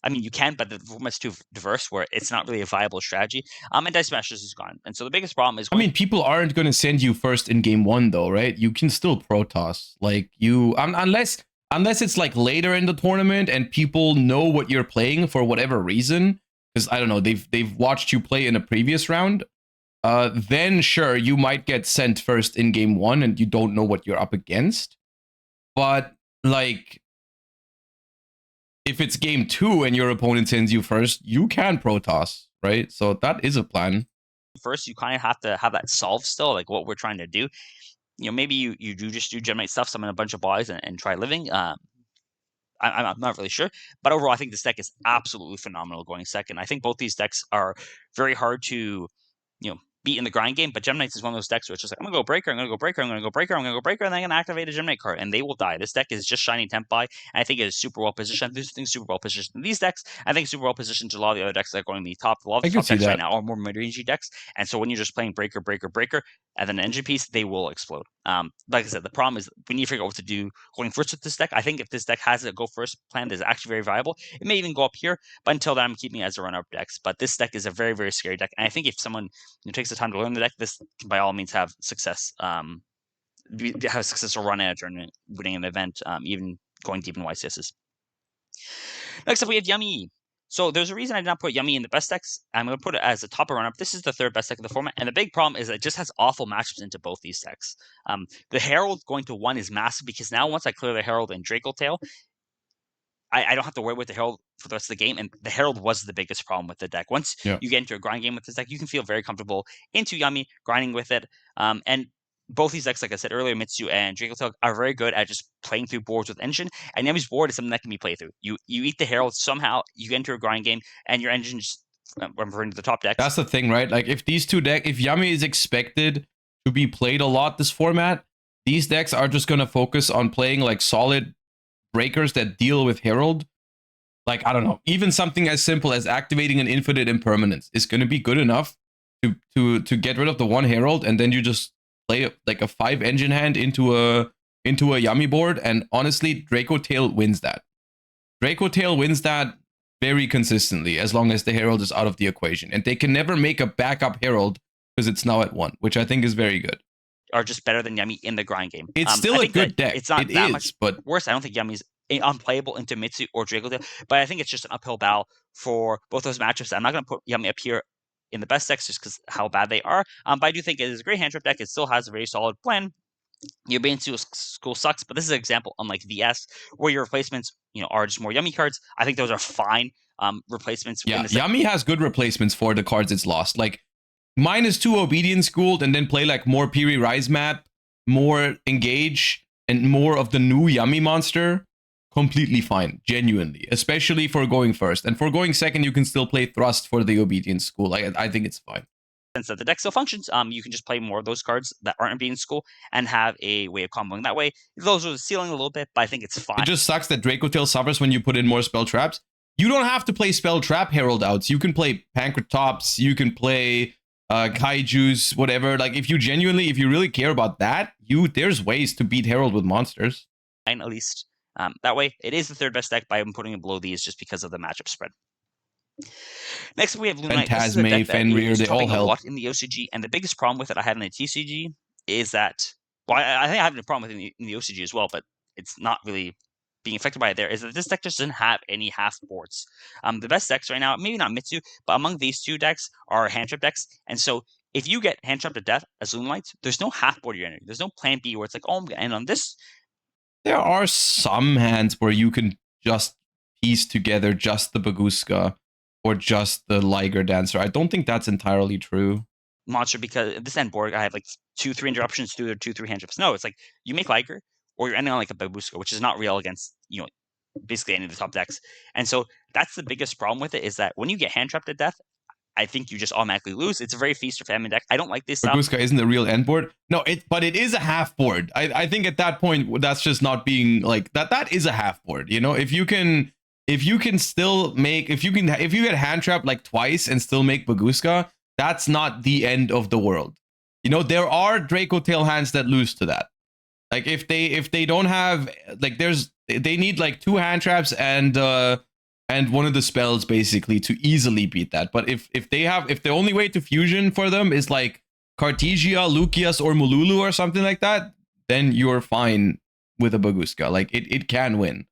I mean, you can, but the format's too diverse where it's not really a viable strategy. And Dice Masters is gone. And so the biggest problem is... I mean, people aren't going to send you first in game 1, though, right? You can still Protoss. Like, unless it's like later in the tournament and people know what you're playing for whatever reason, because I don't know, they've watched you play in a previous round, then sure, you might get sent first in game 1 and you don't know what you're up against. But like, if it's game 2 and your opponent sends you first, you can Protoss, right? So that is a plan. First, you kind of have to have that solved still, like what we're trying to do. Maybe you do just do Gemini stuff, summon a bunch of bodies, and try living. I'm not really sure, but overall, I think this deck is absolutely phenomenal going second. I think both these decks are very hard to, beat in the grind game, but Gem Knights is one of those decks where it's just like, I'm going to go Breaker, I'm going to go Breaker, I'm going to go Breaker, I'm going to go Breaker, and then I'm going to activate a Gem Knight card, and they will die. This deck is just Shining Tempai, and I think it is super well positioned. This thing's super well positioned in these decks. I think super well positioned to a lot of the other decks that are going to be top. A lot of the top decks right now are more mid-rangey decks, and so when you're just playing Breaker, Breaker, Breaker, and then an engine piece, they will explode. Like I said, the problem is we need to figure out what to do going first with this deck. I think if this deck has a go first plan that is actually very viable, it may even go up here, but until then, I'm keeping it as a run-up decks. But this deck is a very, very scary deck, and I think if someone takes the time to learn the deck, this can by all means have success. Have a successful run at a tournament, winning an event, even going deep in YCSs. Next up, we have Yummy. So there's a reason I did not put Yummy in the best decks. I'm going to put it as a top of run-up. This is the third best deck of the format, and the big problem is that it just has awful matchups into both these decks. The Herald going to 1 is massive because now once I clear the Herald and Draco Tail, I don't have to worry with the Herald for the rest of the game, and the Herald was the biggest problem with the deck. Once you get into a grind game with this deck, you can feel very comfortable into Yummy, grinding with it, and both these decks, like I said earlier, Mitsu and Dracotail, are very good at just playing through boards with Engine, and Yummy's board is something that can be played through. You eat the Herald, somehow you enter a grind game, and your Engine just, I'm referring to the top decks. That's the thing, right? Like, if these two decks, if Yummy is expected to be played a lot this format, these decks are just going to focus on playing, like, solid breakers that deal with Herald. Like, I don't know, even something as simple as activating an infinite impermanence is going to be good enough to get rid of the 1 Herald, and then you just play like a 5 engine hand into a Yummy board, and honestly, Draco Tail wins that. Draco Tail wins that very consistently as long as the Herald is out of the equation, and they can never make a backup Herald because it's now at 1, which I think is very good. Are just better than Yummy in the grind game. It's still a good deck. It's not that much worse. I don't think Yummy's unplayable into Mitsu or Dracotail, but I think it's just an uphill battle for both those matchups. I'm not going to put Yummy up here in the best decks just because how bad they are, but I do think it is a great hand trip deck. It still has a very solid plan. Your Bane School sucks, but this is an example, unlike VS, where your replacements, are just more Yummy cards. I think those are fine replacements. Yeah, Yummy has good replacements for the cards it's lost. Like, -2 Obedience Schooled, and then play like more Piri Rise map, more Engage, and more of the new Yummy monster. Completely fine, genuinely, especially for going first. And for going second, you can still play Thrust for the Obedience School. I think it's fine. Since that the deck still functions, you can just play more of those cards that aren't being School and have a way of comboing that way. Those are the ceiling a little bit, but I think it's fine. It just sucks that Dracotail suffers when you put in more spell traps. You don't have to play spell trap Herald outs. You can play Pancratops, you can play Kaijus, whatever. Like, if you really care about that, there's ways to beat Herald with monsters. At least. That way, it is the third best deck, but I'm putting it below these just because of the matchup spread. Next, we have Lunite. Phantasme, Fenrir, they all help. A lot in the OCG, and the biggest problem with it I have in the TCG is that, well, I think I have a problem with it in the OCG as well, but it's not really being affected by it there, is that this deck just doesn't have any half boards. The best decks right now, maybe not Mitsu, but among these two decks are hand trap decks, and so if you get hand trapped to death as Lunite, there's no half board you're entering. There's no plan B where it's like, oh, I'm going to end on this. There are some hands where you can just piece together just the Baguska or just the Liger Dancer. I don't think that's entirely true. Monster, because this end board, I have like 2-3 interruptions to their 2-3 hand trips. No, it's like you make Liger or you're ending on like a Babuska, which is not real against, basically any of the top decks. And so that's the biggest problem with it, is that when you get hand trapped to death, I think you just automatically lose. It's a very feast or famine deck. I don't like this. Baguska isn't the real end board. No, but it is a half board. I think at that point, that's just not being like that. That is a half board. If you can still make, if you get hand trapped like twice and still make Baguska, that's not the end of the world. There are Dracotail hands that lose to that. Like, if they don't have, like, they need like 2 hand traps and and one of the spells basically to easily beat that. But if the only way to fusion for them is like Cartesia, Lucius, or Mululu or something like that, then you're fine with a Baguska. Like it can win.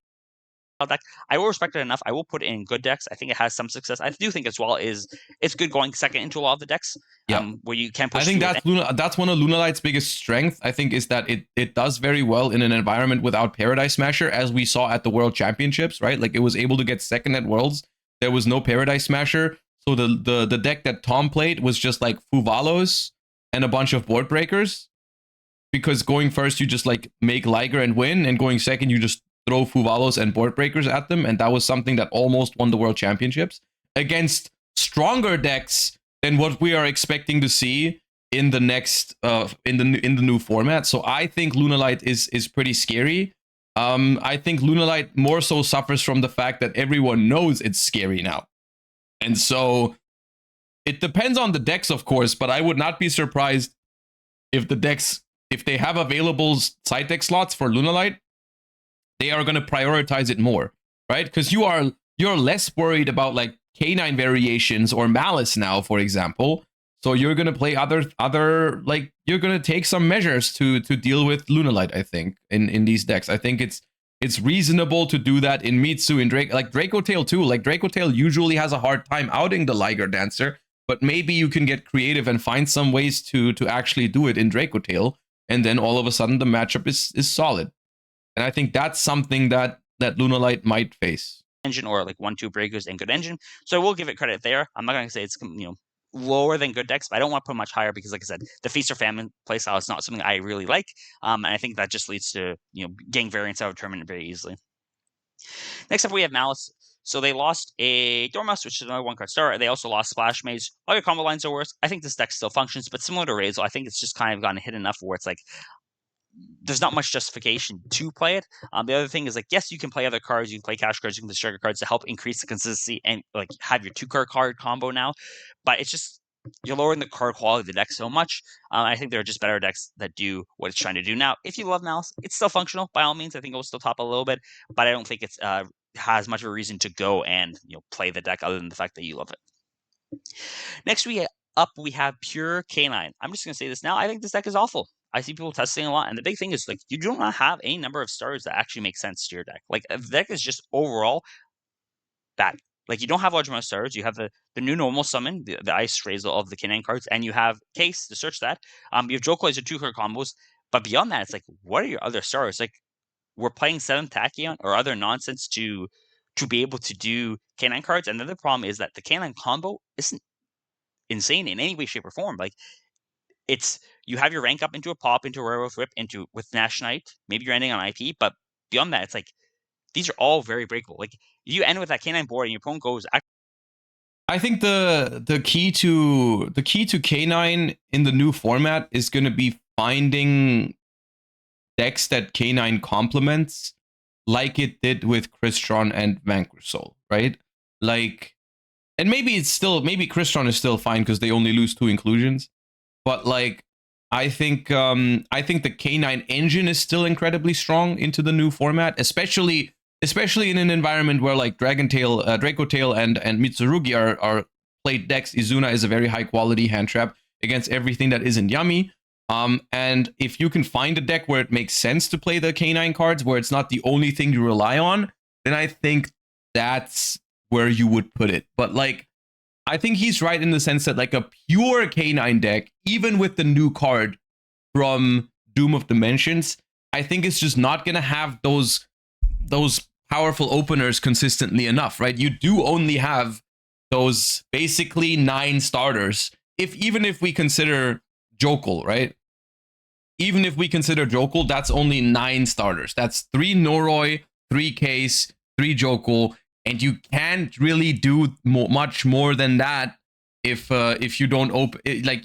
Deck. I will respect it enough. I will put it in good decks. I think it has some success. I do think as well it's good going second into a lot of the decks. Where you can push. I think that's one of Lunalight's biggest strength. I think is that it does very well in an environment without Paradise Smasher, as we saw at the World Championships, right? Like it was able to get second at Worlds. There was no Paradise Smasher, so the deck that Tom played was just like Fuvalos and a bunch of board breakers. Because going first you just like make Liger and win, and going second you just throw Fuvalos and board breakers at them, and that was something that almost won the World Championships against stronger decks than what we are expecting to see in the next in the new format. So I think Lunalight is pretty scary. I think Lunalight more so suffers from the fact that everyone knows it's scary now, and so it depends on the decks, of course. But I would not be surprised if the decks, if they have available side deck slots for Lunalight, they are going to prioritize it more, right? Because you're less worried about like K9 variations or Malice now, for example. So you're going to play other like you're going to take some measures to deal with Lunalight, I think, in these decks. I think it's reasonable to do that in Mitsu and Draco Tail too. Like Draco Tail usually has a hard time outing the Liger Dancer, but maybe you can get creative and find some ways to actually do it in Draco Tail, and then all of a sudden the matchup is solid. And I think that's something that Lunalight might face. Engine or like 1-2 breakers and good engine. So we'll give it credit there. I'm not going to say it's lower than good decks, but I don't want to put much higher because, like I said, the Feast or Famine playstyle is not something I really like. And I think that just leads to getting variance out of tournament very easily. Next up, we have Malice. So they lost a Dormouse, which is another 1-card star. They also lost Splash Mage. All your combo lines are worse. I think this deck still functions, but similar to Razel, I think it's just kind of gotten hit enough where it's like there's not much justification to play it. The other thing is like, yes, you can play other cards, you can play cash cards, you can play striker cards to help increase the consistency and like have your 2-card combo now. But it's just you're lowering the card quality of the deck so much. I think there are just better decks that do what it's trying to do. Now, if you love Malice, it's still functional by all means. I think it will still top a little bit, but I don't think it's has much of a reason to go and play the deck other than the fact that you love it. Next we have Pure K9. I'm just gonna say this now. I think this deck is awful. I see people testing a lot, and the big thing is like you do not have a number of stars that actually make sense to your deck. Like the deck is just overall bad. Like you don't have large amount of stars. You have the new normal summon, the Ice Razel of the K9 cards, and you have Case to search that. You have Joko as your 2-card combos, but beyond that, it's like what are your other stars? Like we're playing 7th Tachyon or other nonsense to be able to do K9 cards, and the other problem is that the K9 combo isn't insane in any way, shape, or form. Like it's you have your rank up into a pop, into a Rare Whip, into with Nash Knight. Maybe you're ending on IP, but beyond that, it's like these are all very breakable. Like you end with that K9 board, and your opponent goes. I think the key to K9 in the new format is going to be finding decks that K9 complements, like it did with Crystron and Vanquish Soul, right? Like, and maybe Crystron is still fine because they only lose 2 inclusions. But like, I think the K9 engine is still incredibly strong into the new format, especially in an environment where like Draco Tail, and Mitsurugi are played decks. Izuna is a very high quality hand trap against everything that isn't yummy. And if you can find a deck where it makes sense to play the K9 cards, where it's not the only thing you rely on, then I think that's where you would put it. But like, I think he's right in the sense that like a pure K9 deck, even with the new card from Doom of Dimensions, I think it's just not going to have those powerful openers consistently enough, right? You do only have those basically 9 starters. Even if we consider Jokul, right? Even if we consider Jokul, that's only 9 starters. That's 3 Noroi, 3 Case, 3 Jokul. And you can't really do much more than that if you don't open like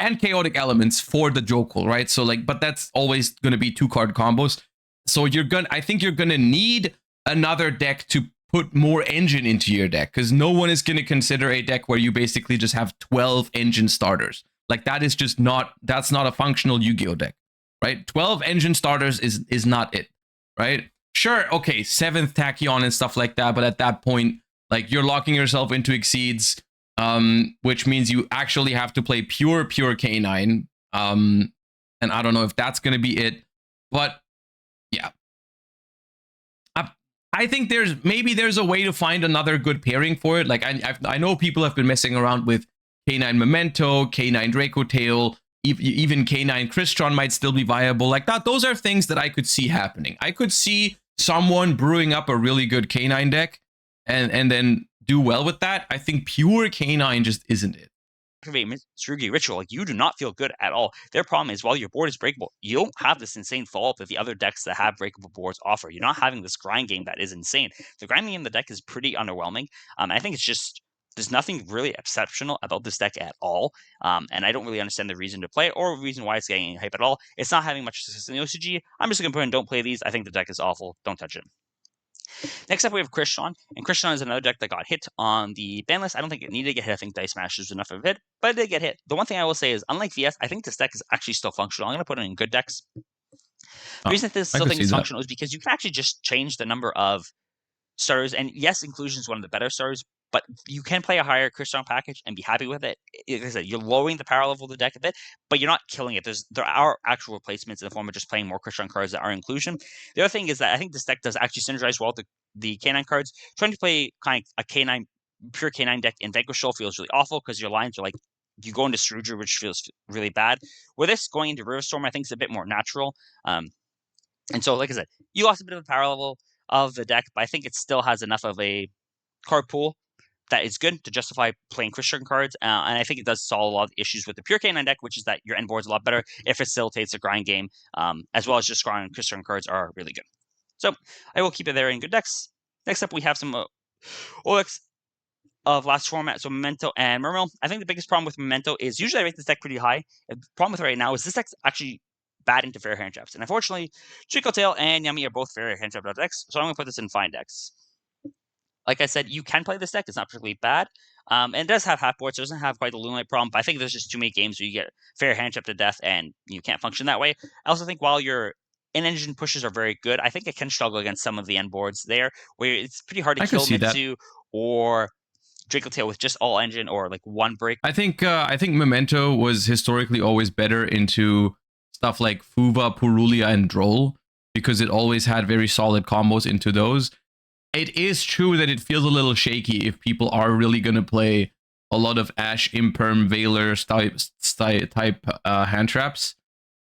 and chaotic elements for the Jokul, right? So like, but that's always going to be 2-card combos. So I think you're gonna need another deck to put more engine into your deck, because no one is gonna consider a deck where you basically just have 12 engine starters. Like that is just that's not a functional Yu-Gi-Oh deck, right? 12 engine starters is not it, right? sure, okay, 7th Tachyon and stuff like that, but at that point, like, you're locking yourself into Exceeds, which means you actually have to play pure K9. And I don't know if that's going to be it, but yeah. I think there's a way to find another good pairing for it. Like, I know people have been messing around with K9 Memento, K9 Draco Tail, even K9 Crystron might still be viable. Like that, those are things that I could see happening. I could see someone brewing up a really good K9 deck and then do well with that. I think pure K9 just isn't it. Tsurugi Ritual, like, you do not feel good at all. Their problem is, while your board is breakable, you don't have this insane follow-up that the other decks that have breakable boards offer. You're not having this grind game that is insane. The grind game in the deck is pretty underwhelming. I think it's just, there's nothing really exceptional about this deck at all. And I don't really understand the reason to play it or the reason why it's getting any hype at all. It's not having much success in the OCG. I'm just going to put in don't play these. I think the deck is awful. Don't touch it. Next up, we have Crystron, and Crystron is another deck that got hit on the ban list. I don't think it needed to get hit. I think Dice Smash is enough of a hit, but it did get hit. The one thing I will say is, unlike VS, I think this deck is actually still functional. I'm going to put it in good decks. The reason this still think is functional is because you can actually just change the number of starters, and yes, inclusion is one of the better starters, but you can play a higher Crystron package and be happy with it. Like I said, you're lowering the power level of the deck a bit, but you're not killing it. There are actual replacements in the form of just playing more Crystron cards that are inclusion. The other thing is that I think this deck does actually synergize well with the K9 cards. Trying to play kind of a K9, pure K9 deck in Vanquish Soul feels really awful because your lines are like, you go into Scrooger, which feels really bad. With this, going into River Storm, I think is a bit more natural. And so, like I said, you lost a bit of the power level of the deck, but I think it still has enough of a card pool that is good to justify playing Crystron cards, and I think it does solve a lot of issues with the pure K9 deck, which is that your end board's a lot better. It facilitates a grind game, as well as just scrying Crystron cards are really good. So I will keep it there in good decks. Next up, we have some OX of last format, so Memento and Mermill. I think the biggest problem with Memento is usually I rate this deck pretty high. The problem with it right now is this deck's actually bad into fair hand traps, and unfortunately, Chico Tail and Yami are both fair hand trap decks, so I'm going to put this in fine decks. Like I said, you can play this deck. It's not particularly bad. And it does have half boards. It doesn't have quite the Lunalight problem, but I think there's just too many games where you get fair hand trap to death and you can't function that way. I also think while your in-engine pushes are very good, I think it can struggle against some of the end boards there, where it's pretty hard to kill Mitsu or Draco Tail with just all engine or like one break. I think Memento was historically always better into stuff like Fuva, Purulia, and Droll, because it always had very solid combos into those. It is true that it feels a little shaky if people are really going to play a lot of Ash, Imperm, Veiler type hand traps.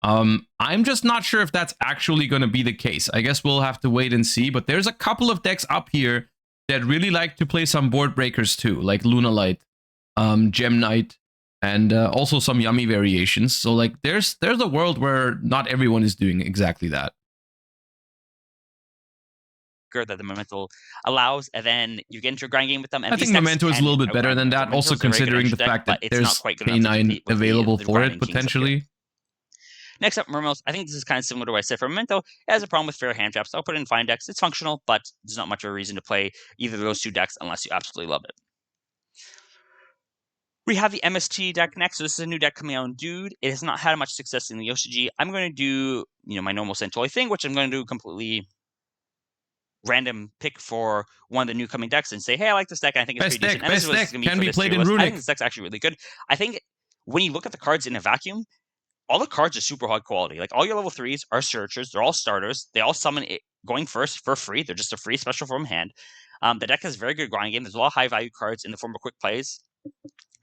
I'm just not sure if that's actually going to be the case. I guess we'll have to wait and see, but there's a couple of decks up here that really like to play some board breakers too, like Lunalight, Gem Knight, and also some Yummy variations. So like there's a world where not everyone is doing exactly that. That the Memento allows, and then you get into a grind game with them. And I think Memento is a little bit better than that, also considering the fact that there's K9 available for it, potentially. Next up, Mermills. I think this is kind of similar to what I said for Memento. It has a problem with fair hand traps. I'll put it in fine decks. It's functional, but there's not much of a reason to play either of those two decks unless you absolutely love it. We have the MST deck next. So this is a new deck coming out in Dude. It has not had much success in the OCG. I'm going to do, my normal Centauri thing, which I'm going to do completely random pick for one of the new coming decks and say, hey, I like this deck. I think it's pretty decent. And this is what it's going to be for this tier list. I think this deck's actually really good. I think when you look at the cards in a vacuum, all the cards are super high quality. Like all your level 3s are searchers. They're all starters. They all summon it going first for free. They're just a free special from hand. The deck has very good grind game. There's a lot of high value cards in the form of quick plays.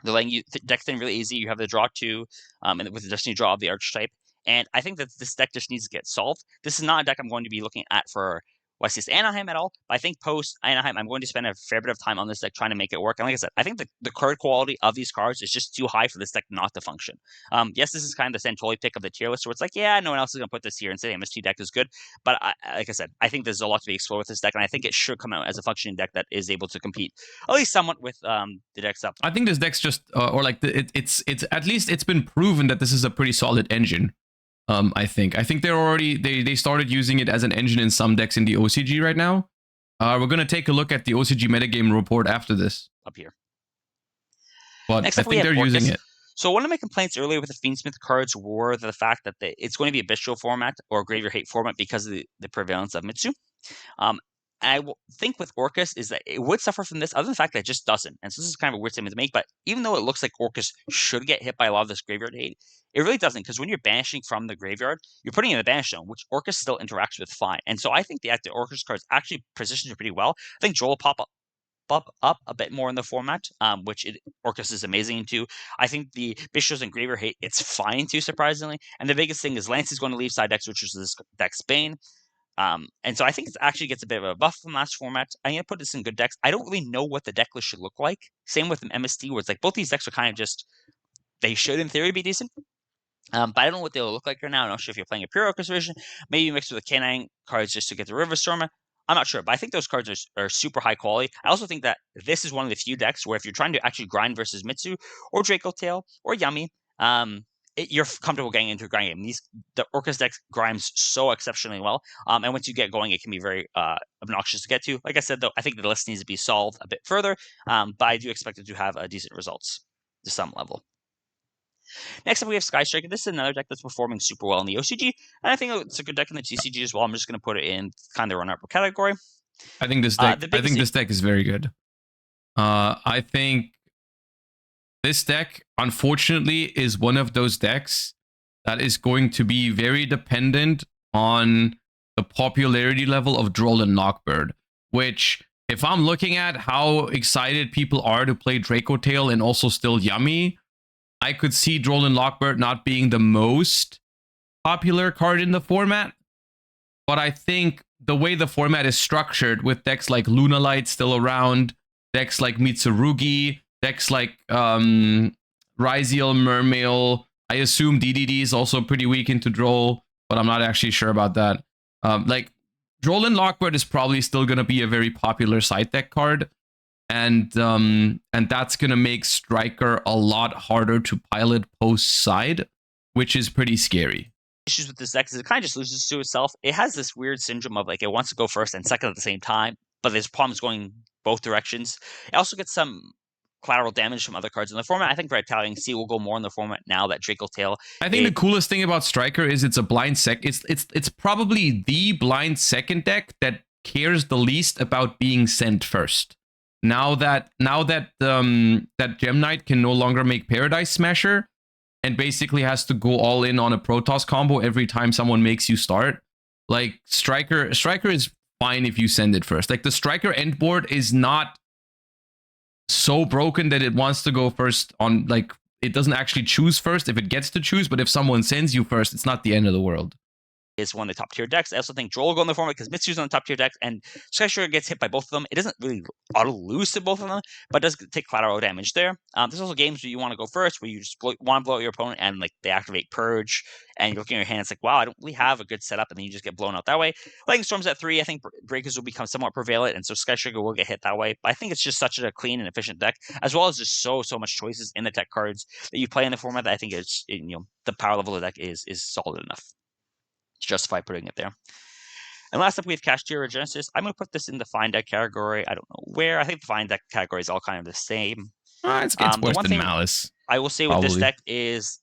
They're letting you deck thing really easy. You have the draw 2, and with the Destiny draw of the archetype. And I think that this deck just needs to get solved. This is not a deck I'm going to be looking at for West Anaheim at all, but I think post Anaheim, I'm going to spend a fair bit of time on this deck trying to make it work. And like I said, I think the card quality of these cards is just too high for this deck not to function. Yes, this is kind of the Centauri pick of the tier list, where it's like, yeah, no one else is going to put this here and say MST deck is good. But like I said, I think there's a lot to be explored with this deck, and I think it should come out as a functioning deck that is able to compete at least somewhat with the decks up. I think this deck's just, it's at least it's been proven that this is a pretty solid engine. I think they're already they started using it as an engine in some decks in the OCG right now. We're gonna take a look at the OCG Metagame Report after this. Up here. But next I think they're using it. So one of my complaints earlier with the Fiendsmith cards were the fact that it's going to be a bestial format or Grave Your Hate format because of the prevalence of Mitsu. I think with Orcus is that it would suffer from this, other than the fact that it just doesn't. And so this is kind of a weird statement to make, but even though it looks like Orcus should get hit by a lot of this graveyard hate, it really doesn't, because when you're banishing from the graveyard, you're putting in the banish zone, which Orcus still interacts with fine. And so I think the active Orcus cards actually positions you pretty well. I think Joel pop up a bit more in the format, which Orcus is amazing into. I think the Bishops and Graveyard hate, it's fine too, surprisingly. And the biggest thing is Lance is going to leave side decks, which is this deck's Bane. And so I think it actually gets a bit of a buff from last format. I'm going to put this in good decks. I don't really know what the deck list should look like. Same with an MST, where it's like both these decks are kind of just, they should in theory be decent. But I don't know what they'll look like right now. I'm not sure if you're playing a pure Orcus version. Maybe you mix with the K9 cards just to get the River Stormer. I'm not sure, but I think those cards are super high quality. I also think that this is one of the few decks where if you're trying to actually grind versus Mitsu or Draco Tail or Yummy, you're comfortable getting into a grind game. The Orcus deck grinds so exceptionally well, and once you get going, it can be very obnoxious to get to. Like I said, though, I think the list needs to be solved a bit further, but I do expect it to have decent results to some level. Next up, we have Sky Striker. This is another deck that's performing super well in the OCG, and I think it's a good deck in the TCG as well. I'm just going to put it in kind of the runner-up category. I think this deck. This deck is very good. I think this deck, unfortunately, is one of those decks that is going to be very dependent on the popularity level of Droll and Knockbird, which, if I'm looking at how excited people are to play Draco Tail and also still Yummy, I could see Droll and Knockbird not being the most popular card in the format. But I think the way the format is structured, with decks like Lunalight still around, decks like Mitsurugi, decks like Ryziel, Mermail, I assume DDD is also pretty weak into Droll, but I'm not actually sure about that. Like, Droll and Knockbird is probably still going to be a very popular side deck card. And that's going to make Striker a lot harder to pilot post side, which is pretty scary. Issues with this deck is it kind of just loses to itself. It has this weird syndrome of like it wants to go first and second at the same time, but there's problems going both directions. It also gets some collateral damage from other cards in the format. I think Retaliating Sea will go more in the format now that Draco Tail. I think the coolest thing about Striker is it's a blind sec. It's probably the blind second deck that cares the least about being sent first. Now that that Gem Knight can no longer make Paradise Smasher and basically has to go all in on a Protoss combo every time someone makes you start, like Striker is fine if you send it first. Like, the Striker end board is not so broken that it wants to go first on, like, it doesn't actually choose first if it gets to choose, but if someone sends you first, it's not the end of the world. Is one of the top tier decks. I also think Droll will go in the format because Mitsu's on the top tier decks, and Sky Striker gets hit by both of them. It doesn't really auto lose to both of them, but does take collateral damage there. There's also games where you want to go first, where you just want to blow out your opponent and like they activate Purge, and you're looking at your hand, it's like, wow, I don't really have a good setup, and then you just get blown out that way. Lightning Storm's at 3. I think Breakers will become somewhat prevalent, and so Sky Striker will get hit that way. But I think it's just such a clean and efficient deck, as well as just so much choices in the tech cards that you play in the format that I think it's, the power level of the deck is solid enough to justify putting it there. And last up, we have Kashtira Genesis. I'm going to put this in the fine deck category. I don't know where. I think the fine deck category is all kind of the same. It gets worse than Malice. I will say with this deck is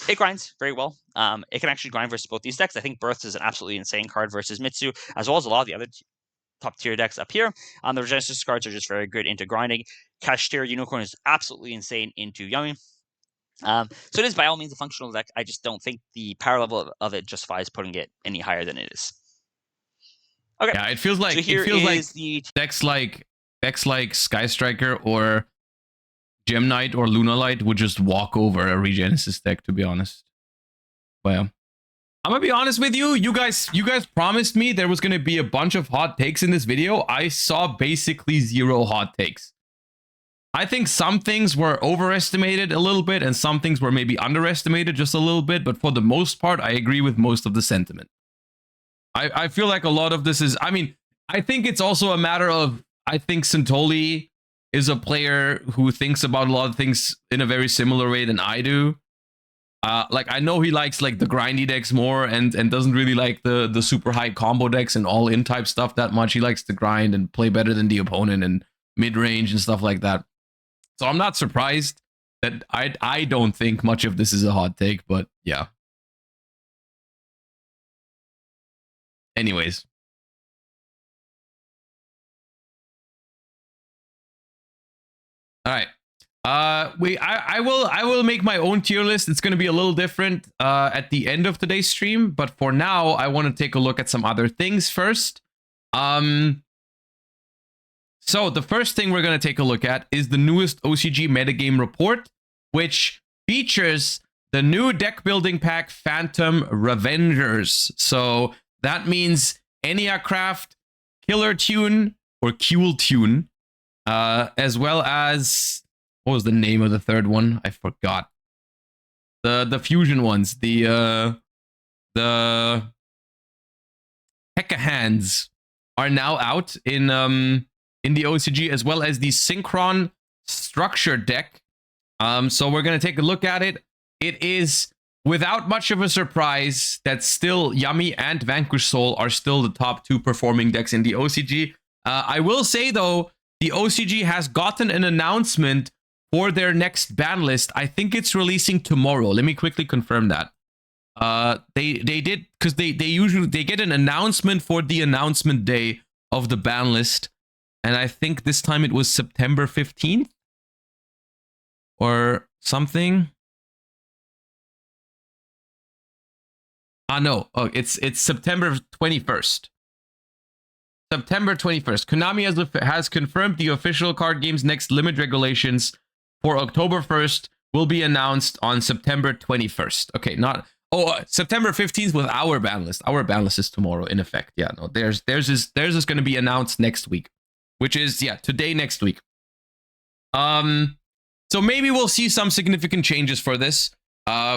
it grinds very well. It can actually grind versus both these decks. I think Birth is an absolutely insane card versus Mitsu, as well as a lot of the other top tier decks up here. The Genesis cards are just very good into grinding. Kashtira Unicorn is absolutely insane into Yummy. So it is by all means a functional deck. I just don't think the power level of it justifies putting it any higher than it is. Okay. Yeah, it feels like the decks like Sky Striker or Gem Knight or Lunalight would just walk over a Regenesis deck, to be honest. Well, I'm gonna be honest with you. You guys promised me there was gonna be a bunch of hot takes in this video. I saw basically 0 hot takes. I think some things were overestimated a little bit and some things were maybe underestimated just a little bit, but for the most part, I agree with most of the sentiment. I feel like a lot of this is, I mean, I think it's also a matter of, I think Santoli is a player who thinks about a lot of things in a very similar way than I do. Like, I know he likes like the grindy decks more and doesn't really like the super high combo decks and all in type stuff that much. He likes to grind and play better than the opponent and mid range and stuff like that. So I'm not surprised that I don't think much of this is a hot take, but yeah. Anyways, All right. I will make my own tier list. It's going to be a little different at the end of today's stream, but for now, I want to take a look at some other things first. So the first thing we're going to take a look at is the newest OCG Metagame Report, which features the new deck building pack Phantom Revengers. So that means Eniacraft, Killer Tune, or Cool Tune, as well as, what was the name of the third one? I forgot. The fusion ones, the Hecka Hands are now out in the OCG, as well as the Synchron Structure deck. So we're gonna take a look at it. It is without much of a surprise that still Yummy and Vanquish Soul are still the top 2 performing decks in the OCG. I will say though, the OCG has gotten an announcement for their next ban list. I think it's releasing tomorrow. Let me quickly confirm that. They did, because they usually get an announcement for the announcement day of the ban list, and I think this time it was September 15th or something. No. Oh, it's September 21st. September 21st. Konami has confirmed the official card game's next limit regulations for October 1st will be announced on September 21st. Okay, not... Oh, September 15th with our ban list. Our ban list is tomorrow, in effect. Yeah, no, theirs is going to be announced next week, which is, yeah, today, next week. So maybe we'll see some significant changes for this,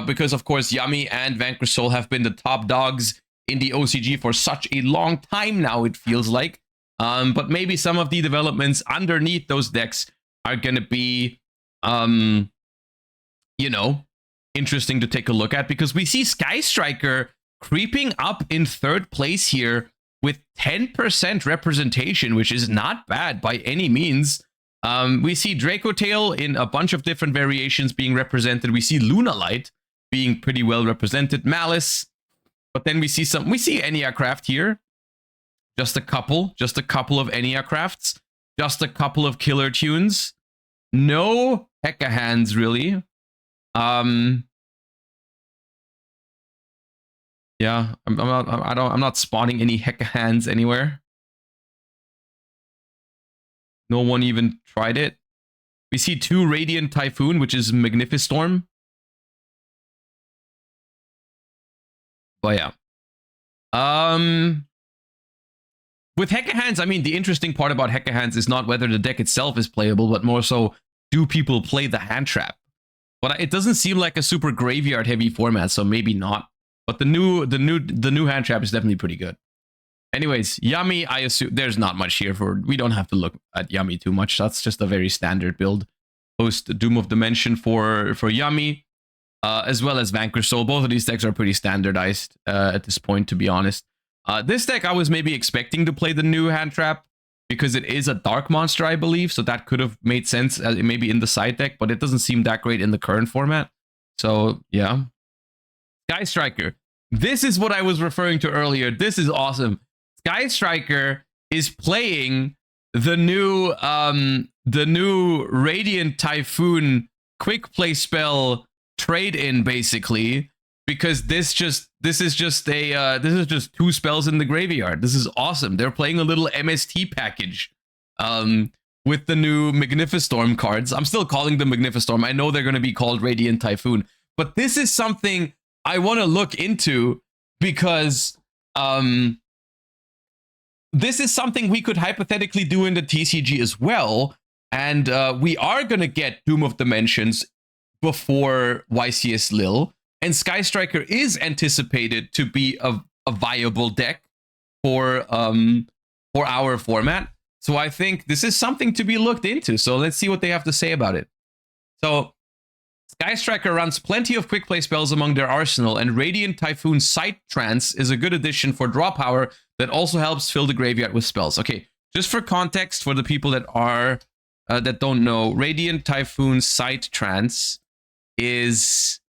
because, of course, Yummy and Vanquish Soul have been the top dogs in the OCG for such a long time now, it feels like. But maybe some of the developments underneath those decks are going to be, you know, interesting to take a look at, because we see Sky Striker creeping up in 3rd place here with 10% representation, which is not bad by any means. We see Draco Tail in a bunch of different variations being represented. We see Lunalight being pretty well represented, Malice, but then we see Eniacraft here. Just a couple of Eniacrafts, just a couple of Killer Tunes. No Hecka Hands, really. Yeah, I'm not spotting any Hecka Hands anywhere. No one even tried it. We see 2 Radiant Typhoon, which is Magnifistorm. But yeah. With Hecka Hands, I mean, the interesting part about Hecka Hands is not whether the deck itself is playable, but more so, do people play the hand trap? But it doesn't seem like a super graveyard heavy format, so maybe not. But the new hand trap is definitely pretty good. Anyways, Yummy, I assume there's not much here for... We don't have to look at Yummy too much. That's just a very standard build. Post Doom of Dimension for Yummy, as well as Vanquish Soul. Both of these decks are pretty standardized at this point, to be honest. This deck, I was maybe expecting to play the new hand trap, because it is a dark monster, I believe. So that could have made sense maybe in the side deck, but it doesn't seem that great in the current format. So, yeah. Sky Striker. This is what I was referring to earlier. This is awesome. Sky Striker is playing the new Radiant Typhoon quick play spell trade-in, basically, because this is just 2 spells in the graveyard. This is awesome. They're playing a little MST package with the new Magnifistorm cards. I'm still calling them Magnifistorm. I know they're going to be called Radiant Typhoon, but this is something I want to look into, because this is something we could hypothetically do in the TCG as well, and we are going to get Doom of Dimensions before YCS Lil, and Sky Striker is anticipated to be a viable deck for our format. So I think this is something to be looked into. So let's see what they have to say about it. So Sky Striker runs plenty of quick play spells among their arsenal, and Radiant Typhoon Sight Trance is a good addition for draw power that also helps fill the graveyard with spells. Okay, just for context, for the people that are that don't know, Radiant Typhoon Sight Trance is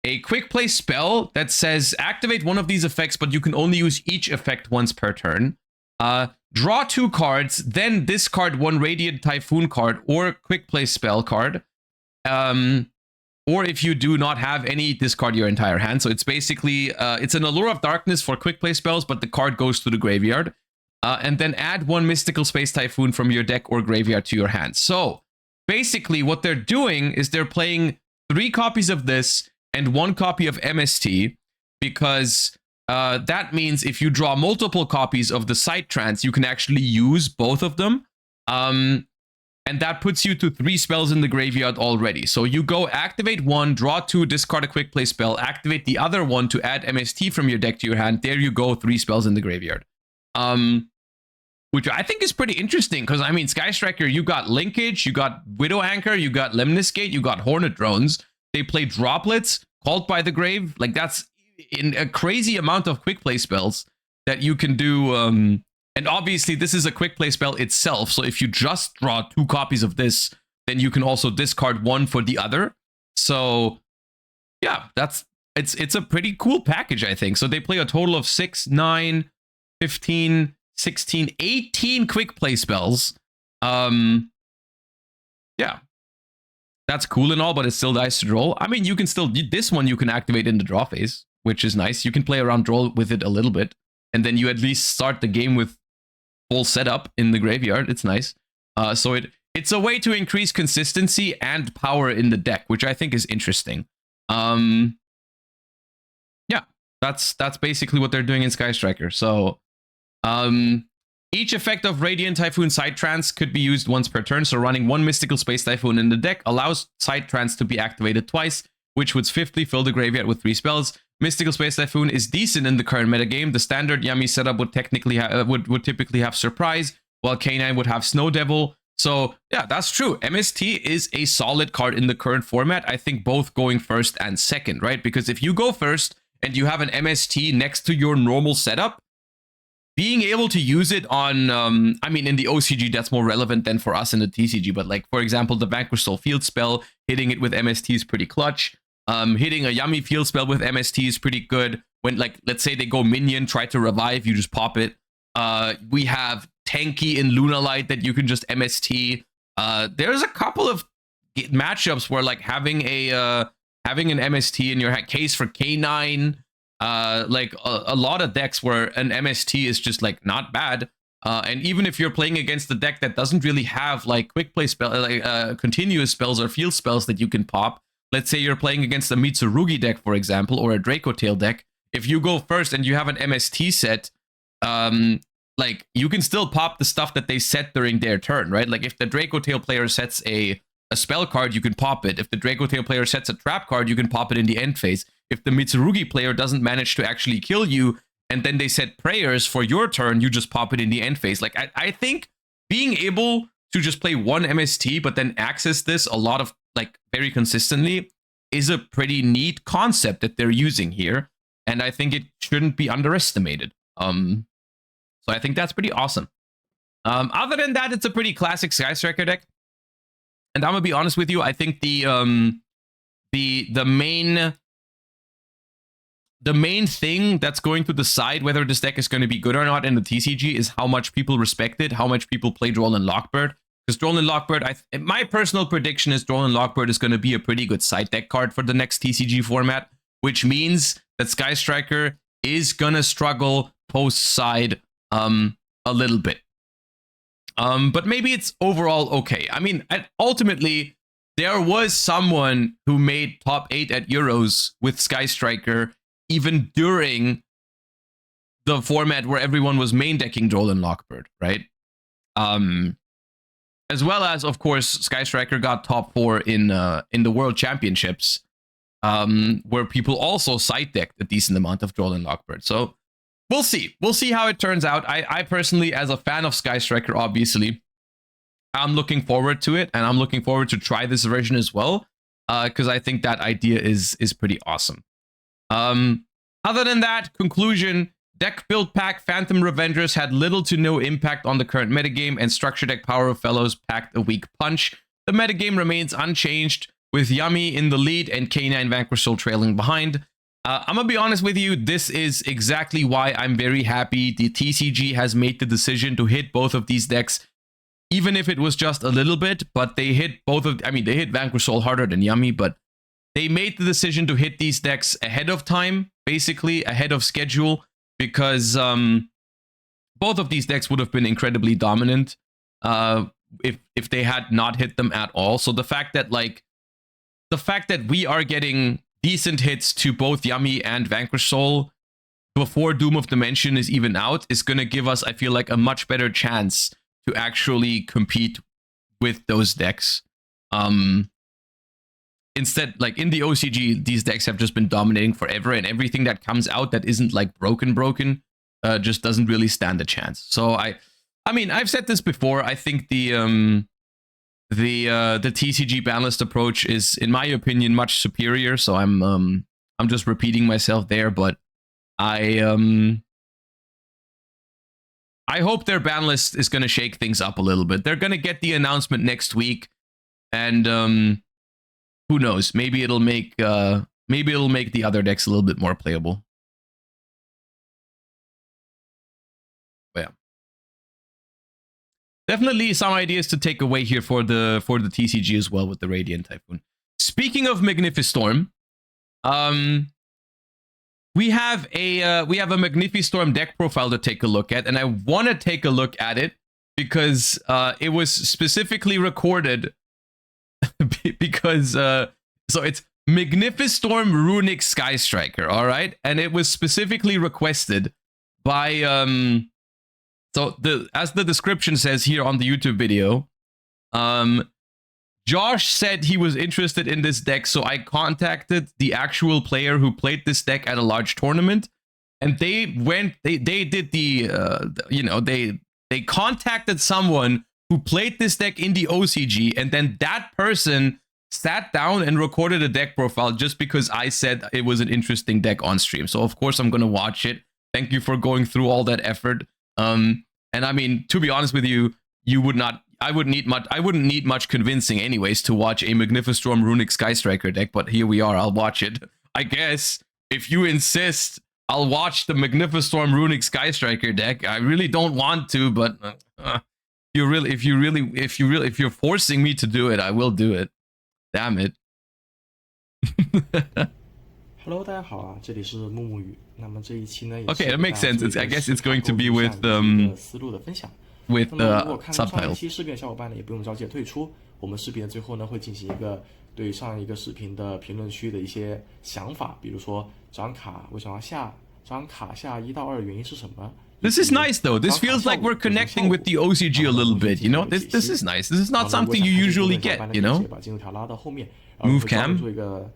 a quick play spell that says activate one of these effects, but you can only use each effect once per turn. Draw 2 cards, then discard 1 Radiant Typhoon card or Quick Play spell card. Or if you do not have any, discard your entire hand. So it's basically, it's an Allure of Darkness for Quick Play spells, but the card goes to the graveyard. And then add 1 Mystical Space Typhoon from your deck or graveyard to your hand. So basically what they're doing is they're playing 3 copies of this and 1 copy of MST, because that means if you draw multiple copies of the Sight Trance, you can actually use both of them. And that puts you to 3 spells in the graveyard already. So you go activate 1, draw 2, discard a quick play spell, activate the other one to add MST from your deck to your hand. There you go, 3 spells in the graveyard. Which I think is pretty interesting, because I mean, Sky Striker, you got Linkage, you got Widow Anchor, you got Lemnis Gate, you got Hornet Drones. They play Droplets, Called by the Grave. Like, that's in a crazy amount of quick play spells that you can do. And obviously, this is a quick play spell itself. So if you just draw 2 copies of this, then you can also discard 1 for the other. So yeah, it's a pretty cool package, I think. So they play a total of 6, 9, 15, 16, 18 quick play spells. Yeah, that's cool and all, but it still dies to draw. I mean, you can still, this one you can activate in the draw phase, which is nice. You can play around draw with it a little bit, and then you at least start the game with full setup in the graveyard. It's nice. So it's a way to increase consistency and power in the deck, which I think is interesting. Yeah, that's basically what they're doing in Sky Striker. So each effect of Radiant Typhoon Sight Trance could be used once per turn. So running 1 Mystical Space Typhoon in the deck allows Sight Trance to be activated twice, which would swiftly fill the graveyard with 3 spells. Mystical Space Typhoon is decent in the current metagame. The standard Yummy setup would technically would typically have Surprise, while K9 would have Snow Devil. So yeah, that's true. MST is a solid card in the current format. I think both going first and second, right? Because if you go first and you have an MST next to your normal setup, being able to use it on, I mean, in the OCG, that's more relevant than for us in the TCG. But like, for example, the Vanquish Soul Field spell, hitting it with MST is pretty clutch. Hitting a Yummy Field spell with MST is pretty good. When, like, let's say they go minion, try to revive, you just pop it. We have Tanky in Lunalight that you can just MST. There's a couple of matchups where, like, having an MST in your case for K9, like a lot of decks where an MST is just like not bad. And even if you're playing against a deck that doesn't really have like quick play spell, like continuous spells or field spells that you can pop. Let's say you're playing against a Mitsurugi deck, for example, or a Draco Tail deck. If you go first and you have an MST set, like you can still pop the stuff that they set during their turn, right? Like if the Draco Tail player sets a spell card, you can pop it. If the Draco Tail player sets a trap card, you can pop it in the end phase. If the Mitsurugi player doesn't manage to actually kill you, and then they set prayers for your turn, you just pop it in the end phase. Like I think being able to just play one MST, but then access this a lot of like very consistently is a pretty neat concept that they're using here. And I think it shouldn't be underestimated. So I think that's pretty awesome. Other than that, it's a pretty classic Sky Striker deck. And I'm gonna be honest with you, I think the main thing that's going to decide whether this deck is going to be good or not in the TCG is how much people respect it, how much people play Droll Lockbird. Because Droll Lockbird, my personal prediction is Droll Lockbird is going to be a pretty good side deck card for the next TCG format, which means that Sky Striker is going to struggle post-side a little bit. But maybe it's overall okay. I mean, ultimately, there was someone who made top 8 at Euros with Sky Striker even during the format where everyone was main decking Droll Lockbird, right? As well as, of course, Sky Striker got top 4 in the World Championships, where people also side decked a decent amount of Droll Lockbird. So we'll see. We'll see how it turns out. I personally, as a fan of Sky Striker, obviously, I'm looking forward to it, and I'm looking forward to try this version as well, because I think that idea is pretty awesome. Other than that, conclusion, deck build pack Phantom Revengers had little to no impact on the current metagame, and structure deck Power of Fellows packed a weak punch. The metagame remains unchanged, with Yummy in the lead and K9 Vanquish Soul trailing behind. I'm gonna be honest with you. This is exactly why I'm very happy the TCG has made the decision to hit both of these decks, even if it was just a little bit. But they hit both of. I mean, they hit Vanquish Soul harder than Yummy, but they made the decision to hit these decks ahead of time, basically ahead of schedule, because both of these decks would have been incredibly dominant if they had not hit them at all. So the fact that we are getting decent hits to both Yummy and Vanquish Soul before Doom of Dimension is even out is going to give us, I feel like, a much better chance to actually compete with those decks. Instead, like in the OCG, these decks have just been dominating forever, and everything that comes out that isn't like broken just doesn't really stand a chance. So I mean, I've said this before. I think the TCG Banlist approach is, in my opinion, much superior. So I'm just repeating myself there, but I hope their Banlist is going to shake things up a little bit. They're going to get the announcement next week, and who knows? Maybe it'll make the other decks a little bit more playable. But yeah. Definitely some ideas to take away here for the TCG as well with the Radiant Typhoon. Speaking of Magnifistorm, we have a Magnifistorm deck profile to take a look at, and I want to take a look at it because it was specifically recorded because so it's Magnifistorm Runic Sky Striker, all right, and it was specifically requested by so as the description says here on the YouTube video, Josh said he was interested in this deck, so I contacted the actual player who played this deck at a large tournament, and they did the they contacted someone who played this deck in the OCG, and then that person sat down and recorded a deck profile just because I said it was an interesting deck on stream. So of course I'm gonna watch it. Thank you for going through all that effort. And I mean, to be honest with you, I wouldn't need much convincing anyways to watch a Magnifistorm Runic Sky Striker deck, but here we are. I'll watch it. I guess if you insist, I'll watch the Magnifistorm Runic Sky Striker deck. I really don't want to, but if you're forcing me to do it, I will do it. Damn it. Hello， 大家好啊，这里是木木语。那么这一期呢， Okay, that makes sense. I guess it's going to be with 思路的分享。 with 那么如果看上一 subtitles. 期视频的小伙伴呢，也不用着急退出。我们视频的最后呢，会进行一个对上一个视频的评论区的一些想法，比如说这张卡为什么要下，这张卡下1到2原因是什么。 This is nice though. This feels like we're connecting with the OCG a little bit, you know? This is nice. This is not something you usually get, you know? 把进度条拉到后面， Move cam. 做一个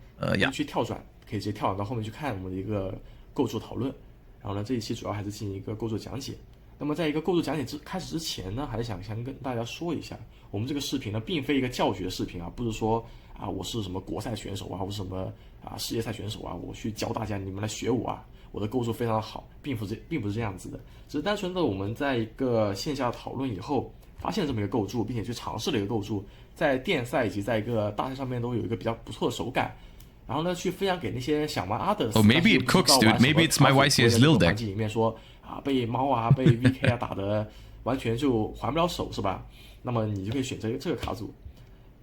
去跳转，可以直接跳转到后面去看我们的一个构筑讨论。然后呢，这一期主要还是进行一个构筑讲解。那么在一个构筑讲解开始之前呢，还是想跟大家说一下，我们这个视频呢，并非一个教学视频啊，不是说啊我是什么国赛选手啊，我是什么啊世界赛选手啊，我去教大家你们来学我啊。 我的构筑非常好，并不是这样子的，只是单纯的我们在一个线下讨论以后，发现了这么一个构筑，并且去尝试了一个构筑，在电赛以及在一个大赛上面都有一个比较不错的手感，然后呢，去分享给那些想玩others。Oh, maybe it cooks, dude. Maybe it's my YCS Lil deck. 环境里面说啊，被猫啊，被 VK 啊打的完全就还不了手，是吧？那么你就可以选择这个卡组，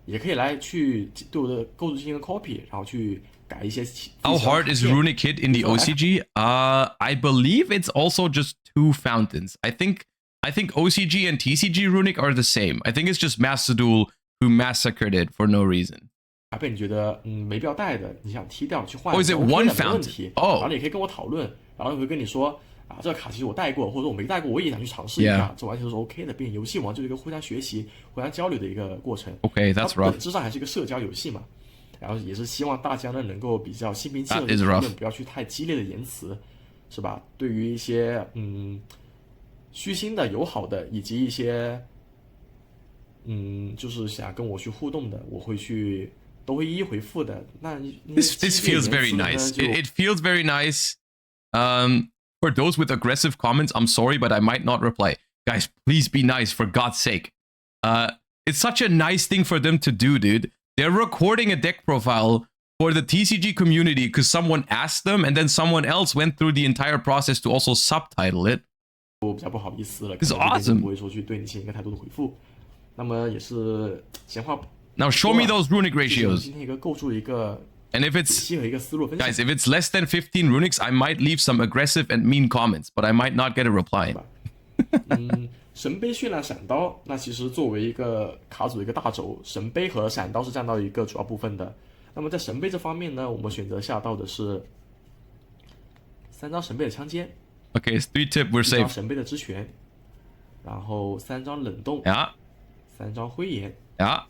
也可以来去对我的构筑进行 copy， 然后去。 How hard is Runic Hit in the OCG? I believe it's also just 2 fountains. I think OCG and TCG Runic are the same. I think it's just Master Duel who massacred it for no reason. 被你觉得没必要带的，你想踢掉去换。 Oh, is it one fountain? Oh. 然后你也可以跟我讨论，然后我会跟你说啊，这个卡其实我带过，或者我没带过，我也想去尝试一下，这完全都是 OK 的。并且游戏王就是一个互相学习、互相交流的一个过程。Okay, that's rough. 本质上还是一个社交游戏嘛。 然后也是希望大家呢能够比较心平气和的讨论，不要去太激烈的言辞，是吧？对于一些虚心的、友好的，以及一些就是想跟我去互动的，我会去都会一一回复的。那 this feels very nice. It feels very nice. For those with aggressive comments, I'm sorry, but I might not reply. Guys, please be nice for God's sake. It's such a nice thing for them to do, dude. They're recording a deck profile for the TCG community because someone asked them and then someone else went through the entire process to also subtitle it. 我比较不好意思了， It's 可能这边就 awesome. 不会说去对你进行一个太多的回复。那么也是闲话。 Now show me those runic 这是我们 ratios. 今天一个构筑的一个 And if 解 it's 析和一个思路分享。 guys, if it's less than 15 runics, I might leave some aggressive and mean comments, but I might not get a reply. 神杯绚烂闪刀，那其实作为一个卡组的一个大轴，神杯和闪刀是占到一个主要部分的。那么在神杯这方面呢，我们选择下到的是3张神杯的枪尖。 Okay, it's 3 tip, we're 1张 safe. 神杯的之拳，然后3张冷冻， Yeah, 3张灰岩， yeah.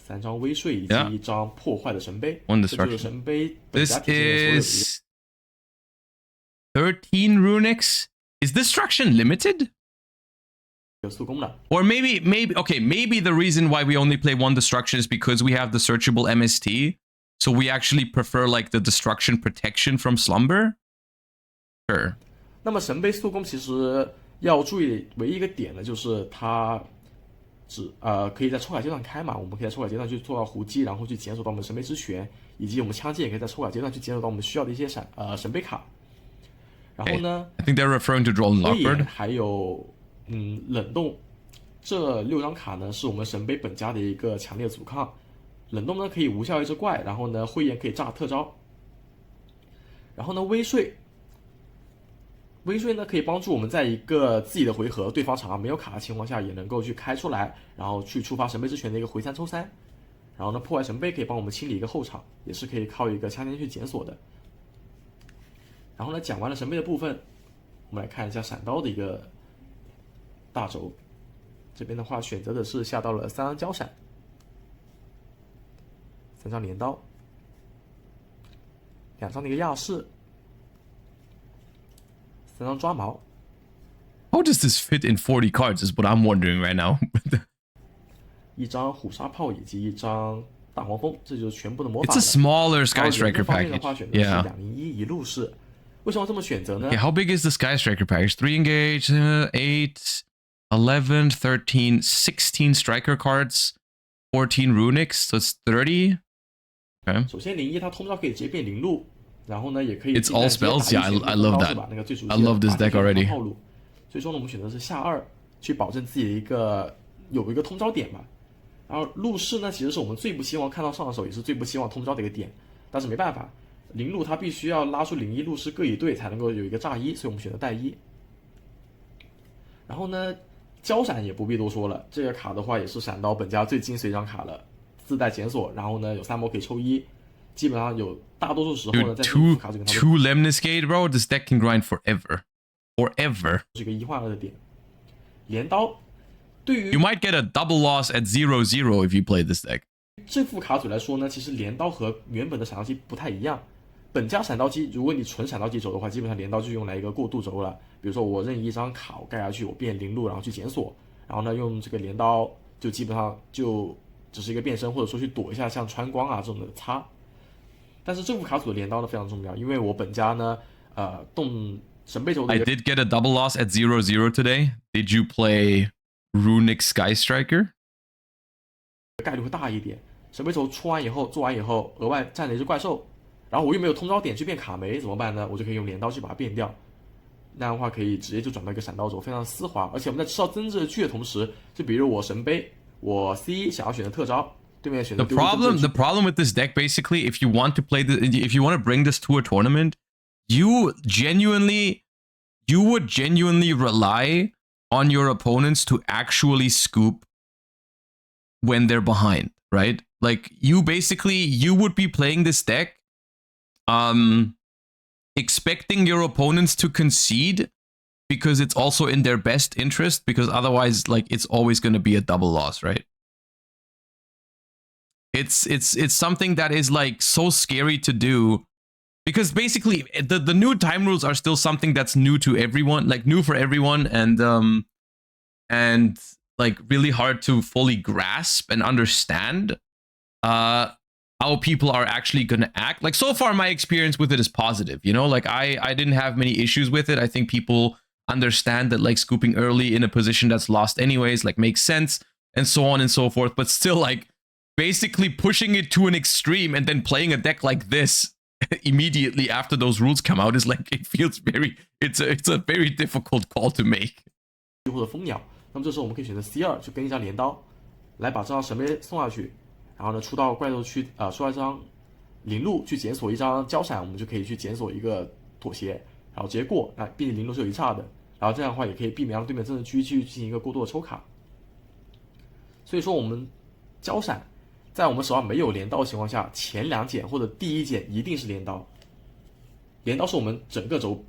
3张微睡以及 Yeah. 1张破坏的神杯。 One 这就是 destruction. 神杯本 This 家体系内所有的一个 is 13 runics. Is destruction limited? 速攻的。 Or maybe, maybe the reason why we only play 1 destruction is because we have the searchable MST. So we actually prefer like the destruction protection from slumber. Sure. 那么神杯速攻其实要注意唯一一个点呢，就是它可以在抽卡阶段开嘛，我们可以在抽卡阶段去做到胡姬，然后去检索到我们神杯之拳，以及我们枪剑也可以在抽卡阶段去检索到我们需要的一些神杯卡。然后呢， I think they're referring to Droll and 灰岩 Lockbird. 还有冷冻这6张卡呢，是我们神杯本家的一个强烈阻抗。冷冻呢可以无效一只怪，然后呢灰岩可以炸特招，然后呢微睡呢可以帮助我们在一个自己的回合对方场上没有卡的情况下，也能够去开出来，然后去触发神杯之拳的一个回3抽3。然后呢破坏神杯可以帮我们清理一个后场，也是可以靠一个枪尖去检索的。然后呢讲完了神杯的部分，我们来看一下闪刀的一个大轴。这边的话选择的是下到了3张交闪，3张镰刀，2张的一个亚士，3张抓矛。 How does this fit in 40 cards is what I'm wondering right now. 1张虎沙炮以及1张大黄蜂，这就是全部的魔法 It's a 了。 smaller 然 Sky 后人 Striker 物方面的话 package. 选择是 Yeah. 201一路式。为什么这么选择呢？ Okay, how big is the Sky Striker package? 3 engage, 8, 11, 13, 16 striker cards, 14 runics, so it's 30. Okay. 首先01它通招可以直接变0路，然后呢也可以 It's all 直接打 spells? Yeah, 一血 I love 刀 that. 是吧？那个最熟悉 I 的 love this 把 deck 这个 already. 套路。所以说呢，我们选择是下2，去保证自己的有一个通招点吧。然后路式呢，其实是我们最不希望看到上手，也是最不希望通招的一个点。但是没办法，0路它必须要拉出01路式各一队才能够有一个炸1，所以我们选择带1。然后呢，交闪也不必多说了，这个卡的话也是闪刀本家最精髓一张卡了，自带检索，然后呢有3波可以抽1，基本上有大多数时候呢 Dude, 在这副卡组跟它 two Lemniscate, bro. This deck can grind forever. Forever. 是一个1换2的点。镰刀对于 You might get a double loss at 0-0 if you play this deck. 这副卡组来说呢，其实镰刀和原本的闪刀机不太一样。本家闪刀机，如果你纯闪刀机轴的话，基本上镰刀就用来一个过渡轴了。比如说我任意一张卡我盖下去，我变0路，然后去检索，然后呢用这个镰刀就基本上就只是一个变身，或者说去躲一下像穿光啊这种的擦。但是这副卡组的镰刀呢非常重要，因为我本家呢动神杯轴的 I did get a double loss at 0-0 today. Did you play Runic Sky Striker? 概率会大一点。神杯轴出完以后，做完以后，额外站了一只怪兽，然后我又没有通招点去变卡梅，怎么办呢？我就可以用镰刀去把它变掉。那样的话可以直接就转到一个闪刀轴，非常丝滑。而且我们在吃到增值的剧的同时，就比如我神杯，我 C 想要选择特招，对面选择 The problem with this deck, basically, if you want to play if you want to bring this to a tournament, you would genuinely rely on your opponents to actually scoop when they're behind, right? Like you would be playing this deck, expecting your opponents to concede because it's also in their best interest, because otherwise, like, it's always going to be a double loss, right? It's something that is like so scary to do, because basically the new time rules are still something that's new to everyone, like new for everyone, and like really hard to fully grasp and understand how people are actually going to act. Like, so far my experience with it is positive, you know, like I didn't have many issues with it. I think people understand that like scooping early in a position that's lost anyways like makes sense, and so on and so forth. But still, like, basically pushing it to an extreme and then playing a deck like this immediately after those rules come out is like, it feels it's a very difficult call to make. 或者蜂鸟，那么这时候我们可以选择 C2 去跟一张镰刀，来把这张神杯送下去，然后呢出到怪兽区出到一张灵路去检索一张交闪，我们就可以去检索一个妥协，然后直接过。那毕竟灵路是有一差的，然后这样的话也可以避免让对面真的狙去进行一个过多的抽卡。所以说我们交闪在我们手上没有镰刀的情况下，前2件或者第1件一定是镰刀。镰刀是我们整个轴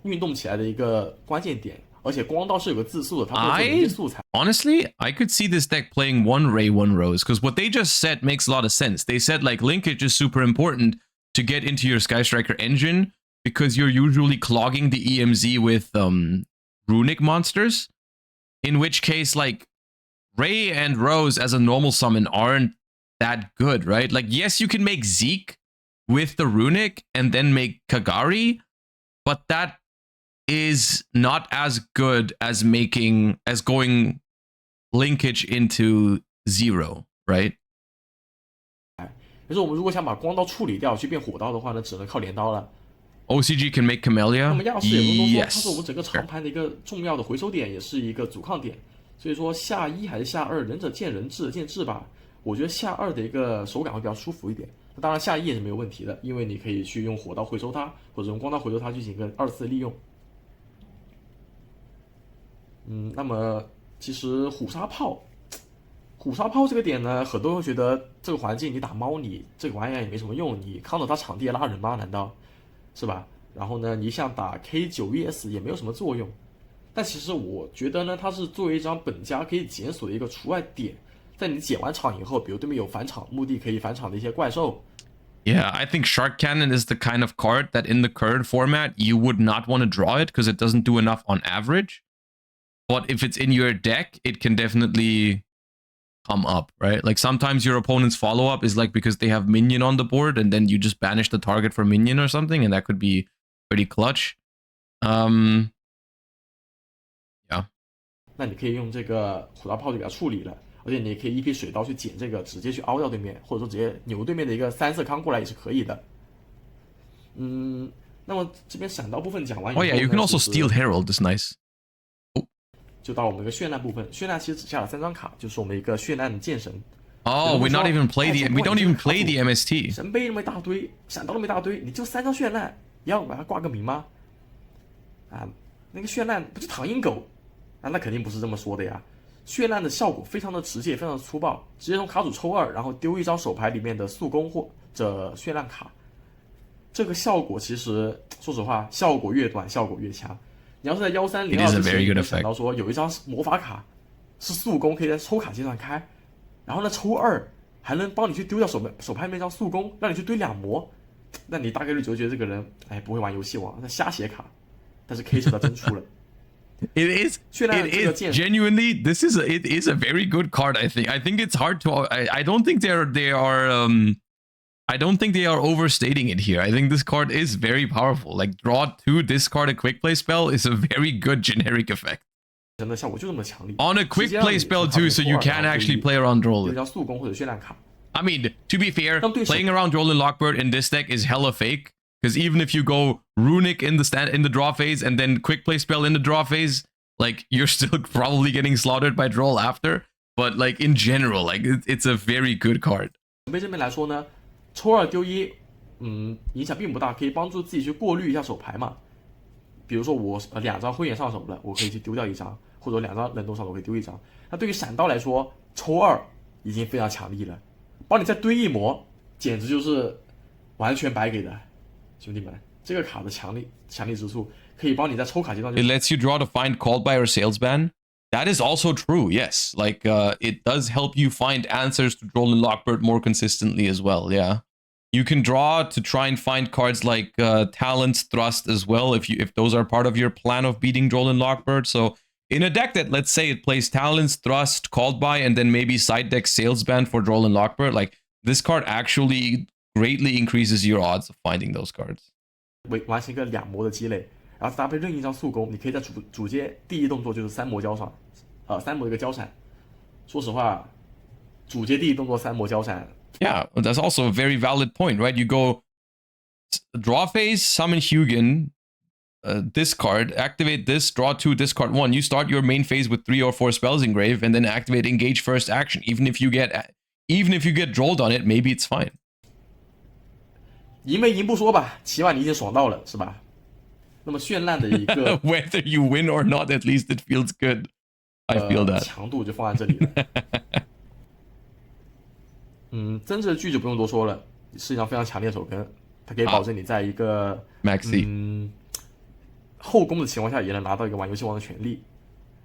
运动起来的一个关键点。而且光刀是有个自速的，它会做一些素材。Honestly, I could see this deck playing 1 Ray, 1 Rose, because what they just said makes a lot of sense. They said like linkage is super important to get into your Sky Striker engine because you're usually clogging the EMZ with runic monsters. In which case, like Ray and Rose as a normal summon aren't that good, right? Like yes, you can make Zeke with the runic and then make Kagari, but that is not as good as going linkage into 0, right? 可是我们如果想把光刀处理掉去变火刀的话呢，只能靠镰刀了。OCG can make Camellia. 那么亚视也不能说它是我们整个长盘的一个重要的回收点，也是一个阻抗点。所以说下1还是下2，仁者见仁，智者见智吧。我觉得下2的一个手感会比较舒服一点。那当然下1也是没有问题的，因为你可以去用火刀回收它，或者用光刀回收它去进行一个2次利用。那么其实虎鲨炮这个点呢，很多人会觉得这个环境你打猫你这个玩意儿也没什么用，你康到他场地拉人吗？难道是吧？然后呢，你像打 K9ES 也没有什么作用。但其实我觉得呢，它是作为一张本家可以检索的一个除外点，在你解完场以后，比如对面有返场目的可以返场的一些怪兽。Yeah, I think Shark Cannon is the kind of card that in the current format you would not want to draw it because it doesn't do enough on average. But if it's in your deck, it can definitely come up, right? Like sometimes your opponent's follow-up is like because they have minion on the board and then you just banish the target for minion or something, and that could be pretty clutch. Yeah. 那你可以用这个虎大炮就给它处理了，而且你也可以一批水刀去捡这个，直接去凹掉对面，或者说直接扭对面的一个3色康过来也是可以的。那么这边闪刀部分讲完以后 Oh yeah, you can also steal Herald, that's nice. 就到我们一个绚烂部分，绚烂其实只下了3张卡，就是我们一个绚烂的剑神。Oh, we don't even play the MST。神杯那么一大堆，闪刀那么一大堆，你就3张绚烂，要把它挂个名吗？那个绚烂不就躺赢狗？那肯定不是这么说的呀。绚烂的效果非常的直接，非常的粗暴，直接从卡组抽2，然后丢一张手牌里面的速攻或者绚烂卡。这个效果其实说实话，效果越短效果越强。你要是在1302之前想到说有一张魔法卡是速攻，可以在抽卡阶段开，然后呢抽2还能帮你去丢掉手牌那张速攻，让你去堆2魔，那你大概率就觉得这个人不会玩游戏王，他瞎写卡。但是 K 手他真出了。It is genuinely. It is a very good card. I think it's hard to. I don't think I don't think they are overstating it here. I think this card is very powerful. Like draw 2, discard a quick play spell is a very good generic effect. On a quick play spell too, so you can actually play around Droll. I mean, to be fair, playing around Droll and Lockbird in this deck is hella fake. Because even if you go Runic in the draw phase and then quick play spell in the draw phase, like you're still probably getting slaughtered by Droll after. But like in general, like it's a very good card. 抽2丢1，影响并不大，可以帮助自己去过滤一下手牌嘛。比如说我2张灰岩上手了，我可以去丢掉1张，或者2张冷冻上手我可以丢1张。那对于闪刀来说，抽2已经非常强力了，帮你再堆1魔，简直就是完全白给的。兄弟们，这个卡的强力之处，可以帮你在抽卡阶段。It lets you draw to find called by or sales ban. That is also true, yes. Like, it does help you find answers to Droll and Lockbird more consistently as well, yeah. You can draw to try and find cards like Talents, Thrust as well, if those are part of your plan of beating Droll and Lockbird. So, in a deck that, let's say, it plays Talents, Thrust, Called by, and then maybe side deck Sales Ban for Droll and Lockbird, like, this card actually greatly increases your odds of finding those cards. 完成一个2魔的积累，然后搭配任意一张速攻，你可以在主街第一动作就是3魔交闪，3魔一个交闪。说实话，主接地动作3魔交闪。Yeah, that's also a very valid point, right? You go draw phase, summon Hugin, discard, activate this, draw 2, discard 1. You start your main phase with 3 or 4 spells engraved, and then activate engage first action. Even if you get drolled on it, maybe it's fine. 赢没赢不说吧，起码你已经爽到了，是吧？那么绚烂的一个Whether you win or not, at least it feels good. I feel that. 强度就放在这里了。增值的剧就不用多说了，是一张非常强烈的手根，它可以保证你在一个Maxi 后宫的情况下也能拿到一个玩游戏王的权利。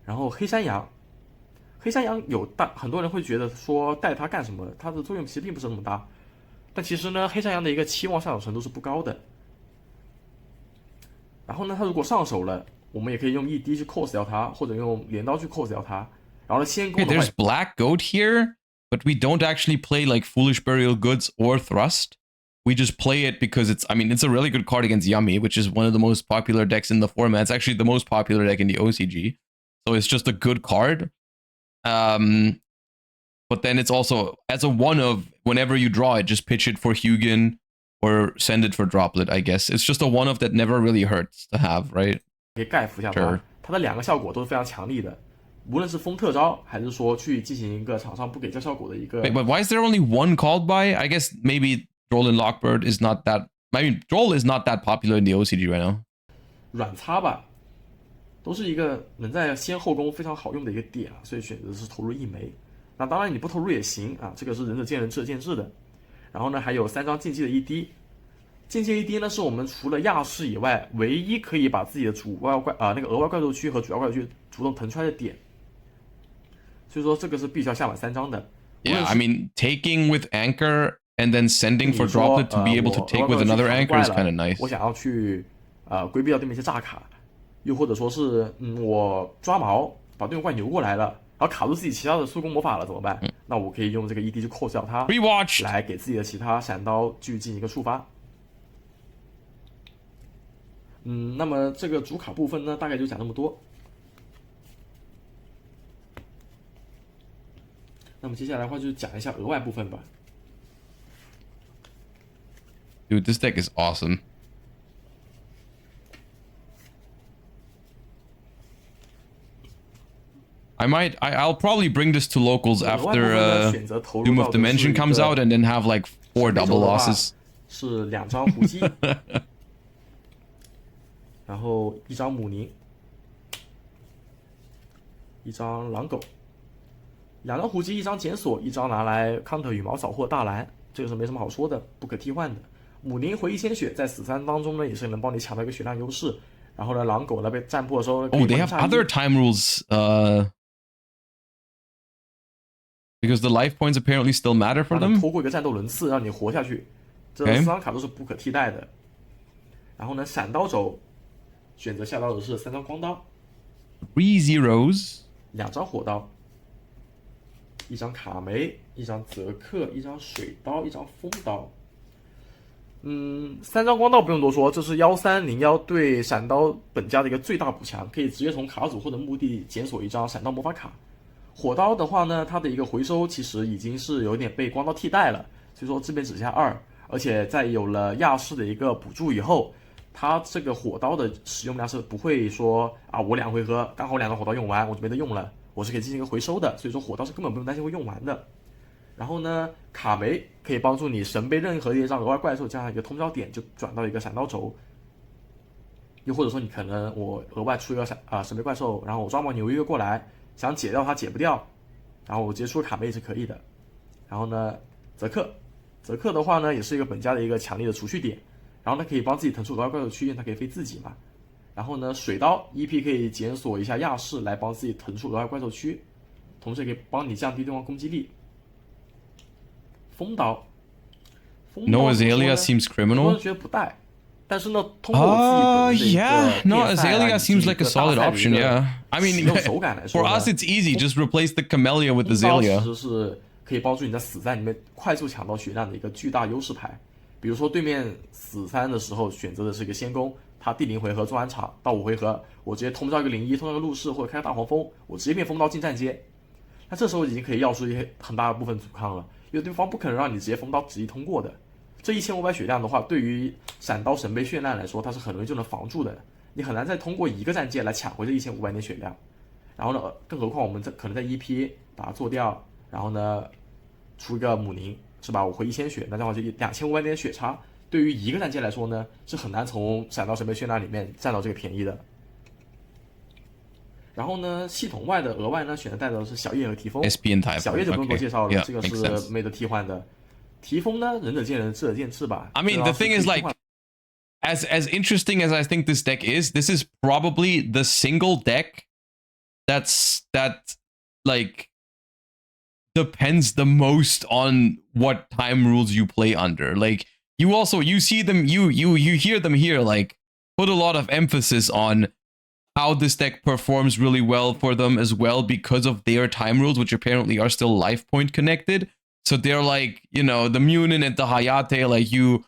然后黑山羊有很多人会觉得说带它干什么，它的作用其实并不是那么大，但其实呢，黑山羊的一个期望上手程度是不高的。然后呢，它如果上手了，我们也可以用1D 去 cos 掉它，或者用镰刀去 cos 掉它。然后呢，先攻的话 There's Black Goat here, but we don't actually play like Foolish Burial Goods or Thrust. We just play it because it's a really good card against Yummy, which is one of the most popular decks in the format. It's actually the most popular deck in the OCG. So it's just a good card. But then it's also, as a one-of, whenever you draw it, just pitch it for Hugin or send it for Droplet, I guess. It's just a one-of that never really hurts to have, right? 可以盖服一下它。Sure. 它的2个效果都是非常强力的，无论是封特招，还是说去进行一个场上不给这效果的一个。Wait, but why is there only one called by? I guess maybe Droll and Lockbird is not that... Droll is not that popular in the OCG right now. 软擦吧，都是一个能在先后宫非常好用的一个点啊，所以选择是投入1枚。那当然你不投入也行啊，这个是仁者见仁，智者见智的。然后呢，还有3张竞技的1D，竞技1D呢是我们除了亚视以外，唯一可以把自己的那个额外怪兽区和主要怪兽区主动腾出来的点。所以说这个是必须要下满3张的。Yeah, I mean, taking with Anchor and then sending for Droplet to be able to take with another Anchor is kind of nice. 我想要去规避掉对面一些炸卡，又或者说是我抓毛把对面怪扭过来了。然后卡住自己其他的速攻魔法了怎么办？那我可以用这个 ED 去cos掉它 Rewatch 来给自己的其他闪刀继续进行一个触发。那么这个主卡部分呢，大概就讲这么多。那么接下来的话就讲一下额外部分吧。Dude, this deck is awesome. I'll probably bring this to locals after Doom of Dimension comes out and then have like 4 double losses. 是2张胡姬，然后1张母宁，1张狼狗，2张胡姬，1张检索，1张拿来 counter 羽毛扫货大蓝，这个是没什么好说的，不可替换的。母宁回忆鲜血，在死3当中呢，也是能帮你抢到一个血量优势。然后呢，狼狗呢被战破的时候呢， Oh, they have other time rules. Because the life points apparently still matter for them. 拖过一个战斗轮次，让你活下去。这4张卡都是不可替代的。然后呢，闪刀轴选择下刀的是3张光刀，3 zeros， 2张火刀，1张卡梅，1张泽克，1张水刀，1张风刀。3张光刀不用多说，这是1301对闪刀本家的一个最大补强，可以直接从卡组或者墓地检索1张闪刀魔法卡。火刀的话呢，它的一个回收其实已经是有点被光刀替代了，所以说这边只剩下2，而且在有了亚视的一个补助以后，它这个火刀的使用量是不会说我2回合刚好2张火刀用完我就没得用了，我是可以进行一个回收的，所以说火刀是根本不用担心会用完的。然后呢，卡梅可以帮助你神杯任何一张额外怪兽加上一个通招点就转到一个闪刀轴，又或者说你可能我额外出一个神杯怪兽，然后我抓毛牛一个过来，想解掉它解不掉，然后我直接出卡梅也是可以的。然后呢，泽克的话呢，也是一个本家的一个强力的储蓄点，然后呢可以帮自己腾出额外怪兽区，因为它可以飞自己嘛。然后呢，水刀 EP 可以检索一下亚视来帮自己腾出额外怪兽区，同时也可以帮你降低对方攻击力。风刀 No Azalea seems criminal. 觉得不带，但是呢，通过我自己本身的 No Azalea seems like a solid option. Yeah, I mean, 手感来说 for us it's easy. Just replace the Camellia with Azalea. 其实是可以帮助你在死战里面快速抢到血量的一个巨大优势牌。比如说对面死3的时候选择的是一个先攻，他第0回合做完场到5回合，我直接通招一个01，通招一个陆氏或者开个大黄蜂，我直接变风刀进站阶。那这时候已经可以要出一些很大的部分阻抗了，因为对方不可能让你直接风刀直接通过的。这1500血量的话，对于闪刀神杯绚烂来说，它是很容易就能防住的，你很难再通过一个战界来抢回这1500点血量。然后呢，更何况我们可能在1P 把它做掉，然后呢出一个母宁，是吧？我回1000血，那这样就2500点血差，对于一个战界来说呢，是很难从闪刀神杯绚烂里面占到这个便宜的。然后呢，系统外的额外呢选择带的是小叶和提风 SP and type 小叶就不用多介绍了， Okay. Yeah, 这个 makes 是 sense. 没得替换的。提风呢，仁者见仁，智者见智吧。 I mean, the thing is, like, as interesting as I think this deck is, this is probably the single deck that like depends the most on what time rules you play under. Like, you see them, you hear them here, like, put a lot of emphasis on how this deck performs really well for them as well because of their time rules, which apparently are still life point connected. So they're like, you know, the Munin and the Hayate, like you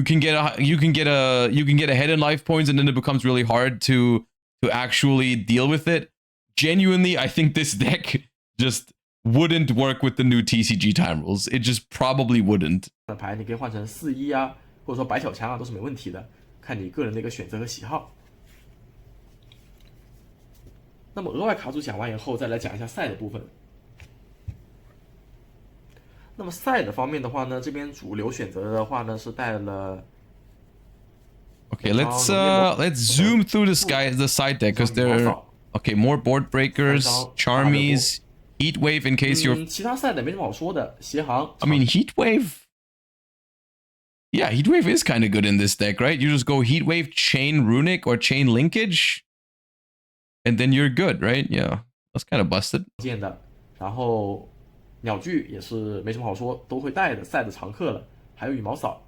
can get ahead in life points, and then it becomes really hard to actually deal with it. Genuinely, I think this deck just wouldn't work with the new TCG time rules. It just probably wouldn't. 牌你可以换成4-1啊，或者说白小强啊，都是没问题的，看你个人的一个选择和喜好。那么额外卡组讲完以后，再来讲一下赛的部分。那么赛的方面的话呢，这边主流选择的话呢是带了。Okay, let's zoom through the side deck because there are more board breakers, Charmies, Heatwave in case you're. 其他赛的没什么好说的，协航。I mean Heatwave. Yeah, Heatwave is kind of good in this deck, right? You just go Heatwave, Chain Runic, or Chain Linkage, and then you're good, right? Yeah, that's kind of busted. 见的，然后鸟具也是没什么好说，都会带的，赛的常客了。还有羽毛扫，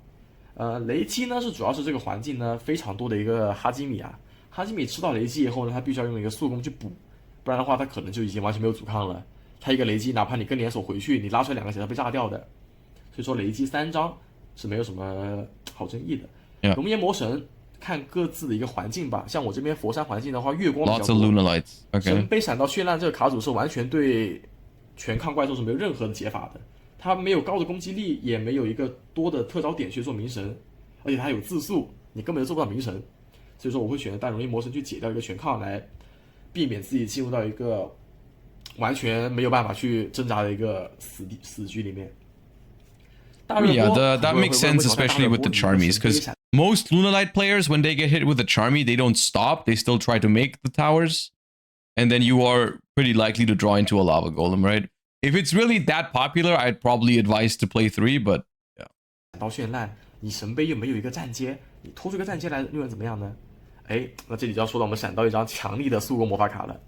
雷击呢是主要是这个环境呢非常多的一个哈基米啊，哈基米吃到雷击以后呢，他必须要用一个速攻去补，不然的话他可能就已经完全没有阻抗了。他一个雷击，哪怕你跟连手回去，你拉出来2个血，他被炸掉的。所以说雷击3张是没有什么好争议的。熔岩魔神看各自的一个环境吧，像我这边佛山环境的话，月光比较多。Lots of Lunar Lights. Okay. 神杯闪到绚烂这个卡组是完全对全抗怪兽是没有任何的解法的，它没有高的攻击力，也没有一个多的特招点去做冥神，而且它有自速，你根本就做不到冥神。所以说我会选择带熔岩魔神去解掉一个全抗，来避免自己进入到一个完全没有办法去挣扎的一个死局里面。Yeah, that makes sense, especially with the Charmies, because most Lunalight players, when they get hit with a Charmy, they don't stop. They still try to make the towers, and then you are pretty likely to draw into a Lava Golem, right? If it's really that popular, I'd probably advise to play 3, but yeah. 到绚烂，你神杯又没有一个站阶，你拖出一个站阶来又能怎么样呢？哎，那这里就要说到我们闪到一张强力的速攻魔法卡了。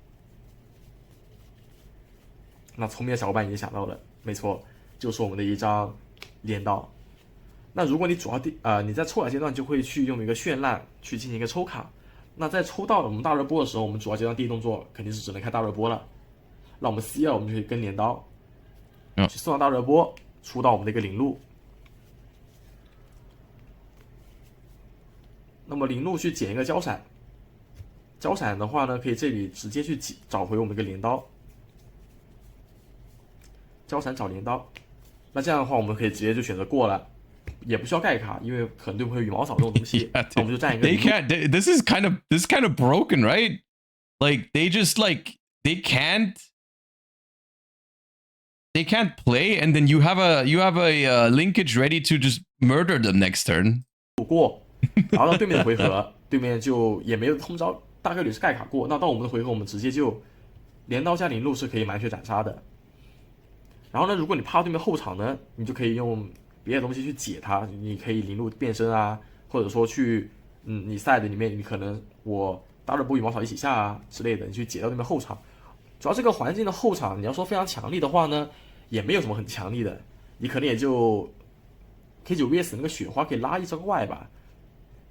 那聪明的小伙伴已经想到了，没错，就是我们的一张镰刀。那如果你你在抽卡阶段就会去用一个绚烂去进行一个抽卡，那在抽到我们大热波的时候，我们主要阶段第一动作肯定是只能开大热波了。那我们 C2 我们就可以跟镰刀去送到大热波，出到我们的一个领路。那么领路去捡一个交闪，交闪的话呢，可以这里直接去找回我们一个镰刀，交闪找镰刀。那这样的话，我们可以直接就选择过了，也不需要盖卡，因为可能对不会羽毛扫这种东西，那我们就占一个。They can't. This is kind of broken, right? Like they just like they can't play, and then you have a linkage ready to just murder them next turn. 过，然后到对面的回合，对面就也没有通招，大概率是盖卡过。那到我们的回合，我们直接就镰刀加领路是可以满血斩杀的。然后呢，如果你怕对面后场呢，你就可以用别的东西去解它，你可以领路变身啊，或者说去你赛的里面，你可能我大热波羽毛草一起下啊之类的，你去解掉对面后场。主要这个环境的后场，你要说非常强力的话呢，也没有什么很强力的，你可能也就 K9 VS 那个雪花可以拉一张外吧。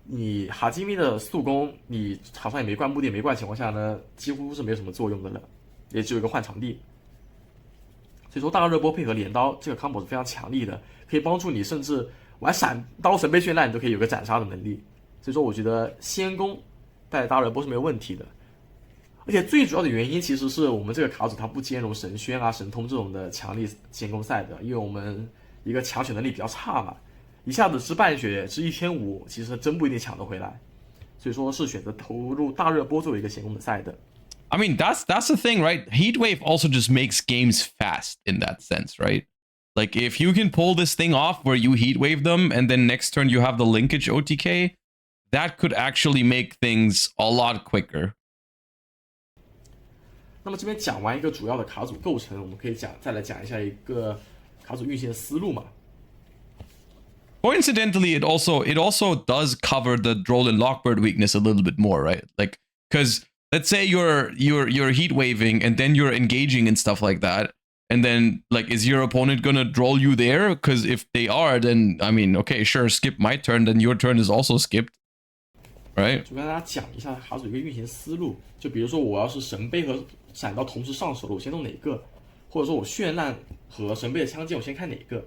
你哈基米的速攻，你场上也没灌墓地，也没灌情况下呢，几乎是没有什么作用的了，也只有一个换场地。所以说大热波配合镰刀这个 combo 是非常强力的，可以帮助你甚至玩闪刀神杯绚烂，你都可以有个斩杀的能力。所以说我觉得先攻带大热波是没有问题的。而且最主要的原因其实是我们这个卡组它不兼容神轩啊、神通这种的强力监控赛的，因为我们一个抢血能力比较差嘛，一下子吃半血吃1500，其实真不一定抢得回来，所以说是选择投入大热波作为一个先攻的赛的。I mean, that's the thing, right? Heatwave also just makes games fast in that sense, right? Like if you can pull this thing off where you heatwave them and then next turn you have the linkage OTK, that could actually make things a lot quicker. 那么这边讲完一个主要的卡组构成，我们可以再来讲一下一个卡组运行的思路嘛。Coincidentally, it also does cover the Droll and Lockbird weakness a little bit more, right? Like, because let's say you're heat waving and then you're engaging and stuff like that, and then like, is your opponent gonna droll you there? Because if they are, then I mean, okay, sure, skip my turn, then your turn is also skipped, right? 就跟大家讲一下卡组一个运行思路，就比如说我要是神杯和闪刀同时上手了，我先弄哪个？或者说我绚烂和神杯的枪剑，我先看哪个？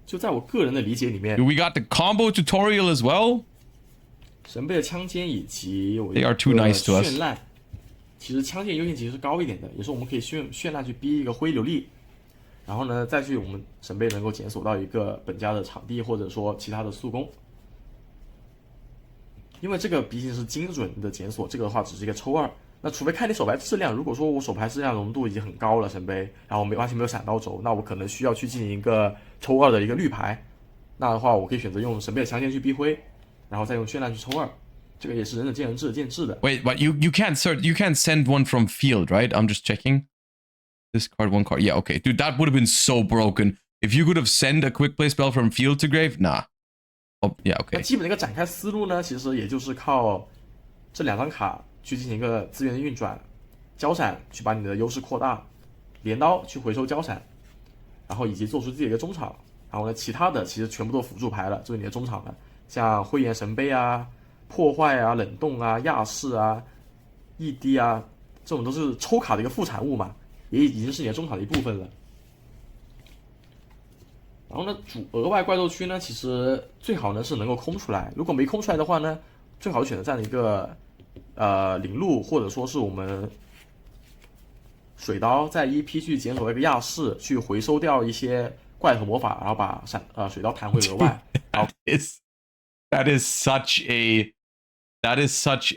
就在我个人的理解里面 We got the combo tutorial as well. 神杯的枪尖以及我 They are too nice to us. 绚烂，其实枪剑优先级是高一点的，也是我们可以绚烂去逼一个灰流力，然后呢再去我们神杯能够检索到一个本家的场地或者说其他的速攻，因为这个毕竟是精准的检索，这个的话只是一个抽2，那除非看你手牌质量，如果说我手牌质量浓度已经很高了，神杯，然后我完全没有闪刀轴，那我可能需要去进行一个抽2的一个绿牌，那的话我可以选择用神杯的强剑去逼灰，然后再用绚烂去抽2，这个也是仁者见仁，智者见智的。Wait, but you can't send one from field, right? I'm just checking. Discard one card. Yeah, okay. Dude, that would have been so broken. If you could have sent a quick play spell from field to grave, nah. Oh, yeah, okay. 那基本的一个展开思路呢，其实也就是靠这2张卡去进行一个资源的运转，交闪去把你的优势扩大，镰刀去回收交闪，然后以及做出自己的一个中场，然后呢，其他的其实全部都辅助牌了，就是你的中场了，像灰岩神杯啊、破坏啊、冷冻啊、亚视啊、ED 啊，这种都是抽卡的一个副产物嘛，也已经是你的中场的一部分了。然后呢，额外怪兽区呢，其实最好呢是能够空出来，如果没空出来的话呢，最好选择这样的一个领路，或者说是我们水刀在EP去检索一个亚视，去回收掉一些怪和魔法，然后把水刀弹回额外。That is such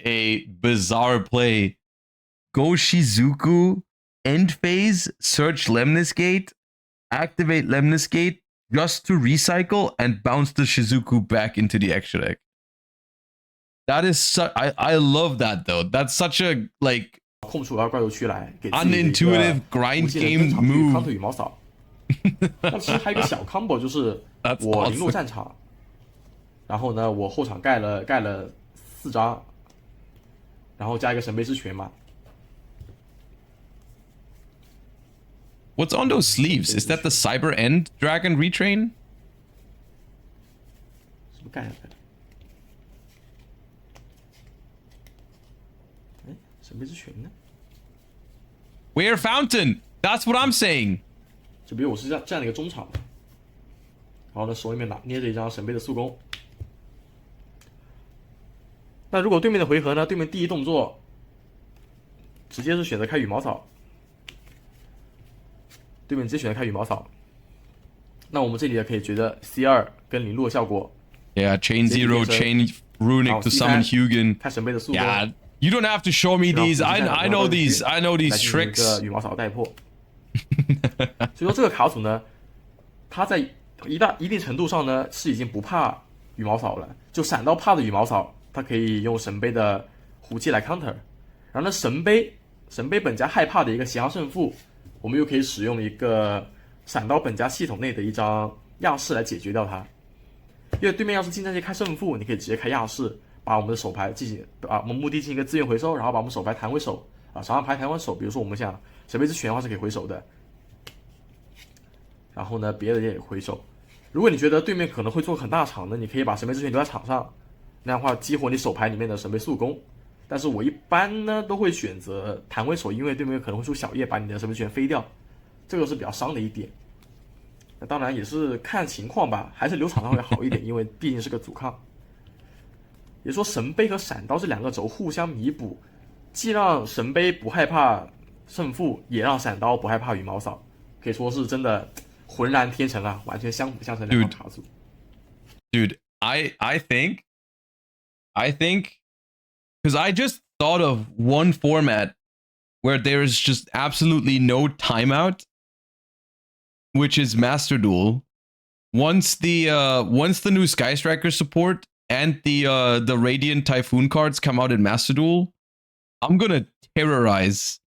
a bizarre play. Go Shizuku, end phase, search Lemnis Gate, activate Lemnis Gate just to recycle and bounce the Shizuku back into the extra deck. That is I love that though. That's such a like 空出怪兽区来给自己 unintuitive grind game move. counter 羽毛扫。那其实还有一个小 combo 就是我零路战场，然后呢我后场盖了4张，然后加一个神杯之拳嘛。What's on those sleeves? Is that the Cyber End Dragon Retrain? 是不是盖下来了？哎，神杯之拳呢？ Where Fountain? That's what I'm saying. 就比如我是这样的一个中场，然后呢手里面捏着一张神杯的速攻。那如果对面的回合呢，对面第一动作直接是选择开羽毛扫。对面直接选择开羽毛扫，那我们这里也可以觉得 C2 跟零路的效果 Yeah, chain 0, chain runic to summon Hugin. 开神杯的速攻 Yeah, you don't have to show me these. I know these. I know these 来进行一 tricks. 个羽毛扫带破。所以说这个卡组呢，它在一定程度上呢是已经不怕羽毛扫了，就闪到怕的羽毛扫，它可以用神杯的胡气来 counter。然后呢，神杯本家害怕的一个邪行胜负。我们又可以使用一个闪刀本家系统内的一张亚视来解决掉它，因为对面要是近战界开胜负，你可以直接开亚视，把我们的手牌我们目的进行一个资源回收，然后把我们手牌弹回手手上牌弹回手，比如说我们想神杯之拳的话是可以回手的，然后呢别的也回手。如果你觉得对面可能会做很大场的，你可以把神杯之拳留在场上，那样的话激活你手牌里面的神杯速攻。但是我一般呢都会选择弹回手，因为对面可能会出小叶把你的神杯之拳飞掉，这个是比较伤的一点。那当然也是看情况吧，还是留场上会好一点，因为毕竟是个阻抗。也就是说神杯和闪刀这两个轴互相弥补，既让神杯不害怕胜负，也让闪刀不害怕羽毛扫，可以说是真的浑然天成啊，完全相辅相成两套卡组。Dude, I think, because I just thought of one format where there is just absolutely no timeout, which is Master Duel. Once the new Sky Striker support and the Radiant Typhoon cards come out in Master Duel, I'm gonna terrorize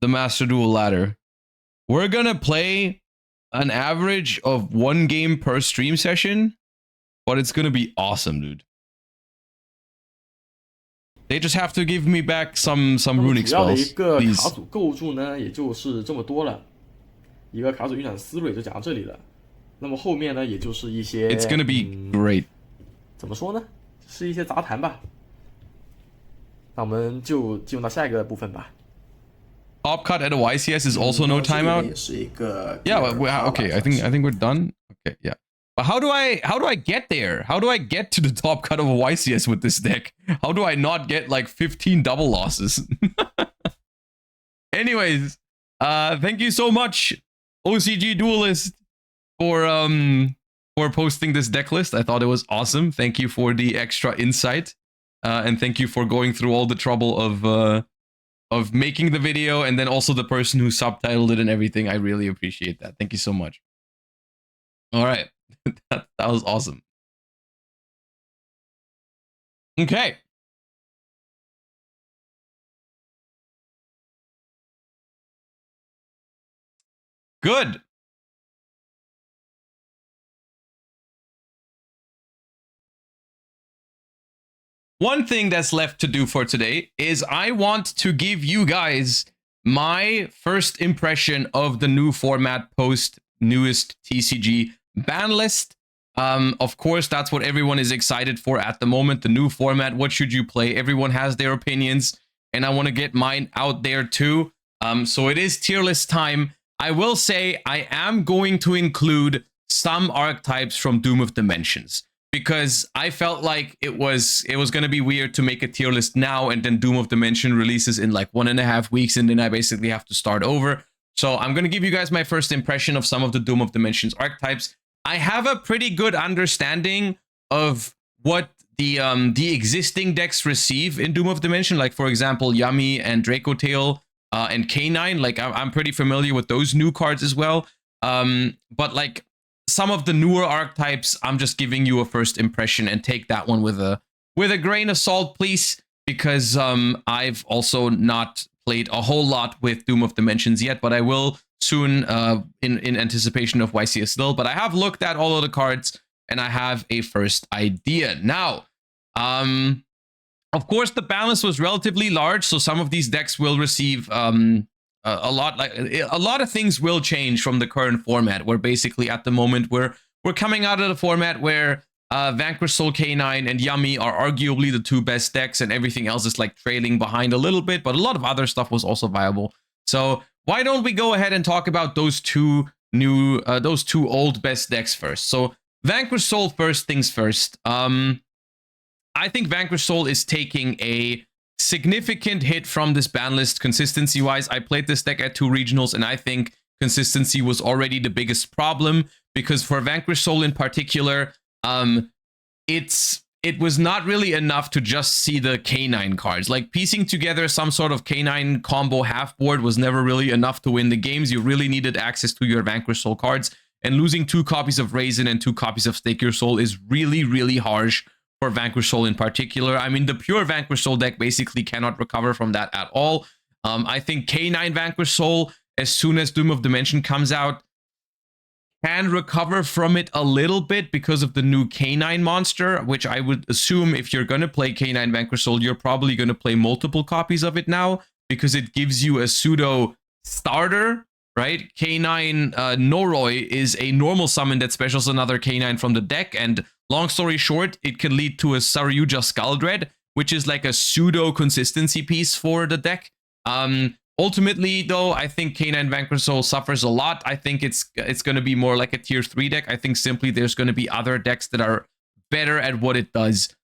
the Master Duel ladder. We're gonna play an average of 1 game per stream session, but it's gonna be awesome, dude. They just have to give me back some runic 主要的一 spells, 个 please. 卡组构筑呢，也就是这么多了。一个卡组运转思路也就讲到这里了。那么后面呢，也就是一些 It's gonna be great. 怎么说呢？是一些杂谈吧。那我们就进入到下一个部分吧。Top cut at a YCS is also no timeout. 也是一个 Yeah, okay. I think we're done. Okay, yeah. But how do I get there? How do I get to the top cut of a YCS with this deck? How do I not get like 15 double losses? Anyways, thank you so much, OCG Duelist, for posting this deck list. I thought it was awesome. Thank you for the extra insight, and thank you for going through all the trouble of making the video, and then also the person who subtitled it and everything. I really appreciate that. Thank you so much. All right. that was awesome. Okay. Good. One thing that's left to do for today is I want to give you guys my first impression of the new format post newest TCG Banlist. Of course, that's what everyone is excited for at the moment. The new format, what should you play? Everyone has their opinions, and I want to get mine out there too. So it is tier list time. I will say I am going to include some archetypes from Doom of Dimensions, because I felt like it was going to be weird to make a tier list now and then Doom of Dimension releases in like 1.5 weeks, and then I basically have to start over. So I'm going to give you guys my first impression of some of the Doom of Dimensions archetypes. I have a pretty good understanding of what the existing decks receive in Doom of Dimension, like for example Yummy and Draco Tail and K9. Like I'm pretty familiar with those new cards as well. But like some of the newer archetypes, I'm just giving you a first impression, and take that one with a grain of salt, please, because I've also not played a whole lot with Doom of Dimensions yet, but I will soon in anticipation of YCS still. But I have looked at all of the cards, and I have a first idea. Now, of course, the balance was relatively large, so some of these decks will receive a lot of things will change from the current format, where basically at the moment we're coming out of the format where Vanquish Soul K9 and Yummy are arguably the two best decks, and everything else is like trailing behind a little bit, but a lot of other stuff was also viable. So why don't we go ahead and talk about those two old best decks first? So Vanquish Soul, first things first. I think Vanquish Soul is taking a significant hit from this ban list consistency-wise. I played this deck at 2 regionals, and I think consistency was already the biggest problem, because for Vanquish Soul in particular, it was not really enough to just see the K9 cards. Like piecing together some sort of K9 combo half board was never really enough to win the games. You really needed access to your Vanquish Soul cards, and losing 2 copies of Raisin and 2 copies of Stake Your Soul is really, really harsh for Vanquish Soul in particular. I mean, the pure Vanquish Soul deck basically cannot recover from that at all. I think K9 Vanquish Soul, as soon as Doom of Dimension comes out, can recover from it a little bit because of the new K9 monster, which I would assume if you're going to play K9 Vanquish Soul, you're probably going to play multiple copies of it now, because it gives you a pseudo starter, right? K9 Noroi is a normal summon that specials another K9 from the deck, and long story short, it can lead to a Saryuja Skull Dread, which is like a pseudo consistency piece for the deck. Ultimately, though, I think K9 Vanquish Soul suffers a lot. I think it's going to be more like a tier 3 deck. I think simply there's going to be other decks that are better at what it does.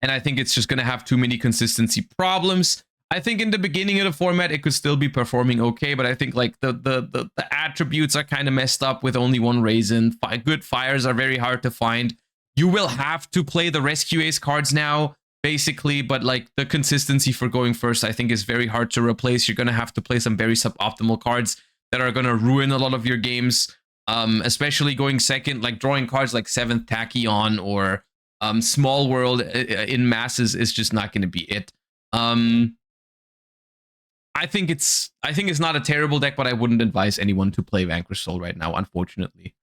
and I think it's just going to have too many consistency problems. I think in the beginning of the format, it could still be performing okay, but I think like the attributes are kind of messed up with only one raisin. Good fires are very hard to find. You will have to play the Rescue Ace cards now, basically, but like the consistency for going first, I think is very hard to replace. You're going to have to play some very suboptimal cards that are going to ruin a lot of your games, especially going second, like drawing cards like 7th Tachyon or Small World in masses is just not going to be it. I think it's not a terrible deck, but I wouldn't advise anyone to play Vanquish Soul right now, unfortunately.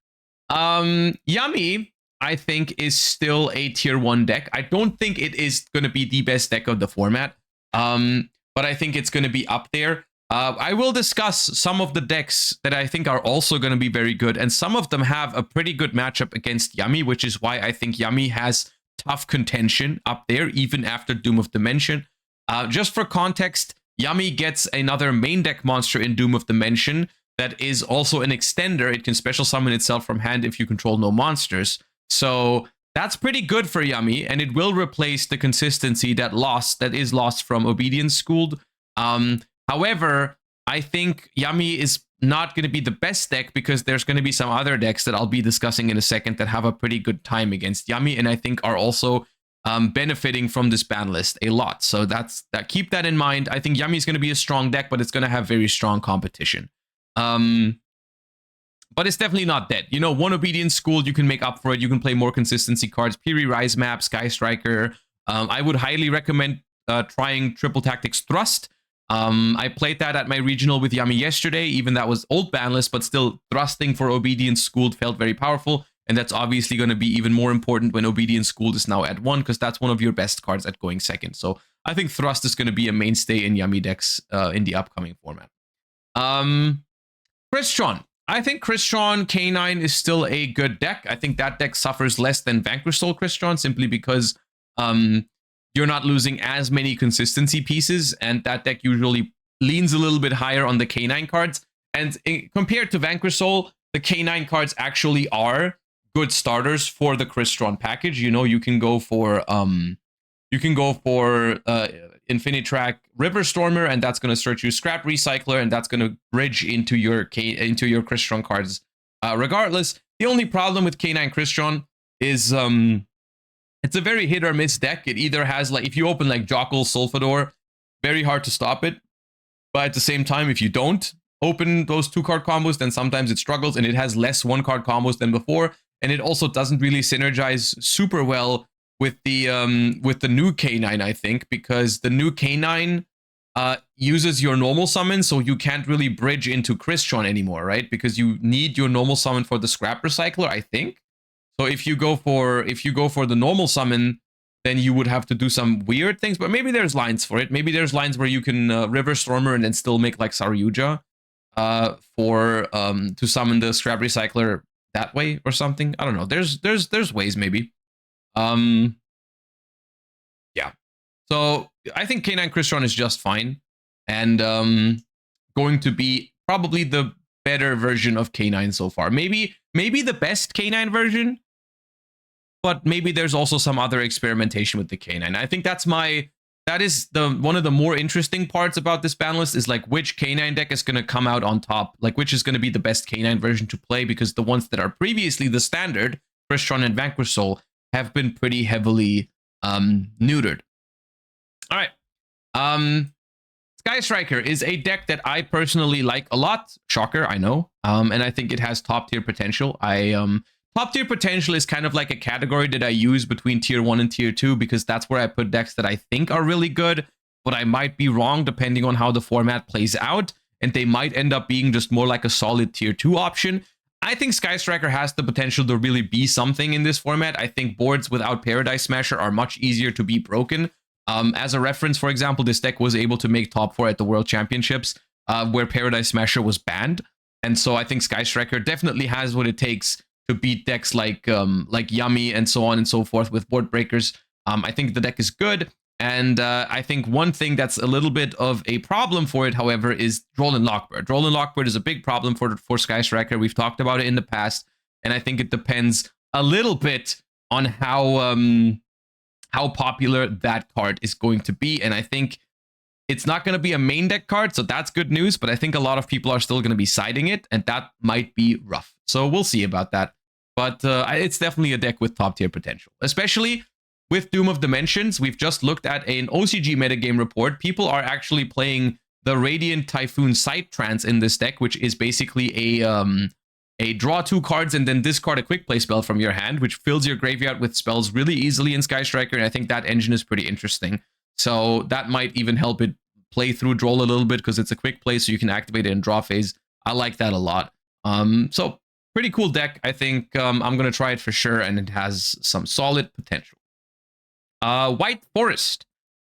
Yummy, I think, is still a tier 1 deck. I don't think it is going to be the best deck of the format, but I think it's going to be up there. I will discuss some of the decks that I think are also going to be very good, and some of them have a pretty good matchup against Yummy, which is why I think Yummy has tough contention up there, even after Doom of Dimension. Just for context, Yummy gets another main deck monster in Doom of Dimension that is also an extender. It can special summon itself from hand if you control no monsters. So that's pretty good for Yummy, and it will replace the consistency that is lost from Obedience Schooled. However, I think Yummy is not going to be the best deck because there's going to be some other decks that I'll be discussing in a second that have a pretty good time against Yummy, and I think are also benefiting from this ban list a lot. So keep that in mind. I think Yummy is going to be a strong deck, but it's going to have very strong competition. But it's definitely not dead. You know, one Obedience School, you can make up for it. You can play more consistency cards. Piri Rise Map, Sky Striker. I would highly recommend trying Triple Tactics Thrust. I played that at my regional with Yummy yesterday. Even that was old ban list, but still thrusting for Obedience Schooled felt very powerful. And that's obviously going to be even more important when Obedience Schooled is now at 1, because that's one of your best cards at going second. So I think Thrust is going to be a mainstay in Yummy decks in the upcoming format. Crystron. I think Crystron K9 is still a good deck. I think that deck suffers less than Vanquish Soul Crystron simply because you're not losing as many consistency pieces, and that deck usually leans a little bit higher on the K9 cards. And compared to Vanquish Soul, the K9 cards actually are good starters for the Crystron package. You know, you can go for Infinitrack River Stormer, and that's going to search you Scrap Recycler, and that's going to bridge into your Crystron cards. Regardless, the only problem with K9 Crystron is it's a very hit or miss deck. It either has, like, if you open like Jockle Sulfador, very hard to stop it. But at the same time, if you don't open those 2-card combos, then sometimes it struggles, and it has less 1-card combos than before. And it also doesn't really synergize super well with the new K9, I think, because the new K9 uses your normal summon, so you can't really bridge into Crystron anymore, right? Because you need your normal summon for the Scrap Recycler, I think. So if you go for the normal summon, then you would have to do some weird things. But maybe there's lines for it. Maybe there's lines where you can River Stormer and then still make like Saryuja to summon the Scrap Recycler that way or something. I don't know. There's ways maybe. Yeah. So I think K9 Crystron is just fine, and going to be probably the better version of K9 so far. Maybe the best K9 version, but maybe there's also some other experimentation with the K9. I think that is one of the more interesting parts about this ban list, is like which K9 deck is going to come out on top, like which is going to be the best K9 version to play, because the ones that are previously the standard, Crystron and Vanquish Soul, have been pretty heavily neutered. All right. Sky Striker is a deck that I personally like a lot. Shocker, I know. And I think it has top tier potential. Top tier potential is kind of like a category that I use between tier 1 and tier 2, because that's where I put decks that I think are really good, but I might be wrong depending on how the format plays out, and they might end up being just more like a solid tier 2 option. I think Sky Striker has the potential to really be something in this format. I think boards without Paradise Smasher are much easier to be broken. As a reference, for example, this deck was able to make top 4 at the World Championships, where Paradise Smasher was banned. And so I think Sky Striker definitely has what it takes to beat decks like Yummy and so on and so forth with board breakers. I think the deck is good. And I think one thing that's a little bit of a problem for it, however, is Droll Lockbird. Droll Lockbird is a big problem for Sky Striker. We've talked about it in the past, and I think it depends a little bit on how how popular that card is going to be. And I think it's not going to be a main deck card, so that's good news, but I think a lot of people are still going to be siding it, and that might be rough. So we'll see about that. But it's definitely a deck with top tier potential, especially with Doom of Dimensions. We've just looked at an OCG Metagame Report. People are actually playing the Radiant Typhoon Side Trance in this deck, which is basically a draw 2 cards and then discard a quick play spell from your hand, which fills your graveyard with spells really easily in Sky Striker, and I think that engine is pretty interesting. So that might even help it play through Droll a little bit, because it's a quick play, so you can activate it in draw phase. I like that a lot. So pretty cool deck. I think I'm going to try it for sure, and it has some solid potential. White Forest.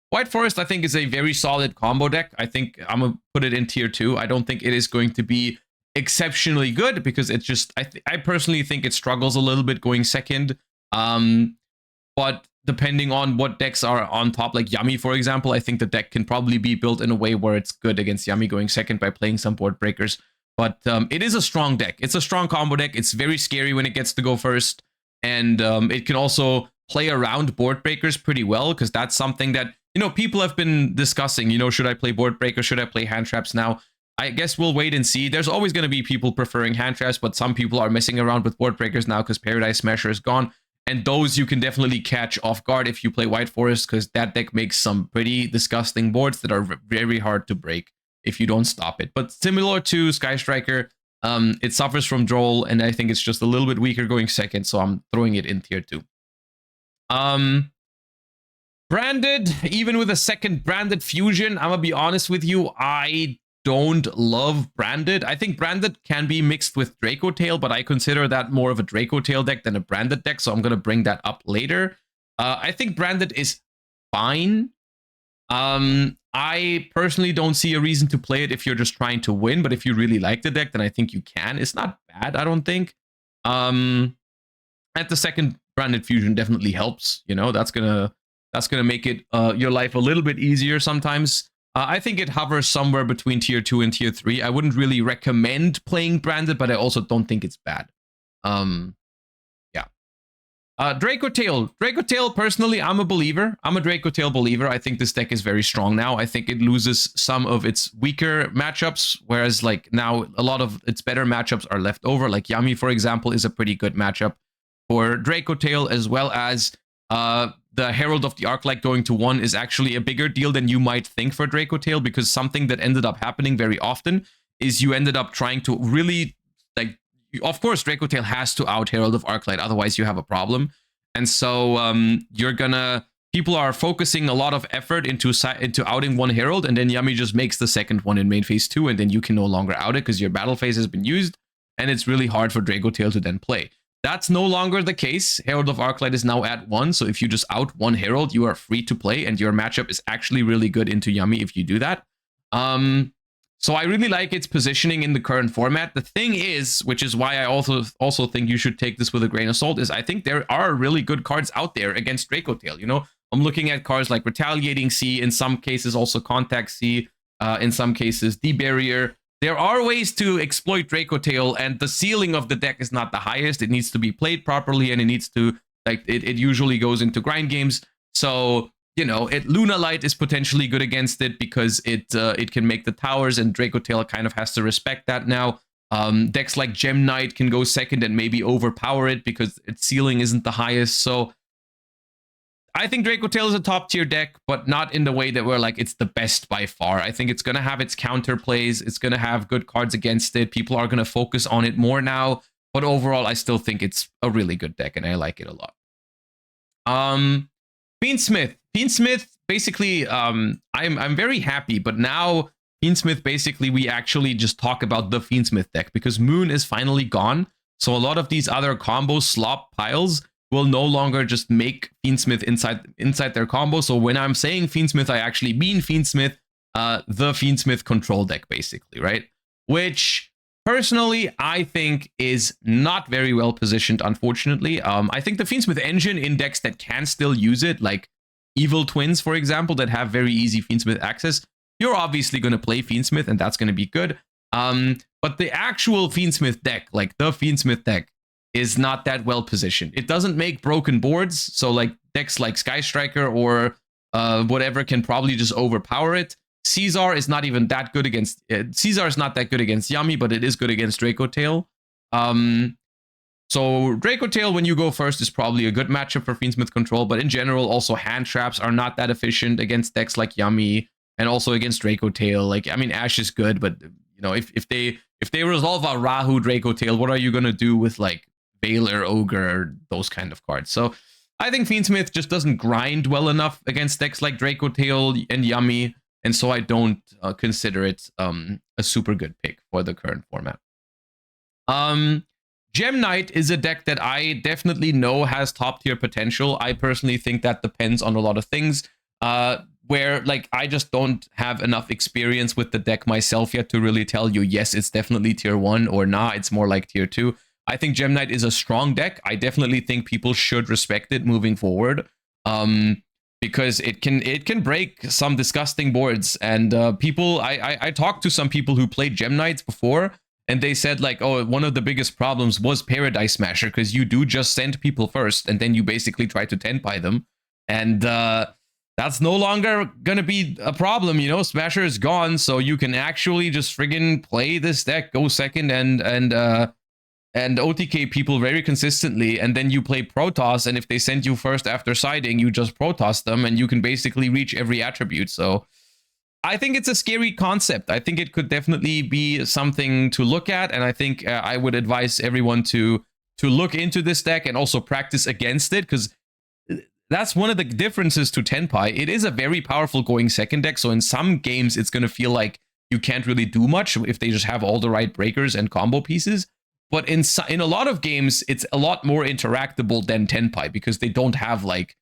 White Forest, I think, is a very solid combo deck. I think I'm going to put it in tier 2. I don't think it is going to be exceptionally good, because it's just, I personally think it struggles a little bit going second. But depending on what decks are on top, like Yummy, for example, I think the deck can probably be built in a way where it's good against Yummy going second by playing some board breakers. But it is a strong deck. It's a strong combo deck. It's very scary when it gets to go first. And it can also play around board breakers pretty well, because that's something that, you know, people have been discussing. You know, should I play board breakers? Should I play hand traps now? I guess we'll wait and see. There's always going to be people preferring hand traps, but some people are messing around with board breakers now because Paradise Smasher is gone. And those you can definitely catch off guard if you play White Forest, because that deck makes some pretty disgusting boards that are very hard to break if you don't stop it. But similar to Sky Striker, it suffers from Droll, and I think it's just a little bit weaker going second, so I'm throwing it in tier 2. Branded, even with a second Branded fusion, I'm gonna be honest with you, I don't love Branded. I think Branded can be mixed with Draco Tail, but I consider that more of a Draco Tail deck than a Branded deck, so I'm going to bring that up later. I think Branded is fine. I personally don't see a reason to play it if you're just trying to win, but if you really like the deck, then I think you can. It's not bad, I don't think. And the second Branded fusion definitely helps. You know, that's gonna make it your life a little bit easier sometimes. I think it hovers somewhere between tier 2 and tier 3. I wouldn't really recommend playing Branded, but I also don't think it's bad. Yeah. Draco Tail. Draco Tail, personally, I'm a believer. I'm a Draco Tail believer. I think this deck is very strong now. I think it loses some of its weaker matchups, whereas like now a lot of its better matchups are left over. Like Yummy, for example, is a pretty good matchup for Draco Tail, as well as the Herald of the Arclight going to 1 is actually a bigger deal than you might think for Draco Tail, because something that ended up happening very often is you ended up trying to really, like, of course, Draco Tail has to out Herald of Arclight, otherwise you have a problem. And so people are focusing a lot of effort into outing one Herald, and then Yummy just makes the second one in main phase 2, and then you can no longer out it because your battle phase has been used, and it's really hard for Draco Tail to then play. That's no longer the case. Herald of Arclight is now at 1, so if you just out one Herald, you are free to play, and your matchup is actually really good into Yummy if you do that. So I really like its positioning in the current format. The thing is, which is why I also think you should take this with a grain of salt, is I think there are really good cards out there against Draco Tail. You know, I'm looking at cards like Retaliating Sea, in some cases also Contact Sea, in some cases D-Barrier. There are ways to exploit Draco Tail, and the ceiling of the deck is not the highest. It needs to be played properly, and it needs to, like, it usually goes into grind games. So, you know, Luna Light is potentially good against it because it can make the towers, and Draco Tail kind of has to respect that now. Decks like Gem Knight can go second and maybe overpower it because its ceiling isn't the highest. So I think Draco Tail is a top tier deck, but not in the way that we're like, it's the best by far. I think it's going to have its counter plays. It's going to have good cards against it. People are going to focus on it more now. But overall, I still think it's a really good deck, and I like it a lot. Fiendsmith. Fiendsmith, basically, I'm very happy, but now Fiendsmith, basically, we actually just talk about the Fiendsmith deck because Moon is finally gone. So a lot of these other combo slop piles will no longer just make Fiendsmith inside their combo. So when I'm saying Fiendsmith, I actually mean Fiendsmith, the Fiendsmith control deck, basically, right? Which, personally, I think is not very well positioned, unfortunately. I think the Fiendsmith engine in decks that can still use it, like Evil Twins, for example, that have very easy Fiendsmith access, you're obviously going to play Fiendsmith, and that's going to be good. But the actual Fiendsmith deck, like the Fiendsmith deck, is not that well positioned. It doesn't make broken boards, so like decks like Sky Striker or whatever can probably just overpower it. Caesar is not even that good against... Caesar is not that good against Yami, but it is good against Draco Tail. So Draco Tail, when you go first, is probably a good matchup for Fiendsmith Control, but in general, also hand traps are not that efficient against decks like Yami, and also against Draco Tail. Like, I mean, Ash is good, but you know, if they resolve a Rahu Draco Tail, what are you gonna do with like Veiler, Ogre, those kind of cards? So I think Fiendsmith just doesn't grind well enough against decks like Draco Tail and Yami, and so I don't consider it a super good pick for the current format. Gem Knight is a deck that I definitely know has top tier potential. I personally think that depends on a lot of things, where like I just don't have enough experience with the deck myself yet to really tell you, yes, it's definitely tier 1 or nah, it's more like tier 2. I think Gem Knight is a strong deck. I definitely think people should respect it moving forward, because it can break some disgusting boards. And people, I talked to some people who played Gem Knights before, and they said like, oh, one of the biggest problems was Paradise Smasher, because you do just send people first, and then you basically try to tenpai them. And that's no longer going to be a problem, you know? Smasher is gone, so you can actually just friggin' play this deck, go second, and OTK people very consistently, and then you play Protoss, and if they send you first after siding, you just Protoss them, and you can basically reach every attribute. So I think it's a scary concept. I think it could definitely be something to look at, and I think I would advise everyone to look into this deck and also practice against it, because that's one of the differences to Tenpai. It is a very powerful going second deck, so in some games it's going to feel like you can't really do much if they just have all the right breakers and combo pieces. But in a lot of games, it's a lot more interactable than Tenpai, because they don't have like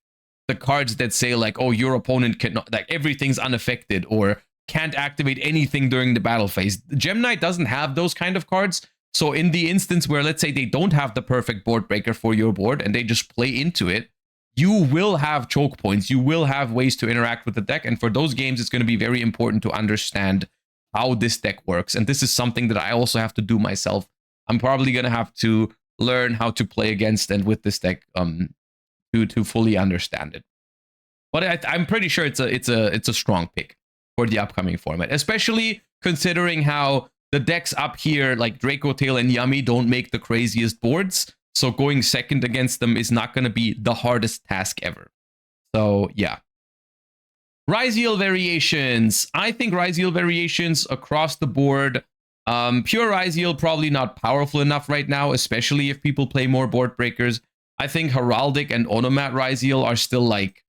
the cards that say like, oh, your opponent cannot, like everything's unaffected or can't activate anything during the battle phase. Gem Knight doesn't have those kind of cards. So in the instance where, let's say, they don't have the perfect board breaker for your board and they just play into it, you will have choke points. You will have ways to interact with the deck. And for those games, it's going to be very important to understand how this deck works. And this is something that I also have to do myself. I'm probably going to have to learn how to play against and with this deck to fully understand it. But I'm pretty sure it's a strong pick for the upcoming format, especially considering how the decks up here like Draco Tail and Yami don't make the craziest boards. So going second against them is not going to be the hardest task ever. So yeah. Ryziel variations. I think Ryziel variations across the board. Pure Ryziel probably not powerful enough right now, especially if people play more board breakers. I think Heraldic and Onomat Ryziel are still like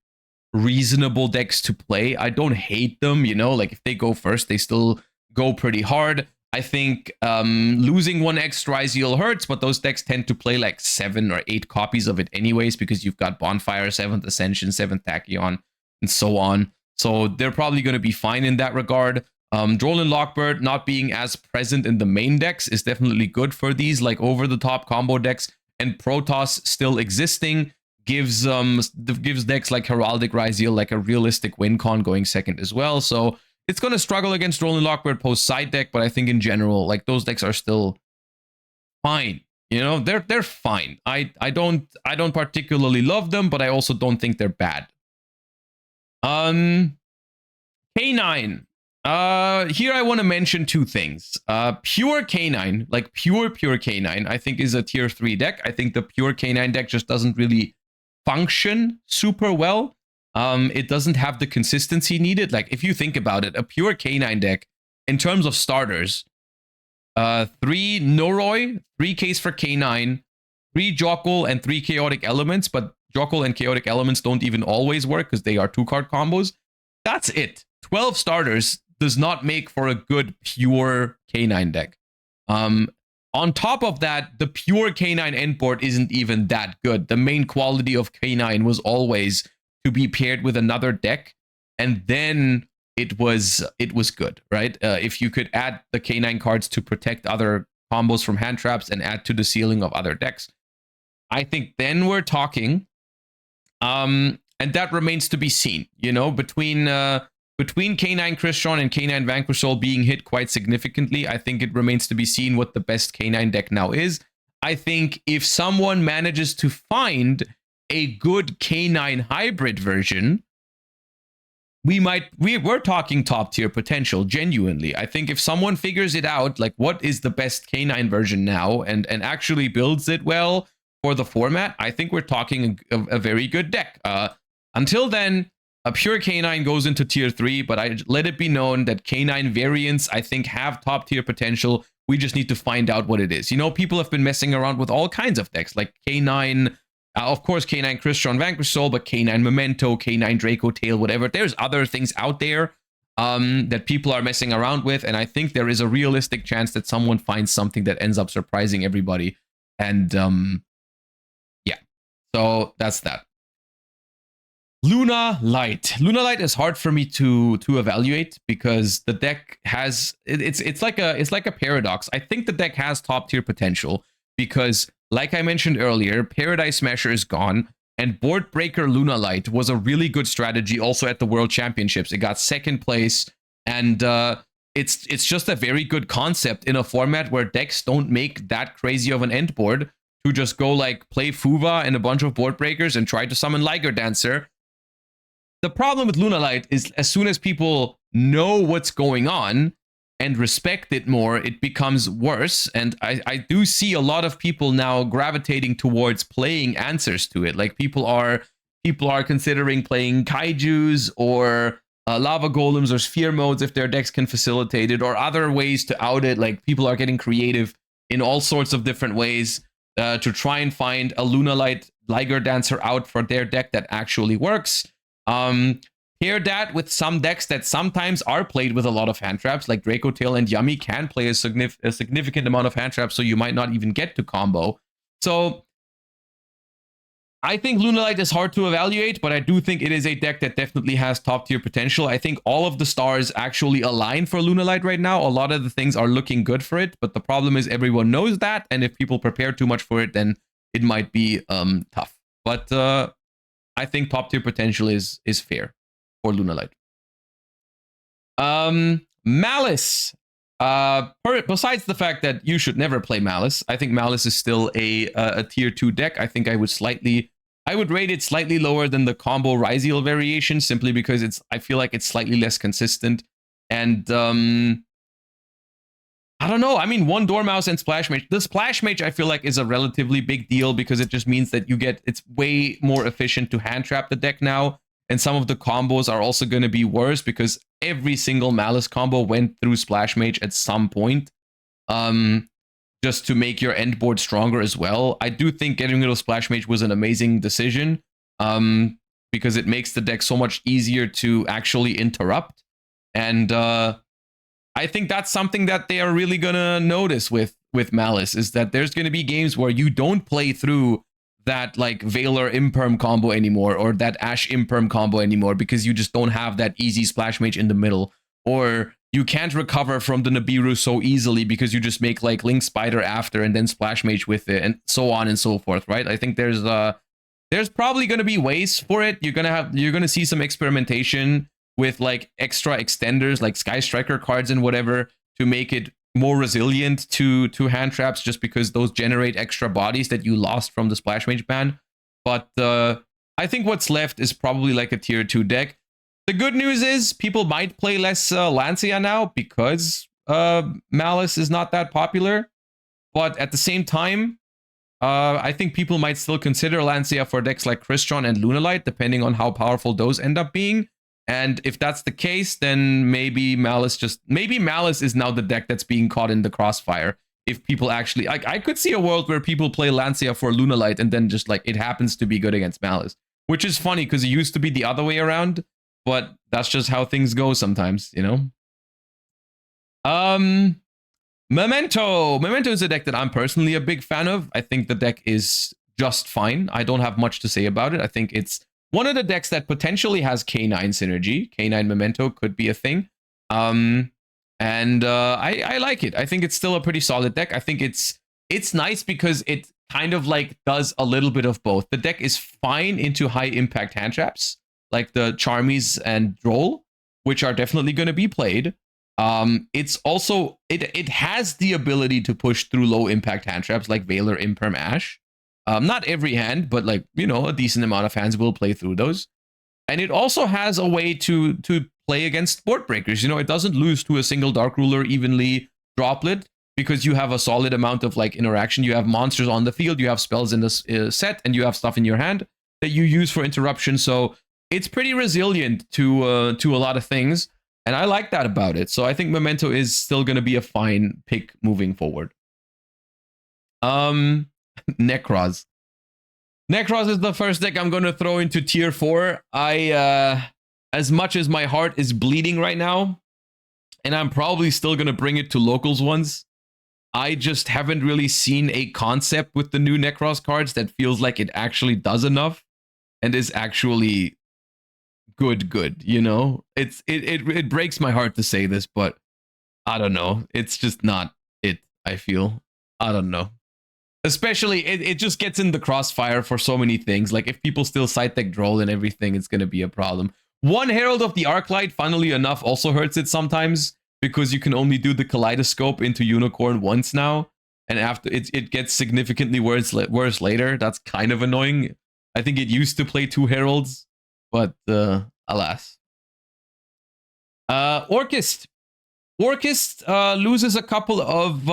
reasonable decks to play. I don't hate them, you know, like if they go first, they still go pretty hard. I think losing one extra Ryziel hurts, but those decks tend to play like 7 or 8 copies of it anyways, because you've got Bonfire, 7th Ascension, 7th Tachyon, and so on. So they're probably going to be fine in that regard. Droll Lockbird not being as present in the main decks is definitely good for these like over-the-top combo decks, and Protoss still existing gives decks like Heraldic Ryziel like a realistic win con going second as well. So it's going to struggle against Droll Lockbird post side deck, but I think in general, like those decks are still fine. You know, they're fine. I don't particularly love them, but I also don't think they're bad. K9. Here I want to mention 2 things. Pure K9, like pure K9, I think is a tier 3 deck. I think the pure K9 deck just doesn't really function super well. It doesn't have the consistency needed. Like if you think about it, a pure K9 deck in terms of starters, 3 Noroi, 3 Ks for K9, 3 Jockle, and 3 Chaotic Elements, but Jockle and Chaotic Elements don't even always work because they are 2-card combos. That's it. 12 starters does not make for a good pure K9 deck. On top of that, the pure K9 endboard isn't even that good. The main quality of K9 was always to be paired with another deck, and then it was good, right? If you could add the K9 cards to protect other combos from hand traps and add to the ceiling of other decks, I think then we're talking. And that remains to be seen, you know, between K9 Christian and K9 Vanquishal being hit quite significantly, I think it remains to be seen what the best K9 deck now is. I think if someone manages to find a good K9 hybrid version, we're talking top tier potential, genuinely. I think if someone figures it out, like what is the best K9 version now, and actually builds it well for the format, I think we're talking a very good deck. Until then, a pure K9 goes into tier 3, but I let it be known that K9 variants, I think, have top tier potential. We just need to find out what it is. You know, people have been messing around with all kinds of decks, like K9, of course, K9 Crystron Vanquish Soul, but K9 Memento, K9 Draco Tail, whatever. There's other things out there that people are messing around with, and I think there is a realistic chance that someone finds something that ends up surprising everybody. And yeah, so that's that. Luna Light. Luna Light is hard for me to evaluate because the deck has it's like a paradox. I think the deck has top tier potential because, like I mentioned earlier, Paradise Smasher is gone, and Board Breaker Luna Light was a really good strategy also at the World Championships. It got second place, and it's just a very good concept in a format where decks don't make that crazy of an end board to just go like play Fuva and a bunch of Board Breakers and try to summon Liger Dancer. The problem with Luna Light is as soon as people know what's going on and respect it more, it becomes worse. And I do see a lot of people now gravitating towards playing answers to it. Like people are considering playing Kaijus or Lava Golems or Sphere Modes if their decks can facilitate it, or other ways to out it. Like people are getting creative in all sorts of different ways to try and find a Luna Light Liger Dancer out for their deck that actually works. Pair that with some decks that sometimes are played with a lot of hand traps, like Draco Tail and Yummy can play a significant amount of hand traps, so you might not even get to combo. So I think Luna Light is hard to evaluate, but I do think it is a deck that definitely has top tier potential. I think all of the stars actually align for Luna Light right now. A lot of the things are looking good for it, but the problem is everyone knows that, and if people prepare too much for it, then it might be tough. But I think top tier potential is fair for Luna Light. Malice. Besides the fact that you should never play Malice, I think Malice is still a tier 2 deck. I think I would rate it slightly lower than the combo Ryziel variation, simply because I feel like it's slightly less consistent. And I don't know. I mean, one Dormouse and Splash Mage. The Splash Mage, I feel like, is a relatively big deal because it just means that it's way more efficient to hand trap the deck now. And some of the combos are also going to be worse because every single Malice combo went through Splash Mage at some point. Just to make your end board stronger as well. I do think getting rid of Splash Mage was an amazing decision. Because it makes the deck so much easier to actually interrupt. And I think that's something that they are really gonna notice with Malice, is that there's gonna be games where you don't play through that like Veiler Imperm combo anymore, or that Ash Imperm combo anymore, because you just don't have that easy Splash Mage in the middle, or you can't recover from the Nibiru so easily because you just make like Link Spider after and then Splash Mage with it, and so on and so forth, right? I think there's probably gonna be ways for it. You're gonna see some experimentation with like extra extenders like Sky Striker cards and whatever to make it more resilient to hand traps, just because those generate extra bodies that you lost from the Splash Mage ban. But I think what's left is probably like a tier 2 deck. The good news is people might play less Lancia now because Malice is not that popular. But at the same time, I think people might still consider Lancia for decks like Crystron and Luna Light, depending on how powerful those end up being. And if that's the case, then maybe Malice is now the deck that's being caught in the crossfire. If people actually, I could see a world where people play Lancia for Luna Light and then just like it happens to be good against Malice, which is funny because it used to be the other way around, but that's just how things go sometimes, you know? Memento is a deck that I'm personally a big fan of. I think the deck is just fine. I don't have much to say about it. I think it's one of the decks that potentially has K9 synergy. K9 Memento could be a thing. I like it. I think it's still a pretty solid deck. I think it's nice because it kind of like does a little bit of both. The deck is fine into high impact hand traps, like the Charmies and Droll, which are definitely going to be played. It's also, it has the ability to push through low impact hand traps like Veiler Imperm Ash. Not every hand, but like, you know, a decent amount of hands will play through those. And it also has a way to play against board breakers. You know, it doesn't lose to a single Dark Ruler evenly droplet because you have a solid amount of like interaction. You have monsters on the field, you have spells in this set, and you have stuff in your hand that you use for interruption. So it's pretty resilient to a lot of things, and I like that about it. So I think Memento is still going to be a fine pick moving forward. Necros. Necros is the first deck I'm going to throw into tier 4. As much as my heart is bleeding right now, and I'm probably still going to bring it to locals once, I just haven't really seen a concept with the new Necros cards that feels like it actually does enough and is actually good, you know? It breaks my heart to say this, but I don't know. It's just not it, I feel. I don't know. Especially, it just gets in the crossfire for so many things. Like, if people still side deck Droll and everything, it's going to be a problem. One Herald of the Arclight, funnily enough, also hurts it sometimes, because you can only do the Kaleidoscope into Unicorn once now, and after it gets significantly worse later. That's kind of annoying. I think it used to play 2 Heralds, but alas. Orchist. Orchist loses a couple of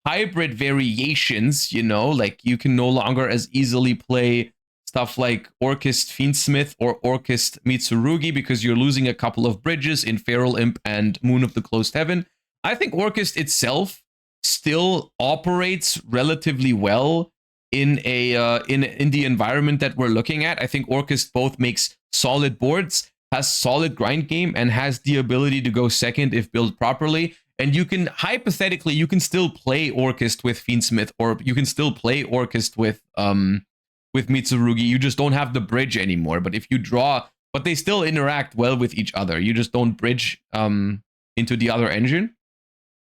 hybrid variations, you know, like you can no longer as easily play stuff like Orchist Fiendsmith or Orchist Mitsurugi because you're losing a couple of bridges in Feral Imp and Moon of the Closed Heaven. I think Orchist itself still operates relatively well in a in the environment that we're looking at. I think Orchist both makes solid boards, has solid grind game, and has the ability to go second if built properly. And you can, hypothetically, you can still play Orchist with Fiendsmith, or you can still play Orchist with Mitsurugi. You just don't have the bridge anymore. But if you draw, but they still interact well with each other. You just don't bridge into the other engine.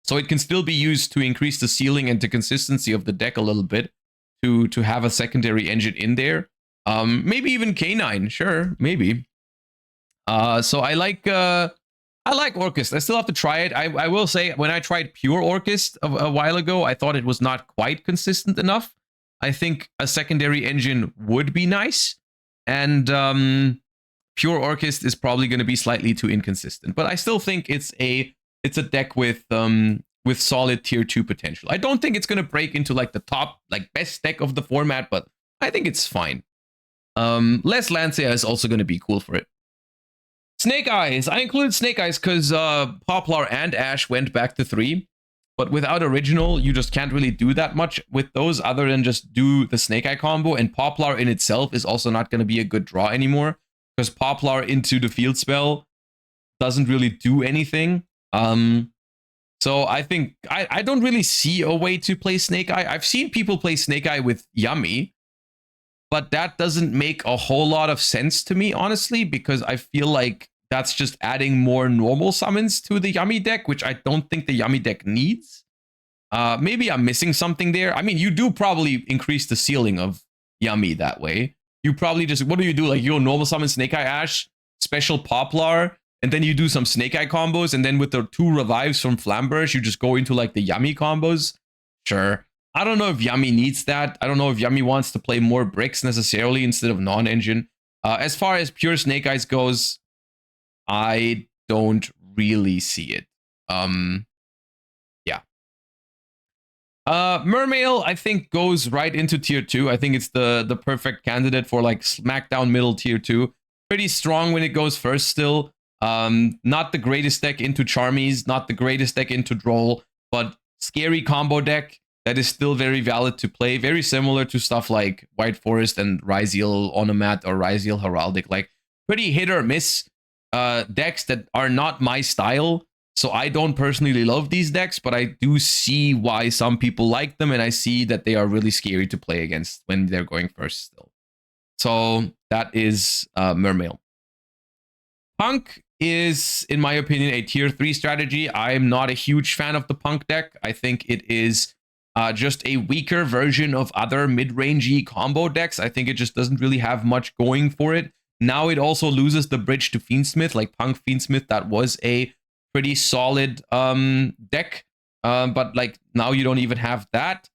So it can still be used to increase the ceiling and the consistency of the deck a little bit to have a secondary engine in there. Maybe even K9, sure, maybe. So I like Orchist. I still have to try it. I will say, when I tried pure Orchist a while ago, I thought it was not quite consistent enough. I think a secondary engine would be nice, and pure Orchist is probably going to be slightly too inconsistent. But I still think it's a deck with solid tier 2 potential. I don't think it's going to break into like the top, like best deck of the format, but I think it's fine. Les Lancea is also going to be cool for it. Snake Eyes. I included Snake Eyes because Poplar and Ash went back to 3. But without original, you just can't really do that much with those other than just do the Snake Eye combo. And Poplar in itself is also not going to be a good draw anymore, because Poplar into the field spell doesn't really do anything. So I think I don't really see a way to play Snake Eye. I've seen people play Snake Eye with Yummy, but that doesn't make a whole lot of sense to me, honestly, because I feel like that's just adding more normal summons to the Yummy deck, which I don't think the Yummy deck needs. Maybe I'm missing something there. I mean, you do probably increase the ceiling of Yummy that way. You probably just, what do you do? Like, you normal summon Snake Eye Ash, special Poplar, and then you do some Snake Eye combos, and then with the 2 revives from Flamberge, you just go into like the Yummy combos. Sure. I don't know if Yummy needs that. I don't know if Yummy wants to play more bricks necessarily instead of non-engine. As far as pure Snake Eyes goes, I don't really see it. Yeah. Mermail, I think, goes right into tier 2. I think it's the perfect candidate for like smackdown middle tier 2. Pretty strong when it goes first still. Not the greatest deck into Charmies, not the greatest deck into Droll, but scary combo deck that is still very valid to play. Very similar to stuff like White Forest and Ryziel Onomat or Ryziel Heraldic. Like, pretty hit or miss decks that are not my style. So I don't personally love these decks, but I do see why some people like them, and I see that they are really scary to play against when they're going first still. So that is Mermail. Punk is, in my opinion, a tier 3 strategy. I'm not a huge fan of the Punk deck. I think it is just a weaker version of other mid-rangey combo decks. I think it just doesn't really have much going for it. Now it also loses the bridge to Fiendsmith, like Punk Fiendsmith. That was a pretty solid deck, but like now you don't even have that.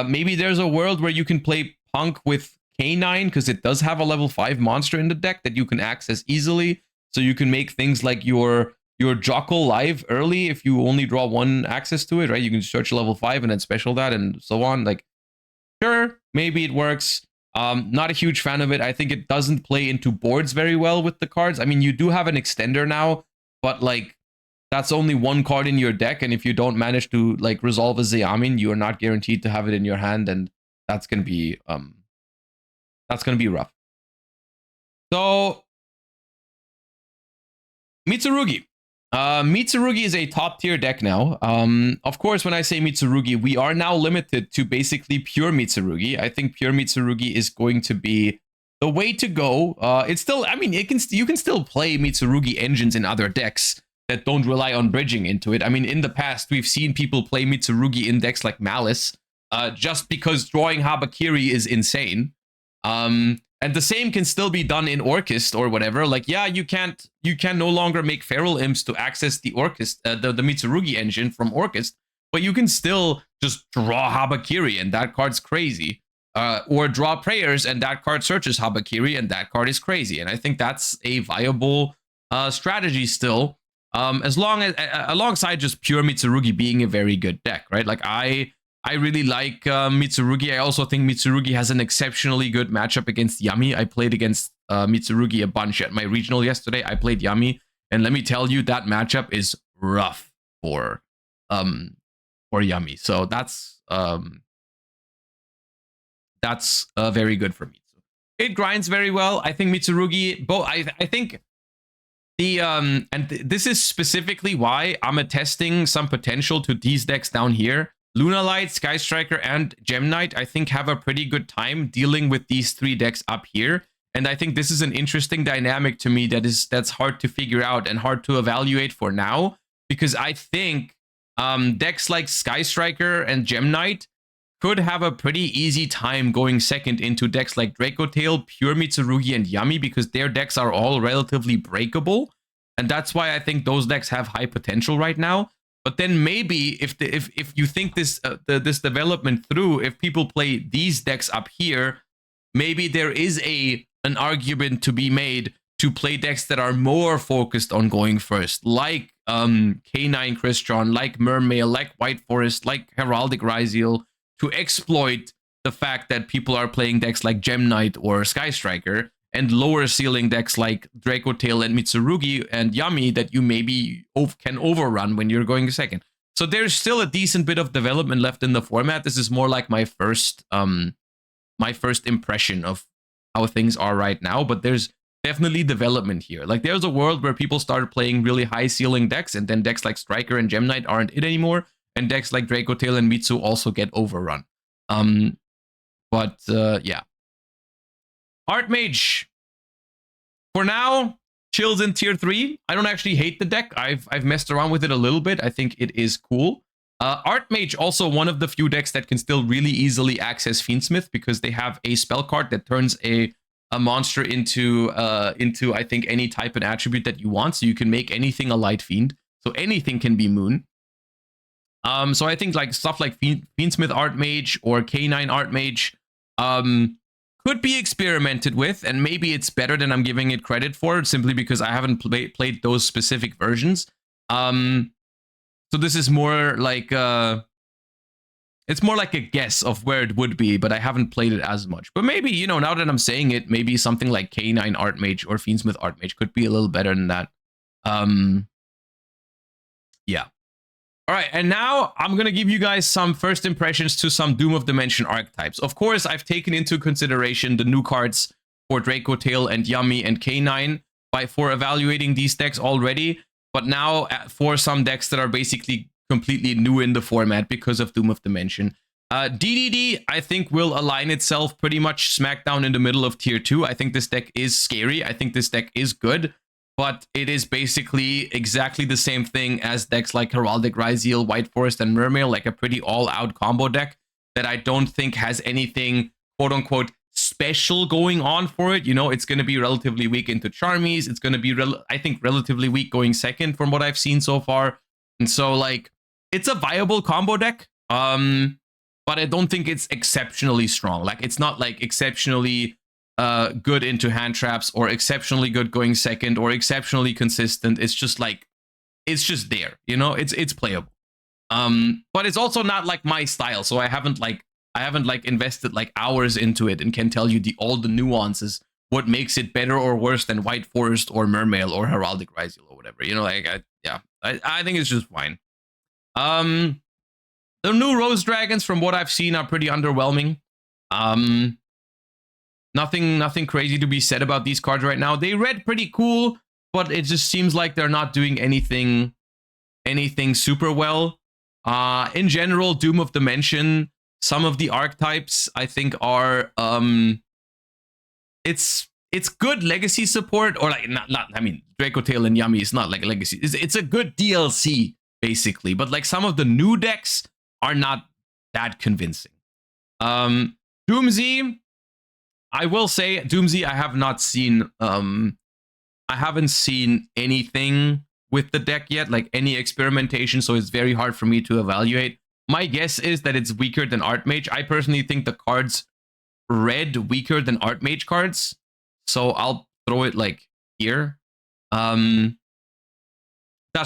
Maybe there's a world where you can play Punk with K9 because it does have a level 5 monster in the deck that you can access easily. So you can make things like your Jockle live early if you only draw 1 access to it, right? You can search level 5 and then special that and so on. Like, sure, maybe it works. Not a huge fan of it. I think it doesn't play into boards very well with the cards. I mean, you do have an extender now, but like that's only 1 card in your deck, and if you don't manage to like resolve a Zeamin, you are not guaranteed to have it in your hand, and that's gonna be rough. So Mitsurugi. Mitsurugi is a top tier deck now. Of course, when I say Mitsurugi, we are now limited to basically pure Mitsurugi. I think pure Mitsurugi is going to be the way to go. It's still, I mean, you can still play Mitsurugi engines in other decks that don't rely on bridging into it. I mean, in the past, we've seen people play Mitsurugi in decks like Malice, just because drawing Habakiri is insane. And the same can still be done in Orchist or whatever. Like, yeah, you can no longer make Feral Imps to access the Orchist, the Mitsurugi engine from Orchist, but you can still just draw Habakiri and that card's crazy. Or draw Prayers and that card searches Habakiri and that card is crazy. And I think that's a viable strategy still. As long as alongside just pure Mitsurugi being a very good deck, right? Like I really like Mitsurugi. I also think Mitsurugi has an exceptionally good matchup against Yami. I played against Mitsurugi a bunch at my regional yesterday. I played Yami, and let me tell you, that matchup is rough for Yami. So that's very good for Mitsu. It grinds very well. I think Mitsurugi. I think this is specifically why I'm attesting some potential to these decks down here. Luna Light, Sky Striker, and Gem Knight, I think, have a pretty good time dealing with these 3 decks up here. And I think this is an interesting dynamic to me that's hard to figure out and hard to evaluate for now. Because I think decks like Sky Striker and Gem Knight could have a pretty easy time going second into decks like Draco Tail, Pure Mitsurugi, and Yami, because their decks are all relatively breakable. And that's why I think those decks have high potential right now. But then maybe if you think this development through, if people play these decks up here, maybe there is an argument to be made to play decks that are more focused on going first, like K9 Christian, like Mermail, like White Forest, like Heraldic Ryziel, to exploit the fact that people are playing decks like Gem Knight or Sky Striker, and lower ceiling decks like Draco Tail and Mitsurugi and Yami that you maybe can overrun when you're going second. So there's still a decent bit of development left in the format. This is more like my first impression of how things are right now, but there's definitely development here. Like, there's a world where people started playing really high ceiling decks, and then decks like Striker and Gem Knight aren't it anymore, and decks like Draco Tail and Mitsu also get overrun. Yeah. Archmage, for now, chills in tier 3. I don't actually hate the deck. I've messed around with it a little bit. I think it is cool. Archmage, also one of the few decks that can still really easily access Fiendsmith, because they have a spell card that turns a monster into I think any type and attribute that you want. So you can make anything a light fiend. So anything can be Moon. So I think like stuff like Fiendsmith Archmage or K9 Archmage could be experimented with, and maybe it's better than I'm giving it credit for, simply because I haven't played those specific versions. So this is more like it's more like a guess of where it would be, but I haven't played it as much. But maybe, you know, now that I'm saying it, maybe something like K9 Archmage or Fiendsmith Archmage could be a little better than that. Yeah. All right, and now I'm going to give you guys some first impressions to some Doom of Dimension archetypes. Of course, I've taken into consideration the new cards for Draco Tail and Yami and K9 for evaluating these decks already, but now for some decks that are basically completely new in the format because of Doom of Dimension. DDD, I think, will align itself pretty much smack down in the middle of tier 2. I think this deck is scary. I think this deck is good. But it is basically exactly the same thing as decks like Heraldic Ryziel, White Forest, and Mermail, like a pretty all-out combo deck that I don't think has anything, quote-unquote, special going on for it. You know, it's going to be relatively weak into Charmies. It's going to be, I think, relatively weak going second from what I've seen so far. And so, like, it's a viable combo deck. but I don't think it's exceptionally strong. Like, it's not like exceptionally good into hand traps, or exceptionally good going second, or exceptionally consistent. It's just like, it's just there, you know. It's playable. But it's also not like my style, so I haven't invested like hours into it and can tell you all the nuances, what makes it better or worse than White Forest or Mermail or Heraldic Ryzul or whatever. You know, like I think it's just fine. The new Rose Dragons, from what I've seen, are pretty underwhelming. Nothing crazy to be said about these cards right now. They read pretty cool, but it just seems like they're not doing anything super well. In general, Doom of Dimension, some of the archetypes I think are it's good legacy support, or like not I mean, Draco Tail and Yummy is not like a legacy. It's a good DLC basically, but like some of the new decks are not that convincing. Doomsy, I will say, Doomsy, I have not seen I haven't seen anything with the deck yet, like any experimentation, so it's very hard for me to evaluate. My guess is that it's weaker than Archmage. I personally think the cards read weaker than Archmage cards, so I'll throw it like here. That's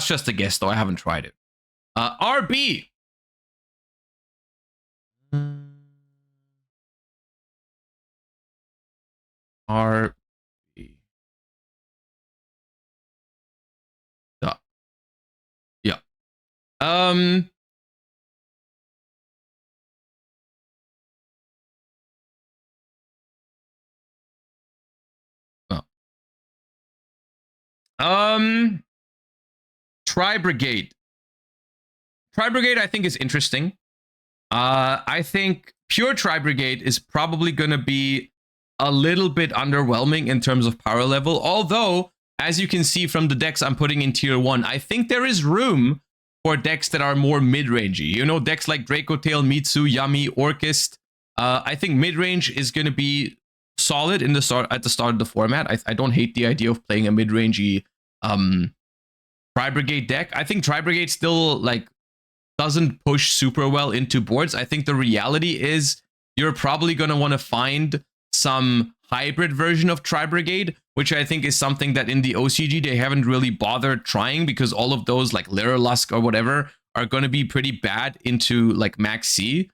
just a guess though, I haven't tried it. RB. RB. Yeah. Tri-Brigade. Tri-Brigade I think is interesting. I think pure Tri-Brigade is probably going to be a little bit underwhelming in terms of power level, although, as you can see from the decks I'm putting in tier 1, I think there is room for decks that are more mid-rangey. You know, decks like Draco Tail, Mitsu, Yami, Orchist. I think mid-range is going to be solid at the start of the format. I don't hate the idea of playing a mid-rangey Tri-Brigade deck. I think Tri-Brigade still like doesn't push super well into boards. I think the reality is you're probably going to want to find some hybrid version of Tri-Brigade, which I think is something that in the OCG they haven't really bothered trying, because all of those like Lyrilusk or whatever are going to be pretty bad into like Max C,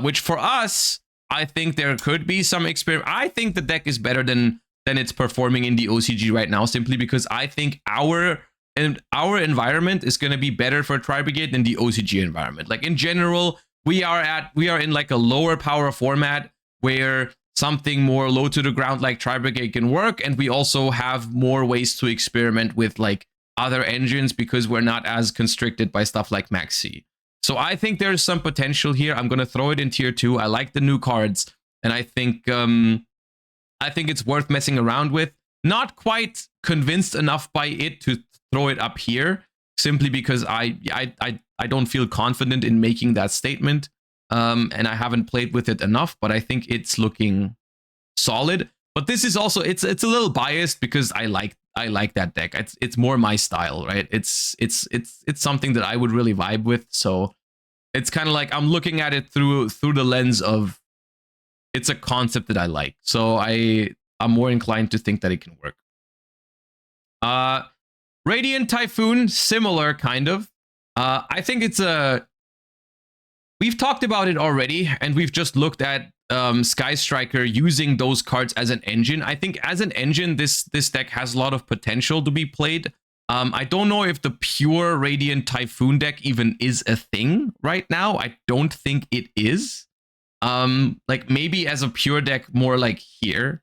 which for us, I think there could be some experiment. I think the deck is better than it's performing in the OCG right now, simply because I think our environment is going to be better for Tri-Brigade than the OCG environment. Like in general, we are in like a lower power format where something more low to the ground like Tri-Brigade can work, and we also have more ways to experiment with like other engines because we're not as constricted by stuff like Max C. So I think there's some potential here. I'm going to throw it in tier 2. I like the new cards, and I think it's worth messing around with. Not quite convinced enough by it to throw it up here, simply because I don't feel confident in making that statement. And I haven't played with it enough, but I think it's looking solid. But this is also, it's a little biased because I like that deck. It's more my style, right? It's something that I would really vibe with. So it's kind of like I'm looking at it through the lens of it's a concept that I like. So I'm more inclined to think that it can work. Radiant Typhoon, similar kind of. I think it's we've talked about it already, and we've just looked at Sky Striker using those cards as an engine. I think as an engine, this deck has a lot of potential to be played. I don't know if the pure Radiant Typhoon deck even is a thing right now. I don't think it is. Like maybe as a pure deck, more like here,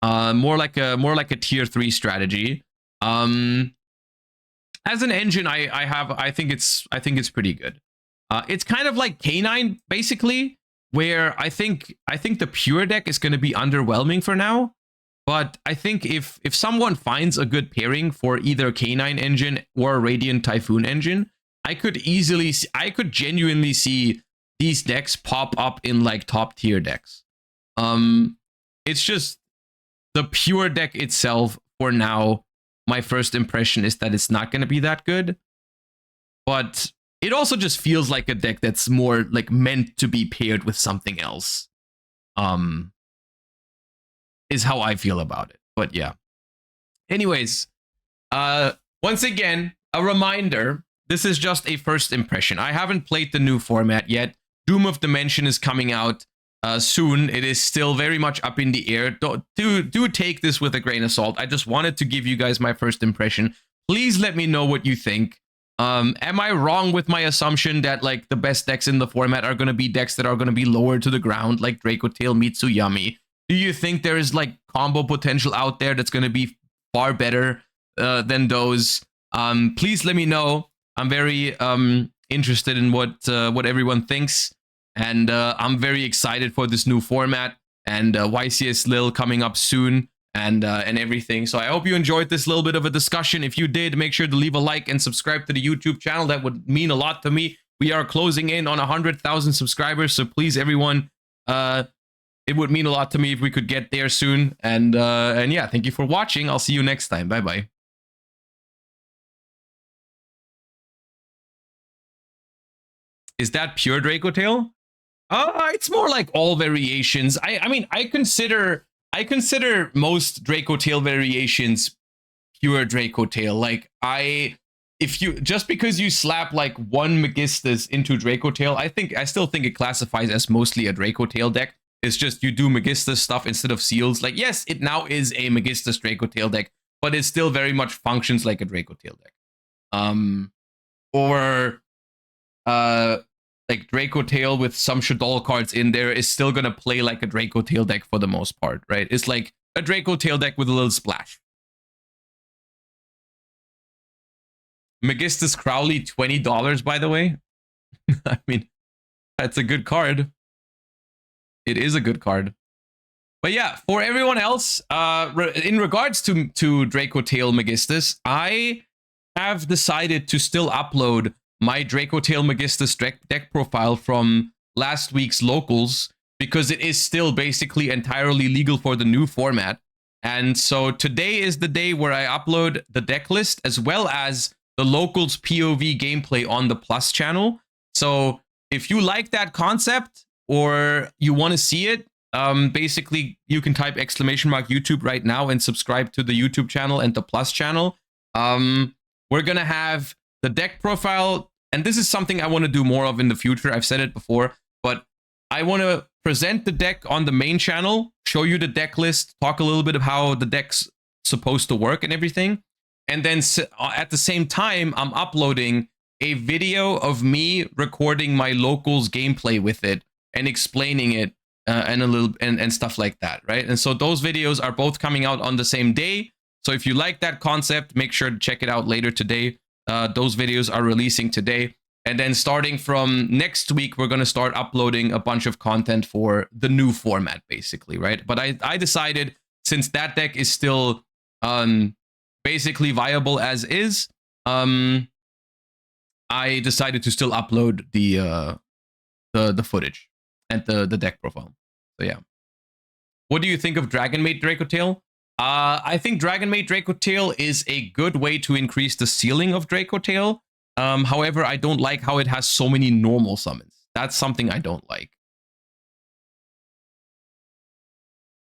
more like a tier 3 strategy. As an engine, I think it's pretty good. It's kind of like K9 basically, where I think the pure deck is going to be underwhelming for now. But I think if someone finds a good pairing for either K9 engine or Radiant Typhoon engine, I could genuinely see these decks pop up in like top tier decks. It's just the pure deck itself for now. My first impression is that it's not going to be that good. But it also just feels like a deck that's more like meant to be paired with something else. Is how I feel about it. But yeah. Anyways, once again, a reminder, this is just a first impression. I haven't played the new format yet. Doom of Dimension is coming out soon. It is still very much up in the air. Do take this with a grain of salt. I just wanted to give you guys my first impression. Please let me know what you think. Am I wrong with my assumption that like the best decks in the format are going to be decks that are going to be lowered to the ground, like Draco Tail, Mitsuyami? Do you think there is like combo potential out there that's going to be far better than those? Please let me know. I'm very interested in what everyone thinks, and I'm very excited for this new format and YCS Lil coming up soon and everything. So I hope you enjoyed this little bit of a discussion. If you did, make sure to leave a like and subscribe to the YouTube channel. That would mean a lot to me. We are closing in on 100,000 subscribers, so please, everyone, it would mean a lot to me if we could get there soon. And yeah, thank you for watching. I'll see you next time. Bye bye. Is that pure Draco Tail? It's more like all variations. I mean, I consider most Draco Tail variations pure Draco Tail. Like if you just because you slap like one Megistus into Draco Tail, I still think it classifies as mostly a Draco Tail deck. It's just you do Megistus stuff instead of seals. Like, yes, it now is a Megistus Draco Tail deck, but it still very much functions like a Draco Tail deck. Like Draco Tail with some Shaddoll cards in there is still gonna play like a Draco Tail deck for the most part, right? It's like a Draco Tail deck with a little splash. Megistus Crowley, $20, by the way. I mean, that's a good card. It is a good card. But yeah, for everyone else, in regards to Draco Tail Megistus, I have decided to still upload my Draco Tail Megistus deck profile from last week's locals because it is still basically entirely legal for the new format. And so today is the day where I upload the deck list as well as the locals POV gameplay on the Plus channel. So if you like that concept or you want to see it, basically you can type !YouTube right now and subscribe to the YouTube channel and the Plus channel. We're gonna have the deck profile, and this is something I want to do more of in the future. I've said it before, but I want to present the deck on the main channel, show you the deck list, talk a little bit of how the deck's supposed to work and everything. And then at the same time, I'm uploading a video of me recording my locals gameplay with it and explaining it and a little and stuff like that, right? And so those videos are both coming out on the same day. So if you like that concept, make sure to check it out later today. Those videos are releasing today. And then starting from next week, we're going to start uploading a bunch of content for the new format, basically, right? But I decided, since that deck is still basically viable as is, I decided to still upload the footage and the deck profile. So yeah. What do you think of Dragonmaid Draco Tail? I think Dragonmaid Draco Tail is a good way to increase the ceiling of Draco Tail. However, I don't like how it has so many normal summons. That's something I don't like.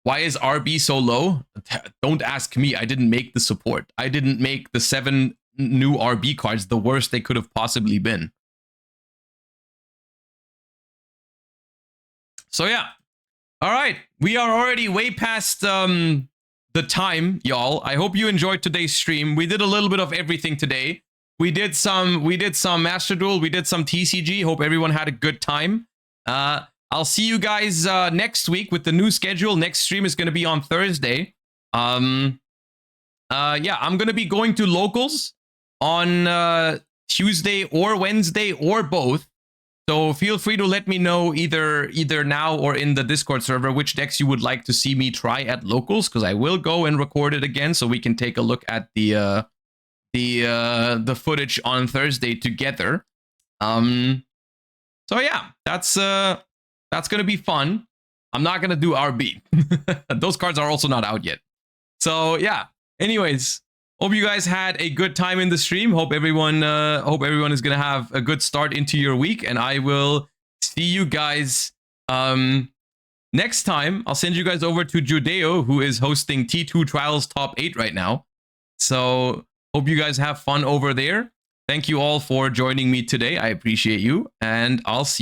Why is RB so low? Don't ask me. I didn't make the support. I didn't make the 7 new RB cards the worst they could have possibly been. So yeah. All right. We are already way past the time, y'all. I hope you enjoyed today's stream. We did a little bit of everything today. We did some Master Duel. We did some TCG. Hope everyone had a good time. I'll see you guys next week with the new schedule. Next stream is going to be on Thursday. Yeah, I'm going to be going to locals on Tuesday or Wednesday or both. So feel free to let me know either now or in the Discord server which decks you would like to see me try at locals, because I will go and record it again so we can take a look at the footage on Thursday together. So yeah, that's gonna be fun. I'm not gonna do RB. Those cards are also not out yet. So yeah. Anyways, Hope you guys had a good time in the stream. Hope everyone is gonna have a good start into your week, and I will see you guys next time. I'll send you guys over to Judeo, who is hosting T2 Trials Top 8 right now. So hope you guys have fun over there. Thank you all for joining me today. I appreciate you, and I'll see